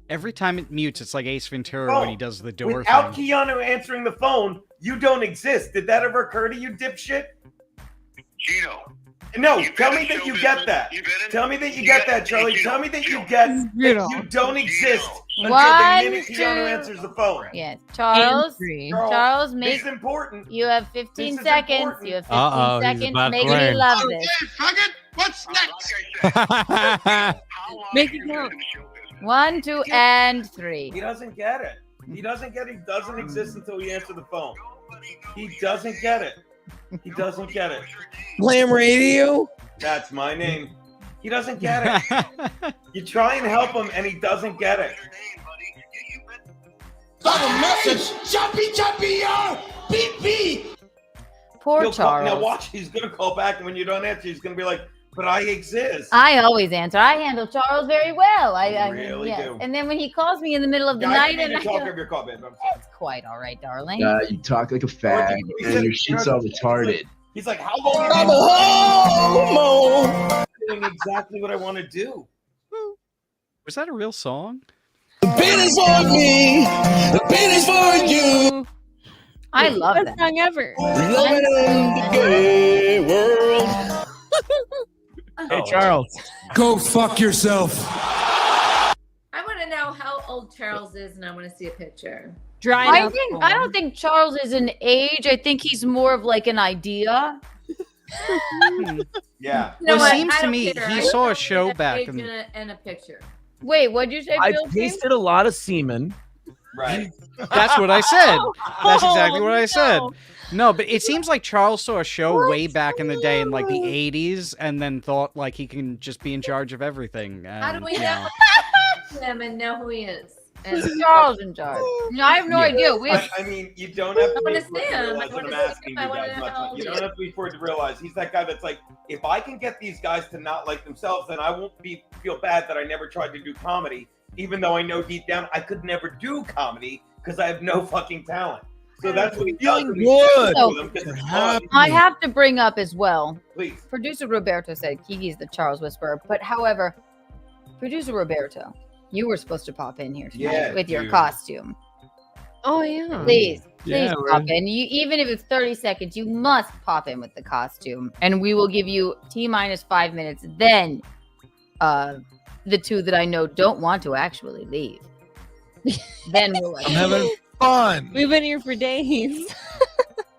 Every time it mutes, it's like Ace Ventura when he does the door Without thing. Keanu answering the phone, you don't exist. Did that ever occur to you, dipshit? Geno. No, tell me that you get that. Tell me that you get that, Charlie. Tell me that you get that you don't exist until the minute Keanu answers the phone. Yes, Charles. Charles, this make is important. You have 15 This is seconds. important. You have 15 Uh-oh, he's seconds. about to Make me learn. love this. What's next? Make it count. 1, 2, and 3. He doesn't get it. He doesn't get it. He doesn't exist until we answer the phone. He doesn't get it. He doesn't get it. Glam Radio? That's my name. He doesn't get it. You try and help him, and he doesn't get it. Got a message. Jumpy, beep, beep. Poor He'll Charles. Now watch. He's gonna call back, and when you don't answer, he's gonna be like, "But I exist." I always answer. I handle Charles very well. I really yes. do. And then when he calls me in the middle of the Yeah, I night, didn't and mean I to talk go, over your call, babe. I'm sorry. it's quite all right, darling. You talk like a fag, and your shit's all retarded. He's like, "How long?" I'm a homo. Doing exactly what I want to do. Was that a real song? The beat is for me. The beat is for you. I love Best that. song ever. Living in the gay world. Hey, Charles. Go fuck yourself. I want to know how old Charles is, and I want to see a picture. I don't think Charles is an age. I think he's more of like an idea. Yeah. You know Well, it what? seems I to don't me care. he I saw a just show want back age in. and a picture. Wait, what'd you say, I Bill? tasted a lot of semen. Right. That's what I said. That's exactly what I said. no. No, but it seems like Charles saw a show way back in the day in like the 80s and then thought like he can just be in charge of everything. How do and, we you know know. him and know who he is? And Charles in charge. No, I have no idea. We have, I mean, you don't have to I be wanna forward see to him. realize I what wanna I'm see asking him. you I wanna guys. know how old You he don't is. have to be forward to realize he's that guy that's like, if I can get these guys to not like themselves, then I won't feel bad that I never tried to do comedy, even though I know deep down I could never do comedy because I have no fucking talent. So that's what he does. Feeling good. So, with them 'cause it's fun. I have to bring up as well. Please. Producer Roberto said Kiki's the Charles Whisperer, but however, Producer Roberto, you were supposed to pop in here tonight Yeah, with your dude. costume. Oh yeah. Please Yeah, pop in. You, even if it's 30 seconds, you must pop in with the costume, and we will give you T-minus 5 minutes. Then, the two that I know don't want to actually leave. Then we'll let I'm you. having fun. We've been here for days.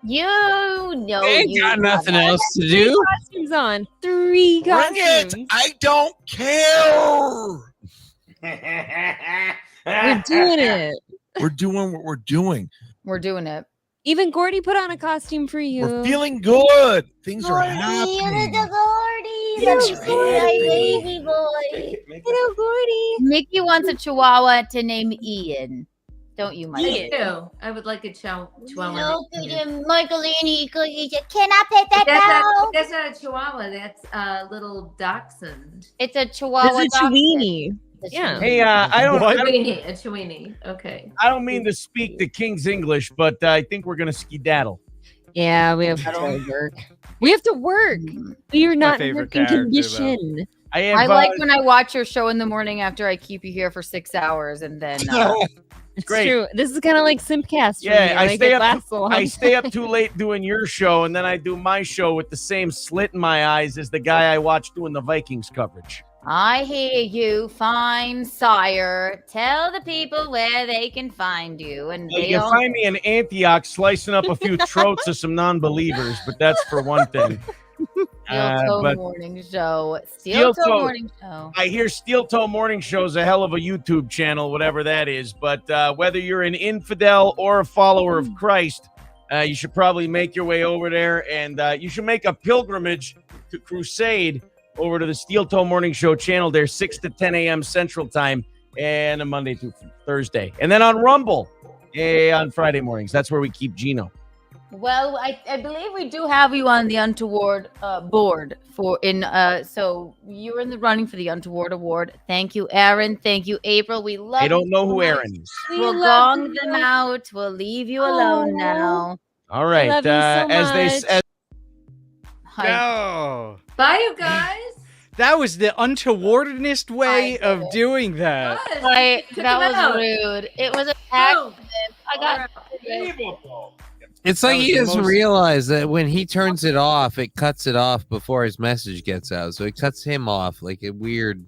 You know I ain't you got nothing have- else to do. Costumes on. 3 Bring it. costumes. I don't care. We're doing it. We're doing what we're doing. We're doing it. Even Gordy put on a costume for you. We're feeling good. Things are happening. Things are baby boy. Hello, Gordy. Mickey wants a chihuahua to name Ian. Don't you, Michael? Me too. I would like a chihuahua. Look at him, Michaelini. Can I pet that dog? That's not a chihuahua. That's a little dachshund. It's a chihuahua. This is dog. Chewini. It's a Yeah. Hey, I don't A Chewini. Okay. I don't mean to speak the King's English, but I think we're gonna skedaddle. Yeah, we have to work. We have to work. We are not in favorite working character, condition. I have, I like when I watch your show in the morning after I keep you here for 6 hours and then. It's great. true. This is kind of like Simpcast. For me. Yeah, I Like, stay it up. lasts a long I stay up time. too late doing your show, and then I do my show with the same slit in my eyes as the guy I watch doing the Vikings coverage. I hear you, fine sire. Tell the people where they can find you, and You they can all. find me in Antioch slicing up a few throats of some non-believers, but that's for one thing. Steel Toe but Morning Show. Steel Toe Morning Show. I hear Steel Toe Morning Show is a hell of a YouTube channel, whatever that is. But whether you're an infidel or a follower of Christ, you should probably make your way over there, and you should make a pilgrimage to Crusade over to the Steel Toe Morning Show channel there, 6 to 10 a.m. Central Time, and a Monday through Thursday. And then on Rumble on Friday mornings. That's where we keep Geno. Well, I believe we do have you on the Untoward board so you're in the running for the Untoward award. Thank you, Aaron. Thank you, April. We love I don't you know so who much. Aaron is. We'll gong them out. We'll leave you alone now. All right. love you so as they much. as No. Bye, you guys. That was the untowardest way of doing that. Right, Took that him was out. rude. It was an accident. I got It's like was he the doesn't most- realize that when he turns it off, it cuts it off before his message gets out. So it cuts him off like a weird.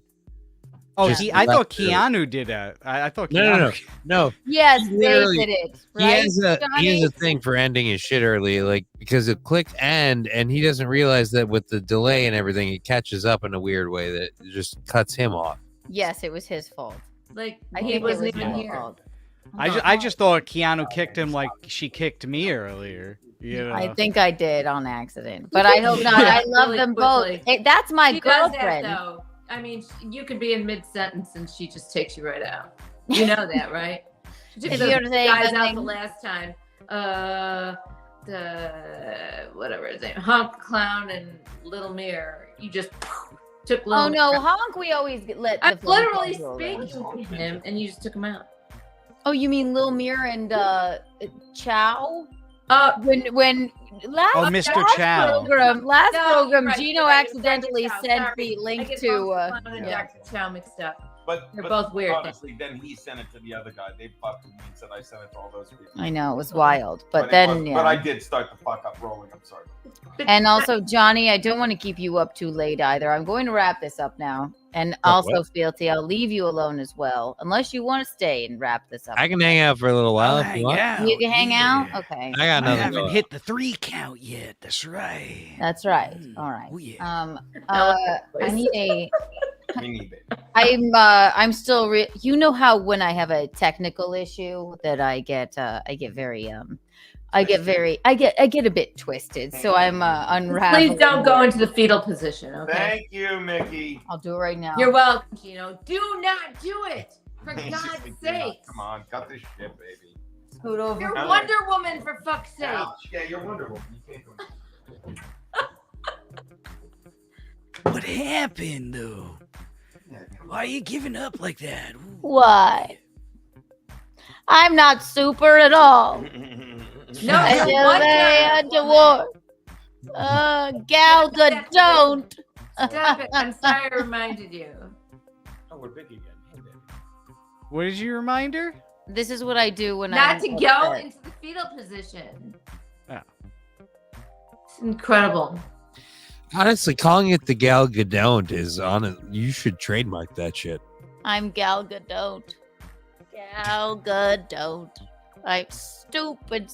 Oh, just I thought left it. Keanu did that. I thought No. Keanu. No. Yes, He they literally- did it. He Right, has a Johnny? thing for ending his shit early, like because it clicked end, and he doesn't realize that with the delay and everything, it catches up in a weird way that it just cuts him off. Yes, it was his fault. Like I he think it wasn't was even my here. fault. I just thought Keanu kicked him like she kicked me earlier. You know? I think I did on accident, but I hope not. I love Really them both. quickly. Hey, that's my She does that, girlfriend. though. I mean, you could be in mid-sentence and she just takes you right out. You know that, right? She took If those you were to say guys out something- the last time. The whatever his name, Honk Clown and Little Mirror. You just took. Oh Little no, Mirror. Honk! We always let. I'm the phone literally calls roll speaking around. to him, and you just took him out. Oh, you mean Lil Mirror and Chow? When last Oh, Mr. Chow. last No, program, you're right, Geno you're right, accidentally Dr. Chow, sent sorry. the I link get to. Honk Clown and Dr. Chow mixed up. But They're but both weird. Honestly, then he sent it to the other guy. They fucked with me and said I sent it to all those people. I know it was wild, but it then was- yeah. But I did start the fuck up rolling. I'm sorry. And also, Johnny, I don't want to keep you up too late either. I'm going to wrap this up now. And Oh, also, what? Fealty, I'll leave you alone as well, unless you want to stay and wrap this up. I can hang out for a little while if hang you want. out. You can hang out? Okay. I got I nothing. haven't going hit the 3 count yet. That's right. That's right. All right. Oh, yeah. I need a. Me neither. I'm still. You know how when I have a technical issue that I get very I get a bit twisted. So I'm unraveling. Please don't go into the fetal position, okay? Thank you, Mickey. I'll do it right now. You're welcome, Gino. Do not do it, for Just God's think, sake. Come on, cut this shit, baby. Scoot over. You're Alex. Wonder Woman, for fuck's sake. Ouch. Yeah, you're Wonder Woman. You can't do it. What happened, though? Why are you giving up like that? Ooh. Why? I'm not super at all. No, I you're feel Wonder very Woman. untoward. Gal GaDONT. Stop it. I'm sorry I reminded you. Oh, we're big again. Hey, baby. What did you remind her? This is what I do when Not I'm to go upset. into the fetal position. Oh. It's incredible. Honestly, calling it the Gal GaDONT is on it. You should trademark that shit. I'm Gal GaDONT. Gal GaDONT. I'm stupid.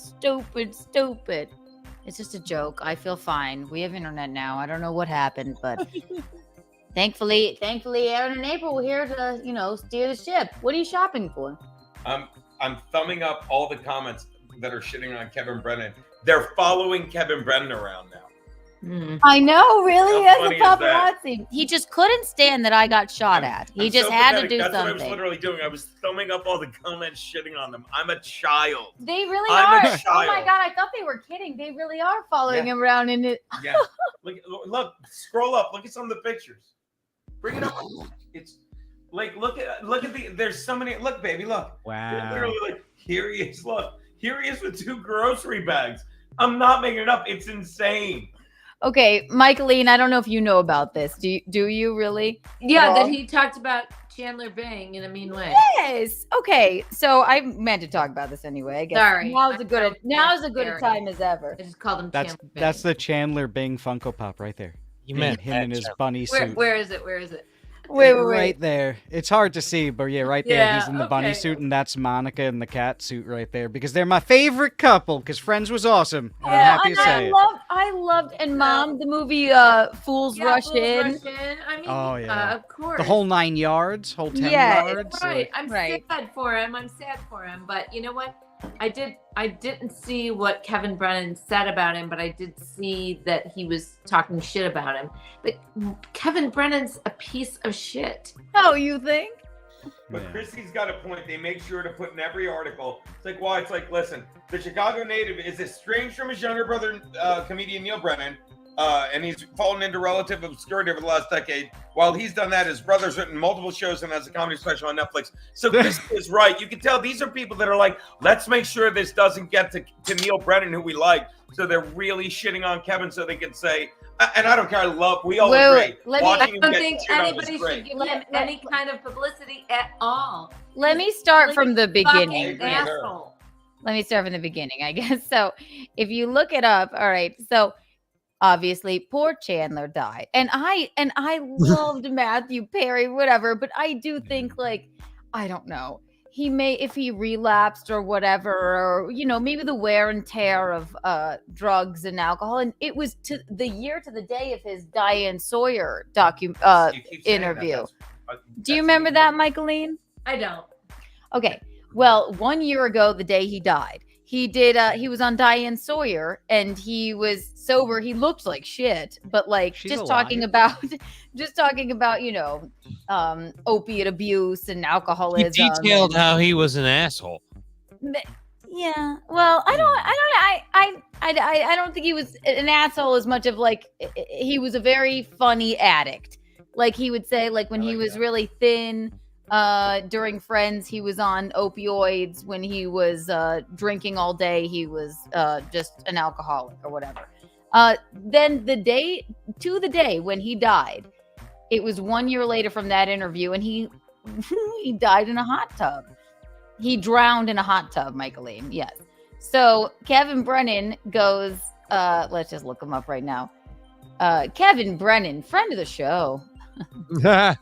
It's just a joke. I feel fine. We have internet now. I don't know what happened, but thankfully, Aaron and April were here to, steer the ship. What are you shopping for? I'm thumbing up all the comments that are shitting on Kevin Brennan. They're following Kevin Brennan around now. I know, really, How as a funny is that? paparazzi. He just couldn't stand that I got shot at. He I'm just so had to pathetic. do That's what I was something. literally doing. I was thumbing up all the comments shitting on them. I'm a child. They really I'm a are. Oh my child. god, I thought they were kidding. They really are following him around in it. Yeah. Look, scroll up. Look at some of the pictures. Bring it up. It's like look at the. There's so many. Look, baby, look. Wow. They're literally like, here he is. Look, here he is with 2 grocery bags. I'm not making it up. It's insane. Okay, Michaeline, I don't know if you know about this. Do you really? Yeah, At that all? he talked about Chandler Bing in a mean way. Yes. Okay. So I meant to talk about this anyway. I guess Sorry. now's as good a Sorry. time as ever. I just called him That's Chandler Bing. that's the Chandler Bing Funko Pop right there. You meant him in his bunny suit. Where is it? Where is it? Wait. Right there. It's hard to see, but yeah, right there. Yeah, He's in the bunny okay. suit, and that's Monica in the cat suit right there. Because they're my favorite couple. Because Friends was awesome. And I'm happy and to say it. I loved, and Mom, the movie Fools Rush Fools In. Rush In. I mean, Oh yeah. of course. The whole 9 yards, whole 10 Yeah, yards. Right. I'm Right. sad for him. But you know what? I didn't see what Kevin Brennan said about him, but I did see that he was talking shit about him. But Kevin Brennan's a piece of shit. Oh, you think? But Chrissy's got a point. They make sure to put in every article. It's like, why? It's like, listen, the Chicago native is estranged from his younger brother, comedian Neil Brennan, and he's fallen into relative obscurity over the last decade. While he's done that, his brother's written multiple shows and has a comedy special on Netflix. So Chris is right. You can tell these are people that are like, let's make sure this doesn't get to Neil Brennan, who we like. So they're really shitting on Kevin so they can say, and I don't care. We all agree. I don't think anybody should give him any kind of publicity at all. Let me start from the beginning. Fucking asshole. Let me start from the beginning, I guess. So if you look it up, all right. So obviously, poor Chandler died, and I loved Matthew Perry, whatever. But I do think, like, I don't know. He may, if he relapsed or whatever, or, you know, maybe the wear and tear of drugs and alcohol. And it was to the day of his Diane Sawyer interview. Do you remember that, Michaeline? I don't. Okay. Well, 1 year ago, the day he died, he was on Diane Sawyer and he was sober. He looked like shit, but like just talking about, you know, opiate abuse and alcoholism. He detailed how he was an asshole. Yeah. Well, I don't think he was an asshole as much of like, he was a very funny addict. Like he would say, like when he was really thin, during Friends, he was on opioids. When he was drinking all day, he was just an alcoholic or whatever. Then the day when he died, it was 1 year later from that interview, and he died in a hot tub. He drowned in a hot tub, Michaeline. Yes. So Kevin Brennan goes, let's just look him up right now. Kevin Brennan, friend of the show. Not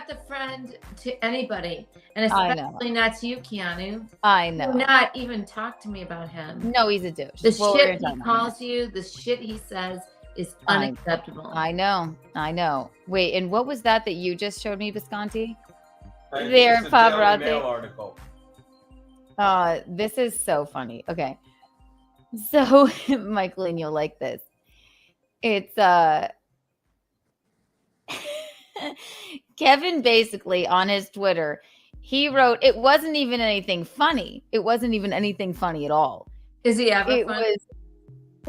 the friend to anybody, and especially not to you, Keanu. I know. Do not even talk to me about him. No, he's a douche. The shit he calls you, the shit he says is unacceptable. I know. Wait, and what was that you just showed me, Visconti? Right, There, it's a Daily paparazzi. Mail article. This is so funny. Okay, so Michaeline, you'll like this. It's Kevin basically on his Twitter, he wrote, it wasn't even anything funny. It wasn't even anything funny at all. Is he ever funny?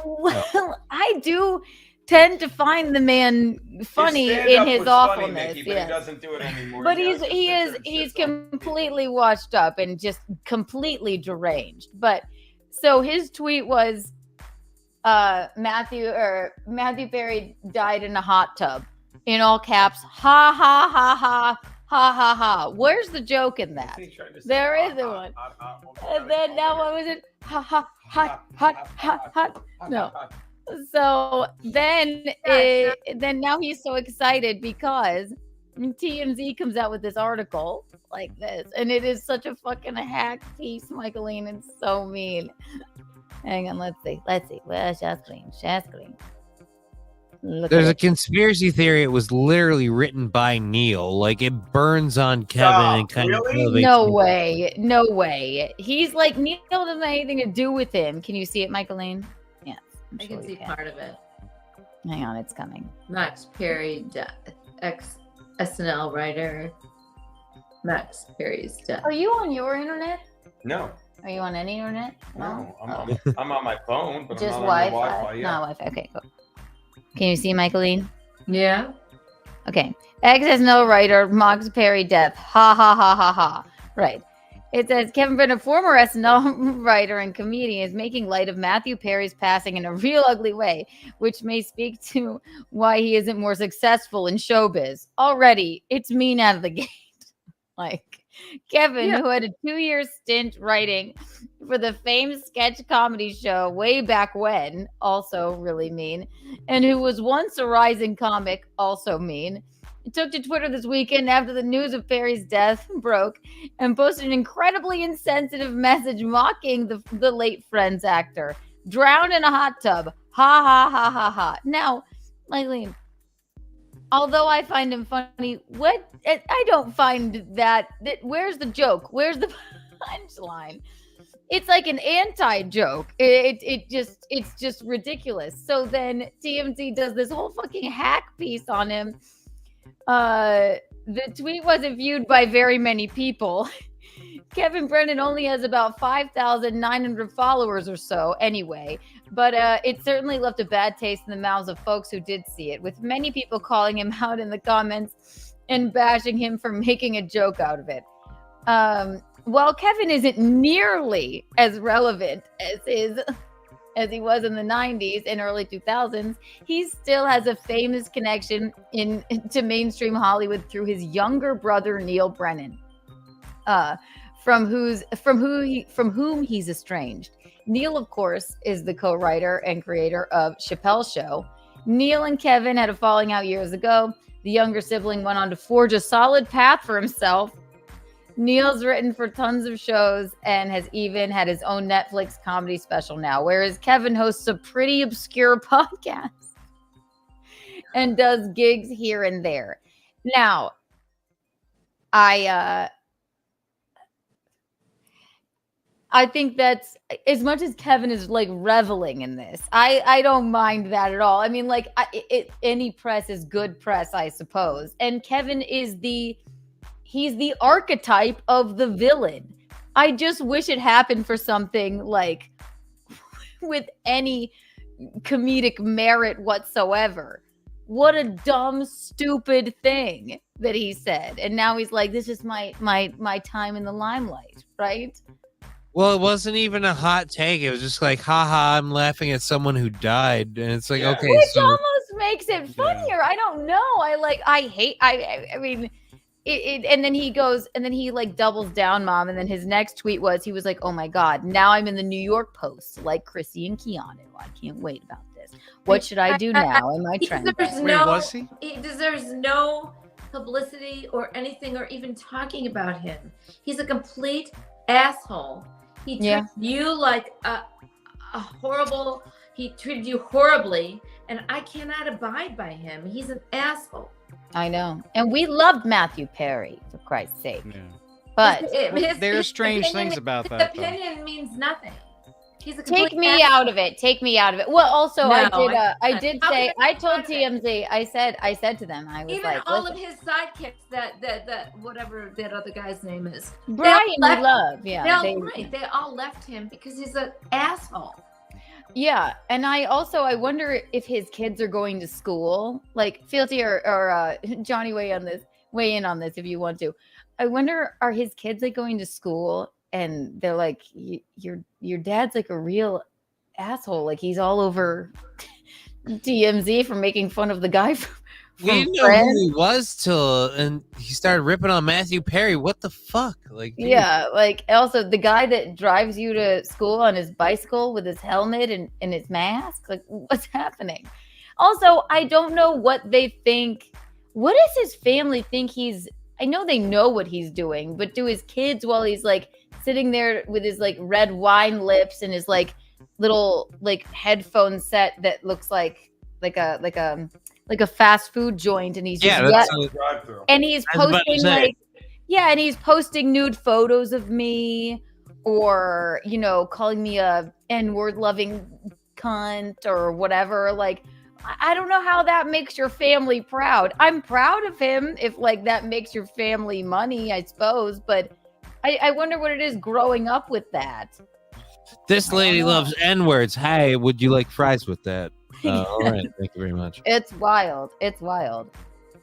Well, I do tend to find the man funny in his awfulness. Funny, Mickey, but he doesn't do it anymore. But he's completely washed up and just completely deranged. But so his tweet was Matthew Perry died in a hot tub. In all caps, ha ha ha ha ha ha ha. Where's the joke in that? There isn't one. And then now what was it? Ha ha ha ha ha ha. No. So then now he's so excited because TMZ comes out with this article like this, and it is such a fucking hack piece, Michaeline. It's so mean. Hang on, let's see. Where's Shascreen? There's a conspiracy theory. It was literally written by Neil. Like it burns on Kevin and kind of elevates him. No way. He's like, Neil doesn't have anything to do with him. Can you see it, Michaeline? Yes. I can see part of it. Hang on, it's coming. Max Perry, ex-SNL writer. Max Perry's death. Are you on your internet? No. Are you on any internet? No, I'm on my phone, but just I'm not on Wi-Fi. Wi-Fi. Yeah. No Wi-Fi. Okay, cool. Can you see Michaeline? Yeah. Okay. Ex-SNL writer Max Perry death. Ha ha ha ha ha. Right. It says Kevin Brennan, former SNL writer and comedian, is making light of Matthew Perry's passing in a real ugly way, which may speak to why he isn't more successful in showbiz. Already, it's mean out of the gate. Like Kevin, who had a 2-year stint writing for the famed sketch comedy show way back when, also really mean, and who was once a rising comic, also mean, took to Twitter this weekend after the news of Perry's death broke and posted an incredibly insensitive message mocking the late Friends actor. Drowned in a hot tub. Ha ha ha ha ha. Now, Eileen, although I find him funny, I don't find that where's the joke? Where's the punchline? It's like an anti-joke. It's just ridiculous. So then TMZ does this whole fucking hack piece on him The tweet wasn't viewed by very many people. Kevin Brennan only has about 5,900 followers or so anyway, but it certainly left a bad taste in the mouths of folks who did see it, with many people calling him out in the comments and bashing him for making a joke out of it. While Kevin isn't nearly as relevant as he was in the 90s and early 2000s, he still has a famous connection to mainstream Hollywood through his younger brother Neil Brennan, from whom he's estranged. Neil, of course, is the co-writer and creator of Chappelle's Show. Neil and Kevin had a falling out years ago. The younger sibling went on to forge a solid path for himself. Neil's written for tons of shows and has even had his own Netflix comedy special now, whereas Kevin hosts a pretty obscure podcast and does gigs here and there. Now, I think that's, as much as Kevin is like reveling in this, I don't mind that at all. I mean, like, any press is good press, I suppose. And Kevin is he's the archetype of the villain. I just wish it happened for something like with any comedic merit whatsoever. What a dumb, stupid thing that he said. And now he's like, this is my time in the limelight, right? Well, it wasn't even a hot take. It was just like, haha, I'm laughing at someone who died. And it's like, okay, which so almost makes it funnier. I don't know. I mean, and then he goes, and then he like doubles down, Mom. And then his next tweet was, he was like, oh my God, now I'm in the New York Post, like Chrissy and Keanu. I can't wait about this. What should I do now? Am I trending? He deserves no publicity or anything, or even talking about him. He's a complete asshole. He treated you like a horrible, he treated you horribly, and I cannot abide by him. He's an asshole. I know. And we loved Matthew Perry, for Christ's sake. Yeah. But there's strange things about that. His opinion means nothing. He's a Take me out of it. Take me out of it. Well, also, I told TMZ, I said to them, I was even like, all of his sidekicks, that whatever that other guy's name is, Brian Love. Yeah. They all left him because he's an asshole. Yeah, and I wonder if his kids are going to school. Like, Fealty or Johnny, weigh in on this if you want to. I wonder, are his kids like going to school and they're like, your dad's like a real asshole. Like, he's all over TMZ for making fun of the guy from we didn't know who he was and he started ripping on Matthew Perry. What the fuck? Like, dude. Yeah, like, also the guy that drives you to school on his bicycle with his helmet and his mask. Like, what's happening? Also, I don't know what they think. What does his family think I know they know what he's doing, but do his kids, while he's like sitting there with his like red wine lips and his like little like headphone set that looks like a fast food joint, and he's and he's posting and he's posting nude photos of me, or calling me a N-word loving cunt or whatever. Like, I don't know how that makes your family proud. I'm proud of him if like that makes your family money, I suppose, but I wonder what it is growing up with that. This lady loves N-words. Hey, would you like fries with that? All right, thank you very much. It's wild. It's wild.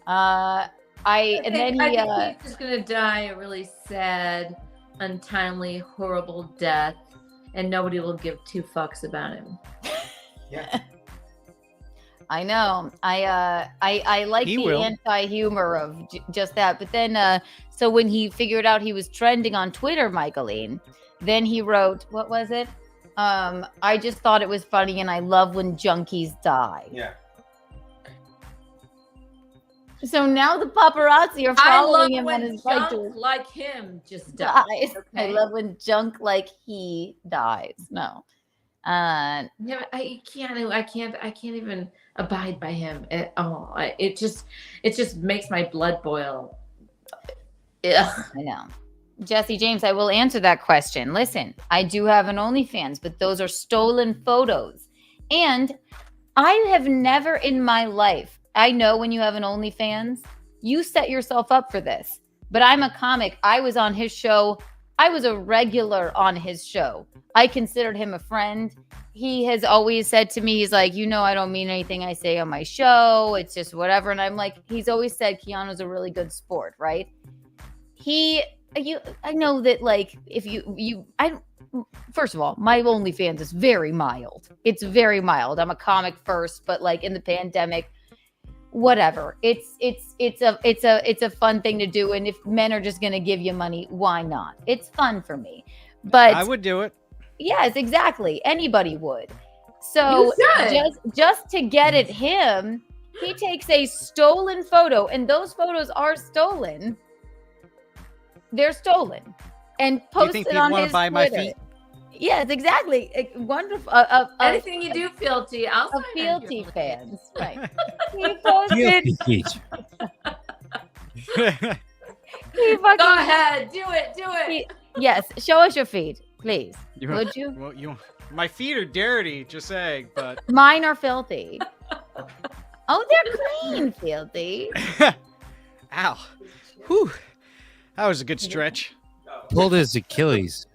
I think he's just gonna die a really sad, untimely, horrible death, and nobody will give two fucks about him. Yeah. I know. I like the anti-humor of just that. But then, so when he figured out he was trending on Twitter, Michaeline, then he wrote, what was it? I just thought it was funny, and I love when junkies die. Yeah. So now the paparazzi are following him on his bike tour. Like him just dies. Okay? I love when junk like he dies. No. I can't even abide by him at all. It just makes my blood boil. Ugh. I know. Jesse James, I will answer that question. Listen, I do have an OnlyFans, but those are stolen photos. And I have never in my life, I know when you have an OnlyFans, You set yourself up for this. But I'm a comic. I was on his show. I was a regular on his show. I considered him a friend. He has always said to me, he's like, I don't mean anything I say on my show. It's just whatever. And I'm like, he's always said Keanu's a really good sport, right? I know that, like, if first of all, my OnlyFans is very mild. It's very mild. I'm a comic first, but like in the pandemic, whatever. It's a fun thing to do. And if men are just going to give you money, why not? It's fun for me. But I would do it. Yes, exactly. Anybody would. So just to get at him, he takes a stolen photo, and those photos are stolen. They're stolen, and posts it on his Twitter. My feet? Yes, exactly. Wonderful. Anything you do, Fealty, I'll sign Fealty fans. Right. He posted. Go ahead, do it. Yes, show us your feed, please. Would you? Well, my feet are dirty, just saying, but mine are filthy. Oh, they're clean, Fealty. Ow. Whew. That was a good stretch. Pulled his Achilles.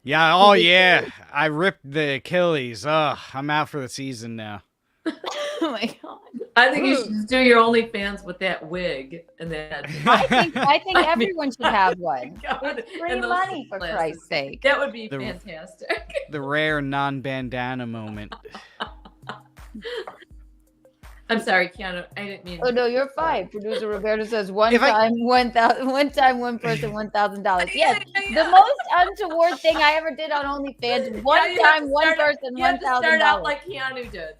Yeah, oh yeah. I ripped the Achilles. I'm out for the season now. Oh my god. I think you should just do your OnlyFans with that wig and that. I think everyone should have one. It's free money, for Christ's sake. That would be fantastic. The rare non-bandana moment. I'm sorry, Keanu. I didn't mean. Oh no, you're fine. Producer Roberto says one time, one person, $1,000. Yes, the most untoward thing I ever did on OnlyFans. One person, $1,000. Start out like Keanu did.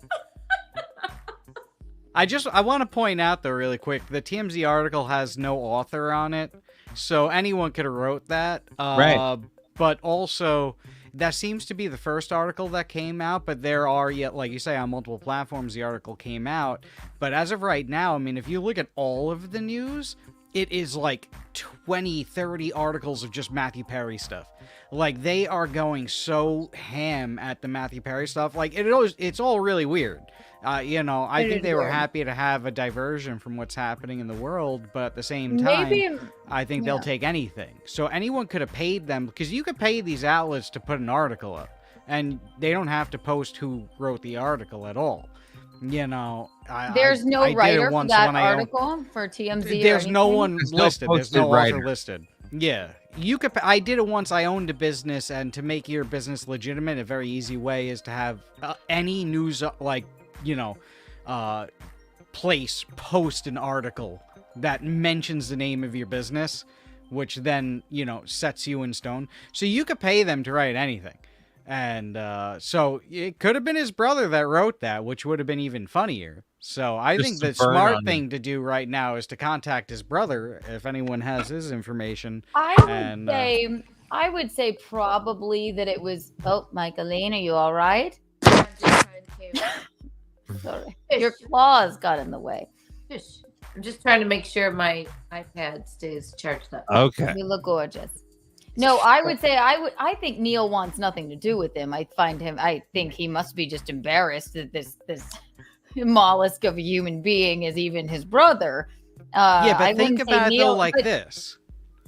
I want to point out though, really quick, the TMZ article has no author on it, so anyone could have wrote that. Right. But also, that seems to be the first article that came out, but there are yet, like you say, on multiple platforms, the article came out. But as of right now, I mean, if you look at all of the news, it is like 20, 30 articles of just Matthew Perry stuff. Like, they are going so ham at the Matthew Perry stuff. Like, it's all really weird. I think they were happy to have a diversion from what's happening in the world, but at the same time, I think they'll take anything. So anyone could have paid them, because you could pay these outlets to put an article up, and they don't have to post who wrote the article at all. There's no writer for that article for TMZ. There's no one listed. There's no author listed. Yeah. I did it once. I owned a business, and to make your business legitimate, a very easy way is to have any news, place post an article that mentions the name of your business, which then, sets you in stone. So you could pay them to write anything. And so it could have been his brother that wrote that, which would have been even funnier. So I think the smart thing to do right now is to contact his brother if anyone has his information. I would say probably that it was. Oh, Michaeline, are you all right? I'm just trying to. Sorry. Your claws got in the way. I'm just trying to make sure my iPad stays charged up. Okay. You look gorgeous. No, I would say I think Neil wants nothing to do with him. I think he must be just embarrassed that this mollusk of a human being is even his brother. But think about it though like this.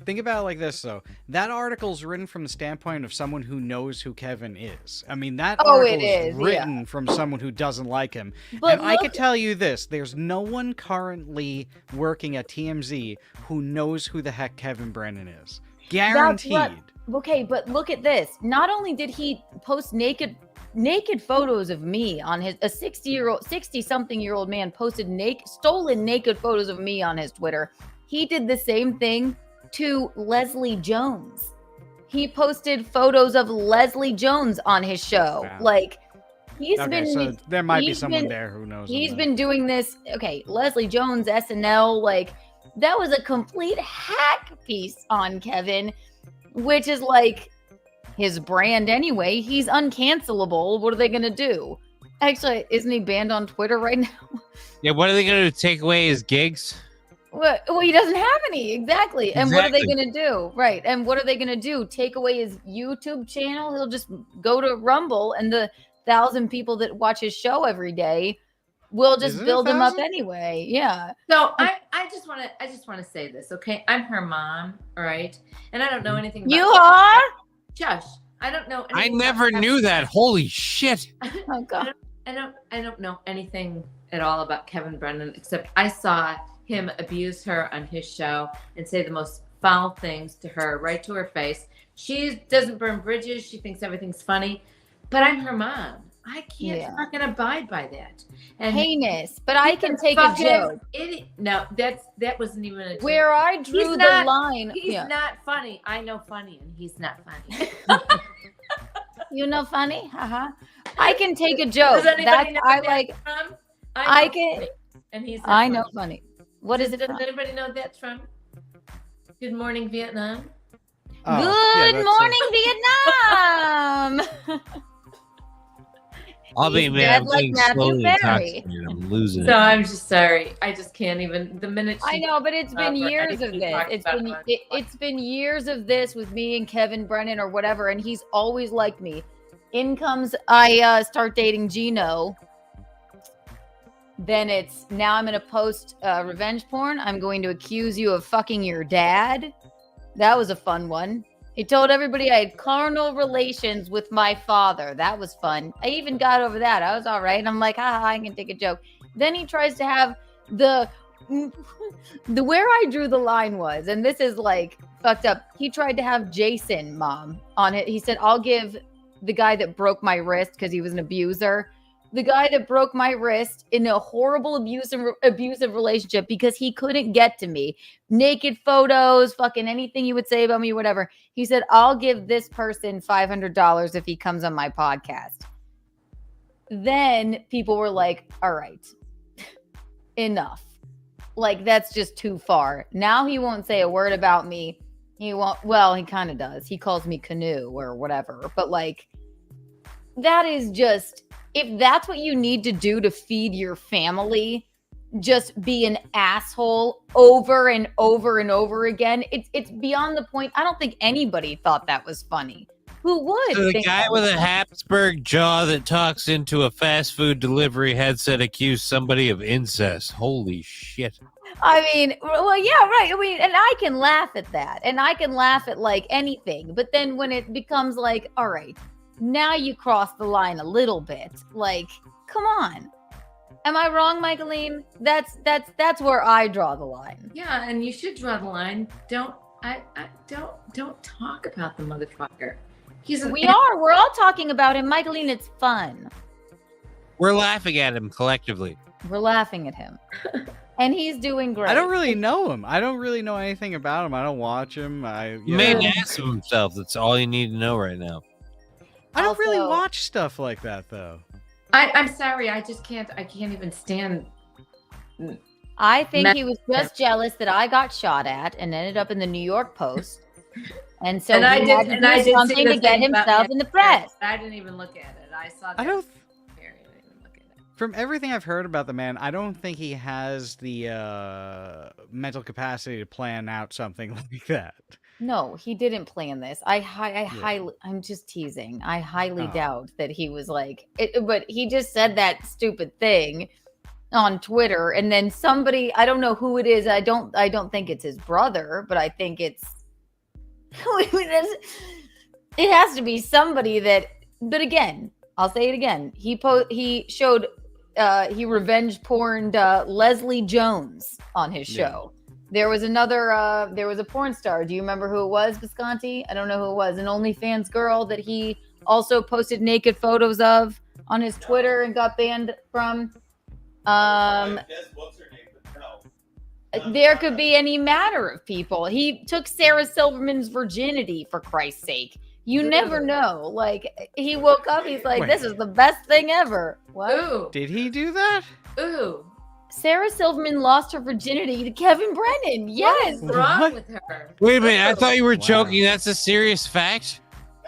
Think about it like this, though. That article's written from the standpoint of someone who knows who Kevin is. I mean, that article is written from someone who doesn't like him. But I could tell you this. There's no one currently working at TMZ who knows who the heck Kevin Brennan is. Guaranteed. Okay, but look at this. Not only did he post naked photos of me on his 60-something-year-old man posted stolen naked photos of me on his Twitter. He did the same thing to Leslie Jones. He posted photos of Leslie Jones on his show. Wow. Like, so there might be someone there who knows. He's been doing this. Okay, Leslie Jones, SNL, like, that was a complete hack piece on Kevin, which is like his brand anyway. He's uncancelable. What are they going to do? Actually, isn't he banned on Twitter right now? Yeah, what are they going to do? Take away his gigs? Well, he doesn't have any. Exactly. And what are they going to do? Right. And what are they going to do? Take away his YouTube channel? He'll just go to Rumble, and the 1,000 people that watch his show every day we'll just Isn't it build him up 1,000? anyway. Yeah. So I just want to say this, okay? I'm her mom, all right? And I don't know anything about You are? Shush. I don't know I anything never about knew that. Holy shit. Oh God. I don't know anything at all about Kevin Brennan, except I saw him abuse her on his show and say the most foul things to her, right to her face. She doesn't burn bridges. She thinks everything's funny, but I'm her mom. I can't. I'm not gonna abide by that. And heinous, but I can take a joke. No, that wasn't even a joke. Where I drew the line. He's Yeah. not funny. I know funny, and he's not funny. You know funny? Haha. I can take a joke. Does anybody That's know I that like. from? I know can. funny, and he's not I know funny. funny. What is it Does from? anybody know that's from? Good Morning Vietnam. Good morning, Vietnam. I'll be He's man. dead I'm like getting Matthew slowly Perry. intoxicated. I'm losing So it. I'm just sorry. I just can't even. The minute I know, but it's been or years of anything this. talked It's about been it, it's been years of this with me and Kevin Brennan or whatever, and he's always liked me. In comes I start dating Geno. Then it's now I'm gonna post revenge porn. I'm going to accuse you of fucking your dad. That was a fun one. He told everybody I had carnal relations with my father. That was fun. I even got over that. I was all right. And I'm like, haha, I can take a joke. Then he tries to have the where I drew the line was, and this is like fucked up. He tried to have Jason mom on it. He said, I'll give the guy that broke my wrist because he was an abuser. The guy that broke my wrist in a horrible abusive relationship because he couldn't get to me. Naked photos, fucking anything you would say about me, whatever. He said, I'll give this person $500 if he comes on my podcast. Then people were like, all right, enough. Like, that's just too far. Now he won't say a word about me. He won't. Well, he kind of does. He calls me Canoe or whatever. But like, that is just... If that's what you need to do to feed your family, just be an asshole over and over and over again. It's beyond the point. I don't think anybody thought that was funny. Who would? So the think guy that with was a funny? Habsburg jaw that talks into a fast food delivery headset accused somebody of incest. Holy shit. I mean, well, yeah, right. I mean, and I can laugh at that. And I can laugh at like anything. But then when it becomes like, all right, now you cross the line a little bit. Like, come on. Am I wrong, Michaeline? That's where I draw the line. Yeah, and you should draw the line. Don't talk about the motherfucker. We're all talking about him, Michaeline. It's fun. We're laughing at him collectively. We're laughing at him, and he's doing great. I don't really know him. I don't really know anything about him. I don't watch him. He made an ass of himself. That's all you need to know right now. I don't really watch stuff like that, though. I'm sorry. I can't even stand. I think he was just jealous that I got shot at and ended up in the New York Post, and so I he did, had to and do I did something see the to get thing about himself in the press. I didn't even look at it. I saw. That. I don't. From everything I've heard about the man, I don't think he has the mental capacity to plan out something like that. No, he didn't plan this. I'm just teasing. I highly doubt that he was like it, but he just said that stupid thing on Twitter, and then somebody, I don't know who it is. I don't think it's his brother, but I think it's it has to be somebody that. But again, I'll say it again. He showed he revenge porned Leslie Jones on his show. There was another, there was a porn star. Do you remember who it was, Visconti? I don't know who it was. An OnlyFans girl that he also posted naked photos of on his Twitter and got banned from. There could be any matter of people. He took Sarah Silverman's virginity, for Christ's sake. You never know. Like, he woke up, he's like, this is the best thing ever. What? Ooh. Did he do that? Ooh. Sarah Silverman lost her virginity to Kevin Brennan. Yes. What's wrong with her? Wait a minute. I thought you were joking. That's a serious fact?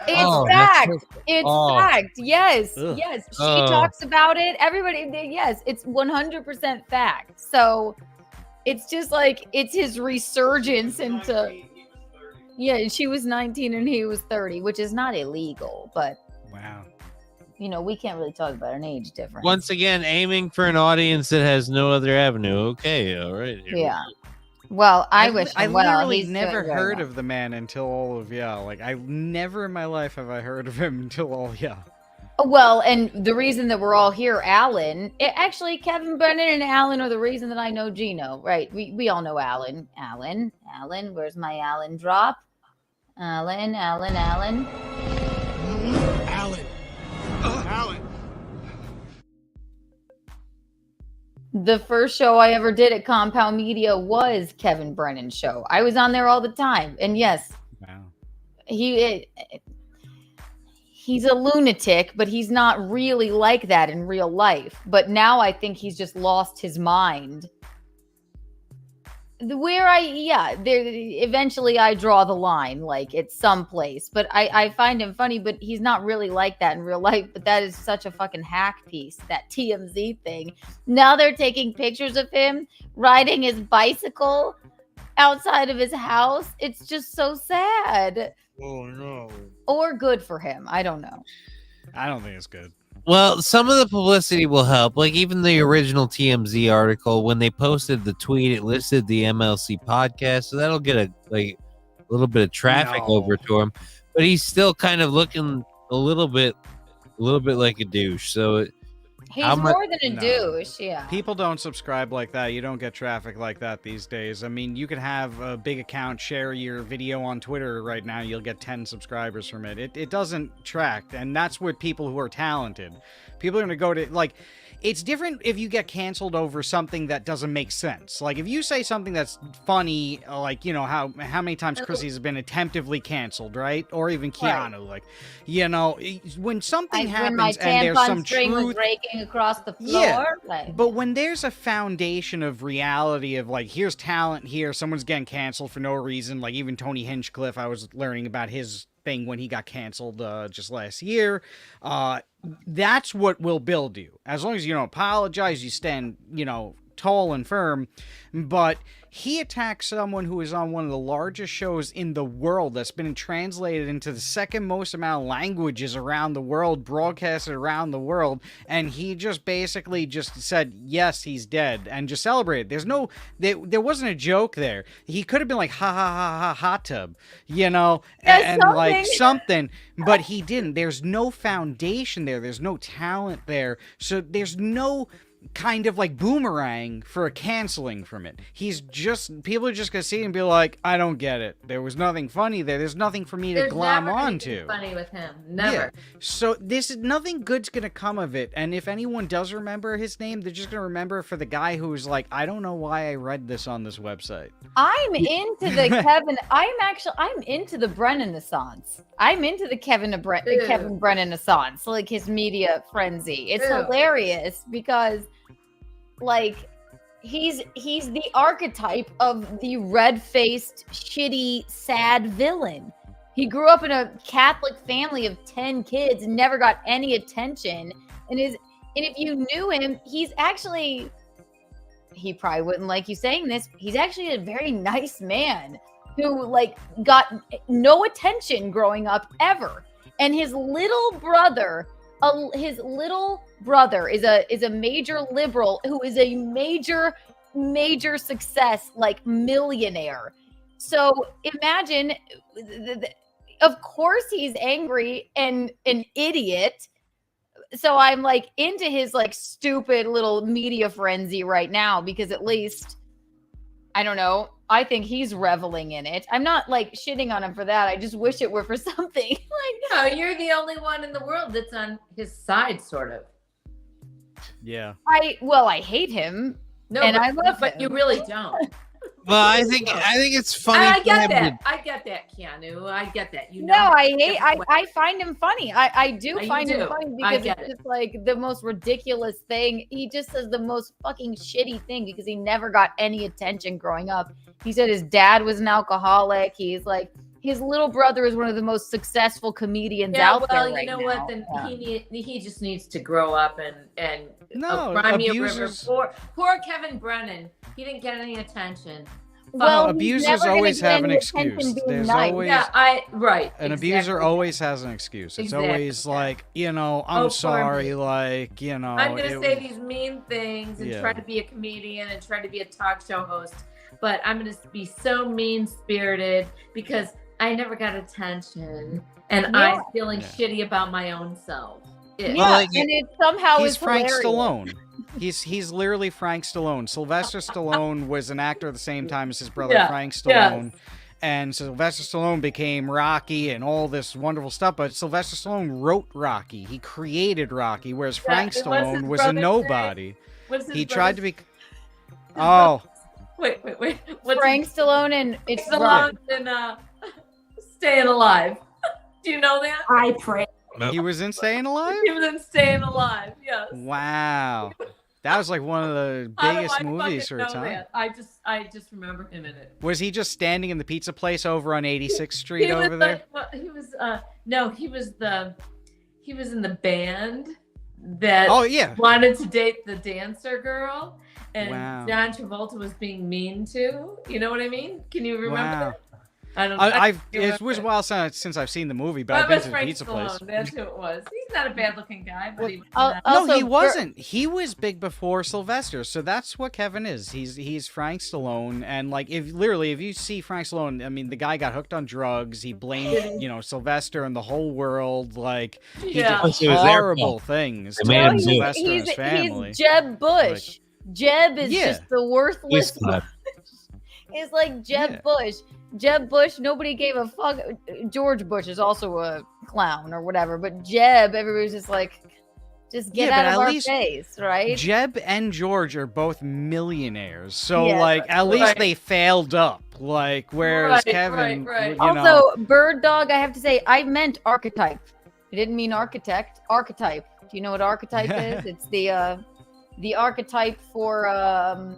It's fact. It's fact. Yes. Ugh. Yes. She talks about it. Everybody, yes, it's 100% fact. So it's just like, it's his resurgence into. Yeah, she was 19 and he was 30, which is not illegal, but. Wow. you know, we can't really talk about an age difference. Once again, aiming for an audience that has no other avenue. Okay, all right. Here we Yeah. go. Well, I wish I him well. literally He's never doing very heard well. of the man until all of y'all. Like, I never in my life have I heard of him until all y'all. Well, and the reason that we're all here, Alan, actually, Kevin Brennan and Alan are the reason that I know Geno, right? We all know Alan. Alan, where's my Alan drop? Alan. Alan. The first show I ever did at Compound Media was Kevin Brennan's show. I was on there all the time. And yes, he's a lunatic, but he's not really like that in real life. But now I think he's just lost his mind. Eventually I draw the line, like it's someplace. But I find him funny, but he's not really like that in real life. But that is such a fucking hack piece, that TMZ thing. Now they're taking pictures of him riding his bicycle outside of his house. It's just so sad. Oh no. Or good for him. I don't know. I don't think it's good. Well, some of the publicity will help. Like even the original TMZ article, when they posted the tweet, it listed the MLC podcast, so that'll get a little bit of traffic over to him. But he's still kind of looking a little bit like a douche. So He's more than a douche, yeah. People don't subscribe like that. You don't get traffic like that these days. I mean, you could have a big account share your video on Twitter right now. You'll get 10 subscribers from it. It doesn't track, and that's what people who are talented. People are going to go to, like, it's different if you get canceled over something that doesn't make sense. Like, if you say something that's funny, like, you know, how many times Chrissy's been attemptively canceled, right? Or even Keanu. Right. Like, you know, when something happens and there's some string truth... was breaking across the floor. Yeah, like... but when there's a foundation of reality of, like, here's talent here, someone's getting canceled for no reason, like even Tony Hinchcliffe, I was learning about his thing when he got canceled just last year. That's what will build you. As long as you don't apologize, you stand, you know, tall and firm. But he attacked someone who is on one of the largest shows in the world that's been translated into the second most amount of languages around the world, broadcasted around the world, and he just basically just said, yes, he's dead, and just celebrated. There wasn't a joke there. He could have been like, ha ha ha ha, hot tub, you know, and like something, but he didn't. There's no foundation there. There's no talent there. So there's no kind of like boomerang for a canceling from it. People are just gonna see it and be like, I don't get it. There was nothing funny there. There's nothing for me to glom onto. Funny with him, never. Yeah. So nothing good's gonna come of it. And if anyone does remember his name, they're just gonna remember for the guy who's like, I don't know why I read this on this website. I'm into the Kevin. I'm into the Brennan-assance. I'm into the Kevin Brennan-assance, like his media frenzy. It's hilarious because, like, he's the archetype of the red-faced, shitty, sad villain. He grew up in a Catholic family of 10 kids and never got any attention. And if you knew him, he probably wouldn't like you saying this. He's actually a very nice man who, like, got no attention growing up ever. And his little brother is a major liberal who is a major success, like millionaire. So imagine, of course he's angry and an idiot. So I'm like into his like stupid little media frenzy right now, because at least, I don't know, I think he's reveling in it. I'm not like shitting on him for that. I just wish it were for something. Like, no, you're the only one in the world that's on his side, sort of. Yeah. I hate him. No, and I love but him. You really don't. Well, I think it's funny. I get that, Keanu. I get that. You know. No, I find him funny. I do find him funny because it's just like the most ridiculous thing. He just says the most fucking shitty thing because he never got any attention growing up. He said his dad was an alcoholic. He's like, his little brother is one of the most successful comedians out there right now. What? Then he just needs to grow up and no Cry Me a River. Poor Kevin Brennan. He didn't get any attention. Well, he's abusers never gonna always get have an any attention excuse. being There's nice. always right. an exactly. abuser always has an excuse. It's Exactly. always like, I'm poor sorry, me. like, I'm gonna say these mean things and try to be a comedian and try to be a talk show host, but I'm gonna be so mean spirited because I never got attention and I'm feeling shitty about my own self. And it somehow he's is Frank hilarious. Stallone. He's literally Frank Stallone. Sylvester Stallone was an actor at the same time as his brother Frank Stallone. And Sylvester Stallone became Rocky and all this wonderful stuff, but Sylvester Stallone wrote Rocky. He created Rocky, whereas Frank Stallone was a nobody. He tried to be Wait. What's Frank Stallone and it's Stallone and Staying Alive. Do you know that? I pray. He was in Staying Alive? He was in Staying Alive, yes. Wow. That was like one of the How do biggest I movies fucking for a know time. that? I just remember him in it. Was he just standing in the pizza place over on 86th Street He was over there? he was he was in the band that wanted to date the dancer girl, and Wow. John Travolta was being mean to. You know what I mean? Can you remember Wow. that? I don't. It was a while since I've seen the movie, but That I've been was to the Frank pizza Stallone. place. That's who it was. He's not a bad-looking guy, but he was No, he wasn't. He was big before Sylvester, so that's what Kevin is. He's Frank Stallone, and like if you see Frank Stallone, I mean, the guy got hooked on drugs. He blamed Sylvester and the whole world. Like he did horrible things to Sylvester and his family. He's Jeb Bush. Jeb is just the worthless. It's like Jeb Bush. Jeb Bush, nobody gave a fuck. George Bush is also a clown or whatever, but Jeb, everybody's just like, just get out of our face, right? Jeb and George are both millionaires, so Yeah, like at least right. they failed up. Like whereas Kevin, Also, Bird Dog, I have to say, I meant archetype. I didn't mean architect. Archetype. Do you know what archetype is? It's the archetype for a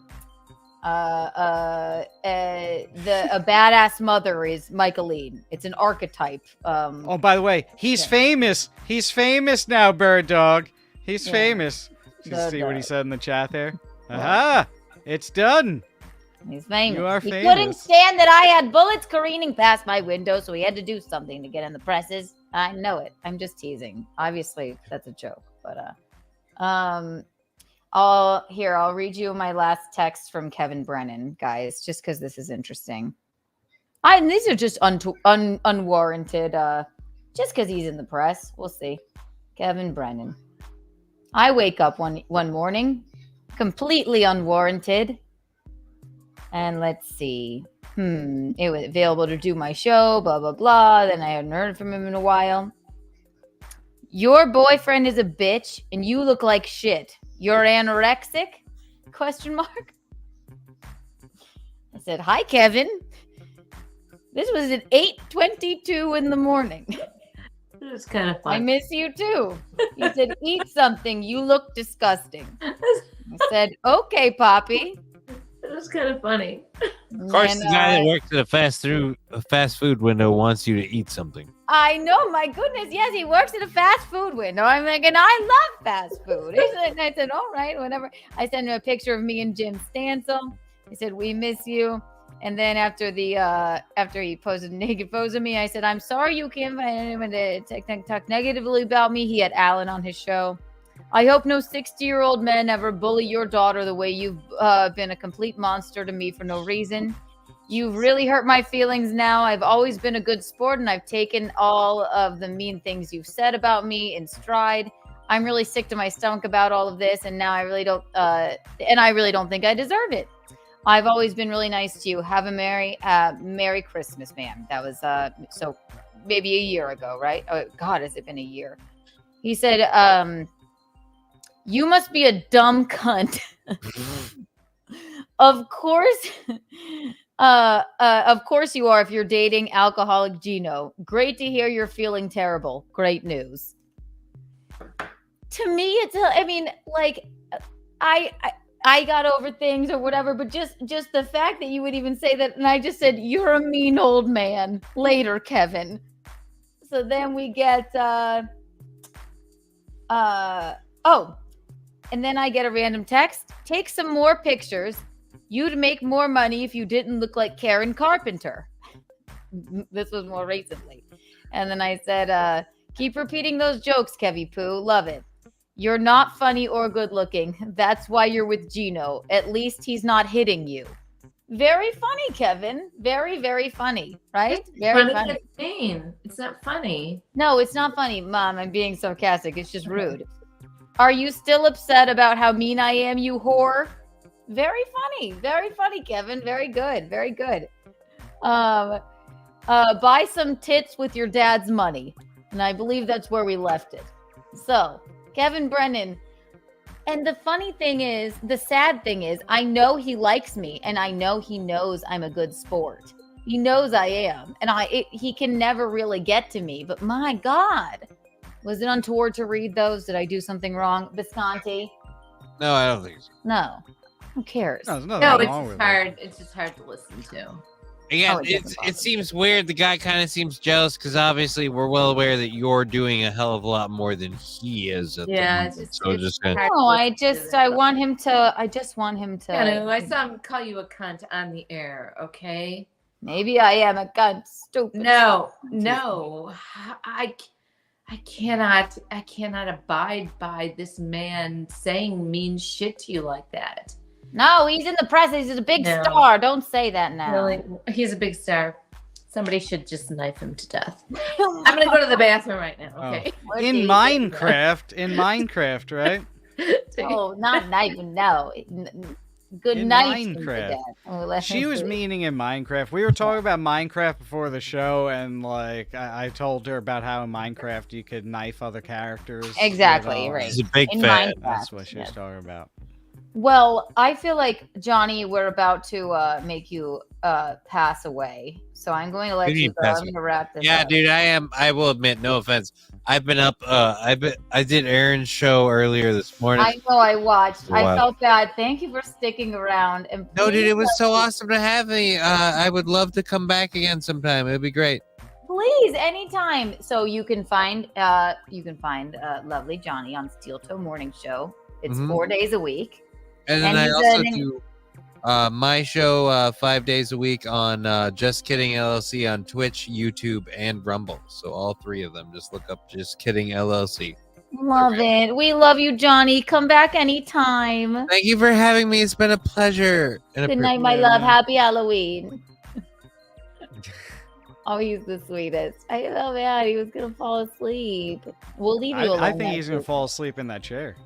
badass mother is Michaeline. It's an archetype. Oh, by the way, he's famous. He's famous now, Bird Dog. He's famous. Did you see what he said in the chat there? Aha! It's done. He's famous. You are he famous. couldn't stand that I had bullets careening past my window, so he had to do something to get in the presses. I know it. I'm just teasing. Obviously, that's a joke. But I'll read you my last text from Kevin Brennan, guys, just because this is interesting. And these are just unwarranted, just because he's in the press. We'll see. Kevin Brennan. I wake up one morning, completely unwarranted. And let's see. It was available to do my show, blah, blah, blah. Then I hadn't heard from him in a while. Your boyfriend is a bitch, and you look like shit. You're anorexic? Question mark. I said, hi, Kevin. This was at 8:22 in the morning. It was kind of fun. I miss you too. He said, eat something. You look disgusting. I said, okay, Poppy. It was kind of funny. Of course, the guy that works at a fast food window wants you to eat something. I know, my goodness. Yes, he works at a fast food window. I'm like, and I love fast food. And I said, all right, whatever. I sent him a picture of me and Jim Stansel. He said, we miss you. And then after he posted a naked photos of me, I said, I'm sorry you can't find anyone to talk negatively about me. He had Alan on his show. I hope no 60-year-old men ever bully your daughter the way you've been a complete monster to me for no reason. You've really hurt my feelings now. I've always been a good sport, and I've taken all of the mean things you've said about me in stride. I'm really sick to my stomach about all of this, and now I really don't think I deserve it. I've always been really nice to you. Have a Merry Christmas, ma'am. That was so maybe a year ago, right? Oh God, has it been a year? He said, you must be a dumb cunt. Of course you are if you're dating alcoholic Geno. Great to hear you're feeling terrible. Great news. To me, I got over things or whatever, but just the fact that you would even say that, and I just said, you're a mean old man. Later, Kevin. So then we get and then I get a random text. Take some more pictures. You'd make more money if you didn't look like Karen Carpenter. This was more recently. And then I said, keep repeating those jokes, Kevy Poo. Love it. You're not funny or good looking. That's why you're with Geno. At least he's not hitting you. Very funny, Kevin. Very, very funny, right? Very funny. It's not funny. No, it's not funny, Mom. I'm being sarcastic. It's just rude. Are you still upset about how mean I am, you whore? Very funny, Kevin. Very good. Very good. Buy some tits with your dad's money. And I believe that's where we left it. So, Kevin Brennan. And the funny thing is, the sad thing is, I know he likes me, and I know he knows I'm a good sport. He knows I am, and he can never really get to me. But my God, was it untoward to read those? Did I do something wrong, Visconti? No, I don't think so. No, who cares? No, it's just hard. It's just hard to listen to. Again, it seems weird. The guy kind of seems jealous because obviously we're well aware that you're doing a hell of a lot more than he is. At the moment. No, I just want him to. I saw him call you a cunt on the air. Okay. Maybe I am a cunt. Stupid. No. I cannot abide by this man saying mean shit to you like that. No, he's in the press. He's a big star. Don't say that now. Really? He's a big star. Somebody should just knife him to death. I'm gonna go to the bathroom right now. Okay. Oh. In Minecraft, right? Oh, not knife. No. Good in night. Minecraft. She was meaning in Minecraft. We were talking about Minecraft before the show, and like I told her about how in Minecraft you could knife other characters. Exactly, right. He's a big fan. That's what she was talking about. Well, I feel like, Johnny, we're about to make you pass away. So I'm going to let you go. I'm going to wrap this up. Dude, I am. I will admit, no offense. I've been up. I did Aaron's show earlier this morning. I know. I watched. Wow. I felt bad. Thank you for sticking around. And no, dude, it was so awesome to have me. I would love to come back again sometime. It'd be great. Please, anytime. So you can find lovely Johnny on Steel Toe Morning Show. It's 4 days a week. And then I also do my show 5 days a week on Just Kidding LLC on Twitch, YouTube, and Rumble. So all three of them. Just look up Just Kidding LLC. Love it. We love you, Johnny. Come back anytime. Thank you for having me. It's been a pleasure. Good night, my love. Happy Halloween. Oh, he's the sweetest. I felt bad. He was going to fall asleep. We'll leave you alone. I think he's going to fall asleep in that chair.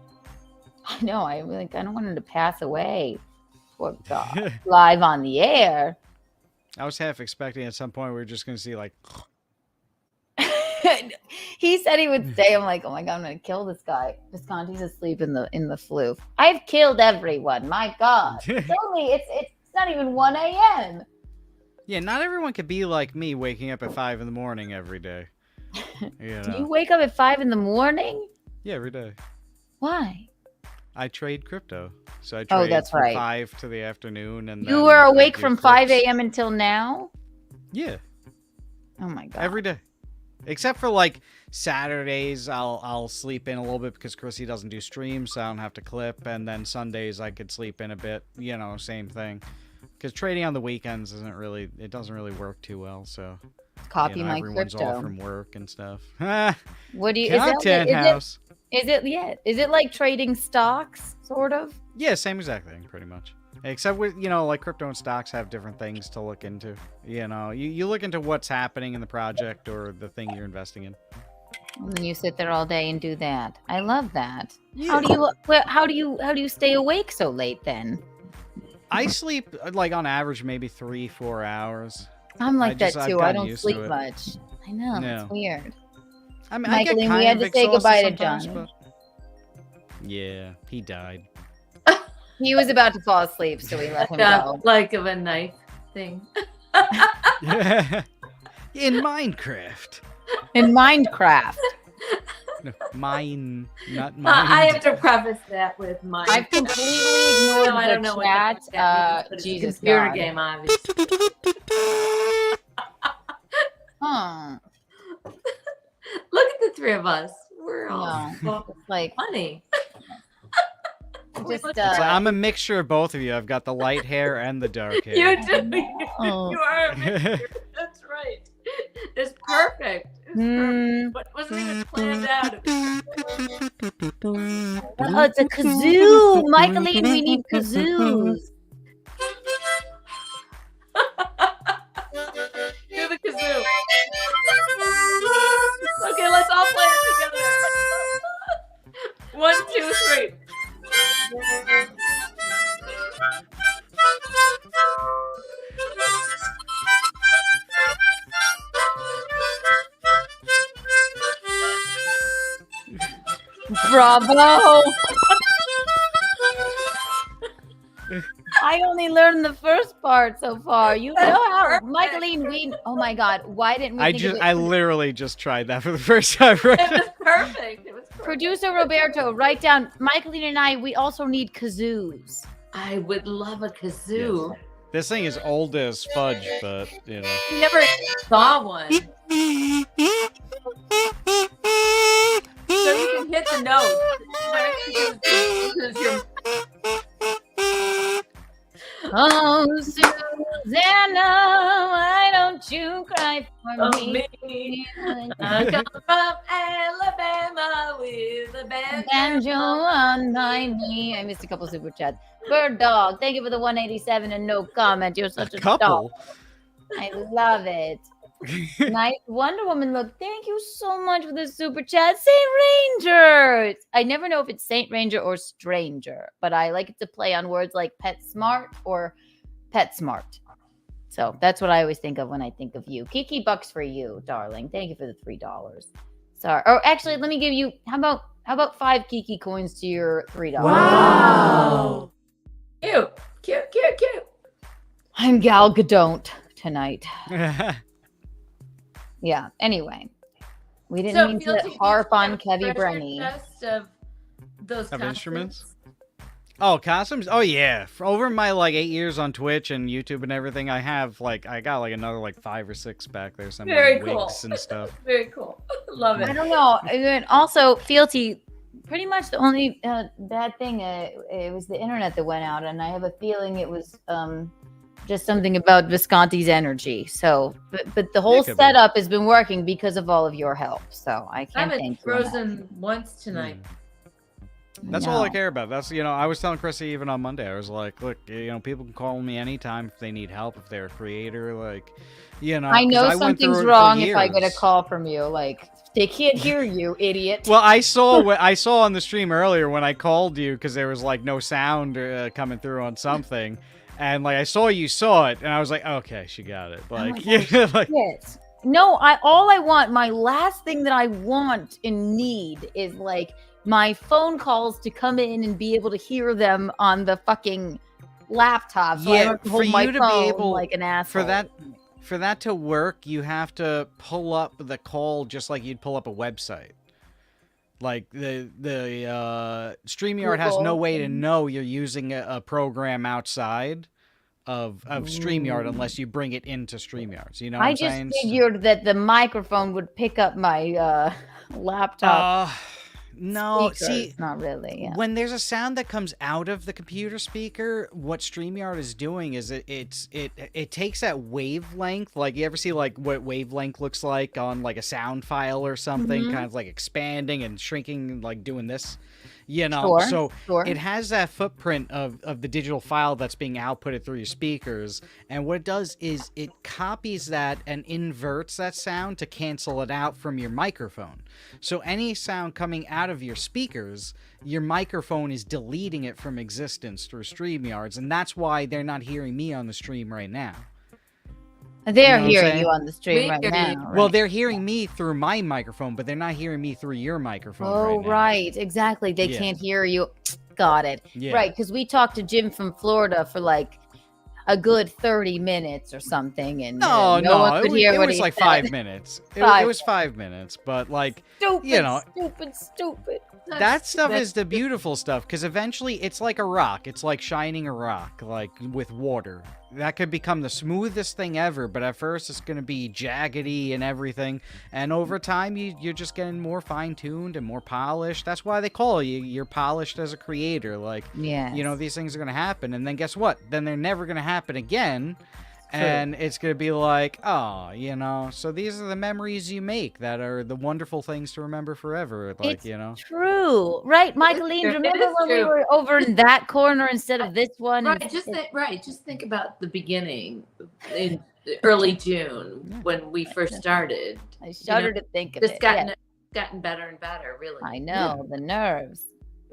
I know. I don't want him to pass away. Poor God. Live on the air. I was half expecting at some point we were just going to see like. He said he would stay. I'm like, oh my God, I'm going to kill this guy. Visconti's asleep in the floof. I've killed everyone. My God. It's not even 1 a.m. Yeah, not everyone could be like me, waking up at 5 in the morning every day. You Do know? you wake up at 5 in the morning? Yeah, every day. Why? I trade crypto. So I trade that's from right. 5 to the afternoon. And You then were I awake do from flips. 5 a.m. until now? Yeah. Oh my God. Every day. Except for like Saturdays, I'll sleep in a little bit because Chrissy doesn't do streams, so I don't have to clip. And then Sundays I could sleep in a bit. You know, same thing. Because trading on the weekends doesn't really work too well. So Copy my everyone's crypto. off from work and stuff. What do you? Content house. Is it like trading stocks, sort of? Yeah, same exact thing, pretty much. Except with, like crypto and stocks have different things to look into. You look into what's happening in the project or the thing you're investing in. And then you sit there all day and do that. I love that. Yeah. How do you stay awake so late then? I sleep like on average maybe 3-4 hours. I'm like that too. I don't used sleep to it. much. I know. Yeah. It's weird. I mean, I get Michaeline, kind we had of to say exhausted goodbye to sometimes, Johnny. but yeah, he died. He was about to fall asleep, so we let him go. Like of a knife thing. Yeah. In Minecraft. In Minecraft. No, not mine. I have to preface that with mine. I've completely ignored I don't know the what chat. that means, but it's Jesus a computer God. game, obviously. Huh. Look at the three of us. We're all No, like funny. Just, It's like, I'm a mixture of both of you. I've got the light hair and the dark hair. You do. Oh. You are a mixture. That's right. It's perfect. It's perfect. But it wasn't even planned out. Oh, it's a kazoo. Michaeline, we need kazoos. Do the kazoo. Okay, let's all play it together. 1, 2, 3. Bravo. I only learned the first part so far. You know how, Michaeline, oh my God, why didn't we think of it? I literally just tried that for the first time. Right? It was perfect. It was perfect. Producer Roberto, write down, Michaeline and I, we also need kazoos. I would love a kazoo. Yes. This thing is old as fudge, but, you know. You never saw one. So you can hit the note. Oh, Susanna, why don't you cry for me? I come from Alabama with a banjo on my knee. I missed a couple super chats. Bird Dog, thank you for the 187 and no comment. You're such a couple. dog. I love it. Nice Wonder Woman look. Thank you so much for the super chat. Saint Ranger. I never know if it's Saint Ranger or Stranger, but I like it to play on words like Pet Smart or Pet Smart. So that's what I always think of when I think of you. Kiki bucks for you, darling. Thank you for the $3. Sorry. Or actually, let me give you, how about 5 Kiki coins to your $3? Wow. Cute. I'm Gal GaDONT tonight. Yeah. Anyway, we didn't mean to harp on Kevy Brenny. Of those of instruments. Oh, costumes. Oh yeah. For over my 8 years on Twitch and YouTube and everything, I got another 5 or 6 back there. Some Very wigs cool. and stuff. Very cool. Love it. I don't know. And also, Fealty, pretty much the only bad thing, it was the internet that went out, and I have a feeling it was just something about Visconti's energy. So, but the whole setup has been working because of all of your help. So I can't thank you enough. Frozen once tonight. That's all I care about. That's, I was telling Chrissy even on Monday, I was like, look, people can call me anytime if they need help, if they're a creator, I know something's wrong if I get a call from you, they can't hear you, idiot. Well, I saw on the stream earlier when I called you because there was no sound coming through on something. And I saw you saw it, and I was like, okay, she got it. Yes. No, all I want, my last thing that I want and need is my phone calls to come in and be able to hear them on the fucking laptop. So I don't have to hold my phone be able, like an asshole. For that to work, you have to pull up the call just like you'd pull up a website. The StreamYard has no way to know you're using a program outside of StreamYard unless you bring it into StreamYard. You know what I'm saying? I just figured that the microphone would pick up my laptop. No, speakers. see, not really. Yeah. When there's a sound that comes out of the computer speaker, what StreamYard is doing is it takes that wavelength. You ever see what wavelength looks like on a sound file or something, kind of expanding and shrinking, doing this. So it has that footprint of the digital file that's being outputted through your speakers, and what it does is it copies that and inverts that sound to cancel it out from your microphone. So any sound coming out of your speakers, your microphone is deleting it from existence through StreamYards, and that's why they're not hearing me on the stream right now. They're hearing you on the stream right now. Right? Well, they're hearing me through my microphone, but they're not hearing me through your microphone. Oh, right. Exactly. They can't hear you. Got it. Yeah. Right. Because we talked to Jim from Florida for a good 30 minutes or something. And no one could hear what he said. 5 minutes. It was 5 minutes. But stupid. That stuff is the beautiful stuff, because eventually it's like a rock. It's like shining a rock, with water. that could become the smoothest thing ever, but at first it's going to be jaggedy and everything. And over time, you're just getting more fine-tuned and more polished. That's why they call you're polished as a creator. Like, you know, these things are going to happen. And then guess what? Then they're never going to happen again. And it's going to be like, oh, you know, so these are the memories you make that are the wonderful things to remember forever. Like, It's you know. true. Right, Michaeline, true. remember It is when we true. were over in that corner instead of this one? Right, And just think about the beginning in early June when we first started. I shudder to think of it's it. gotten better and better, really. I know, the nerves.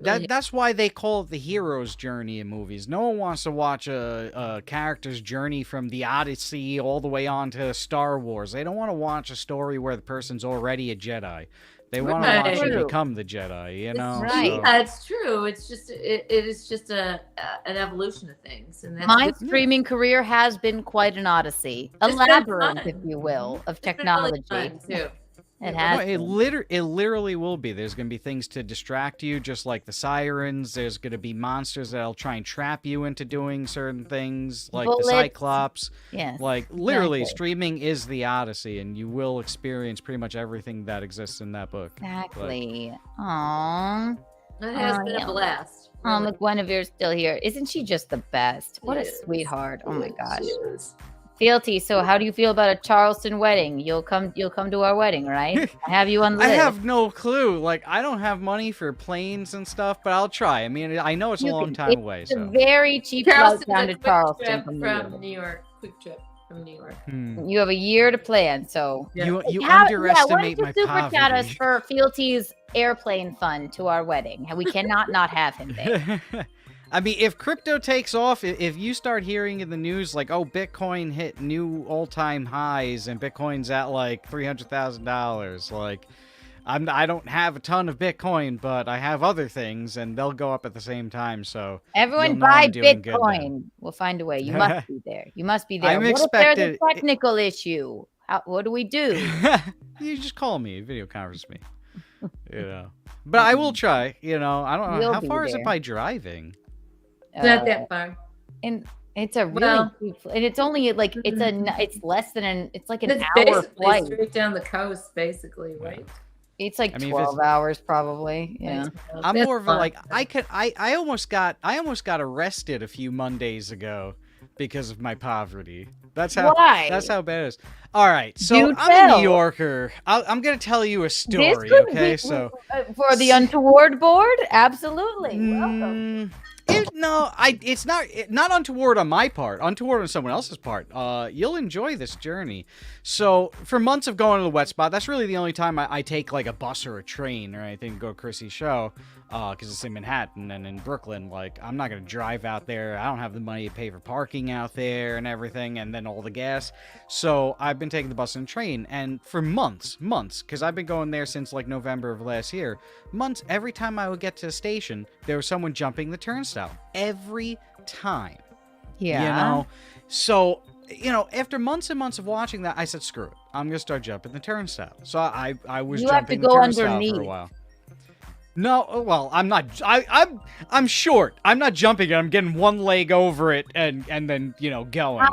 That's why they call it the hero's journey in movies. No one wants to watch a character's journey from the Odyssey all the way on to Star Wars. They don't want to watch a story where the person's already a Jedi. They want to watch you become the Jedi, you know? Right. So- Yeah, it's true. It's just it is just an evolution of things. And that's My good. streaming career has been quite an odyssey, a It's been labyrinth, fun. if you will, of It's been technology. really fun, too. It No, has. it literally will be. There's going to be things to distract you, just like the sirens. There's going to be monsters that'll try and trap you into doing certain things, like Bullets. the Cyclops. Yes, Like, literally, exactly. streaming is the Odyssey, and you will experience pretty much everything that exists in that book. Exactly. Aww. It has been a blast. Oh, look, Guinevere's still here. Isn't she just the best? What a Yes. sweetheart. Oh my gosh. She is. Fealty, so how do you feel about a Charleston wedding? You'll come to our wedding, right? I have you on the I list. have no clue. Like, I don't have money for planes and stuff, but I'll try. I mean, I know it's a You long can- time it's away, a so. very cheap flight Charleston, down a to quick Charleston trip from from New New York. Quick trip from New York. You have a year to plan, so You How- underestimate why my don't you super chat us poverty. for Fealty's airplane fund to our wedding? We cannot not have him there. I mean, if crypto takes off, if you start hearing in the news like, oh, Bitcoin hit new all-time highs and Bitcoin's at like $300,000, like, I don't have a ton of Bitcoin, but I have other things, and they'll go up at the same time. So Everyone you'll know buy I'm doing good then. Bitcoin. We'll find a way. You must be there. You must be there. I'm What if there's a expected- technical issue? What do we do? You just call me, video conference me. You know, but I will try. You know, I don't know You'll how be far is there. it by driving. Not that far. And it's a really Well- cheap, and it's only like it's less than it's like an It's hour basically flight. straight down the coast, basically, right? It's like I mean, if it's- 12 hours probably. Yeah. I'm That's more of a fine. like I almost got arrested a few Mondays ago because of my poverty. That's how Why? That's how bad it is. All right, so Do I'm a tell. New Yorker. I'm gonna tell you a This story. could Okay, be so for the Untoward board, absolutely. Welcome. it's not untoward on my part. Untoward on someone else's part. You'll enjoy this journey. So for months of going to the wet spot, that's really the only time I take like a bus or a train or anything to go to Chrissy's show. Because it's in Manhattan and in Brooklyn. Like, I'm not gonna drive out there. I don't have the money to pay for parking out there and everything, and then all the gas. So I've been taking the bus and train, and for months, because I've been going there since like November of last year. Months, every time I would get to the station, there was someone jumping the turnstile. Every time. Yeah. You know? So, you know, after months and months of watching that, I said, screw it. I'm gonna start jumping the turnstile. So I was You have to jumping the go turnstile underneath. for a while. No, well, I'm not. I'm short. I'm not jumping it. I'm getting one leg over it and then going.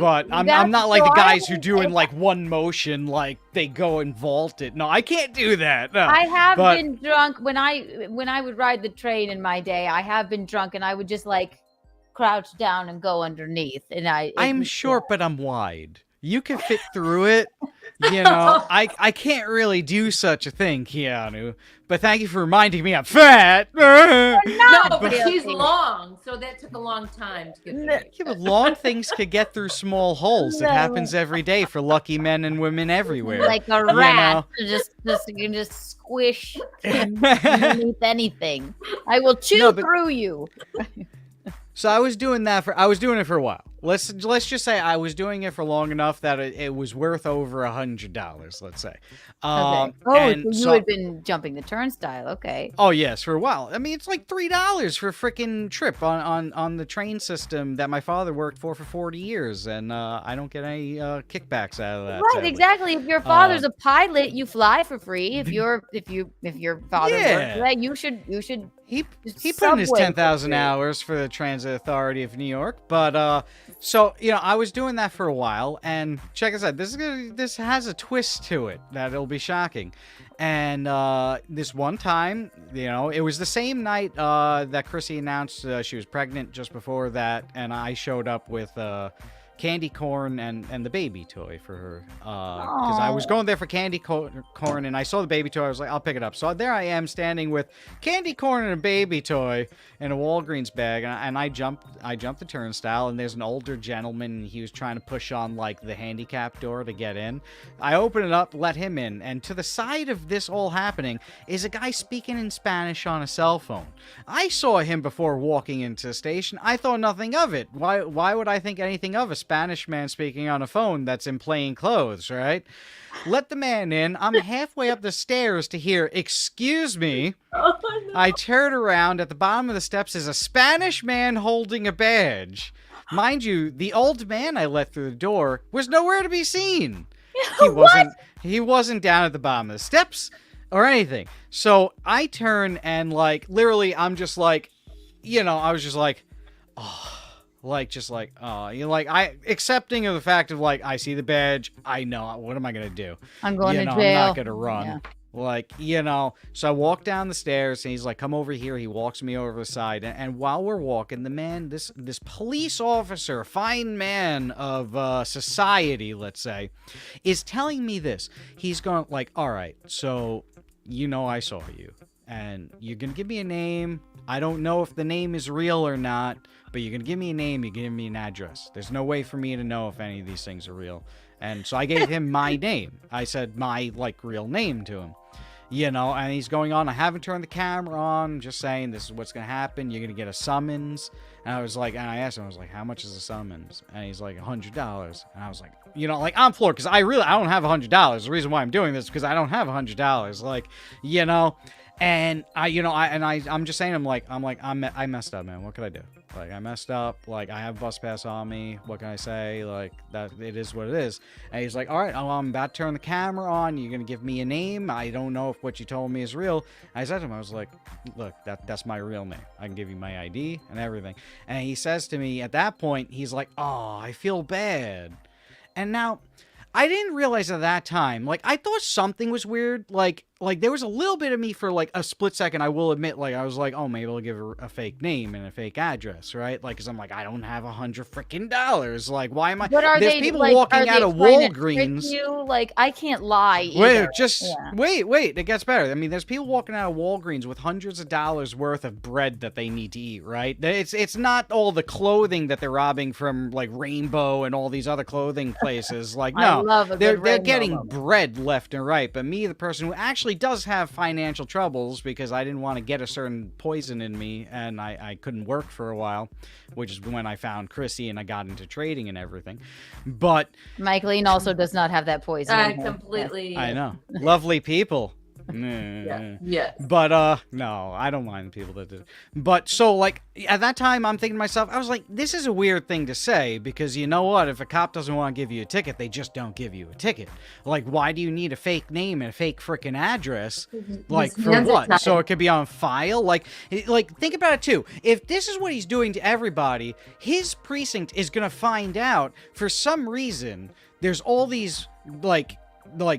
But I'm not like the guys who do in like one motion, like they go and vault it. No, I can't do that. No. I have But- been drunk when I would ride the train in my day. I have been drunk and I would just like crouch down and go underneath. And I'm short, but I'm wide. You can fit through it. You know, I can't really do such a thing, Keanu. But thank you for reminding me I'm fat. No, but she's long, so that took a long time to get there. Yeah, but long things could get through small holes. It happens every day for lucky men and women everywhere. like a You rat, know? just you can just squish underneath anything. I will chew through you. So I was doing it for a while. Let's just say I was doing it for long enough that it was worth over $100. Let's say. Okay. And So you had been jumping the turnstile. Okay. Oh yes, for a while. I mean, it's like $3 for a freaking trip on the train system that my father worked for 40 years, and I don't get any kickbacks out of that. Right, sadly. exactly. If your father's a pilot, you fly for free. If your father works Yeah. for that, you should He put in his 10,000 hours for the Transit Authority of New York, but so I was doing that for a while, and check this out. This has a twist to it that'll be shocking. And this one time, it was the same night that Chrissy announced she was pregnant just before that, and I showed up with candy corn and the baby toy for her because I was going there for candy corn and I saw the baby toy. I was like, I'll pick it up. So there I am standing with candy corn and a baby toy in a Walgreens bag, and I jumped the turnstile, and there's an older gentleman, and he was trying to push on like the handicap door to get in. I open it up, let him in, and to the side of this all happening is a guy speaking in Spanish on a cell phone. I saw him before walking into the station. I thought nothing of it. Why would I think anything of a Spanish man speaking on a phone that's in plain clothes, right? Let the man in. I'm halfway up the stairs to hear, "Excuse me." Oh, no. I turn around. At the bottom of the steps is a Spanish man holding a badge. Mind you, the old man I let through the door was nowhere to be seen. He wasn't down at the bottom of the steps or anything. So I turn and literally I'm just I was just accepting of the fact of I see the badge. I know, what am I going to do? I'm going to jail. I'm not going to run. Yeah. So I walk down the stairs and he's like, "Come over here." He walks me over the side. And while we're walking, the man, this police officer, fine man of society, let's say, is telling me this. He's going "All right, so, I saw you and you're going to give me a name. I don't know if the name is real or not, but you're going to give me a name, you give me an address. There's no way for me to know if any of these things are real." And so I gave him my name. I said my, real name to him. And he's going on, "I haven't turned the camera on. I'm just saying this is what's going to happen. You're going to get a summons." And I was like, and I asked him, I was like, "How much is a summons?" And he's like, $100. And I was like, I'm floored because I don't have $100. The reason why I'm doing this is because I don't have $100. And I'm just saying, I messed up, man. What could I do? I messed up. I have a bus pass on me. What can I say? That it is what it is. And he's like, "All right, I'm about to turn the camera on. You're going to give me a name. I don't know if what you told me is real." I said to him, I was like, "Look, that's my real name. I can give you my ID and everything." And he says to me at that point, he's like, "Oh, I feel bad." And now, I didn't realize at that time, I thought something was weird. There was a little bit of me for a split second, I will admit, I was like, "Oh, maybe I'll give her a fake name and a fake address," right? Because I'm I don't have $100 freaking dollars. Why am I? But are There's they people walking walking out of Walgreens. I can't lie either. Wait, it gets better. I mean, there's people walking out of Walgreens with hundreds of dollars worth of bread that they need to eat, right? It's not all the clothing that they're robbing from Rainbow and all these other clothing places. No, they're getting bread left and right. But me, the person who actually does have financial troubles because I didn't want to get a certain poison in me and I couldn't work for a while, which is when I found Chrissy and I got into trading and everything. But Mike Lean also does not have that poison. Completely. I know. Lovely people. Yeah. But no, I don't mind the people that do. But so at that time I'm thinking to myself, I was like, this is a weird thing to say because you know what? If a cop doesn't want to give you a ticket, they just don't give you a ticket. Why do you need a fake name and a fake freaking address? For what? So it could be on file? Think about it too. If this is what he's doing to everybody, his precinct is gonna find out for some reason there's all these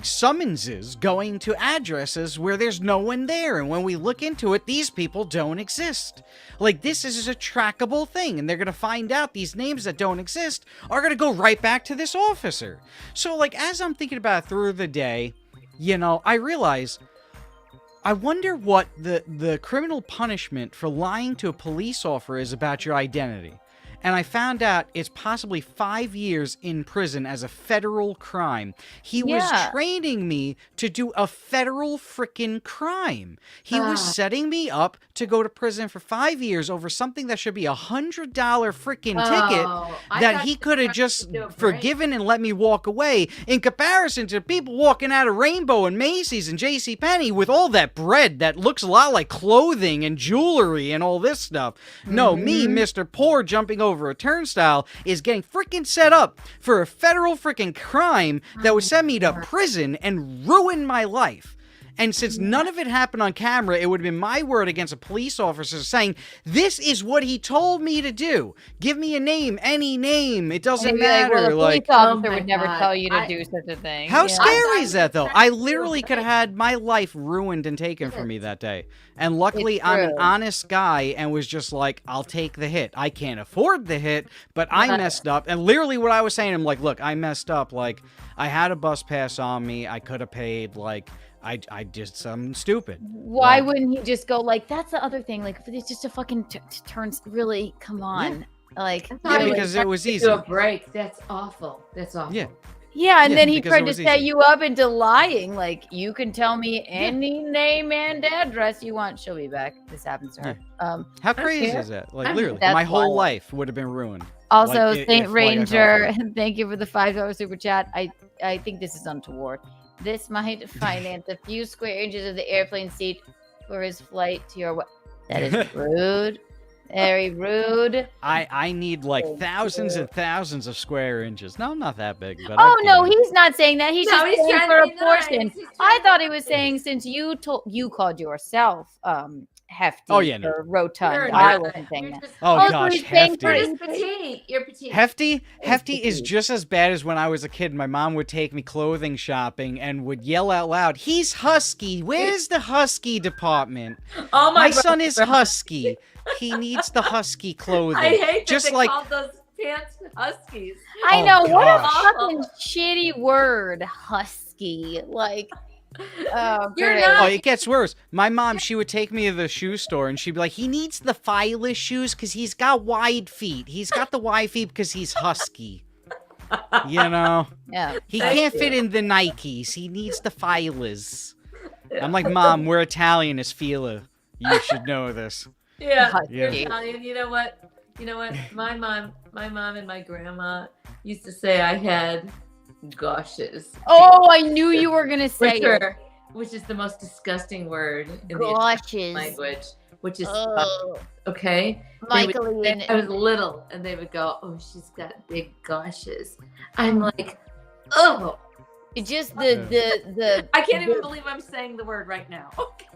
summonses going to addresses where there's no one there, and when we look into it, these people don't exist. This is a trackable thing, and they're gonna find out these names that don't exist are gonna go right back to this officer. So as I'm thinking about it through the day, I realize, I wonder what the criminal punishment for lying to a police officer is about your identity. And I found out it's possibly 5 years in prison as a federal crime. He was training me to do a federal frickin' crime. He was setting me up to go to prison for 5 years over something that should be $100 frickin' ticket that he could have just forgiven and let me walk away, in comparison to people walking out of Rainbow and Macy's and JCPenney with all that bread that looks a lot like clothing and jewelry and all this stuff. No, me, Mr. Poor, jumping over a turnstile, is getting freaking set up for a federal freaking crime that would send me to prison and ruin my life. And since none of it happened on camera, it would have been my word against a police officer saying, this is what he told me to do. Give me a name, any name. It doesn't matter. Well, a like, police officer would never tell you to do such a thing. how scary is that, though? I literally could have had my life ruined and taken from me that day. And luckily, I'm an honest guy and was just like, I'll take the hit. I can't afford the hit, but I messed up. And literally what I was saying, I'm like, look, I messed up. Like, I had a bus pass on me. I could have paid, like, I did something stupid. Why wouldn't he just go like, that's the other thing. Like, it's just a fucking turns. Really, come on. Like, because it was easy. Do a break. That's awful. That's awful. Yeah. Yeah, and then he because tried it to was set easy. you up into lying. Like, you can tell me any name and address you want. She'll be back. This happens to her. How crazy is that? Like, literally, That's my whole wild. life would have been ruined. Also, Like, Saint if, Ranger, I felt thank you for the $5 super chat. I think this is untoward. This might finance a few square inches of the airplane seat for his flight to your. That is rude. Very rude. I need like thousands and thousands of square inches. No, I'm not that big, but Oh no, he's not saying that. He's No, just he's saying trying for to a be portion. nice. He's I thought he was saying since you called yourself hefty Oh, yeah, no. or rotund. You're I not. wasn't saying You're that. just- Oh, Also, gosh, he's saying hefty. for You're his- petite. You're petite. Hefty is just as bad as when I was a kid. My mom would take me clothing shopping and would yell out loud, "He's husky. Where's the husky department? Oh my son is husky. He needs the husky clothing." I hate just that they like called those pants huskies. I Oh, know what a gosh. fucking shitty word, husky. Like, oh, You're great. not- Oh, it gets worse. My mom, she would take me to the shoe store and she'd be like, "He needs the Phyllis shoes because he's got wide feet. He's got the wide feet because he's husky." You know? Yeah. He Thank can't you. fit in the Nikes. He needs the Phyllis. I'm like, "Mom, we're Italian as Fila. You should know this." Yeah, Yeah. you're Italian. You know what? You know what? My mom and my grandma used to say I had gushes. Oh, I knew you were gonna say it. Which is the most disgusting word in Gushes. the language. Which is Oh. okay. Michael Ian. I was little, and they would go, "Oh, she's got big gushes." I'm like, "Oh." It's just the I can't even believe I'm saying the word right now.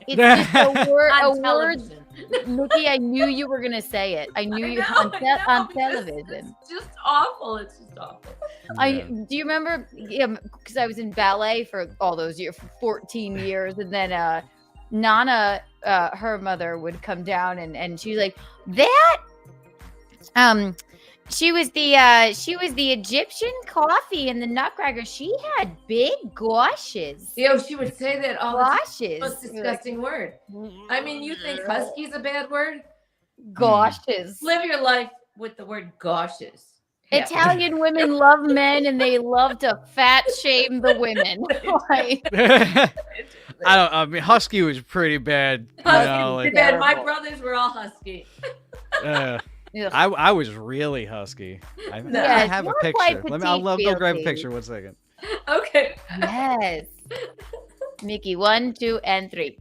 it's just a word On television. Mickey, I knew you were gonna say it. I knew you on television. It's just awful. It's just awful. Do you remember? Yeah, because I was in ballet for all those years, for 14 years, and then Nana, her mother, would come down and she was like, "That." She was the Egyptian coffee and the Nutcracker. She had big gushes. Yo, she would say that all the time. Gushes. Most disgusting word. I mean, you think husky's a bad word? Gushes. Live your life with the word gushes. Yeah. Italian women love men and they love to fat shame the women. Like, I mean, husky was pretty bad. You know, Husky, like, bad. My brothers were all husky. I was really husky. I Yes, have a you're quite picture. I'll go petite, grab a Fealty. picture. 1 second. Okay. yes. Mickey, 1, 2, and 3.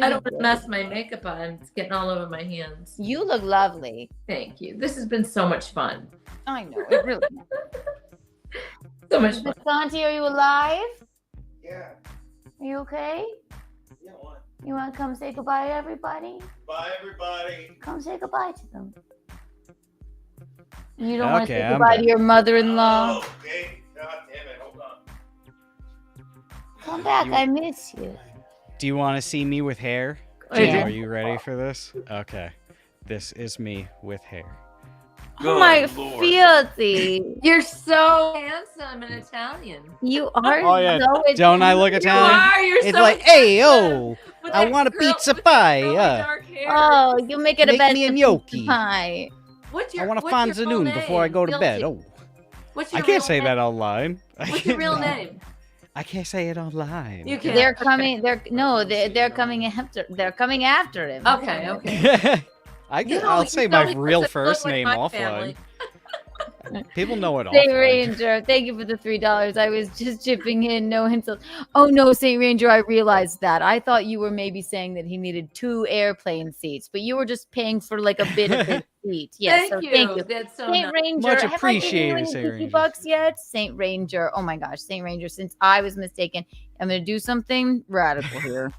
I don't want to mess my makeup on. It's getting all over my hands. You look lovely. Thank you. This has been so much fun. I know, it really. So much fun. Santi, are you alive? Yeah. Are you okay? Yeah, what? You want to come say goodbye to everybody? Bye, everybody. Come say goodbye to them. You don't want to Okay, say I'm goodbye back. to your mother-in-law? Oh, okay. God damn it. Hold on. Come back, I miss you. Do you want to see me with hair? Yeah. Are you ready for this? Okay. This is me with hair. Oh my fealty. You're so handsome and Italian. You are Oh, yeah. so Don't I look Italian? are, you're It's so like, hey, expensive. yo, With I that want a curl- pizza with pie. curly dark hair. Oh, you make it a Make best me a pizza gnocchi. pie. What's your, I want a what's your full fanzanoon before I name? go to bed. Guilty. Oh, What's I your can't real say name? that online. What's your real name? I can't say it online. You can't. They're coming. They're coming after. They're coming after him. Okay, okay. I You can, know, I'll you say know my he real doesn't look first like name my offline. family. People know it all. Saint Ranger, thank you for the $3. I was just chipping in, no insult. Oh no, Saint Ranger, I realized that. I thought you were maybe saying that he needed 2 airplane seats, but you were just paying for like a bit of his seat. Yes, Thank so you. thank you. That's so Saint nice. Ranger, Much have I appreciated, given you Saint any Ranger. $50 yet? Saint Ranger, oh my gosh, Saint Ranger, since I was mistaken, I'm going to do something radical here.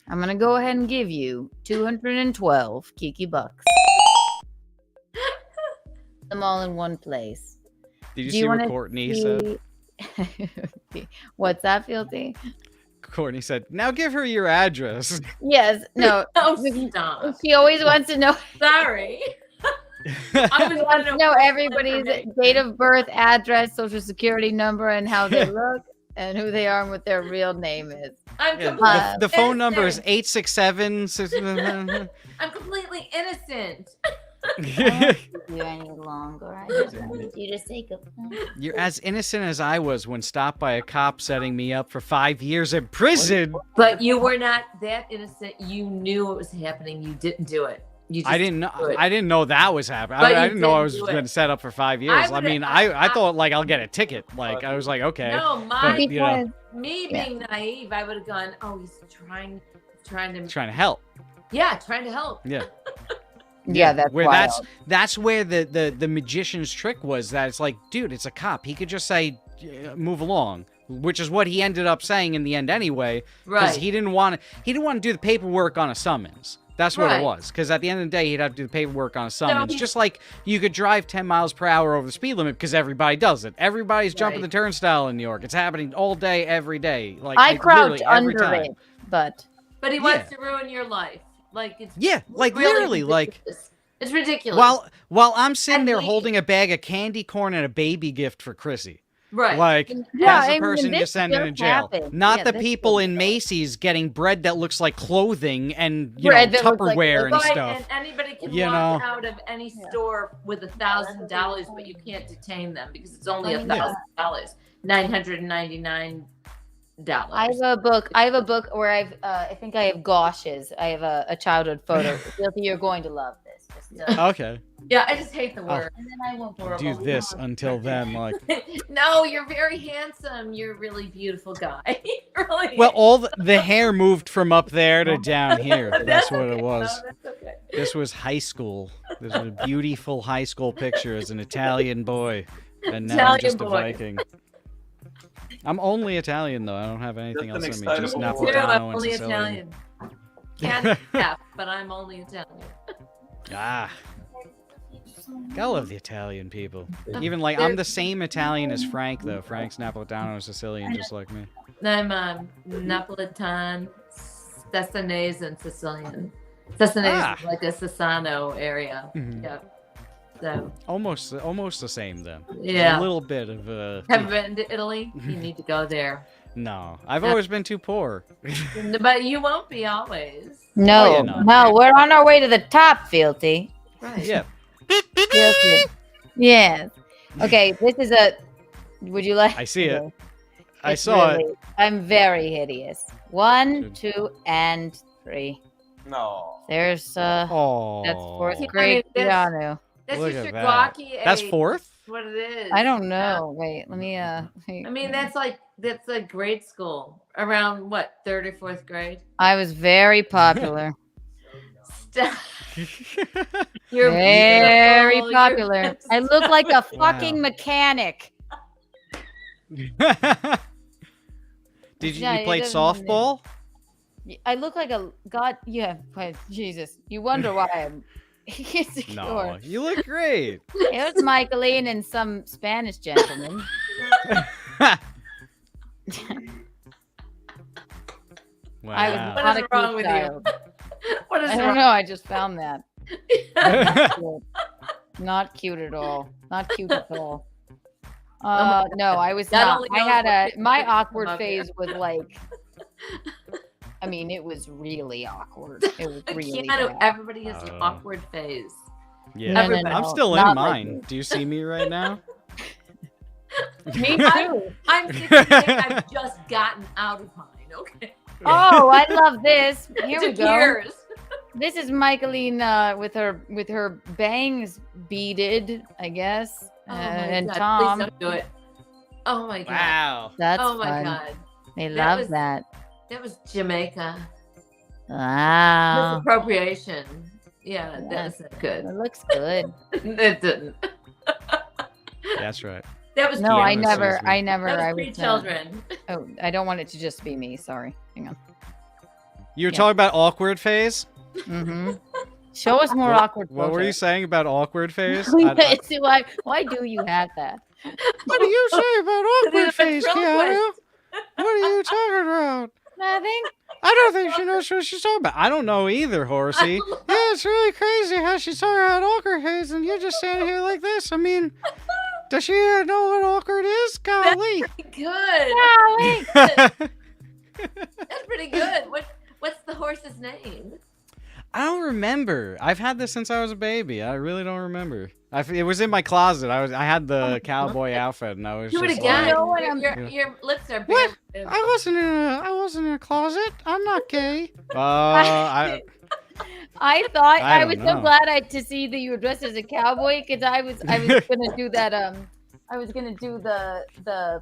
I'm going to go ahead and give you 212 Kiki bucks. Them all in one place. Did you Do see what wanna Courtney see- said? What's that, Fealty? Courtney said, "Now give her your address." Yes, no. Oh, stop. She always wants to know. Sorry. I was wants to know personal everybody's information. date of birth, address, social security number, and how they look, and who they are, and what their real name is. I'm Yeah, completely the phone number is innocent. 867. I'm completely innocent. You any longer? I just wanted you to take a. You're as innocent as I was when stopped by a cop setting me up for 5 years in prison. But you were not that innocent. You knew what was happening. You didn't do it. You just I didn't know. do it. I didn't know that was happening. But I you didn't know I did was do it. going to set up for 5 years. I mean, I thought like I'll get a ticket. Like I was like, okay. No, but, you know, me being naive, I would have gone, oh, he's trying to trying to help. Yeah, trying to help. Yeah. Yeah, that's where wild. that's where the magician's trick was. That it's like, dude, it's a cop. He could just say, move along, which is what he ended up saying in the end anyway. Because Right. he didn't want to do the paperwork on a summons. That's what Right. it was. Because at the end of the day, he'd have to do the paperwork on a summons. he- Just like you could drive 10 miles per hour over the speed limit because everybody does it. Everybody's jumping the Right. turnstile in New York. It's happening all day, every day. Like I crouch literally every under time. it, but But he wants to ruin your life. Like it's Yeah, like really literally, like ridiculous. It's ridiculous. while I'm sitting And there we- holding a bag of candy corn and a baby gift for Chrissy. Right. Like, Yeah, as I a mean, person you're this sending just in jail. happened. Not Yeah, the this people in Macy's getting bread that looks like clothing and, Bread know, that looks like Tupperware and Right, stuff. and anybody can You walk know? out of any store with $1,000, but you can't detain them because it's only Yeah. $1,000, $999. I have a book. I have a book where I think I have gauches. I have a childhood photo. Filthy, you're going to love this. Just, Okay. Yeah, I just hate the I'll word. And then I won't do this until then. Like, No, you're very handsome. You're a really beautiful guy. Really. well, all the hair moved from up there to down here. That's That's what okay. it was. No, that's okay. This was high school. This was a beautiful high school picture as an Italian boy, and now I'm Italian just a boy. Viking. I'm only Italian though. I don't have anything Just else an in me. Just excitable boy. Me too, I'm Napolitano and only Sicilian. Italian. Can't half, but I'm only Italian. Ah. Gotta love the Italian people. Even like They're- I'm the same Italian as Frank though. Frank's Napolitano and Sicilian, just like me. I'm Napolitan, Sassanese, and Sicilian. Sassanese is like a Sassano area. Mhm. Yeah. So, Almost the same then. Just Yeah. A little bit of have you been to Italy? You need to go there. No, I've always been too poor. But you won't be always. no, yeah, no. no, we're on our way to the top, Fealty. Right. Yeah. Fealty. Yes. Okay, this is a. Would you like? I see it. I It's saw it. really- I'm very hideous. 1, 2, and 3. No. There's Oh. that's fourth I grade mean, that's- Keanu. That's Look just at your that. gawky That's age. fourth? That's what it is. I don't know. Wait, let me wait. I mean, that's like grade school. Around what, third or fourth grade? I was very popular. Stop. You're very beautiful, you're popular. I look like a Wow. fucking mechanic. Did you, Yeah, you it played doesn't- softball? I look like a god. Yeah, but Jesus, you wonder why I'm insecure. No, you look great. It was Michaeline and some Spanish gentleman. I was Wow. What not is a wrong cute with child. you? What is I don't wrong? know. I just found that. Not cute at all. Not cute at all. No, I was God not. only I knows had what a my pictures awkward come up here. phase was like. I mean, it was really awkward. It was really Keanu, bad. everybody has an awkward phase. Yeah, No, Everybody. I'm still not in like mine. me. Do you see me right now? Me too. I'm 68. I've just gotten out of mine. Okay. Oh, I love this. Here we Took go. years. This is Michaeline with her bangs beaded, I guess. And God, Tom. Please don't do it. Oh my God. Wow. That's Oh my fun. God. They That love was- that. That was Jamaica. Wow. Misappropriation. Yeah, that Yes. was good. It looks good. It didn't. That's right. That was No, I Keanu never. sees me. I never. That was I three was children. Oh, I don't want it to just be me. Sorry. Hang on. You were Yeah. talking about awkward phase? Mm-hmm. Show us more What- awkward. What were you photos. saying about awkward phase? See, why do you have that? What do you say about awkward phase, Keanu? What are you talking about? Nothing. I don't think she knows what she's talking about. I don't know either, Horsey. Yeah, it's really crazy how she's talking about awkward phase and you're just standing here like this. I mean, does she know what awkward is? Golly. Good. Golly. That's pretty good. What's the horse's name? I don't remember. I've had this since I was a baby. I really don't remember. It was in my closet. I had the cowboy outfit, and I was Do it just again. like, Your lips are What? bare. I wasn't in a closet. I'm not gay. I I thought I I don't was know. so glad to see that you were dressed as a cowboy because I was gonna do that. I was gonna do the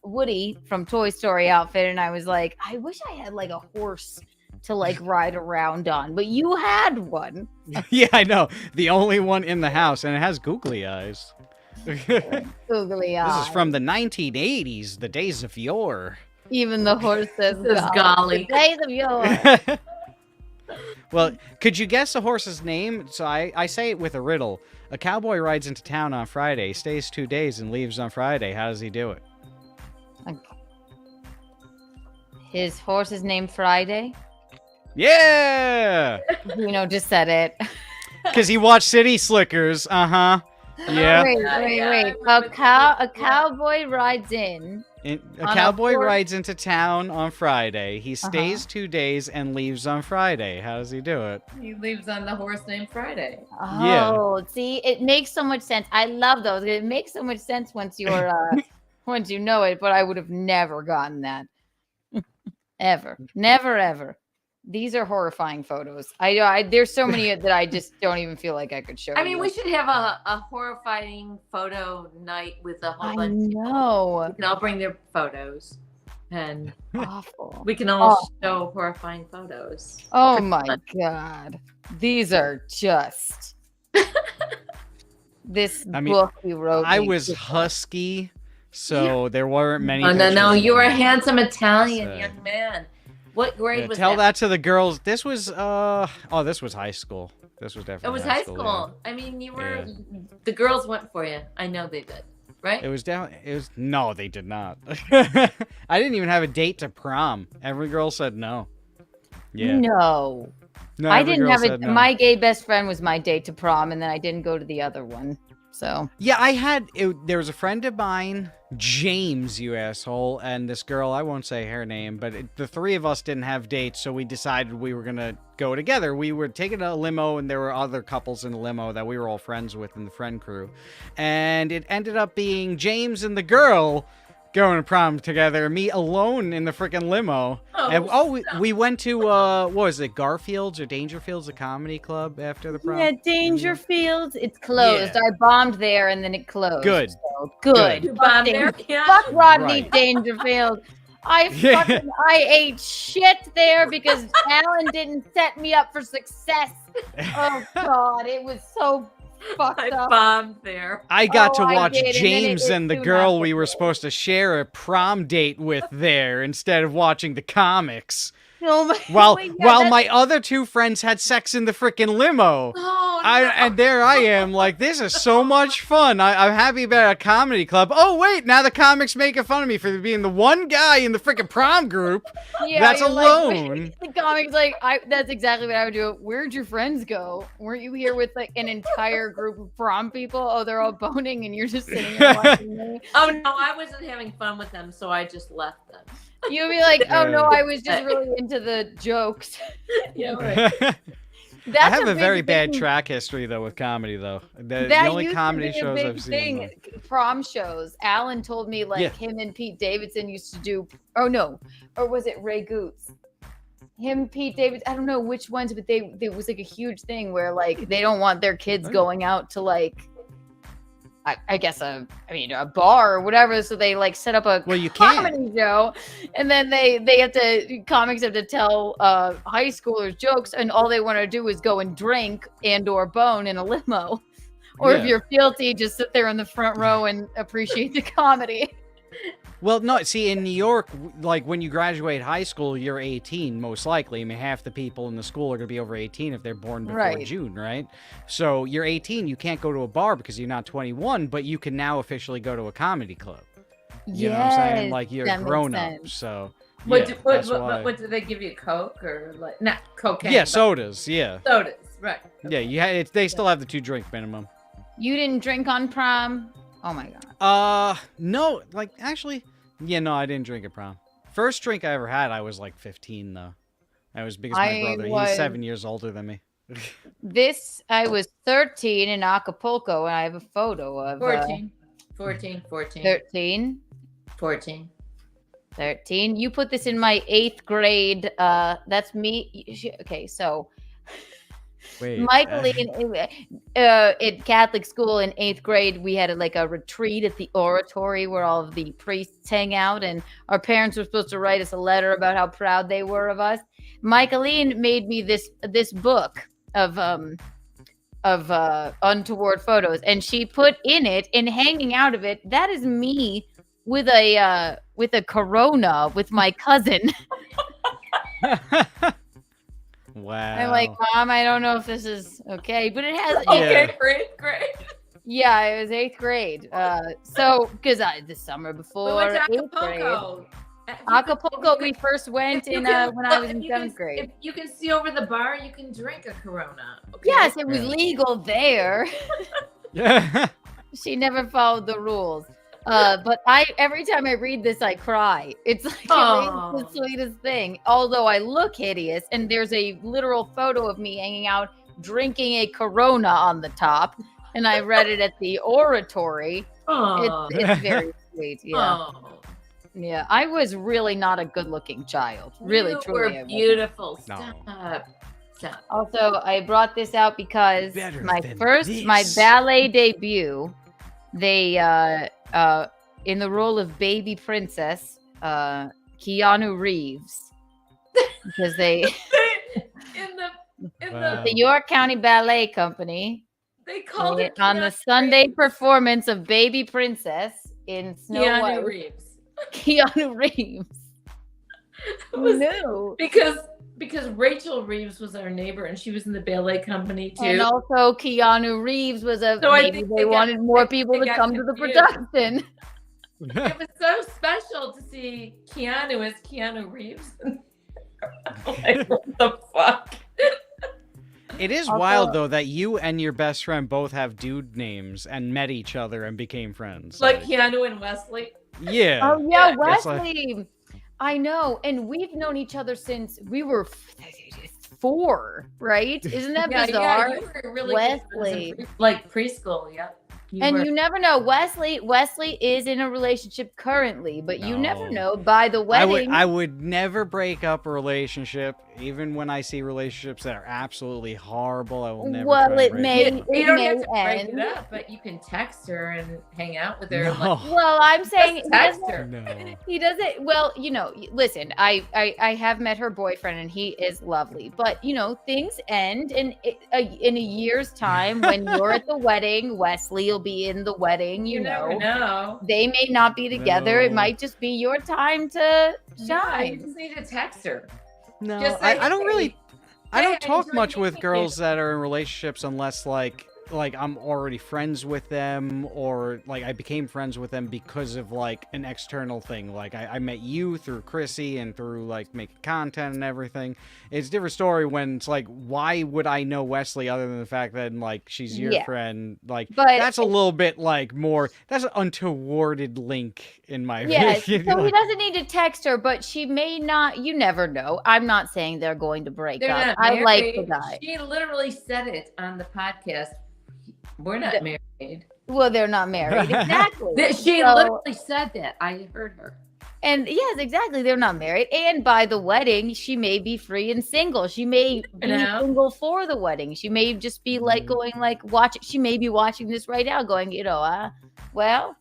Woody from Toy Story outfit, and I was like, I wish I had like a horse to like ride around on, but you had one. yeah, I know. The only one in the house, and it has googly eyes. Googly eyes. This is from the 1980s, the days of yore. Even the horse says golly. The days of yore. Well, could you guess a horse's name? So I say it with a riddle. A cowboy rides into town on Friday, stays 2 days, and leaves on Friday. How does he do it? His horse is named Friday. Yeah! Just said it. Because he watched City Slickers. Uh-huh. Yeah. Wait. A cowboy rides in. A on a cowboy horse- rides into town on Friday. He Uh-huh. stays 2 days and leaves on Friday. How does he do it? He leaves on the horse named Friday. Oh, see, it makes so much sense. I love those. It makes so much sense once you're once you know it, but I would have never gotten that. Ever. Never ever. These are horrifying photos. I there's so many that I just don't even feel like I could show I mean, you. we should have a horrifying photo night with a whole I bunch of know. people. We can all bring their photos. And awful. We can all show horrifying photos. Oh my god. These are just this book you wrote. I me was just- husky, so there weren't many. Oh, no, pictures you of were a me. handsome Italian So- young man. What grade Yeah, was tell that? that to the girls. This was this was high school. This was It definitely was high school. I mean, you were. Yeah. The girls went for you. I know they did. Right? It was down. It was no, they did not. I didn't even have a date to prom. Every girl said no. Yeah. No. No, I every didn't girl have said no. my gay best friend was my date to prom, and then I didn't go to the other one. So Yeah, there was a friend of mine, James, you asshole, and this girl, I won't say her name, but the three of us didn't have dates, so we decided we were going to go together. We were taking a limo, and there were other couples in the limo that we were all friends with in the friend crew. And it ended up being James and the girl going to prom together, me alone in the freaking limo. We went to, what was it, Garfield's or Dangerfield's, the comedy club after the prom? yeah, Dangerfields. It's closed. Yeah. I bombed there, and then it closed. Good. So, good. You bombed there? Fuck Yeah. Fuck Rodney Right. Dangerfield. I Yeah. ate shit there because Alan didn't set me up for success. Oh God, it was so fucked up. Bombed there. I got to I watch did, and then it James was and the soon girl we were supposed to share a prom date with there instead of watching the comics. Oh my, While oh my God, while that's- my other two friends had sex in the freaking limo. Oh, And there I am, like, this is so much fun. I'm happy about a comedy club. Oh, wait, now the comics making fun of me for being the one guy in the freaking prom group that's you're alone. Like, the comics, that's exactly what I would do. Where'd your friends go? Weren't you here with like an entire group of prom people? Oh, they're all boning, and you're just sitting there watching me. Oh no, I wasn't having fun with them, so I just left them. You'd be like, oh no, Yeah. I was just really into the jokes. Yeah, right. I have a big very bad thing. track history, though, with comedy, though. The That only used comedy to be a shows big I've seen. thing. Prom shows. Alan told me like Yeah. him and Pete Davidson used to do. Oh no, or was it Ray Goots? Him, Pete Davidson. I don't know which ones, but it was like a huge thing where like they don't want their kids going out to like I guess a bar or whatever. So they like set up a comedy show, and then comics have to tell high schoolers jokes, and all they want to do is go and drink and/or bone in a limo, or if you're guilty, just sit there in the front row and appreciate the comedy. Well, no, see, in New York, like when you graduate high school, you're 18, most likely. I mean, half the people in the school are going to be over 18 if they're born before June, right? So you're 18, you can't go to a bar because you're not 21, but you can now officially go to a comedy club. You know what I'm saying? Like, you're grown up, so... What do they give you, Coke or like not cocaine? Yeah, sodas, yeah. Sodas, right. Yeah, they still have the 2-drink minimum. You didn't drink on prom? Oh my god. No, like actually, no, I didn't drink at prom. First drink I ever had, I was like 15 though. That was because my brother, he's 7 years older than me. I was 13 in Acapulco, and I have a photo of 14. 13. You put this in my 8th grade. That's me. Okay, so wait, Michaeline, at Catholic school in 8th grade, we had a retreat at the oratory where all of the priests hang out, and our parents were supposed to write us a letter about how proud they were of us. Michaeline made me this book of untoward photos, and she put in it, and hanging out of it, that is me with a Corona with my cousin. Wow. I'm like, Mom, I don't know if this is okay, but it has. Okay, for 8th grade. Yeah, it was 8th grade. So because the summer before We went to 8th Acapulco. grade. Acapulco, we first went when I was in 7th grade. If you can see over the bar, you can drink a Corona. Okay? Yes, it was legal there. Yeah. She never followed the rules. But every time I read this, I cry. It's like the sweetest thing. Although I look hideous, and there's a literal photo of me hanging out drinking a Corona on the top, and I read it at the oratory. It's very sweet. Yeah. Yeah, I was really not a good-looking child. Really, you truly. were beautiful. Stop. Also, I brought this out because my ballet debut, they in the role of baby princess, Keanu Reeves, because they in the York County Ballet Company, they called it on the Sunday performance of Baby Princess in Snow White. Keanu Reeves. No, because Rachel Reeves was our neighbor, and she was in the ballet company too. And also Keanu Reeves was maybe they wanted more people to come to the production. It was so special to see Keanu as Keanu Reeves. Like, what the fuck? It is wild though that you and your best friend both have dude names and met each other and became friends. Like Keanu and Wesley. Yeah. Oh yeah, Wesley. I know, and we've known each other since we were 4, right? Isn't that bizarre? Yeah, you were really Wesley, like preschool, yeah. You never know. Wesley is in a relationship currently, but you never know. By the wedding, I would never break up a relationship, even when I see relationships that are absolutely horrible. I will never. Well, it may end. You don't have to break it up, but you can text her and hang out with her. No. Well, I'm saying text her. No. He doesn't. Well, listen. I have met her boyfriend, and he is lovely. But things end, and in a year's time, when you're at the wedding, Wesley will be in the wedding. You never know. They may not be together. It might just be your time to shine. Yeah, you just need to text her. No, Just say, I don't really. I don't talk enjoy much with meeting girls you. that are in relationships unless like I'm already friends with them, or like I became friends with them because of like an external thing. Like I met you through Chrissy and through like making content and everything. It's a different story when it's like, why would I know Wesley other than the fact that like she's your friend? Like, but that's a little bit like more. That's an untowarded link in my opinion. So like, he doesn't need to text her, but she may not. You never know. I'm not saying they're going to break up. I like the guy. She literally said it on the podcast. We're not married. Well, they're not married. Exactly. She literally said that. I heard her. And yes, exactly. They're not married. And by the wedding, she may be free and single. She may be single for the wedding. She may just be like going like watch. She may be watching this right now, going, well,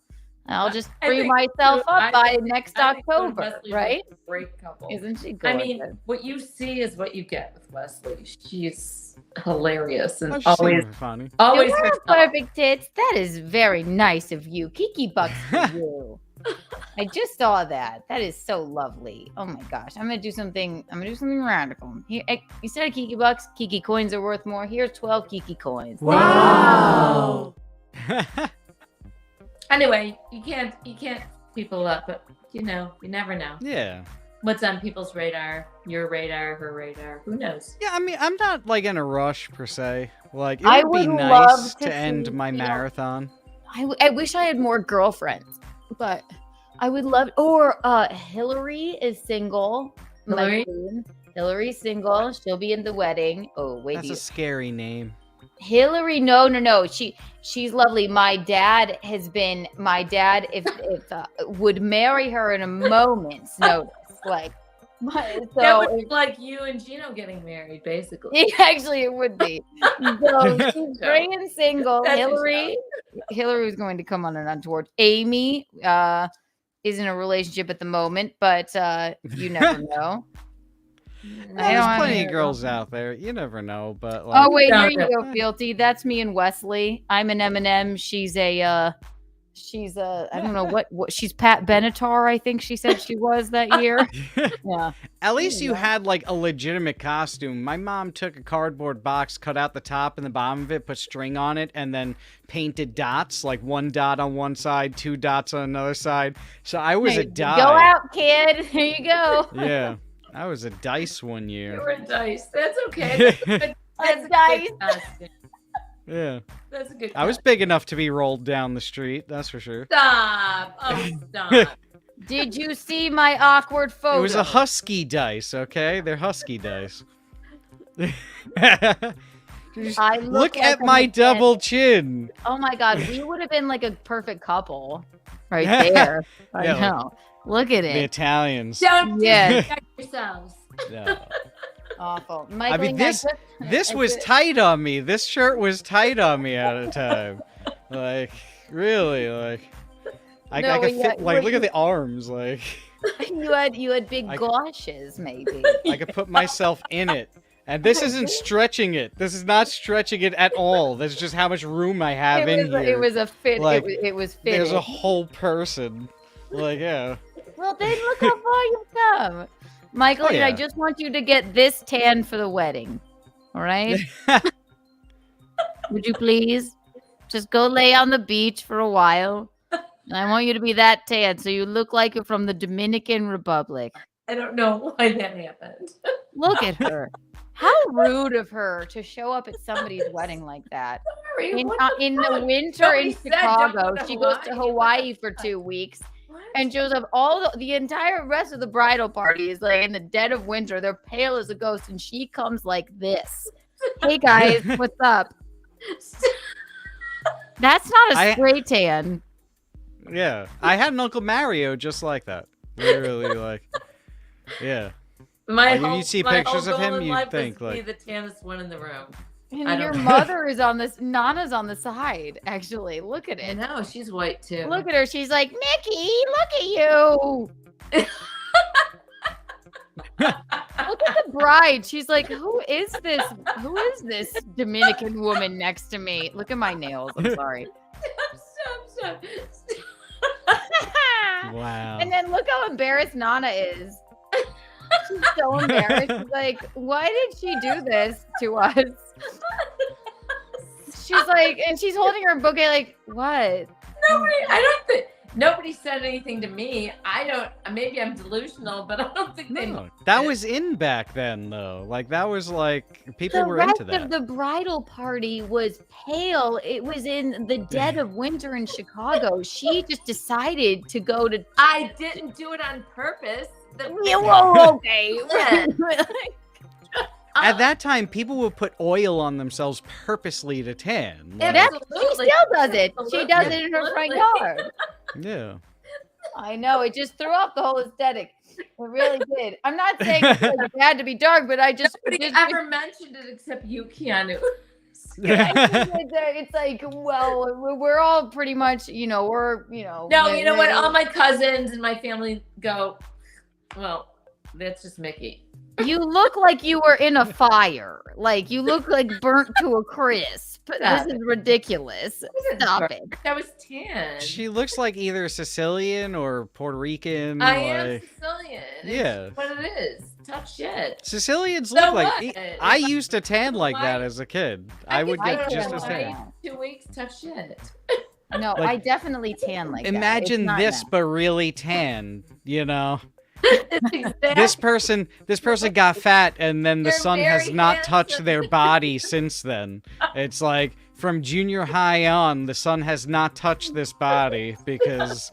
I'll just free myself up by next October, right? Great couple, isn't she? I mean, what you see is what you get with Wesley. She's hilarious and always funny. Always you herself. perfect tits. That is very nice of you, Kiki Bucks for you. I just saw that. That is so lovely. Oh my gosh, I'm gonna do something radical. Here, instead of Kiki Bucks, Kiki coins are worth more. Here's 12 Kiki coins. Wow. Anyway, you can't people up, but you never know. Yeah. What's on people's radar? Your radar, her radar. Who knows? Yeah, I mean, I'm not like in a rush per se. Like, it I would be would nice love to to end see, my marathon. marathon. I wish I had more girlfriends, but I would love. Or Hillary is single. Hillary? Hillary's single. She'll be in the wedding. Oh wait, That's a scary name. Hillary, no. She's lovely. My dad, if would marry her in a moment's notice. Like, That would be like you and Geno getting married, basically. Actually, it would be. So she's free and single. That's Hillary was going to come on an Untoward. Amy is in a relationship at the moment, but you never know. There's plenty of girls out there. You never know, but like, Oh wait, here you go, Fealty. That's me and Wesley. I'm an Eminem. She's a I don't know what she's Pat Benatar, I think she said she was that year. Yeah. At least you had like a legitimate costume. My mom took a cardboard box, cut out the top and the bottom of it, put string on it, and then painted dots, like 1 dot on one side, 2 dots on another side. So I was a die. Go out, kid. Here you go. Yeah. I was a dice one year. You were a dice. That's okay. That's a dice. Yeah. That's a good. I was big enough to be rolled down the street, that's for sure. Stop. Oh, stop. Did you see my awkward photo? It was a husky dice, okay? They're husky dice. I Look at my double chin. Oh my god, we would have been like a perfect couple right there. I Yeah, know. Look at The it. Italians. Don't Yeah. disrespect yourselves. No. Awful. I Michael, mean, this was tight on me. This shirt was tight on me at a time. Like, really, like, I No, could but fit, yeah, like, but look at the arms, like, you had big gouaches, maybe. I could put myself in it. And this isn't stretching it. This is not stretching it at all. That's just how much room I have in here. It was a fit. Like, it was fitted. there's a whole person. Like, yeah. Well, then look how far you've come. Michael, Oh, yeah. I just want you to get this tan for the wedding. All right? Would you please just go lay on the beach for a while? And I want you to be that tan so you look like you're from the Dominican Republic. I don't know why that happened. Look at her. How rude of her to show up at somebody's wedding like that. Sorry, In what the the fuck? winter Nobody in said don't Chicago, go to she goes to Hawaii for 2 weeks. And shows up the entire rest of the bridal party is like in the dead of winter. They're pale as a ghost, and she comes like this. Hey guys, what's up? That's not a spray tan. Yeah. I had an Uncle Mario just like that. Literally, like, yeah. My Like, if you see pictures of him, you'd think, be like, the tannest one in the room. And your mother is on this. Nana's on the side, actually. Look at it. No, she's white too. Look at her. She's like, Nikki, look at you. Look at the bride. She's like, who is this? Who is this Dominican woman next to me? Look at my nails. I'm sorry. Stop. wow. And then look how embarrassed Nana is. She's so embarrassed. She's like, why did she do this to us? She's like, and she's holding her bouquet like, what? Nobody said anything to me. Maybe I'm delusional, but I don't think they know. That was in back then, though. Like, that was like, people The were rest into that. of the bridal party was pale. It was in the dead of winter in Chicago. She just decided to go to. I didn't do it on purpose. Okay. At that time, people would put oil on themselves purposely to tan. Like, She still does it. She does it in her front yard. yeah. I know it just threw off the whole aesthetic. It really did. I'm not saying it had to be dark, but I just Nobody ever mentioned it except you, Keanu. it's like, well, we're all pretty much, we're, No, you know what? All my cousins and my family go, well, that's just Mickey. You look like you were in a fire. Like you look like burnt to a crisp. This is ridiculous. Stop it. That was tan. She looks like either Sicilian or Puerto Rican. I am Sicilian. Yeah. It's what it is. Tough shit. Sicilians So look like. what? I used to tan like that as a kid. I would get just as tan. 2 weeks, tough shit. No, Like- I definitely tan like that. It's Imagine not this, that. but really tan. This person got fat, and then the They're sun has very not touched their body since then. It's like from junior high on, the sun has not touched this body because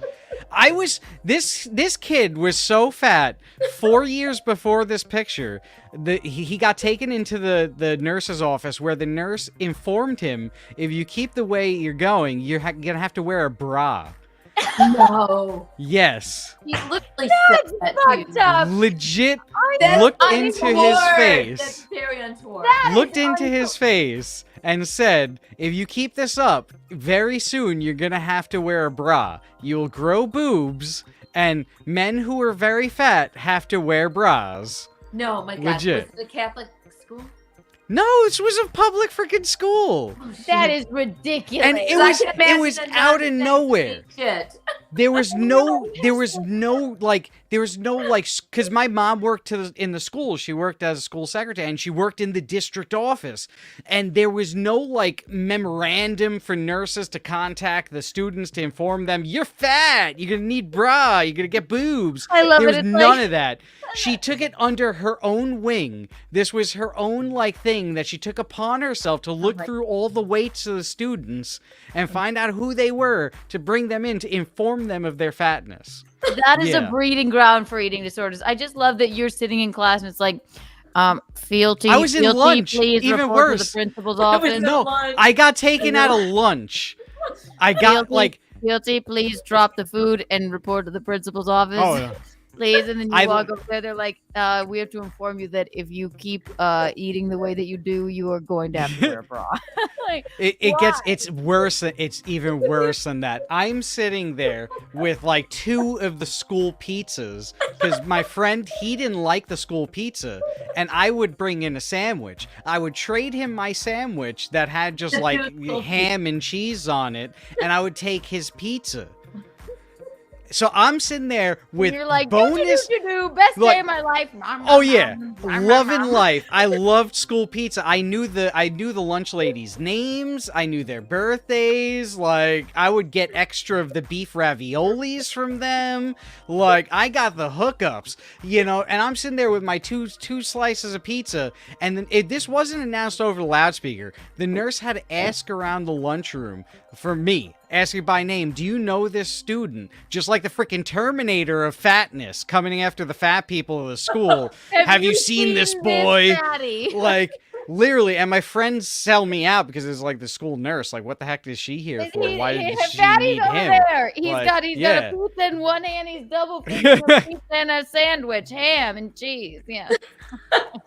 this kid was so fat 4 years before this picture. He got taken into the nurse's office where the nurse informed him, if you keep the way you're going, you're gonna have to wear a bra. No. Yes. He literally That's said that fucked up. Legit That's looked into his untoward. face. That's very untoward. Looked into his face and said, if you keep this up, very soon you're gonna have to wear a bra. You'll grow boobs, and men who are very fat have to wear bras. No, my God. Legit. Was it a Catholic school? No, this was a public freaking school. That is ridiculous. And it was out of nowhere. Shit. There was no because my mom worked in the school. She worked as a school secretary, and she worked in the district office. And there was no like memorandum for nurses to contact the students to inform them, you're fat, you're gonna need bra, you're gonna get boobs. I love there it. was It's none like- of that. She took it under her own wing. This was her own like thing that she took upon herself to look through all the weights of the students and find out who they were to bring them in to inform them of their fatness. That is Yeah. a breeding ground for eating disorders. I just love that you're sitting in class and it's like, fealty. I was in fealty, lunch, Please even report worse. to the principal's office. No, I got taken out of lunch. I got Fealty, fealty, please drop the food and report to the principal's office. Oh, yeah. Please, and then you I- walk over there. They're like, "We have to inform you that if you keep eating the way that you do, you are going to have to wear a bra." Like, it's worse. It's even worse than that. I'm sitting there with like 2 of the school pizzas because my friend, he didn't like the school pizza, and I would bring in a sandwich. I would trade him my sandwich that had just like ham and cheese on it, and I would take his pizza. So I'm sitting there with you're like, bonus. best day of my life. Oh yeah, loving life. I loved school pizza. I knew the lunch ladies' names. I knew their birthdays. Like I would get extra of the beef raviolis from them. Like I got the hookups, And I'm sitting there with my two slices of pizza, and then this wasn't announced over the loudspeaker. The nurse had to ask around the lunchroom for me. Asking by name, do you know this student? Just like the freaking Terminator of fatness coming after the fat people of the school. Have you seen this boy? Like, literally, and my friends sell me out because it's like the school nurse. Like, what the heck is she here for? Why did she Fatty's need over him? there. He's Like, got a pizza in one hand. He's double pizza with pizza and a sandwich, ham and cheese. Yeah.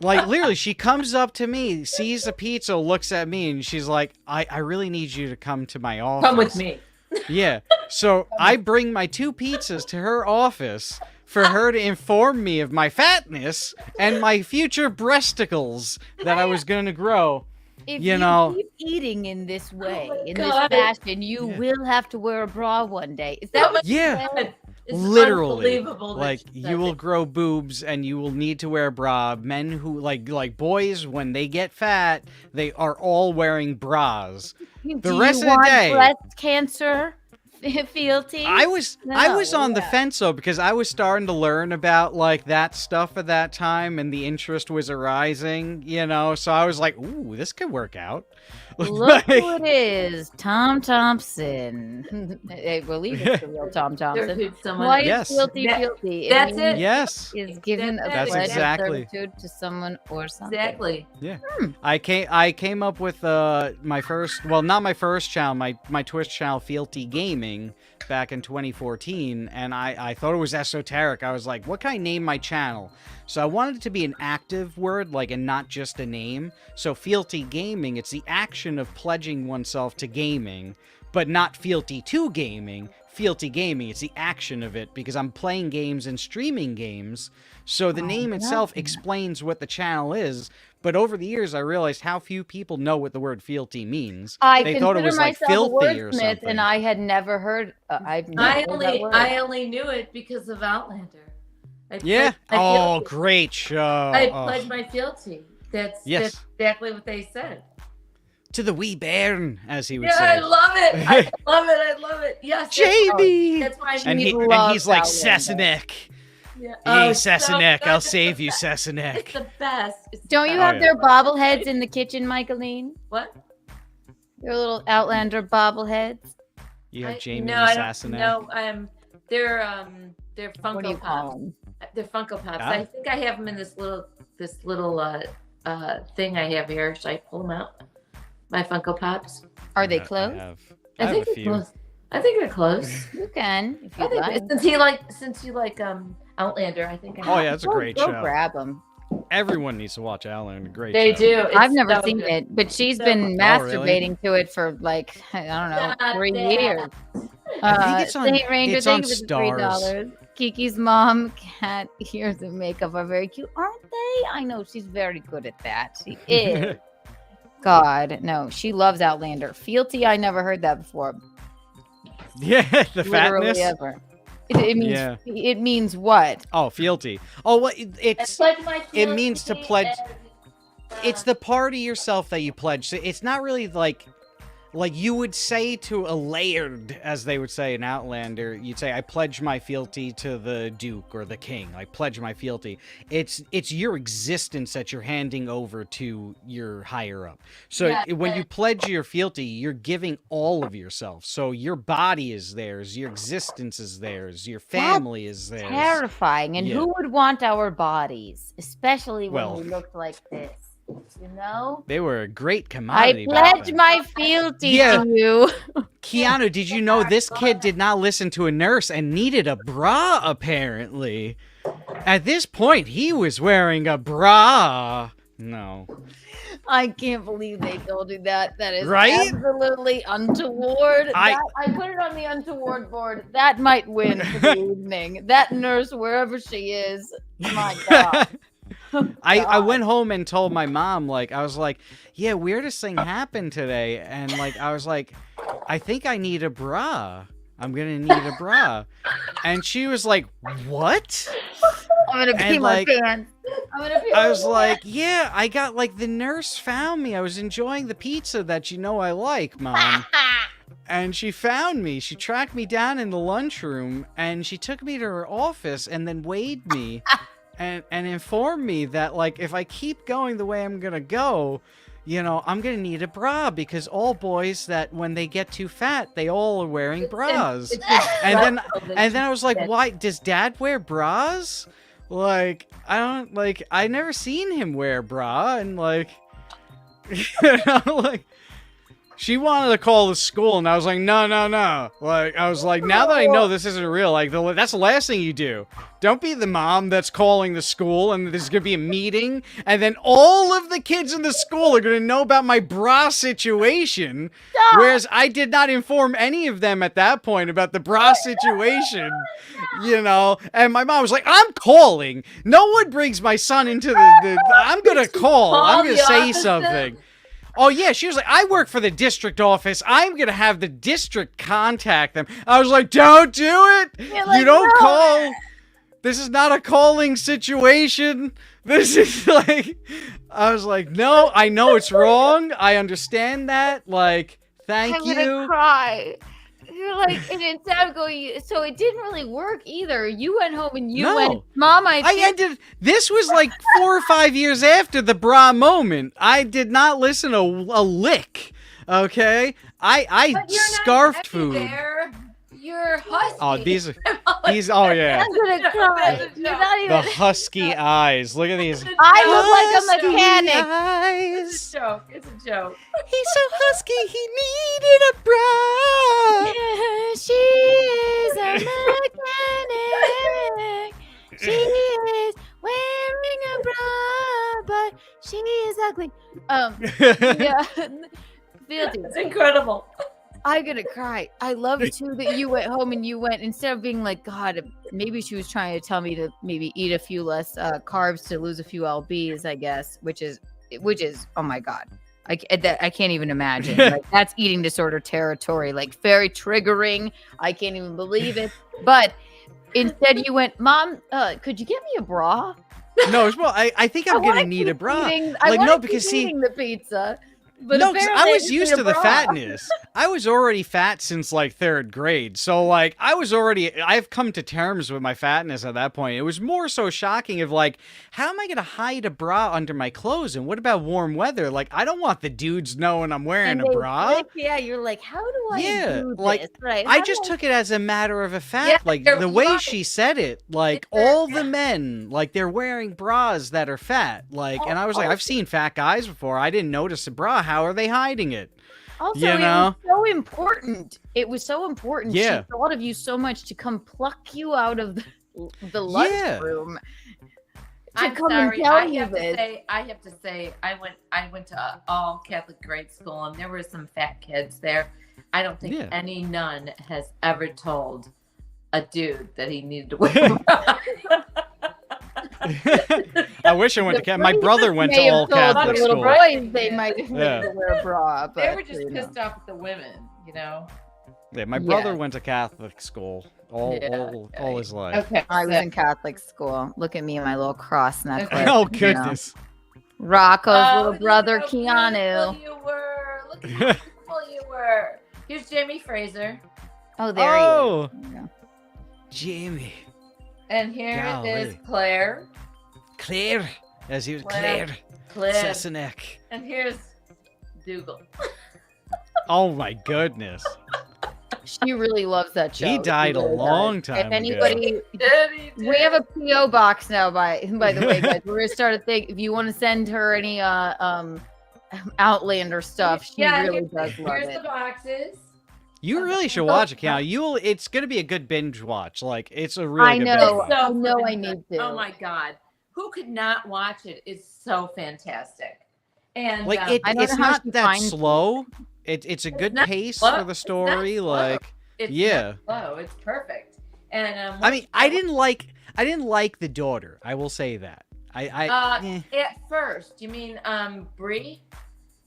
Like, literally, she comes up to me, sees the pizza, looks at me, and she's like, I really need you to come to my office. Come with me. Yeah. So I bring my 2 pizzas to her office for her to inform me of my fatness and my future breasticles that I was going to grow. If you know, keep eating in this way, in God. this fashion, you will have to wear a bra one day. Is that what you Yeah. said? It's literally, unbelievable that like she said you will it. grow boobs and you will need to wear a bra. Men who like boys, when they get fat, they are all wearing bras. The Do rest you of the want day, breast cancer fealty? I was on the fence though, because I was starting to learn about like that stuff at that time, and the interest was arising, so I was like, ooh, this could work out. Look who it is, Tom Thompson. I believe it's the real Tom Thompson. There's someone- Why Yes. is fealty fealty? That's it. Yes. Is given a That's pledge exactly. of servitude to someone or something. Exactly. Yeah. I came up with my first, well, not my first channel, my Twitch channel, Fealty Gaming. Gaming back in 2014, and I thought it was esoteric. I was like, what can I name my channel? So I wanted it to be an active word, like, and not just a name. So Fealty Gaming, it's the action of pledging oneself to gaming, but not fealty to gaming. Fealty Gaming, it's the action of it, because I'm playing games and streaming games. So the name itself explains what the channel is. But over the years, I realized how few people know what the word fealty means. They thought it was like filthy or something. And I had never heard. I only knew it because of Outlander. Great show. I pledged my fealty. That's exactly what they said. To the wee bairn, as he would say. Yeah, I love it. I love it. I love it. Yes, JB. That's why and he's like Sessanek. Yeah. Hey, Sessanek, I'll save you, Sessanek. It's the best. Don't you have their bobbleheads in the kitchen, Michaeline? What? Your little Outlander bobbleheads. You have Jamie and Sassanek. No, they're Funko What do you call them? They're Funko Pops. Ah. I think I have them in this little thing I have here. Should I pull them out? My Funko Pops. Are they closed? I think they're closed. I think they're close. You can, if you I think like. since you like Outlander, I think. Oh yeah, it's a great show. Go grab them. Everyone needs to watch Outlander. Great. They show. do. I've never seen it, but she's been masturbating really? to it for like I don't know 3 years. I think it's on. Saint Ranger, It's on thank you for the Stars. $3. Kiki's mom, cat ears, and makeup are very cute, aren't they? I know she's very good at that. She is. God, no, she loves Outlander. Fealty, I never heard that before. Yeah, the Literally fatness. ever. It means what? Oh, fealty. Oh, well, it means to pledge. It's the part of yourself that you pledge. So it's not really like you would say to a laird, as they would say in Outlander. You'd say, "I pledge my fealty to the Duke or the King. I pledge my fealty." It's your existence that you're handing over to your higher up. So when you pledge your fealty, you're giving all of yourself. So your body is theirs, your existence is theirs, your family is theirs. Terrifying. And Yeah. who would want our bodies, especially when Well- we looked like this? You know? They were a great I commodity. back pledge then. my fealty Yeah. to you. Keanu, did you know this kid did not listen to a nurse and needed a bra, apparently? At this point, he was wearing a bra. No. I can't believe they told you that. That is Right? absolutely untoward. I put it on the untoward board. That might win for the evening. That nurse, wherever she is, my God. I went home and told my mom, like, I was like, yeah, weirdest thing happened today. And, like, I was like, I think I need a bra. I'm going to need a bra. And she was like, what? I'm going to pee my pants. I was like, yeah, I got, like, the nurse found me. I was enjoying the pizza that you know I like, Mom. And she found me. She tracked me down in the lunchroom, and she took me to her office and then weighed me and informed me that, like, if I keep going the way I'm going to go, you know, I'm going to need a bra because all boys that when they get too fat, they all are wearing bras. And then I was like, why does Dad wear bras? Like, I never seen him wear a bra, and like, you know, like, she wanted to call the school, and I was like, no. Like, I was like, now that I know this isn't real, like, that's the last thing you do. Don't be the mom that's calling the school, and there's gonna be a meeting, and then all of the kids in the school are gonna know about my bra situation, whereas I did not inform any of them at that point about the bra situation, you know. And my mom was like, I'm calling. No one brings my son into the I'm gonna call. I'm gonna say something. Oh, yeah, she was like, I work for the district office. I'm going to have the district contact them. I was like, don't do it. You don't call. This is not a calling situation. This is like, I was like, no, I know it's wrong. I understand that. Like, thank you. I'm going to cry. You're like, and instead of going, so it didn't really work either. You went home and you went, Mom, I ended. This was like 4 or 5 years after the bra moment. I did not listen a lick. Okay, I scarfed food. You're husky. Oh, these. Oh yeah. I'm gonna cry. You're not even. The husky eyes. Look at these. I look like a mechanic. Eyes. joke. It's a joke. He's so husky, he needed a bra. Yeah, she is a mechanic. She is wearing a bra, but she is ugly. Yeah. Fealty. It's incredible. I'm gonna cry. I love too that you went home and you went, instead of being like, God, maybe she was trying to tell me to maybe eat a few less carbs to lose a few lbs, I guess, which is oh my God, I can't even imagine. Like, that's eating disorder territory, like very triggering. I can't even believe it. But instead you went, Mom, could you get me a bra? No, well, I think I'm gonna need a bra. Because eating the pizza. But no, because I was used to the bra. fatness. I was already fat since like 3rd grade. So like I've come to terms with my fatness at that point. It was more so shocking of like, how am I going to hide a bra under my clothes? And what about warm weather? Like, I don't want the dudes knowing I'm wearing a bra. Yeah, you're like, how do I do like, this? Right. I just took it as a matter of a fact. Yeah, like the way she said it, like all the men, like they're wearing bras that are fat. Like, and I was like, I've seen fat guys before. I didn't notice a bra. How are they hiding it? Also, you know? it was so important. It was so important. Yeah. She thought of you so much to come pluck you out of the lunchroom. I'm come sorry. and tell I you have this. to say, I went to all Catholic grade school, and there were some fat kids there. I don't think any nun has ever told a dude that he needed to wear a bra. I wish I went to Catholic. My brother went to all Catholic little school. boys, they might have needed to wear a bra, but They were just you know. pissed off at the women, you know. Yeah, my brother went to Catholic school all his life. Okay, I was in Catholic school. Look at me and my little cross necklace. Oh you know. goodness. Rocco's little brother Look Keanu. you were. Look at how beautiful you were. Here's Jamie Fraser. Oh, there Oh, he is. There you go. Jamie. And here Golly. is Claire. Claire. As he was Claire. Claire. Sassenach. And here's Dougal. Oh my goodness. She really loves that show. He died a really long does. time If anybody, ago. we have a PO box now. By the way, guys, we're gonna start a thing. If you want to send her any Outlander stuff, she really does love Here's it. the boxes. You really should watch it, Keanu. It's gonna be a good binge watch. Like it's a really I good know. binge watch. I know. I need to. Oh my God, who could not watch it? It's so fantastic. And Like it's not that slow. It's a good not pace slow. for the It's not story. slow. Like It's yeah. slow. It's perfect. And I mean, I didn't like the daughter. I will say that. at first, you mean Bree?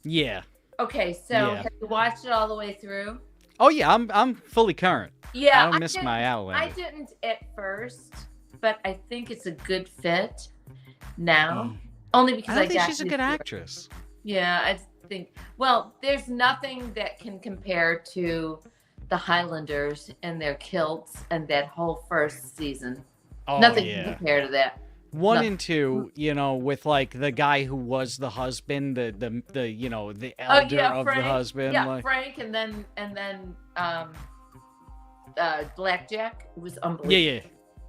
Yeah. Okay, so Yeah. have you watched it all the way through? Oh yeah, I'm fully current. Yeah, I don't miss my Outlander. I didn't at first, but I think it's a good fit now. Only because I don't think got she's a used good to it. actress. Yeah, I think. Well, there's nothing that can compare to the Highlanders and their kilts and that whole first season. Oh, Nothing yeah. can compare to that. 1 Nothing. and 2, you know, with like the guy who was the husband, the you know, the Oh elder yeah, of Frank. the husband. Yeah, like, Frank, and then Blackjack. It was unbelievable. yeah.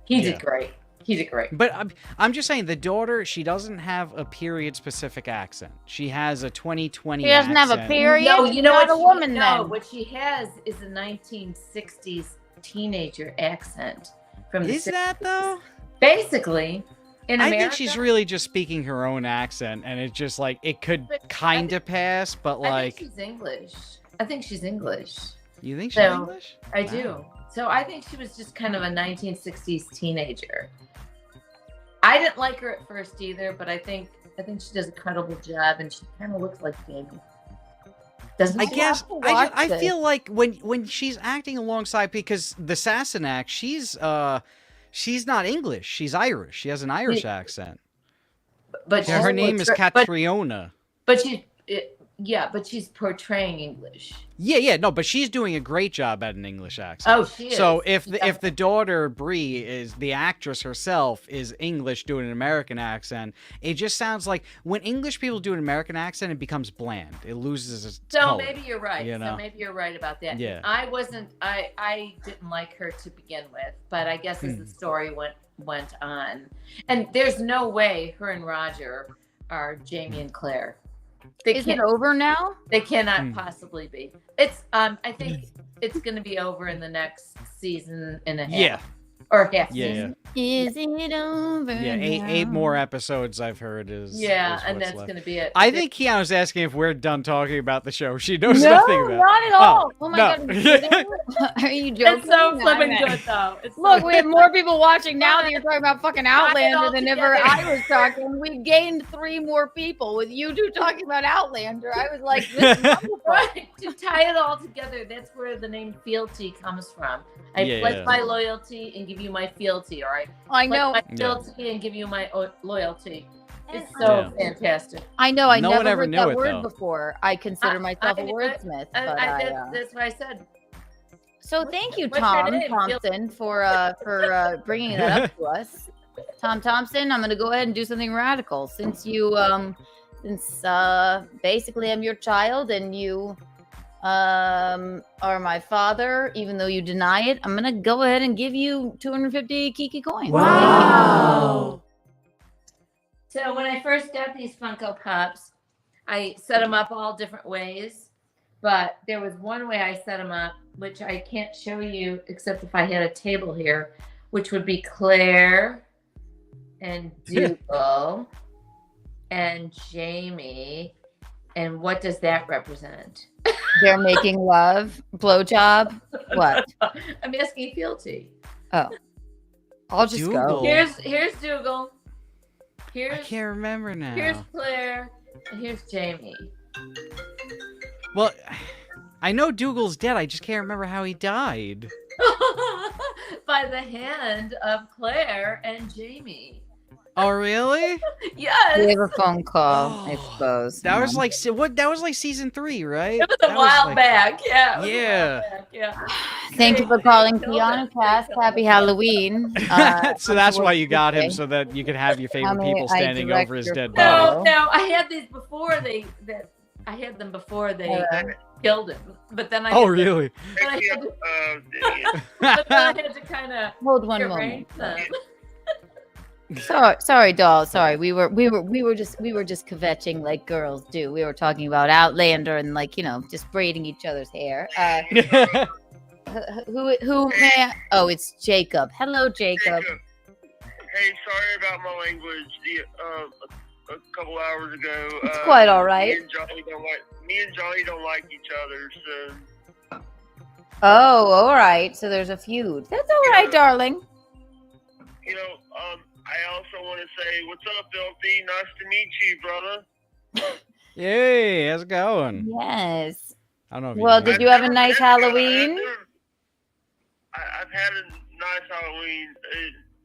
He did great. He did great. But I'm just saying, the daughter, she doesn't have a period-specific accent. She has a 2020 She doesn't have a accent. period. No, you know Not what? a woman No, then. what she has is a 1960s teenager accent from the Is that, 60s. though? Basically, in I America. think she's really just speaking her own accent, and it's just like, it could kind of pass, but I like... think she's English. I think she's English. You think she's English? I do. So I think she was just kind of a 1960s teenager. I didn't like her at first either, but I think she does a credible job, and she kind of looks like Jamie. Doesn't I she? guess I feel like when she's acting alongside, because the Sassenach, she's not English, she's Irish. She has an Irish accent. But Yeah, her name is Catriona. But she's portraying English. Yeah, no, but she's doing a great job at an English accent. Oh, she is. So if the daughter Bree is the actress herself is English doing an American accent, it just sounds like when English people do an American accent, it becomes bland. It loses its So color, maybe you're right. you know? So maybe you're right about that. Yeah. I didn't like her to begin with, but I guess as the story went on, and there's no way her and Roger are Jamie and Claire. Is it over now? They cannot possibly be. It's I think it's going to be over in the next season and a half. Yeah. Or half Yeah. season. Is it over? Yeah, eight more episodes I've heard is. Yeah, is and what's that's left. going to be it. I think Keanu's asking if we're done talking about the show. She knows No, nothing about it. not at all. Oh, my no. God. Are you kidding? Are you joking? It's so No, flipping I'm good though. It's Look, so we have good. more people watching now that you're talking about fucking Tie it Outlander all than ever together. I was talking. We gained 3 more people with you two talking about Outlander. I was like, this is wonderful. Right, to tie it all together, that's where the name fealty comes from. I Yeah. pledge my loyalty and give you my fealty, all right? I know. Pledge my fealty and give you my loyalty. It's so fantastic. I know. I No one never ever heard knew that it, word though. before. I consider myself a wordsmith, but That's what I said. So thank you, What's your Tom name? Thompson, for bringing that up to us. Tom Thompson, I'm going to go ahead and do something radical. Since you, basically I'm your child and you are my father, even though you deny it, I'm going to go ahead and give you 250 Kiki coins. Wow. So when I first got these Funko Pops, I set them up all different ways, but there was one way I set them up, which I can't show you except if I had a table here, which would be Claire and Dougal and Jamie. And what does that represent? They're making love, blowjob, what? I'm asking fealty. Oh, I'll just go. Here's Dougal. I can't remember now. Here's Claire. And here's Jamie. Well, I know Dougal's dead. I just can't remember how he died. By the hand of Claire and Jamie. Oh, really? Yes. We have a phone call, I suppose. That was like what? That was like season 3, right? It was a while back. Yeah. Yeah. Thank you for calling Keanu Cast. Happy Halloween. So that's why you got him, so that you could have your favorite people standing over his dead body. No, I had these before they killed him. But then I Oh, really? but then I had to kind of Hold one moment. Sorry, doll. Sorry, we were just kvetching like girls do. We were talking about Outlander and just braiding each other's hair. Who may I? Oh, it's Jacob. Hello, Jacob. Hey, sorry about my language. A couple hours ago. It's quite all right. Me and Johnny don't like each other, so. Oh, all right. So there's a feud. That's all right, darling. You know, I also want to say, what's up, Filthy? Nice to meet you, brother. Yay, how's it going? Yes. I don't know. If Well, did you have a nice Halloween? I've had a nice Halloween.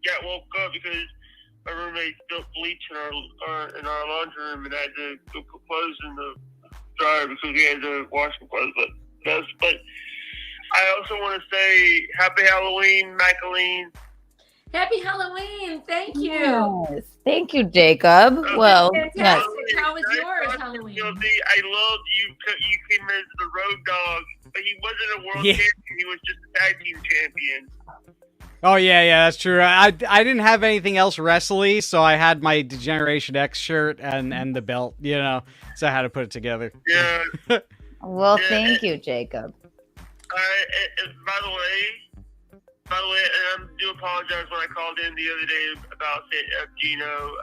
Got woke up because my roommate spilled bleach in our laundry room, and I had to go put clothes in the dryer because we had to wash the clothes. But I also want to say happy Halloween, Macaline. Happy Halloween. Thank you. Yes. Thank you, Jacob. Well, fantastic. yes. How was yours, Halloween? I loved you. You came as the road dog, but he wasn't a world Yeah. champion. He was just a tag team champion. Oh yeah, that's true. I didn't have anything else wrestly, so I had my Degeneration X shirt and the belt, so I had to put it together. Yeah. Well, thank you, Jacob. By the way, and I do apologize when I called in the other day about Geno.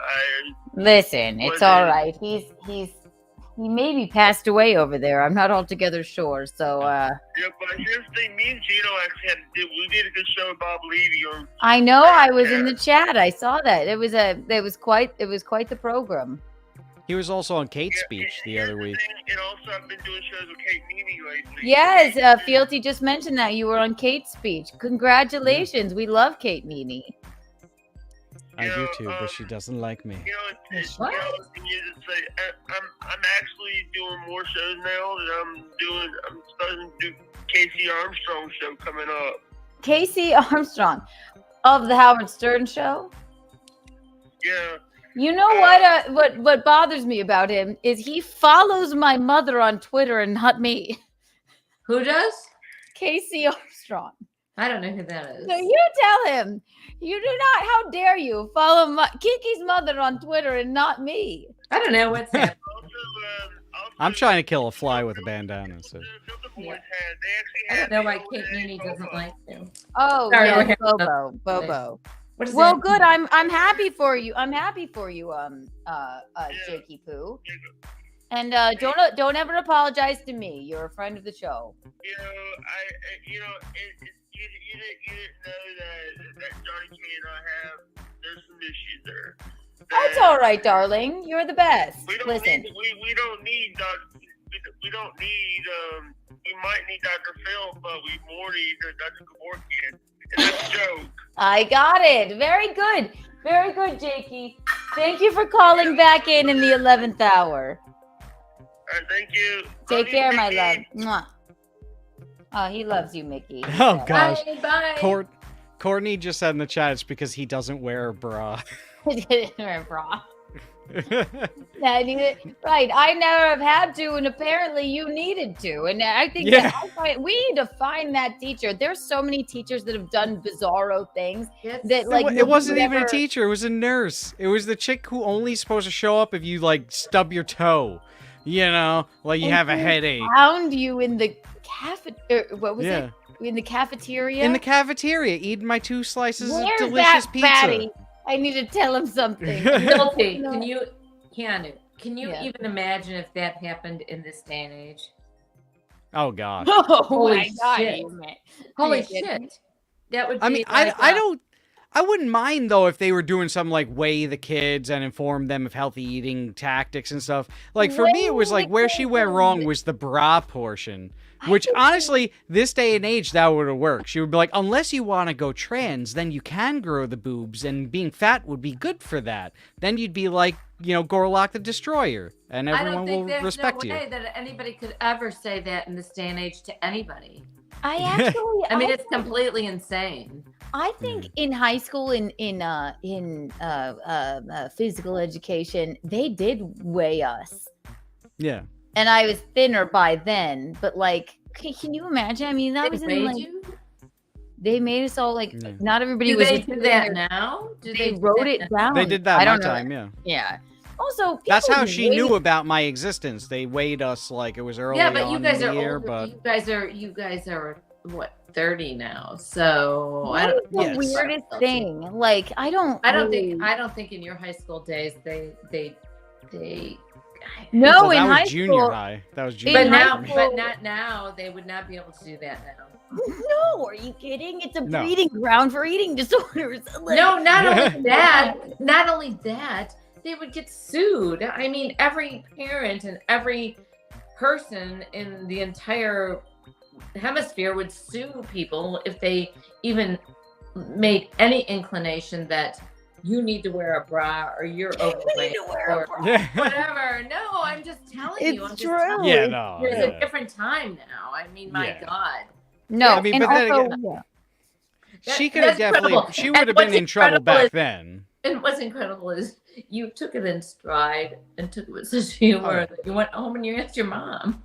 Listen, it's all right. He maybe passed away over there. I'm not altogether sure. So Yeah, but here's the thing. Me and Geno actually we did a good show with Bob Levy. I know I was in the chat. I saw that. It was quite the program. He was also on Kate's speech the other week. And also, I've been doing shows with Kate Meany lately. Yes, Fealty just mentioned that you were on Kate's speech. Congratulations. We love Kate Meany. I do too, but she doesn't like me. The thing is, I'm actually doing more shows now that I'm starting to do Casey Armstrong show coming up. Casey Armstrong of the Howard Stern Show. Yeah. You know what bothers me about him is he follows my mother on Twitter and not me. Who does? Casey Armstrong. I don't know who that is. So you tell him. You do not. How dare you follow Kiki's mother on Twitter and not me? I don't know what's happening. I'm trying to kill a fly with a bandana. So. I don't know why Kate Mooney doesn't like you. Oh, Sorry, yes, we're having Bobo, a- Bobo. What is Well, that? good. I'm happy for you. I'm happy for you, Jakey Poo. And don't ever apologize to me. You're a friend of the show. You didn't know that Johnny cannot have. There's some issues there. That's all right, darling. You're the best. Listen. We don't need we don't need we might need Dr. Phil, but we more need Dr. Kevorkian. And that's a joke. I got it. Very good. Very good, Jakey. Thank you for calling back in the 11th hour. Thank you. Take care, my love. Mwah. Oh, he loves you, Mickey. Oh gosh. Bye. Courtney just said in the chat it's because he doesn't wear a bra. He didn't wear a bra. Right. I never have had to, and apparently you needed to. And I think we need to find that teacher. There's so many teachers that have done bizarro things that like it wasn't even a teacher, it was a nurse. It was the chick who only supposed to show up if you like stub your toe. You know, like you have a headache. Found you in the what was it? In the cafeteria? In the cafeteria, eating my 2 slices Where's of delicious that pizza. fatty? I need to tell him something. Guilty. Keanu, can you Yeah. even imagine if that happened in this day and age? Oh god. Oh Holy my God. shit. Holy shit. That would be I mean, like, I wouldn't mind though if they were doing some like weigh the kids and inform them of healthy eating tactics and stuff. Like for me, it was like where she went wrong was the bra portion. Which honestly, this day and age, that would have worked. She would be like, unless you want to go trans, then you can grow the boobs, and being fat would be good for that. Then you'd be like, you know, Gorlock the Destroyer, and everyone will respect you. I don't think there's no way that anybody could ever say that in this day and age to anybody. I actually, I mean, it's completely insane. I think in high school, in physical education, they did weigh us, Yeah. and I was thinner by then. But like, can you imagine? I mean, that was in like they made us all like not everybody Do was. they do that now? Do They do wrote that it now? down. They did that I my don't know. time, yeah. Yeah. Also, That's people how she weigh- knew about my existence. They weighed us like it was early Yeah, but on you guys in the are year, older. but You guys are what, 30 now? So I That don't. is the weirdest thing. Like, I don't think in your high school days they. No, well, in that was high junior school. high. That was junior But high. now, for me. but not now. They would not be able to do that now. No, are you kidding? It's a No. breeding ground for eating disorders. Like- No, not only that. Not only that, they would get sued. I mean, every parent and every person in the entire hemisphere would sue people if they even made any inclination that you need to wear a bra or you're overweight or whatever. No, I'm just telling you. I'm It's just true. telling Yeah, you. no, There's yeah. a different time now. I mean, my Yeah. God. No, I mean, and but then also, again, yeah. she could have That's definitely. incredible. She And would have been what's in trouble incredible back is- then. And what's incredible is you took it in stride and took it with such humor that you went home and you asked your mom.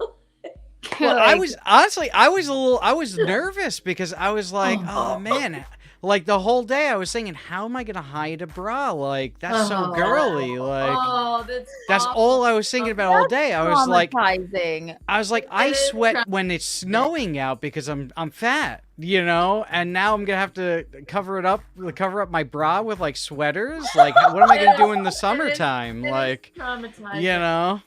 Well, I was honestly, I was nervous because I was like, oh man, like the whole day I was thinking, how am I gonna hide a bra? Like that's so girly. Like that's all I was thinking about all day. I was like, traumatizing. I sweat when it's snowing out because I'm fat, you know, and now I'm gonna have to cover up my bra with like sweaters. Like, what am I gonna do in the summertime? Like, traumatizing. you know.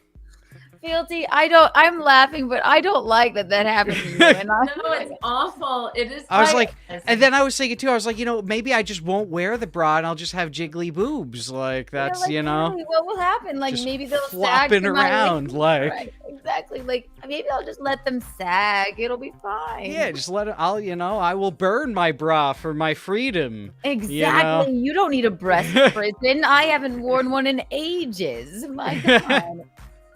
Fealty, I'm laughing, but I don't like that happened to you. And No, it's awful. It is. I was like, traumatizing. and then I was thinking too, I was like, you know, maybe I just won't wear the bra and I'll just have jiggly boobs. Like, that's, like, you know, really, what will happen? Like, just maybe they'll sag flopping to my around, like. Right, exactly. Like, maybe I'll just let them sag. It'll be fine. Yeah, just let it, I will burn my bra for my freedom. Exactly. You know? You don't need a breast prison. I haven't worn one in ages. My God.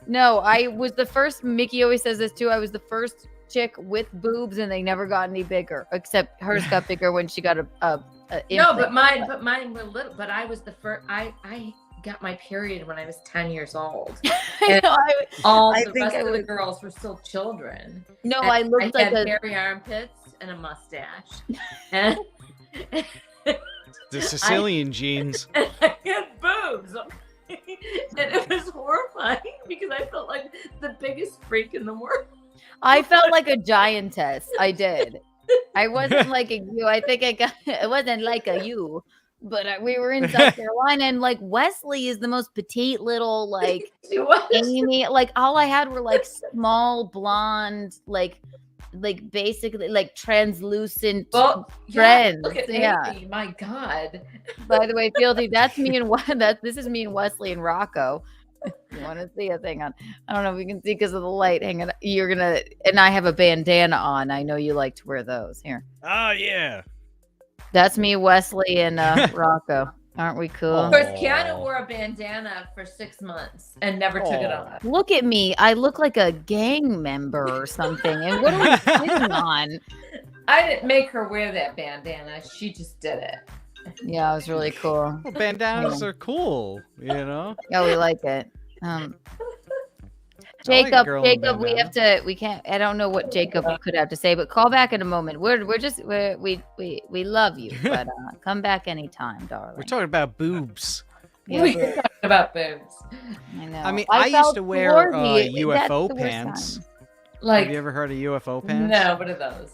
No, I was the first. Mickey always says this too. I was the first chick with boobs, and they never got any bigger. Except hers got bigger when she got a No, implant. but mine were little. But I was the first. I got my period when I was 10 years old. And all I the think rest I of the was- girls were still children. No, And I looked like had a- hairy armpits and a mustache. And The Sicilian genes. I had boobs. And it was horrifying because I felt like the biggest freak in the world. I felt like a giantess. I did. I wasn't like a you. I think it wasn't like a you, but we were in South Carolina, and like Wesley is the most petite little like Amy. Like all I had were like small blonde, like basically like translucent dreads. Look at Amy. My God. By the way, Fieldy, that's me and this is me and Wesley and Rocco. You want to see a thing on? I don't know if you can see because of the light. Hang on. And I have a bandana on. I know you like to wear those. Here. Oh yeah. That's me, Wesley, and Rocco. Aren't we cool? Of course, Keanu wore a bandana for 6 months and never took it off. Look at me. I look like a gang member or something. And what are we sitting on? I didn't make her wear that bandana. She just did it. Yeah, it was really cool. Well, bandanas are cool, you know? Yeah, we like it. like a Jacob, girl in a we can't, I don't know what Jacob could have to say, but call back in a moment. We love you, but come back anytime, darling. We're talking about boobs. Yeah, We're talking about boobs. I know. I mean, I used felt to wear swarthy. That's UFO the worst pants. time. Like, have you ever heard of UFO pants? No, what are those?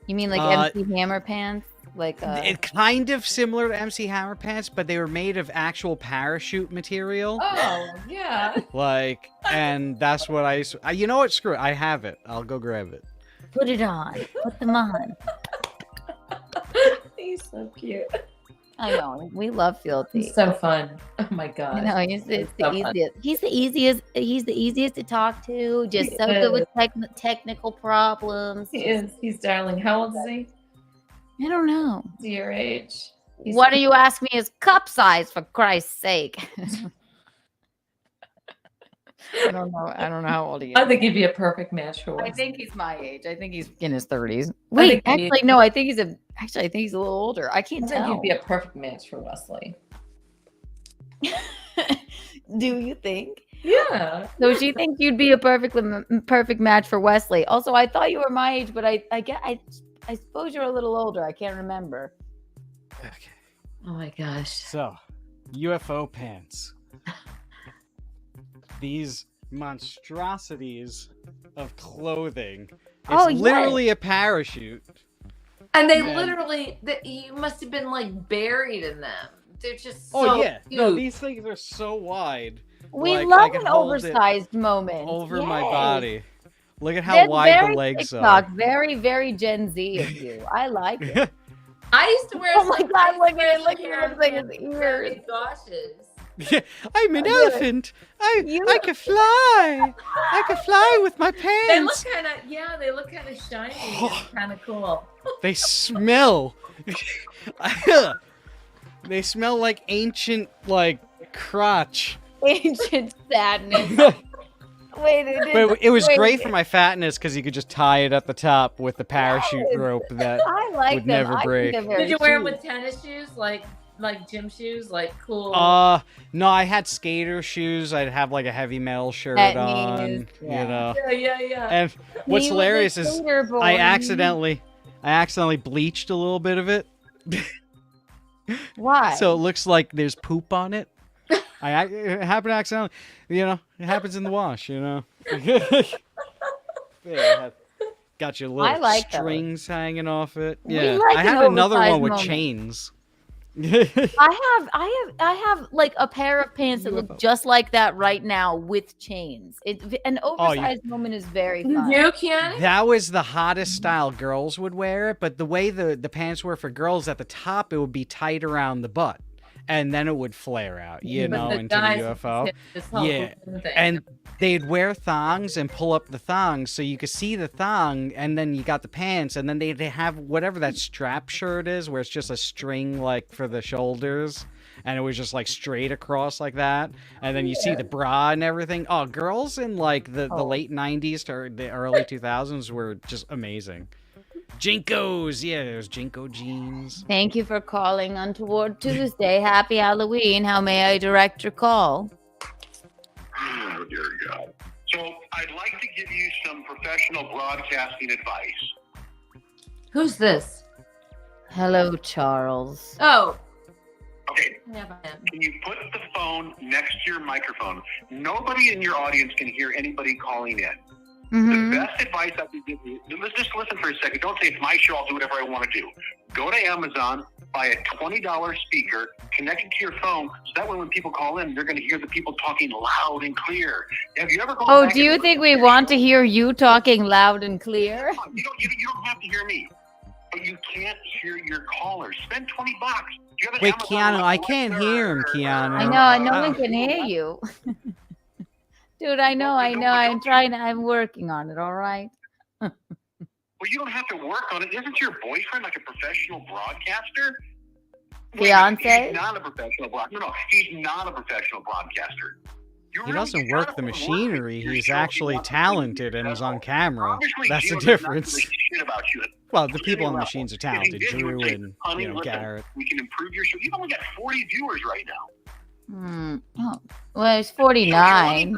You mean like MC Hammer pants? Like It's kind of similar to MC Hammer pants, but they were made of actual parachute material. Oh, yeah. Like, and that's what I used to, you know what? Screw it. I have it. I'll go grab it. Put it on. Put them on. He's so cute. I know. We love Filthy. He's so fun. Oh my God. I know. He's the so fun. easiest. He's the easiest to talk to. Just He so good is. with technical problems. He is. He's darling. How old is he? I don't know. To your age. What do you ask me is cup size, for Christ's sake? I don't know how old he is. I think he'd be a perfect match for us. I think he's my age. I think he's in his 30s. Wait, actually, no. I think he's a little older. I can't I think tell. he'd be a perfect match for Wesley. Do you think? Yeah. So she thinks you'd be a perfect match for Wesley. Also, I thought you were my age, but I suppose you're a little older. I can't remember. Okay. Oh my gosh. So, UFO pants. These monstrosities of clothing. It's literally a parachute. And they literally, you must have been like buried in them. They're just so Oh yeah, cute. no, these things are so wide. We Like, I love can an hold it oversized moment. over my Yay. body. Look at how That's wide very the legs TikTok, are. Very, very Gen Z of you. I like it. I used to wear. Oh my God! Look at it! Look at it! Look at his ears. Goshes. I'm an elephant. I can fly. I can fly with my They look pants. kind of, they look kind of shiny and kind of cool. They smell. They smell like ancient, like crotch. Ancient sadness. Wait, But it was great for my fatness because you could just tie it at the top with the parachute rope that I like would them. never I think break. they're very Did you wear them cute. with tennis shoes, like gym shoes, like cool? No, I had skater shoes. I'd have like a heavy metal shirt That on, means- you know. Yeah. And what's He was a hilarious is skater boy. I accidentally bleached a little bit of it. Why? So it looks like there's poop on it. It happened accidentally. You know, it happens in the wash, you know. Yeah, got your I little like those. strings hanging off it. We Yeah, like I an have another one oversized with moment. chains. I have like a pair of pants that look just like that right now with chains. An oversized moment is very fun. You can. That was the hottest style. Girls would wear it, but the way the pants were for girls, at the top it would be tight around the butt, and then it would flare out, you But know, the into guys the UFO. did this whole Yeah, thing. and they'd wear thongs and pull up the thongs so you could see the thong, and then you got the pants, and then they'd have whatever that strap shirt is, where it's just a string like for the shoulders. And it was just like straight across like that. And then you see the bra and everything. Oh, girls in like the late 90s to the early 2000s were just amazing. Jinkos. Yeah, there's Jinko jeans. Thank you for calling Untoward Tuesday. Happy Halloween. How may I direct your call? Oh, dear God. So I'd like to give you some professional broadcasting advice. Who's this? Hello, Charles. Oh. Okay, Never am. Can you put the phone next to your microphone? Nobody in your audience can hear anybody calling in. The best advice I can give you, let's just listen for a second. Don't say it's my show, I'll do whatever I want to do. Go to Amazon, buy a $20 speaker, connect it to your phone, so that way when people call in, they're going to hear the people talking loud and clear. Have you ever gone Oh, back do you and think we want to hear you talking loud and clear? You don't have to hear me, but you can't hear your callers. Spend $20. Do you have an Wait, Amazon Keanu, I can't hear him, Keanu. I know, no one can hear you. Dude, I know. I'm working on it, all right? Well, you don't have to work on it. Isn't your boyfriend like a professional broadcaster? Fiance? He's not a professional broadcaster. No, he's not a professional broadcaster. He doesn't work the machinery. He's actually talented and is on camera. That's the difference. Well, the people on the machines are talented. Drew and Garrett. We can improve your show. You've only got 40 viewers right now. Oh, well, it's 49.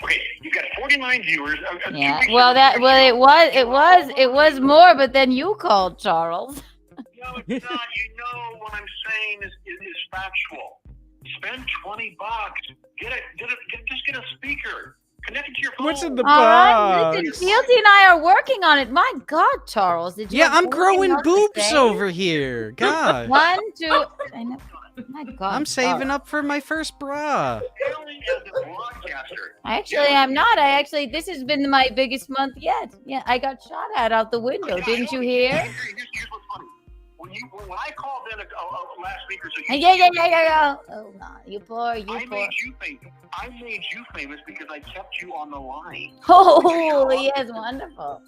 Okay, you've got 49 viewers. Yeah. It was more, but then you called, Charles. No, it's not. You know what I'm saying is factual. Spend $20. Just get a speaker. Connect it to your phone. What's in the All right, box? listen, Fieldy and I are working on it. My God, Charles, did you? Yeah, have I'm growing anything else to boobs say? over here. God. 1, 2. I know. My God, I'm saving up for my first bra. Actually, I'm not. This has been my biggest month yet. Yeah, I got shot at out the window. Didn't you hear? Here's what's funny. When I called in last week or so, Yeah. Oh, no, you poor. I made you famous because I kept you on the line. Oh, yes, wonderful.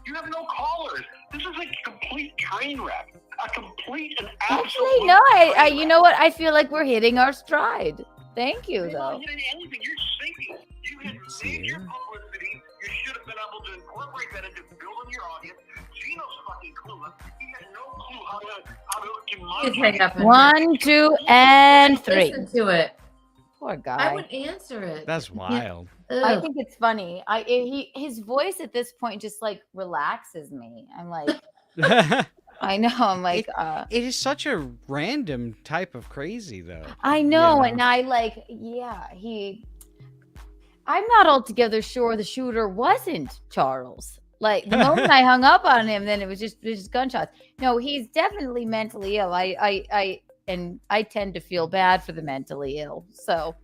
You have no callers. This is a complete train wreck. A complete and absolute. Actually, no. I you know what? I feel like we're hitting our stride. Thank you, You're though. not hitting anything. You're sinking. You had major publicity. You should have been able to incorporate that into building your audience. Geno's fucking clueless. He has no clue how to hang up. 1, 2, and 3. Listen to it. Poor guy. I would answer it. That's wild. I think it's funny. His voice at this point just like relaxes me. I'm like, I know. I'm like, it is such a random type of crazy, though. I know, You know? and I like, I'm not altogether sure the shooter wasn't Charles. Like the moment I hung up on him, then it was just gunshots. No, he's definitely mentally ill. I tend to feel bad for the mentally ill. So,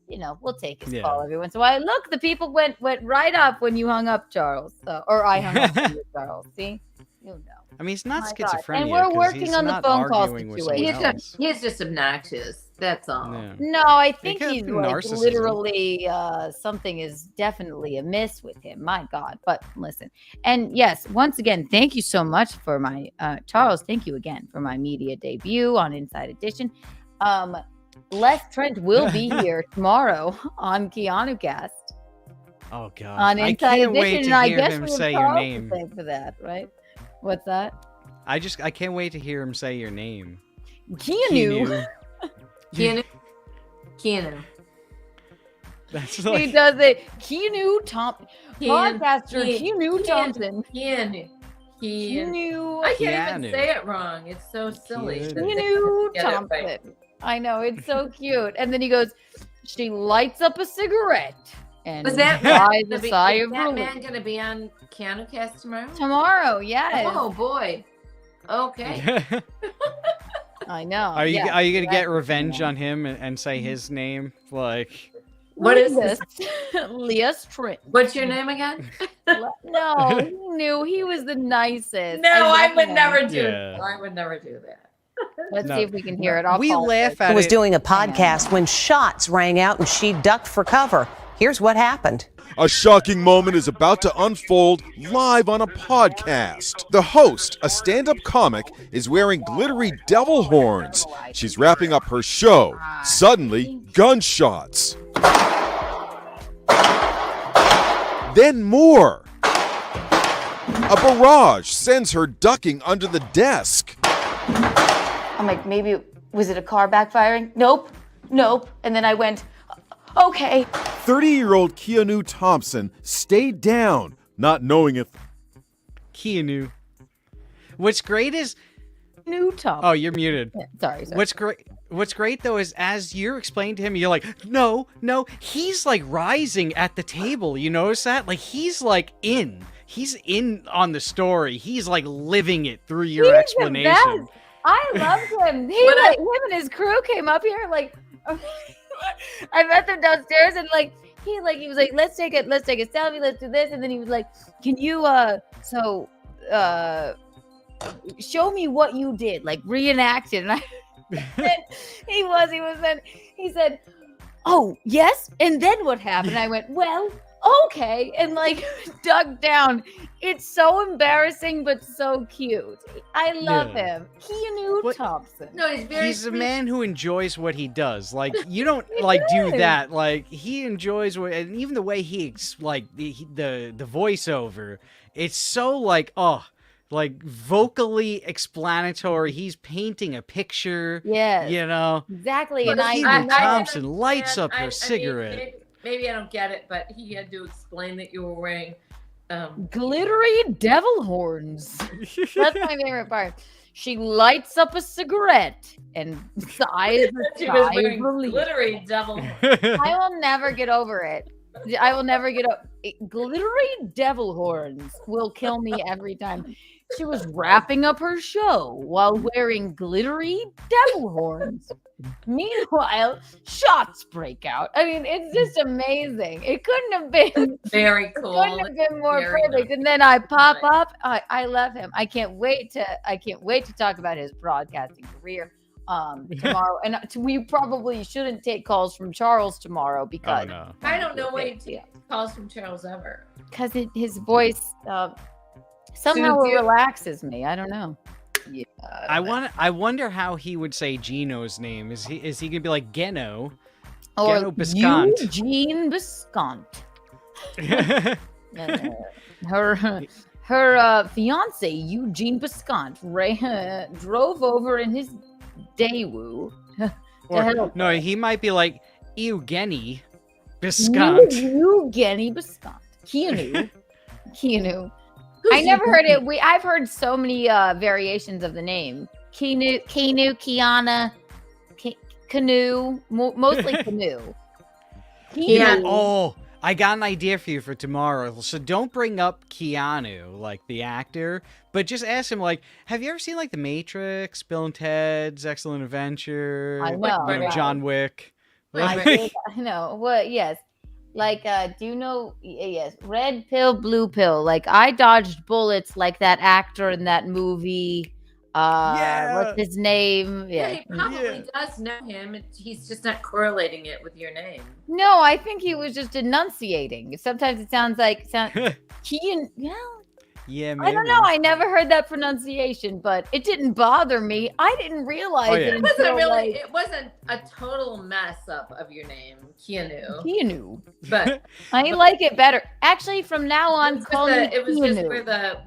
we'll take his call every once in a while. Look, the people went right up when you hung up, Charles. Or I hung up on you, Charles. See? You know. I mean, he's not My God. schizophrenia. And we're 'cause working he's on the not phone call arguing with someone situation. else. He's just obnoxious. That's all. Yeah. No, I think could he's be like narcissism. literally something is definitely amiss with him. My God. But listen. And yes, once again, thank you so much for my Charles, thank you again for my media debut on Inside Edition. Les Trent will be here tomorrow on Keanu Cast. Oh God. On I Inside can't wait Edition. to I hear guess him we have say your Charles to name. thank for that, right? What's that? I can't wait to hear him say your name. Keanu. Keanu. That's He like does it. Keanu podcaster Keanu Thompson. Keanu. Keanu. I can't even say it wrong. It's so silly. Keanu Thompson. I know, it's so cute. And then he goes, she lights up a cigarette and Was that sighs a is sigh of that relief. man going to be on Keanu Cast tomorrow? Tomorrow, yes. Oh boy. Okay. I know. Are you yes, gonna get that's- revenge on him and say his name? Like What is this? Leah's Trent. What's your name again? No, he knew he was the nicest. No, I love would him. never do. Yeah. I would never do that. Let's No. see if we can hear it. I'll we call laugh it. at was it. doing a podcast when shots rang out and she ducked for cover. Here's what happened. A shocking moment is about to unfold live on a podcast. The host, a stand-up comic, is wearing glittery devil horns. She's wrapping up her show. Suddenly, gunshots. Then more. A barrage sends her ducking under the desk. I'm like, maybe, was it a car backfiring? Nope. And then I went, okay. 30-year-old Keanu Thompson stayed down, not knowing if Keanu. What's great is Keanu Thompson. Oh, you're muted. Yeah, sorry. What's great though is as you're explaining to him, you're like, no, he's like rising at the table. You notice that? Like he's in on the story. He's like living it through your explanation. I love him. Him and his crew came up here like I met them downstairs and he was like, let's take a selfie, let's do this, and then he was like, can you show me what you did, like reenact it. And he said, oh yes, and then what happened? I went, well, okay, and dug down. It's so embarrassing but so cute. I love him. Keanu Thompson. No, he's a man who enjoys what he does. Like you don't do that. Like he enjoys what, and even the way he the voiceover, it's so vocally explanatory. He's painting a picture. Yeah, you know exactly. And Keanu Thompson lights up her cigarette. Maybe I don't get it, but he had to explain that you were wearing glittery devil horns. That's my favorite part. She lights up a cigarette and sighs she was wearing glittery devil horns. I will never get over it. I will never get over glittery devil horns will kill me every time. She was wrapping up her show while wearing glittery devil horns. Meanwhile, shots break out. I mean, it's just amazing. It couldn't have been very cool. It couldn't have been more perfect. And then I pop up. I love him. I can't wait to talk about his broadcasting career tomorrow. And we probably shouldn't take calls from Charles tomorrow because I don't know why you take calls from Charles ever. Because his voice somehow relaxes me. I don't know. Yeah, I wonder how he would say Geno's name. Is he gonna be like Geno? Or Geno Biscont? Eugene Biscont. Her fiance Eugene Biscont drove over in his Daewoo. No, he might be like Eugenie Biscont. Eugenie Biscont. Keanu. I never heard it. I've heard so many variations of the name. Keanu, Kiana, Canoe, mostly Canoe. Yeah. Oh, I got an idea for you for tomorrow. So don't bring up Keanu, like the actor, but just ask him, have you ever seen The Matrix, Bill and Ted's Excellent Adventure? I know. John Wick. I know. What? Yes. Do you know? Yes, red pill, blue pill. I dodged bullets like that actor in that movie. What's his name? Yeah, he probably does know him. He's just not correlating it with your name. No, I think he was just enunciating. Sometimes it sounds like Kean. Yeah, maybe. I don't know. I never heard that pronunciation, but it didn't bother me. I didn't realize it. It wasn't a total mess up of your name, Keanu. But I like it better. Actually, from now on, call me it was Keanu. just where the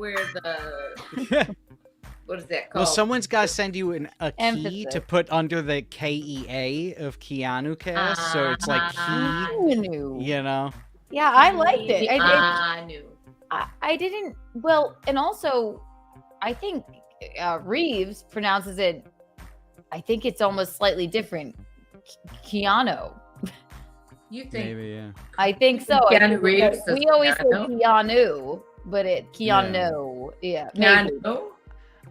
what is that called? Well, someone's got to send you a key Emphasis. to put under the KEA of Keanu Cast, so it's like Keanu. You know? Yeah, I liked it. I knew. I didn't. Well, and also, I think Reeves pronounces it. I think it's almost slightly different. Keanu. You think? Maybe, yeah. I think so. Keanu Reeves. We always say Keanu, but Keanu. Yeah. Keanu.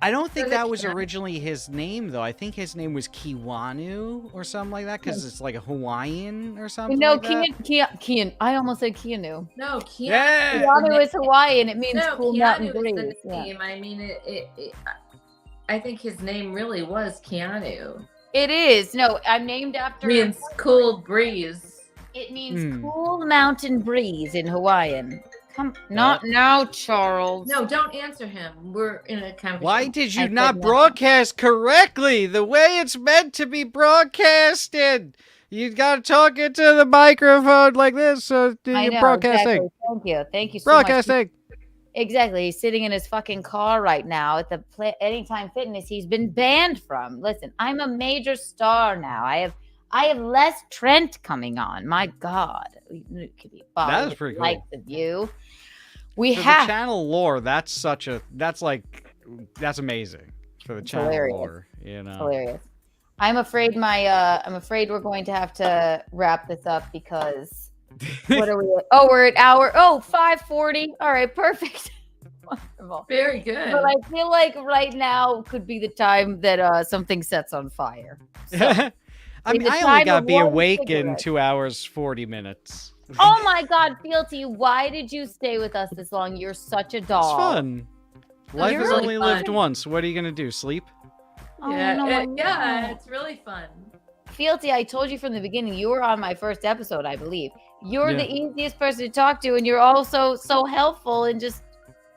I don't think that was originally his name, though. I think his name was Kiwanu or something like that, because it's like a Hawaiian or something. No, like that. Keanu. I almost said Keanu. No, Keanu. Yeah. Keanu is Hawaiian. It means cool Keanu mountain is breeze. the name. I mean, I think his name really was Keanu. It is. No, I'm named after. It means cool breeze. It means cool mountain breeze in Hawaiian. Not now, Charles. No, don't answer him. We're in a conversation. Why did you not broadcast correctly the way it's meant to be broadcasted? You got to talk into the microphone like this. So you're broadcasting. Exactly. Thank you so broadcasting. much. Exactly. He's sitting in his fucking car right now at the Anytime Fitness he's been banned from. Listen, I'm a major star now. I have Les Trent coming on. My God. That is pretty cool. Like the view. For the channel lore, that's amazing. for the It's channel hilarious. lore. You know. Hilarious. I'm afraid I'm afraid we're going to have to wrap this up because what are we at? Oh, we're at 5:40. All right, perfect. Wonderful. Very good. But I feel like right now could be the time that something sets on fire. So, I mean, in the I only time gotta of be one awake in cigarette. 2 hours 40 minutes. Oh my God, Fealty, why did you stay with us this long? You're such a doll. It's fun. Life You're is really only fun. lived once. What are you gonna do? Sleep? Oh, Yeah, no, yeah, it's really fun. Fealty, I told you from the beginning, you were on my first episode, I believe. You're Yeah. the easiest person to talk to, and you're also so helpful. And just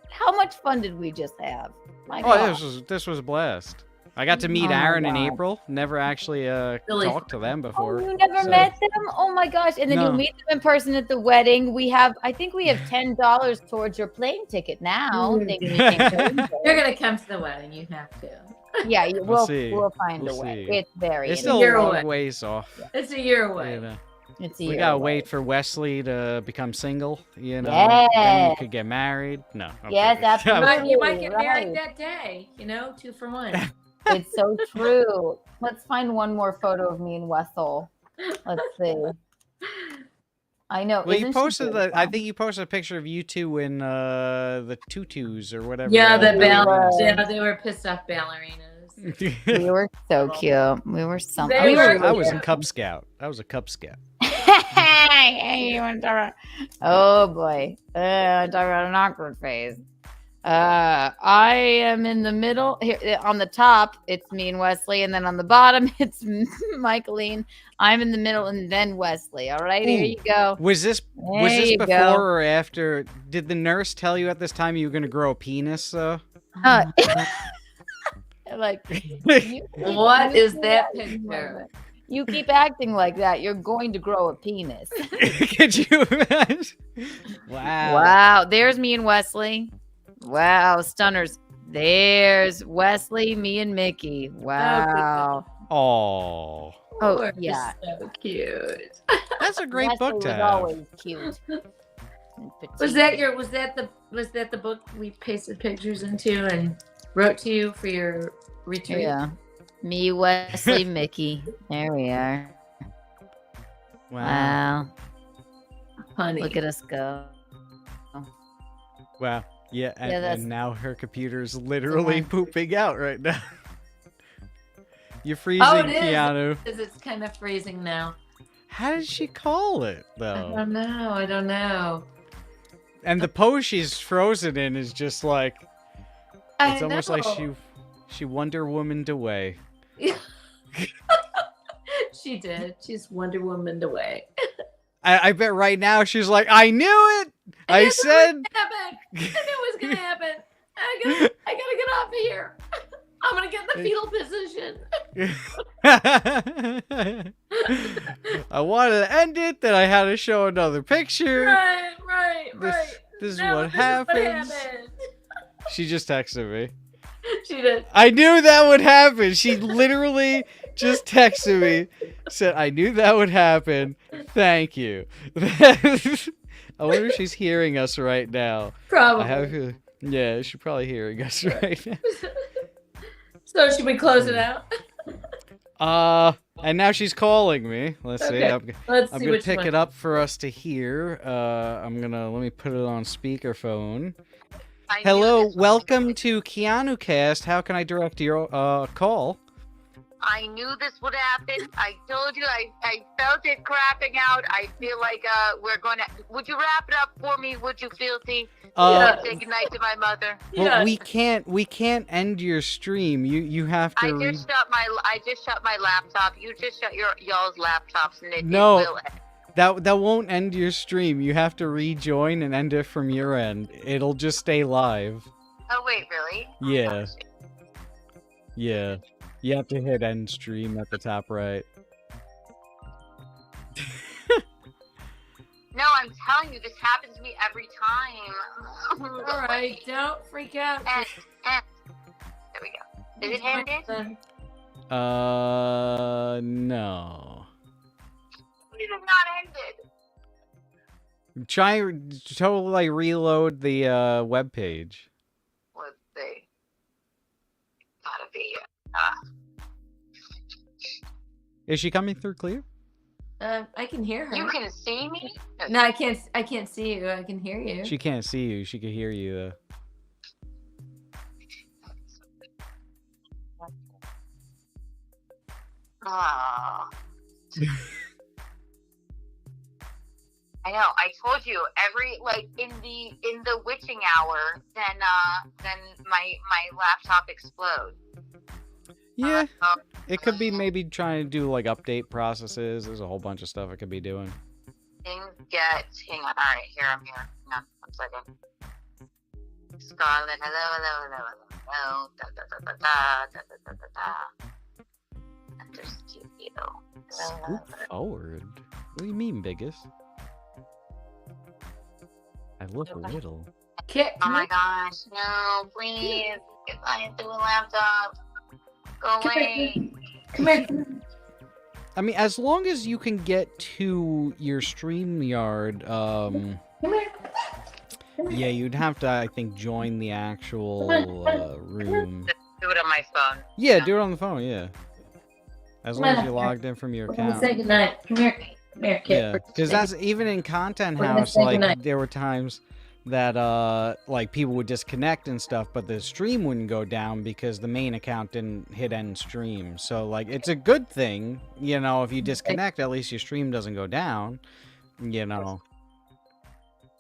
how much fun did we just have? My Oh, God. this was a blast. I got to meet Oh my Aaron and God. April. Never actually Really talked to them before. You never so- met them? Oh my gosh. And then No. you meet them in person at the wedding. I think we have $10 towards your plane ticket now. Thank you. You're gonna come to the wedding. You have to. Yeah, We'll see. we'll find We'll a way. see. It's very It's a still year a long away. ways off. It's a year away. You know. It's a We year gotta away. wait for Wesley to become single. You know, then Yes. we could get married. No. I'm Yes, kidding. absolutely. You might get married right. that day. 2 for 1. It's so true. Let's find one more photo of me and Wessel. Let's see. I know. Well, you isn't she posted that. I beautiful? think you posted a picture of you two in the tutus or whatever. Yeah, that was. they were pissed off ballerinas. We were so cute. We were something. They were- I was a Cub Scout. I was a Cub Scout. Hey, you want to talk about? Oh boy, talk about an awkward phase. I am in the middle here. On the top, it's me and Wesley, and then on the bottom, it's Michaeline. I'm in the middle, and then Wesley. All right, here Ooh. you go. Was this There you before go. or after? Did the nurse tell you at this time you were gonna grow a penis? Like, What is that you- picture? You keep acting like that, you're going to grow a penis. Could you imagine? Wow. Wow, there's me and Wesley. Wow, stunners. There's Wesley, me and Mickey. Wow. Oh. Oh, yeah. So cute. That's a great Wesley book to was have. always cute. Was that the book we pasted pictures into and wrote to you for your retreat? Yeah. Me, Wesley, Mickey. There we are. Wow. Honey. Look at us go. Wow. Yeah, and, Yeah, that's- and now her computer's literally pooping out right now. You're freezing, Oh, it is. Keanu. It's kind of freezing now. How did she call it, I though? don't know. And the pose she's frozen in is just like it's almost like know. she Wonder Womaned away. She did. She's Wonder Womaned away. I bet right now she's like, I knew it. I said. I knew it was gonna happen. I gotta get off of here. I'm gonna get in the fetal position. I wanted to end it, then I had to show another picture. Right. This is No, what this is happens. happened. She just texted me. She did. I knew that would happen. She literally just texted me, said, I knew that would happen. Thank you. I wonder if she's hearing us right now. Probably. Yeah, she's probably hearing us right now. So should we close it out? And now she's calling me. Let's see. Okay, let's I'm see gonna which pick one. it up for us to hear. Let me put it on speakerphone. Hello, welcome to Keanu Cast. How can I direct your call? I knew this would happen. I told you I felt it crapping out. I feel like we're gonna. Would you wrap it up for me? Would you, Fealty? Say goodnight to my mother. Well, we can't end your stream. You have to. I just shut my laptop. You just shut y'all's laptops, and it No. will. That won't end your stream. You have to rejoin and end it from your end. It'll just stay live. Oh wait, really? Yeah. Yeah. You have to hit end stream at the top right. No, I'm telling you, this happens to me every time. All right, don't freak out. There we go. Is it ended? No. It is not ended. Try totally reload the web page. Let's see. God, be. Is she coming through clear? I can hear her. You can see me? No, I can't. I can't see you. I can hear you. She can't see you. She can hear you though. Oh. I know. I told you in the witching hour, then my laptop explodes. Yeah, it could be maybe trying to do like update processes. There's a whole bunch of stuff it could be doing. Hang on. All right, here I'm here. Hang on, 1 second. Scarlet, hello. Da da da da da da da da da. Enter studio. Scoop forward. What do you mean, biggest? I look a little. Oh my gosh, no, please. Get into a laptop. Go away. Come here. I mean, as long as you can get to your StreamYard, Come here. yeah, you'd have to, I think, join the actual room. Just do it on my phone. Yeah, do it on the phone, yeah. As long as you're logged in from your We're gonna account. say goodnight. Come here. Come here, kid. Yeah, because that's even in Content We're gonna House, say like, goodnight. there were times that, like, people would disconnect and stuff, but the stream wouldn't go down because the main account didn't hit end stream. So, like, it's a good thing, you know, if you disconnect, at least your stream doesn't go down, you know.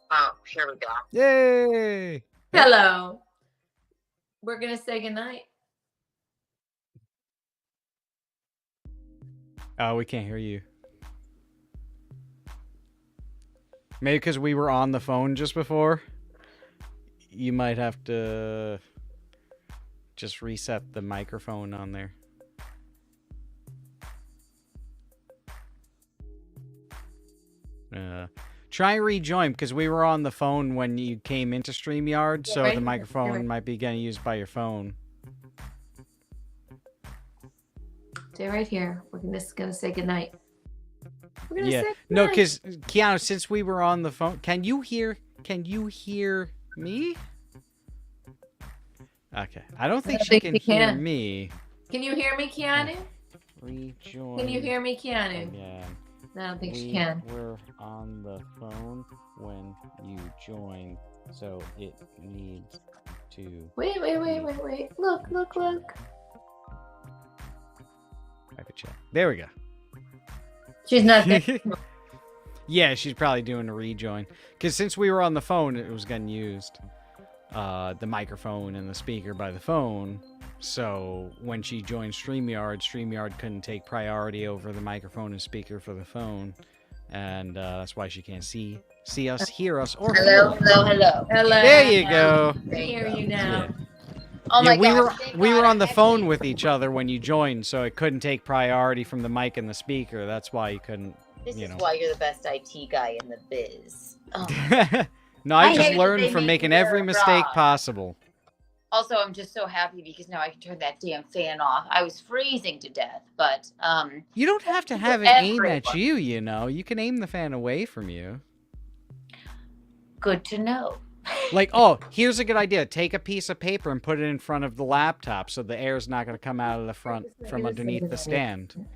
Oh, here we go. Yay! Hello. We're gonna say goodnight. Oh, we can't hear you. Maybe because we were on the phone just before. You might have to just reset the microphone on there. Try and rejoin because we were on the phone when you came into StreamYard, so right the here, microphone right. might be getting used by your phone. Stay right here. We're just gonna say goodnight. We're gonna Yeah. say No, goodnight. because Keanu, since we were on the phone, can you hear me? Okay. I don't think she can hear me. Can you hear me, Keanu? Rejoin. Can you hear me, Keanu? Again. I don't think she We can. were on the phone when you joined, so it needs to. Wait. Look. Private chat. There we go. She's not there. Yeah, she's probably doing a rejoin. Because since we were on the phone, it was getting used. The microphone and the speaker by the phone. So when she joined StreamYard couldn't take priority over the microphone and speaker for the phone. And that's why she can't see us, hear us, or Hello. There you go. I hear you now. Oh my we gosh, were on the phone with each other when you joined, so it couldn't take priority from the mic and the speaker. That's why you couldn't. This you is know. why you're the best IT guy in the biz. Oh. No, I I just hate that learned they from make making you every wear a mistake bra. possible. Also, I'm just so happy because now I can turn that damn fan off. I was freezing to death, but You don't have to have it aim at you, you know. You can aim the fan away from you. good to know. Like, oh, here's a good idea. Take a piece of paper and put it in front of the laptop so the air's not going to come out of the front from underneath the stand.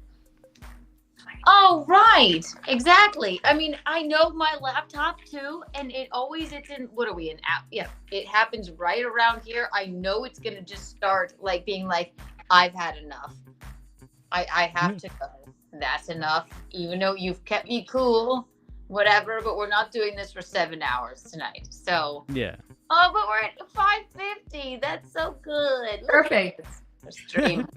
Oh, right. Exactly. I mean, I know my laptop too, and it's in, what are we in? Yeah, it happens right around here. I know it's going to just start like being like, I've had enough. I have to go. That's enough. Even though you've kept me cool, whatever, but we're not doing this for 7 hours tonight. So, Yeah. oh, but we're at 5:50. That's so good. Look Perfect. at this stream.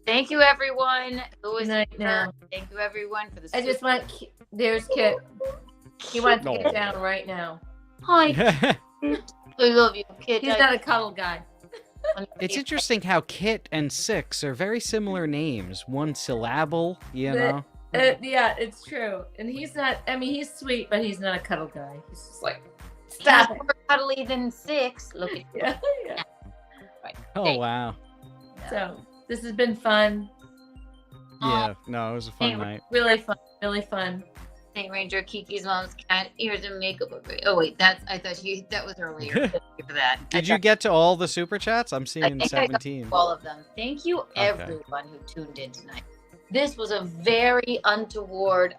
Thank you, everyone. Who was Night here. now. Thank you, everyone, for the. I just want. There's Kit. He wants to No. get down right now. Hi. I love you, kid. He's not a cuddle guy. It's interesting how Kit and Six are very similar names. One syllable, you know? Yeah, it's true. And he's not. I mean, he's sweet, but he's not a cuddle guy. He's just like, stop He's it. more cuddly than Six. Look at Yeah, yeah. Right. Oh, wow. So this has been fun. Yeah, no, it was a fun night. Really fun. Really fun. Saint Ranger, Kiki's mom's cat, ears and makeup. Oh wait, that was earlier. Thank you for that. Did you get to all the super chats? I'm seeing I think I got 17. all of them. Thank you, everyone who tuned in tonight. This was a very untoward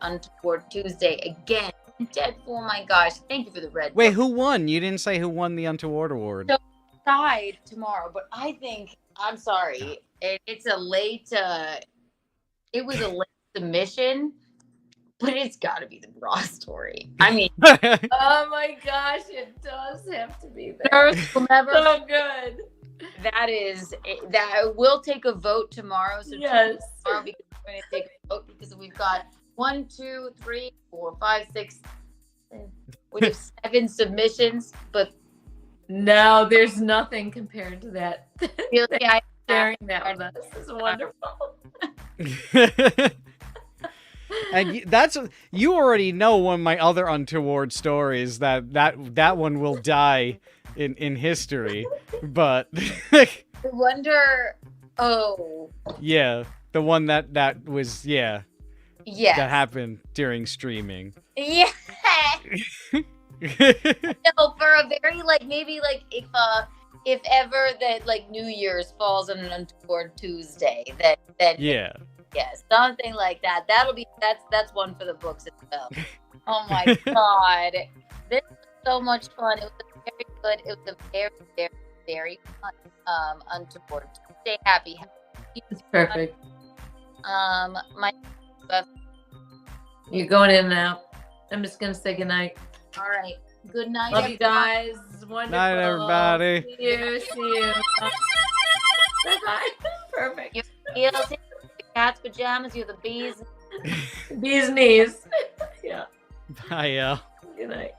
Tuesday again. Deadpool, my gosh! Thank you for the red. Wait, who won? You didn't say who won the Untoward award. So decide tomorrow, but I think I'm sorry. It's a late. It was a late submission, but it's got to be the Raw story. I mean, Oh my gosh, it does have to be there. Earth will never. So good. That is that. We'll take a vote tomorrow. So Yes. tomorrow because we're going to take a vote because we've got 1, 2, 3, 4, 5, 6. We have 7 submissions, but No, there's nothing compared to that. really, Sharing that with us is wonderful. And that's you already know one of my other Untoward stories that one will die in history, but I wonder. Oh, yeah, the one that was yes. that happened during streaming. Yeah. No, for a very maybe if ever that New Year's falls on an Untoward Tuesday, then Yeah. yes, something like that. That's one for the books as well. Oh my god, this was so much fun. It was very good. It was a very, very, very fun Untoward Tuesday. Happy. It's perfect. My. You're going in and out. I'm just gonna say goodnight. All right. Good night. Love you guys. Wonderful. Night, everybody. See you. Bye-bye. Perfect. You're the cat's pajamas. You're the bees. Bees knees. Yeah. Bye, y'all. Good night.